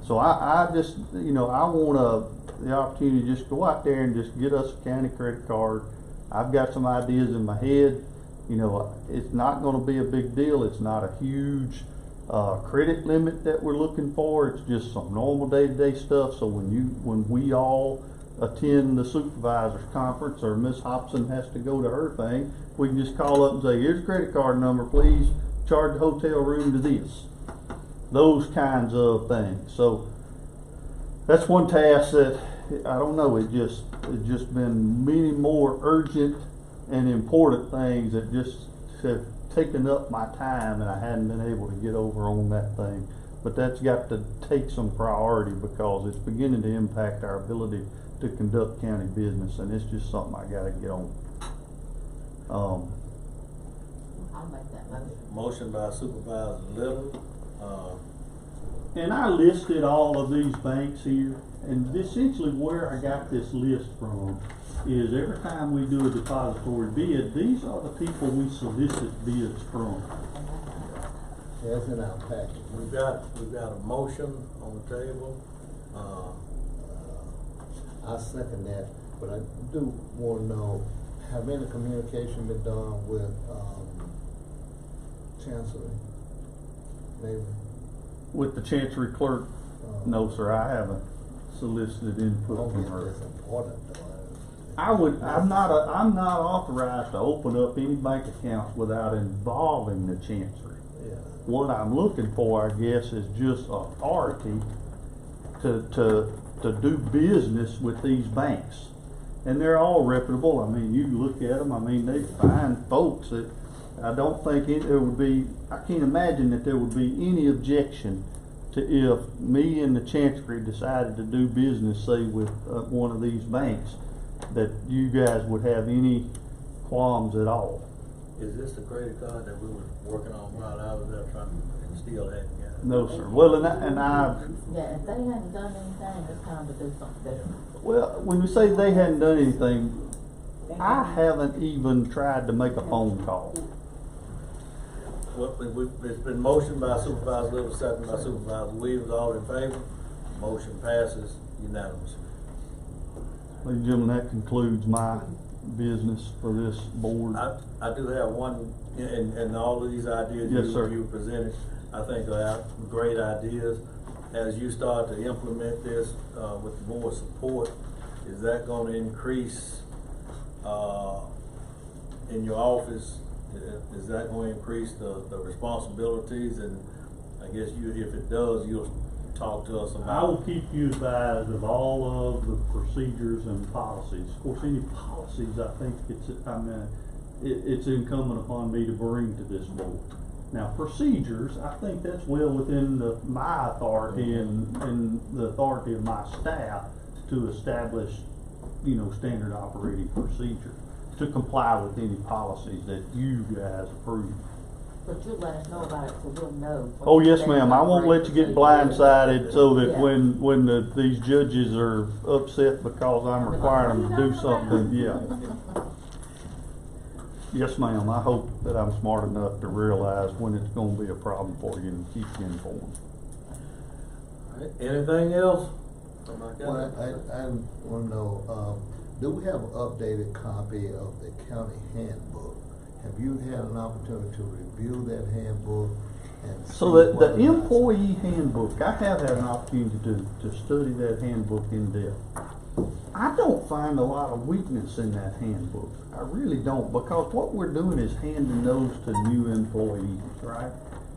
So I just, I want the opportunity to just go out there and just get us a county credit card. I've got some ideas in my head. It's not going to be a big deal. It's not a huge credit limit that we're looking for. It's just some normal day-to-day stuff. So when we all attend the supervisors conference or Miss Hobson has to go to her thing, we can just call up and say, here's a credit card number, please charge the hotel room to this. Those kinds of things. So that's one task that I don't know. It's just been many more urgent and important things that just have taken up my time, and I hadn't been able to get over on that thing. but that's got to take some priority because it's beginning to impact our ability to conduct county business, and it's just something I gotta get on. I'll make that motion. Motion by Supervisor Little, And I listed all of these banks here, and essentially where I got this list from is every time we do a depository bid, these are the people we solicit bids from. That's in our package. we've got a motion on the table. I second that, but I do wanna know, have any communication been done with, Chancery? Maybe? With the Chancery Clerk, no, sir, I haven't solicited input from her. That's important though. I'm not authorized to open up any bank accounts without involving the Chancery. Yeah. What I'm looking for, I guess, is just authority to do business with these banks. And they're all reputable. I mean, you look at them, I mean, they fine folks that I don't think there would be, I can't imagine that there would be any objection to if me and the Chancery decided to do business, say, with one of these banks, that you guys would have any qualms at all. Is this the credit card that we were working on while I was there trying to still hadn't got it? No, sir. Well, and I Yeah, if they hadn't done anything, it's time to do something different. well, when you say they hadn't done anything, I haven't even tried to make a phone call. Well, it's been motioned by Supervisor Little, second by Supervisor Williams, all in favor? Motion passes unanimously. Ladies and gentlemen, that concludes my business for this board. I do have one, and all of these ideas Yes, sir. you presented, I think are great ideas. As you start to implement this, with the board's support, is that gonna increase, in your office? Is that going to increase the responsibilities? And I guess if it does, you'll talk to us about. I will keep you advised of all of the procedures and policies. Of course, any policies, I think it's incumbent upon me to bring to this board. Now, procedures, I think that's well within my authority and the authority of my staff to establish, standard operating procedures to comply with any policies that you guys approve. But you'll let us know about it so we'll know. Oh, yes, ma'am. I won't let you get blindsided so that Yeah. when these judges are upset because I'm requiring them to do something, yeah. Yes, ma'am. I hope that I'm smart enough to realize when it's gonna be a problem for you and keep you informed. All right. Anything else? Well, I wanna know, do we have an updated copy of the county handbook? Have you had an opportunity to review that handbook? And So see the whether- employee handbook, I have had an opportunity to study that handbook in depth. I don't find a lot of weakness in that handbook. I really don't, because what we're doing is handing those to new employees, right?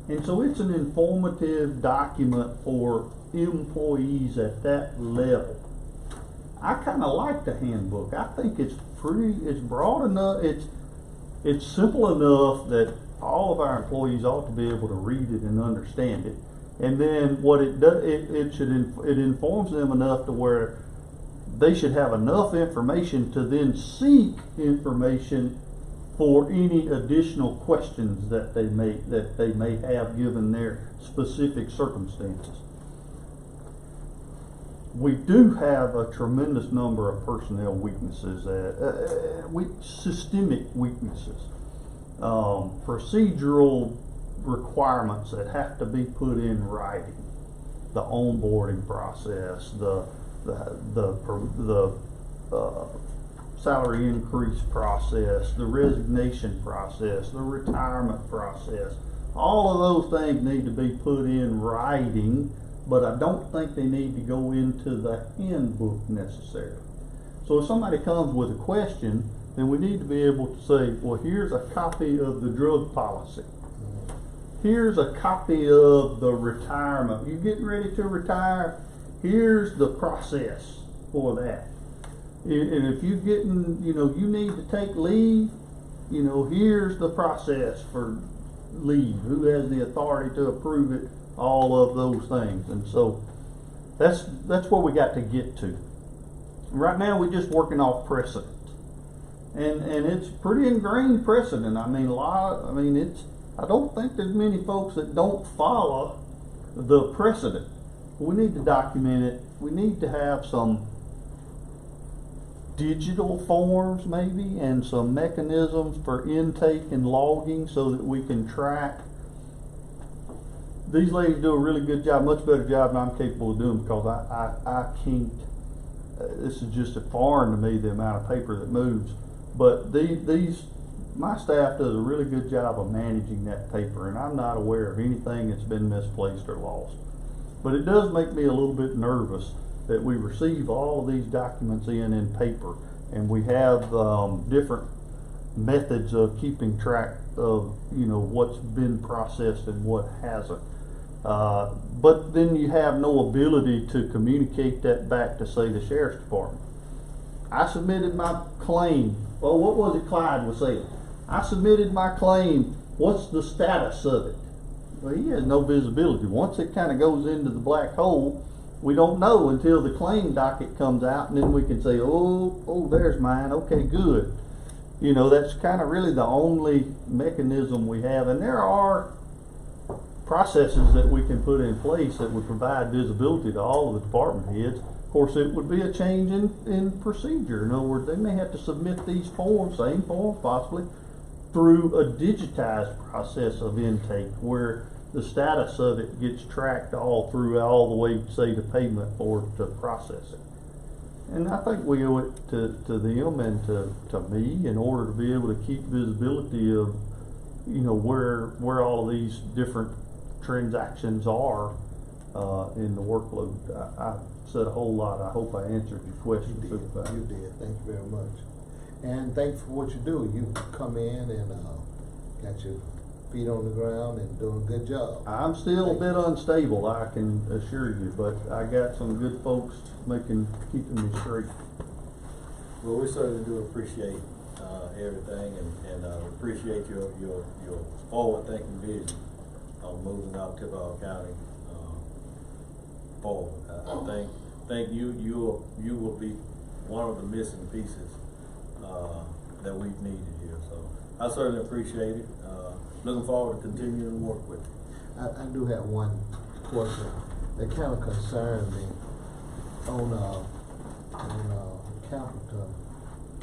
And so it's an informative document for employees at that level. I kinda like the handbook. I think it's broad enough, it's simple enough that all of our employees ought to be able to read it and understand it. And then what it does, it informs them enough to where they should have enough information to then seek information for any additional questions that they may have given their specific circumstances. We do have a tremendous number of personnel weaknesses, systemic weaknesses, procedural requirements that have to be put in writing, the onboarding process, the salary increase process, the resignation process, the retirement process. All of those things need to be put in writing, but I don't think they need to go into the handbook necessarily. So if somebody comes with a question, then we need to be able to say, well, here's a copy of the drug policy. Here's a copy of the retirement. You're getting ready to retire, here's the process for that. And if you're getting, you need to take leave, here's the process for leave, who has the authority to approve it, all of those things. And so that's where we got to get to. Right now we're just working off precedent. And it's pretty ingrained precedent. I mean, I don't think there's many folks that don't follow the precedent. We need to document it. We need to have some digital forms maybe, and some mechanisms for intake and logging so that we can track. These ladies do a really good job, much better job than I'm capable of doing, because I can't, this is just foreign to me, the amount of paper that moves. But my staff does a really good job of managing that paper, and I'm not aware of anything that's been misplaced or lost. But it does make me a little bit nervous that we receive all of these documents in paper, and we have different methods of keeping track of, what's been processed and what hasn't. But then you have no ability to communicate that back to, say, the sheriff's department. I submitted my claim. Well, what was it Clyde was saying? I submitted my claim. What's the status of it? Well, he has no visibility. Once it kind of goes into the black hole, we don't know until the claim docket comes out, and then we can say, oh, there's mine. Okay, good. That's kind of really the only mechanism we have. And there are processes that we can put in place that would provide visibility to all of the department heads. Of course, it would be a change in procedure. In other words, they may have to submit these forms, same form possibly, through a digitized process of intake where the status of it gets tracked all the way, say, to payment or to process it. And I think we owe it to them and to me in order to be able to keep visibility of, where all of these different transactions are in the workload. I said a whole lot. I hope I answered your question. You did. Thank you very much. And thanks for what you do. You come in and got your feet on the ground and doing a good job. I'm still a bit unstable, I can assure you, but I got some good folks keeping me straight. Well, we certainly do appreciate everything, and appreciate your forward-thinking vision on moving out Tippah County forward. I think you will be one of the missing pieces that we've needed here. So I certainly appreciate it. Looking forward to continuing to work with you. I do have one question that kind of concerns me on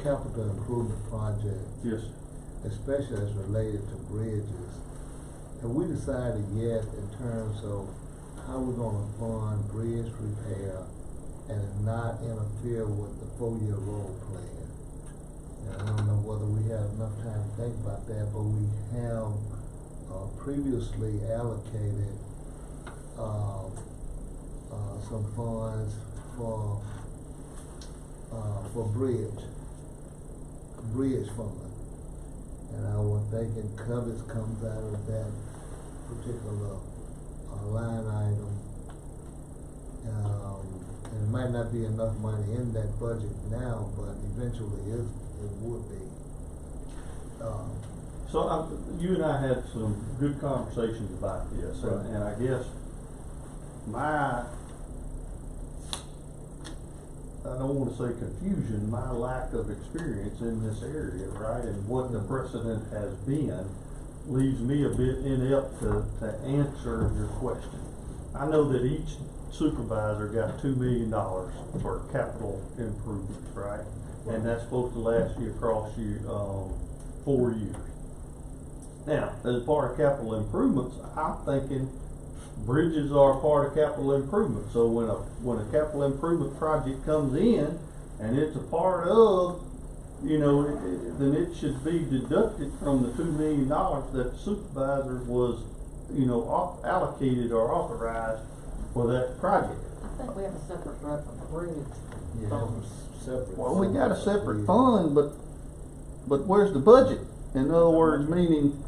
capital improvement projects. Yes. Especially as related to bridges. Have we decided yet in terms of how we're going to fund bridge repair and not interfere with the 4-year road plan? And I don't know whether we have enough time to think about that, but we have previously allocated some funds for bridge fund. And I was thinking Covers comes out of that particular line item. And it might not be enough money in that budget now, but eventually it would be. So you and I had some good conversations about this, right. And I guess I don't want to say confusion, my lack of experience in this area, right, and what the precedent has been, leaves me a bit inept to answer your question. I know that each supervisor got $2 million for capital improvements, right? And that's supposed to last you across 4 years. Now, as part of capital improvements, I'm thinking bridges are a part of capital improvement. So when a capital improvement project comes in and it's a part of, then it should be deducted from the $2 million that the supervisor was, allocated or authorized for that project. I think we have a separate bridge. Yeah, separate. Well, we got a separate fund, but where's the budget? In other words, meaning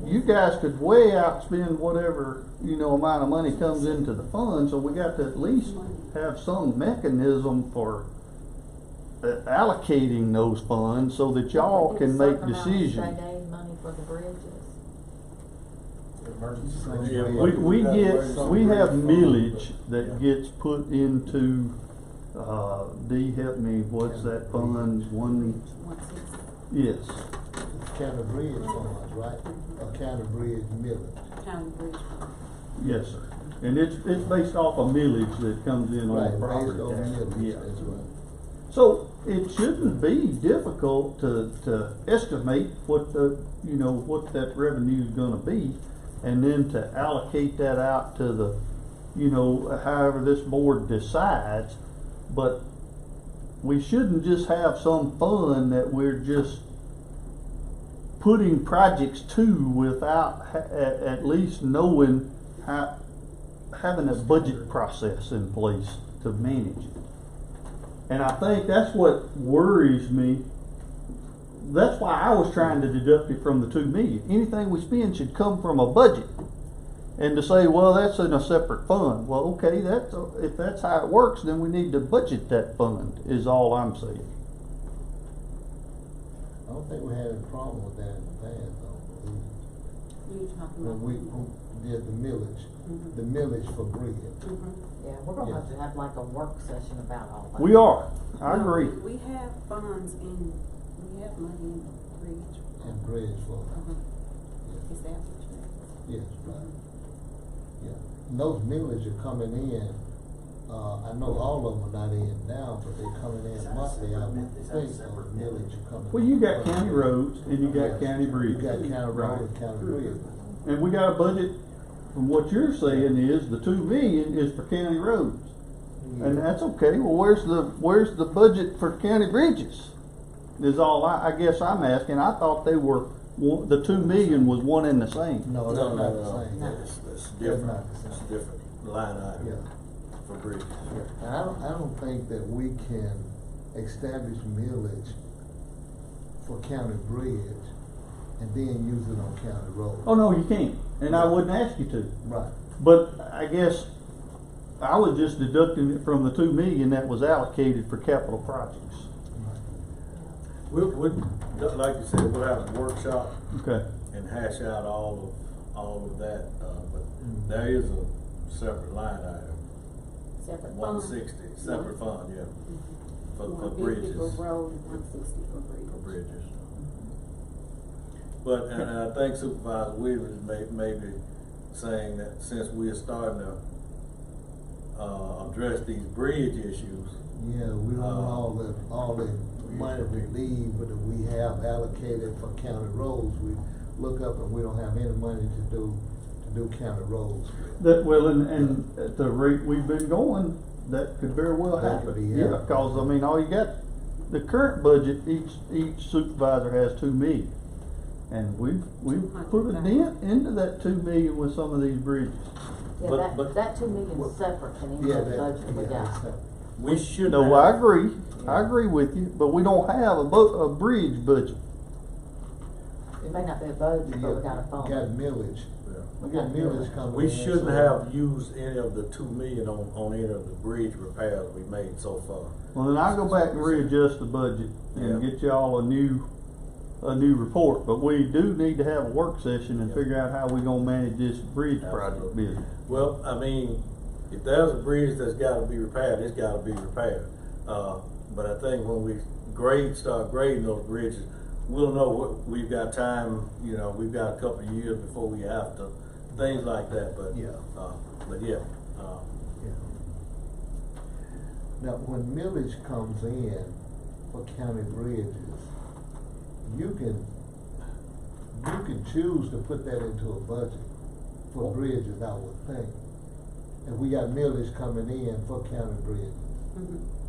you guys could way outspend whatever, amount of money comes into the fund, so we got to at least have some mechanism for allocating those funds so that y'all can make decisions. Money for the bridges. emergency. Yeah, We have millage that gets put into, D, help me, what's that fund, one, yes. County bridge funds, right? Or county bridge millage. County bridge fund. Yes, sir. And it's based off a millage that comes in Right, on property based on tax. millage, Yeah. that's right. So it shouldn't be difficult to estimate what what that revenue is gonna be, and then to allocate that out to the, however this board decides. But we shouldn't just have some fund that we're just putting projects to without at least knowing how, having a budget process in place to manage it. And I think that's what worries me. That's why I was trying to deduct it from the 2 million. Anything we spend should come from a budget. And to say, well, that's in a separate fund. Well, okay, if that's how it works, then we need to budget that fund, is all I'm saying. I don't think we had a problem with that in the past, though. You're talking When about. we did the millage, Mhm. the millage for bridge. Yeah, we're gonna have to have like a work session about all that. We are. I No, agree. We have funds in, we have money in bridge. And bridge for, Is that what you yes, right. Yeah, and those millage are coming in, I know all of them are not in now, but they're coming in monthly, I would think those millage are coming. Well, you got county roads and you got county bridges. You got county Right. road and county bridge. And we got a budget, from what you're saying is the 2 million is for county roads. And that's okay. Well, where's the budget for county bridges? Is all I guess I'm asking. I thought they were, the 2 million was one and the same. No, they're not the same. That's They're different, not the it's same. a different line item Yeah. for bridges. And I don't think that we can establish millage for county bridge and then use it on county road. Oh, no, you can't. And I wouldn't ask you to. Right. But I guess I was just deducting it from the 2 million that was allocated for capital projects. We'll, like you said, we'll have a workshop. Okay. And hash out all of that, but there is a separate line item. Separate fund. 160, separate fund, yeah, for 150 bridges. for road, 160 for bridge. For bridges. But, and I think Supervisor Williams may be saying that since we're starting to, address these bridge issues. Yeah, we don't want all the money we leave, but if we have allocated for county roads, we look up and we don't have any money to do county roads. And at the rate we've been going, that could very well That happen. could be, Yeah, yeah. because I mean, all you got, the current budget, each supervisor has 2 million. And we've put a dent into that 2 million with some of these bridges. Yeah, that 2 million is separate than any other budget we got. We should. No, I agree. I agree with you, but we don't have a bridge budget. It may not be a budget, but we got a fund. We got millage. We got millage coming in. We shouldn't have used any of the 2 million on any of the bridge repairs we made so far. Well, then I'll go back and readjust the budget and get y'all a new report, but we do need to have a work session and figure out how we're gonna manage this bridge project business. Well, I mean, if there's a bridge that's gotta be repaired, it's gotta be repaired. But I think when we start grading those bridges, we'll know what, we've got time, we've got a couple of years before we have to, things like that, but yeah. Now, when millage comes in for county bridges, you can choose to put that into a budget for bridges, I would think. If we got millage coming in for county bridges.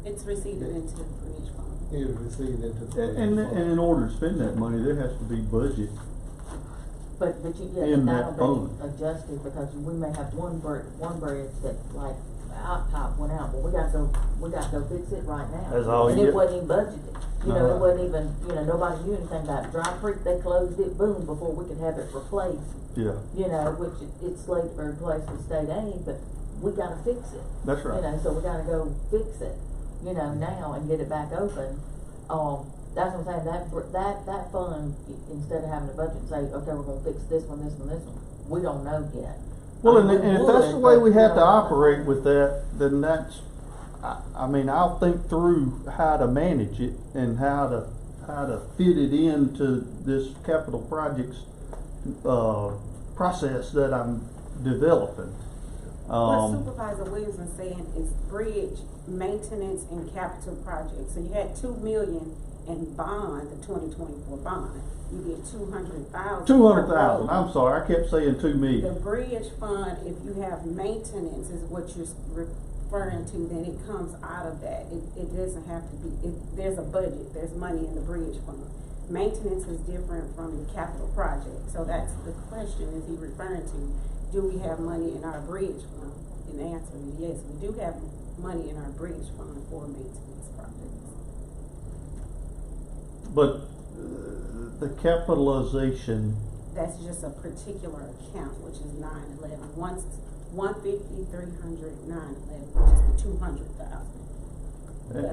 It's received into the bridge fund. It's received into the bridge And fund. in order to spend that money, there has to be budget. But in that that'll fund. be adjusted because we may have one bridge that like our top went out, but we gotta go fix it right now. That's all and you it get. wasn't even budgeted. No. It wasn't even, nobody knew anything about it. Dry Creek, they closed it, boom, before we could have it replaced. Yeah. Which it's slated for replaced with state aid, but we gotta fix it. That's right. So we gotta go fix it, now and get it back open. That's what I'm saying, that fund, instead of having a budget and say, okay, we're gonna fix this one, this one, this one, we don't know yet. Well, I mean, and if we that's the would, way but we have to don't know. operate with that, then that's, I mean, I'll think through how to manage it and how to fit it into this capital projects, process that I'm developing. What Supervisor Williams is saying is bridge maintenance and capital projects. So you had 2 million in bond, the 2024 bond. You get 200,000. 200,000, I'm sorry, I kept saying 2 The million. bridge fund, if you have maintenance is what you're referring to, then it comes out of that. It doesn't have to be, there's a budget, there's money in the bridge fund. Maintenance is different from the capital project. So that's the question, is he referring to, do we have money in our bridge fund? And the answer is yes, we do have money in our bridge fund for maintenance projects. But the capitalization, That's just a particular account, which is 911. 150, 300, 911, which is the 200,000.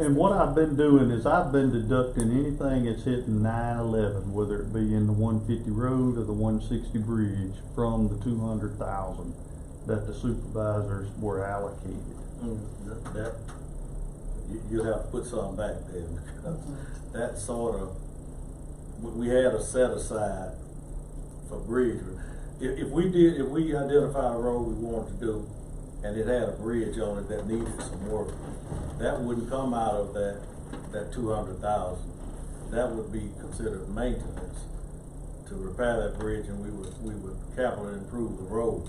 and what I've been doing is I've been deducting anything that's hitting 911, whether it be in the 150 road or the 160 bridge, from the 200,000 that the supervisors were allocated. That, you have to put something back there, because that sort of, we had a set aside for bridge. If we identified a road we wanted to do, and it had a bridge on it that needed some work, that wouldn't come out of that 200,000. That would be considered maintenance to repair that bridge, and we would capitally improve the road.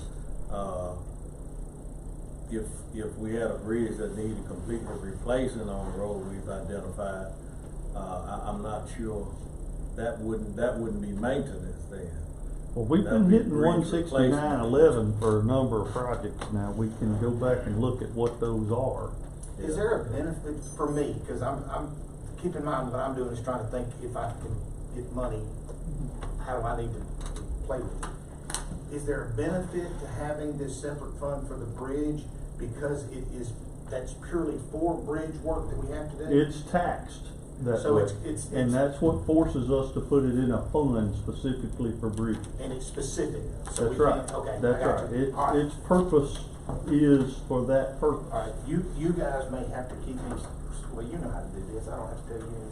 If we had a bridge that needed completely replacing on the road we've identified, I'm not sure, that wouldn't be maintenance then. Well, we've been hitting 169.11 for a number of projects now. We can go back and look at what those are. Is there a benefit for me, because I'm keep in mind what I'm doing is trying to think if I can get money, how do I need to play with it? Is there a benefit to having this separate fund for the bridge, because that's purely for bridge work that we have to do? It's taxed that So way. it's and that's what forces us to put it in a fund specifically for bridge. And it's specific. So That's we right. can't- Okay, That's I got right. you. All right. Its purpose is for that purpose. All right, you guys may have to keep these, well, you know how to do this, I don't have to tell you anything.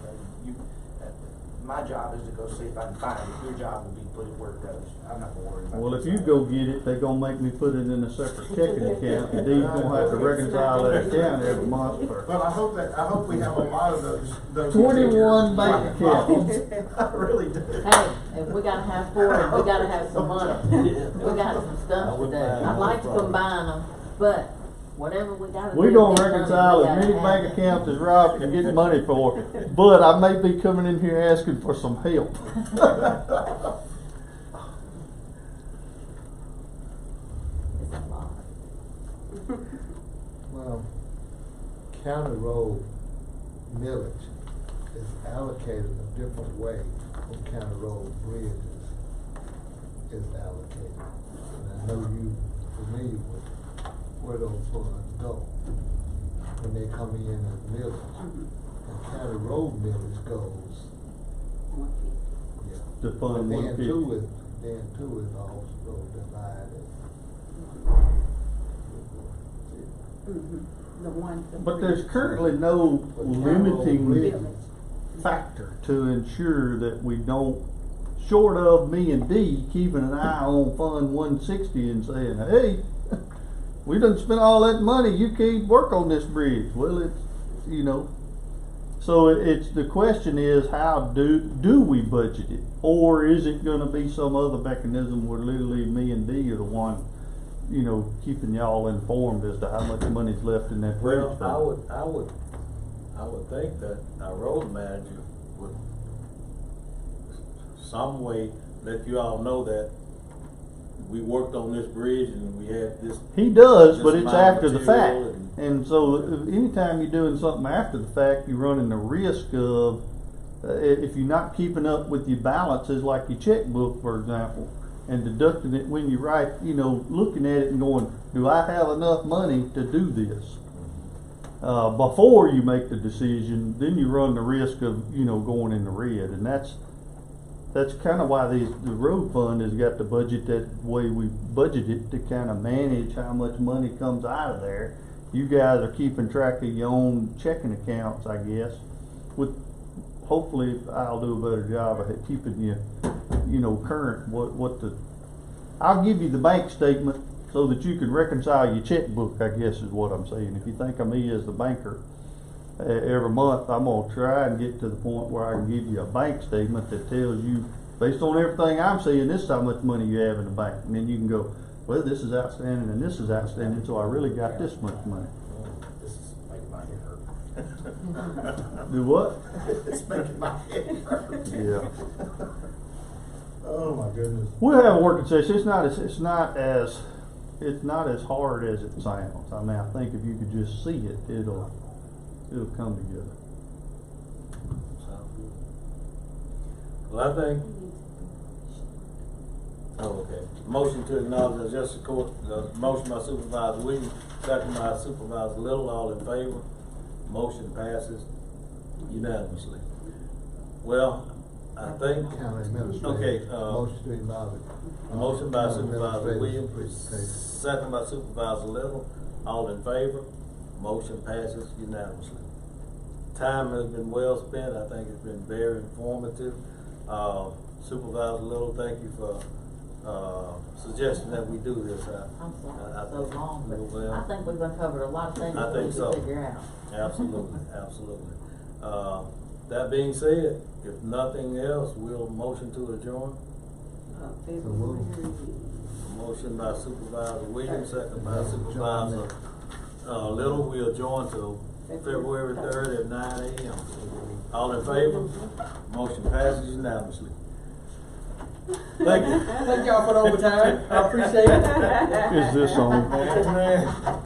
My job is to go see if I can find it, your job will be put it where it goes. I'm not gonna worry about it. Well, if you go get it, they're gonna make me put it in a separate checking account, and Dee's gonna have to reconcile that account every month. Well, I hope we have a lot of those. 21 bank accounts. I really do. Hey, if we gotta have 4, we gotta have some money. We got some stuff to do. I'd like to combine them, but whatever we gotta do. We're gonna get done, reconcile we as gotta many have bank it. accounts as Rob can get money for, but I may be coming in here asking for some help. It's a lot. Well, county road millage is allocated a different way from county road bridges is allocated. And I know you familiar with where those funds go when they come in as millage. And county road millage goes, yeah. To fund But 150. then two is also divided. But there's currently no limiting factor to ensure that we don't, short of me and Dee keeping an eye on Fund 160 and saying, hey, we done spent all that money, you can't work on this bridge. Well, it's, you know, so it's, the question is, how do we budget it? Or is it gonna be some other mechanism where literally me and Dee are the one, you know, keeping y'all informed as to how much money's left in that bridge fund? Well, I would think that our road manager would some way let you all know that we worked on this bridge and we had this. He does, this but it's amount of after the fact. material And so anytime you're doing something after the fact, you're running the risk of, if you're not keeping up with your balances, like your checkbook, for example, and deducting it when you write, you know, looking at it and going, do I have enough money to do this? before you make the decision, then you run the risk of, going in the red. And that's kind of why the road fund has got the budget that way we budget it, to kind of manage how much money comes out of there. You guys are keeping track of your own checking accounts, I guess. With hopefully I'll do a better job of keeping you, current. I'll give you the bank statement so that you can reconcile your checkbook, I guess is what I'm saying. If you think of me as the banker, every month I'm gonna try and get to the point where I can give you a bank statement that tells you, based on everything I'm seeing, this is how much money you have in the bank. And then you can go, well, this is outstanding and this is outstanding, so I really got this much money. This is making my head hurt. Do what? It's making my head hurt. Yeah. Oh my goodness. We'll have a working session. It's not as hard as it sounds. I mean, I think if you could just see it, it'll come together. Sounds good. Well, I think. Oh, okay. Motion to acknowledge as justice court. Motion by Supervisor Williams, second by Supervisor Little. All in favor? Motion passes unanimously. Well, I think. County administrator. Okay. Motion to acknowledge. Motion by County Supervisor administrator's Williams, presentation. second by Supervisor Little. All in favor? Motion passes unanimously. Time has been well spent. I think it's been very informative. Supervisor Little, thank you for suggesting that we do this. I'm sorry, so long, but well, I think we've uncovered a lot of things I that we think need so. to figure out. Absolutely, absolutely. That being said, if nothing else, we'll motion to adjourn. Motion by Supervisor Williams, second by Supervisor Little. We adjourn till February 3rd at 9 a.m. All in favor? Motion passes unanimously. Thank you. Thank y'all for the overtime. I appreciate it. Is this on? Man.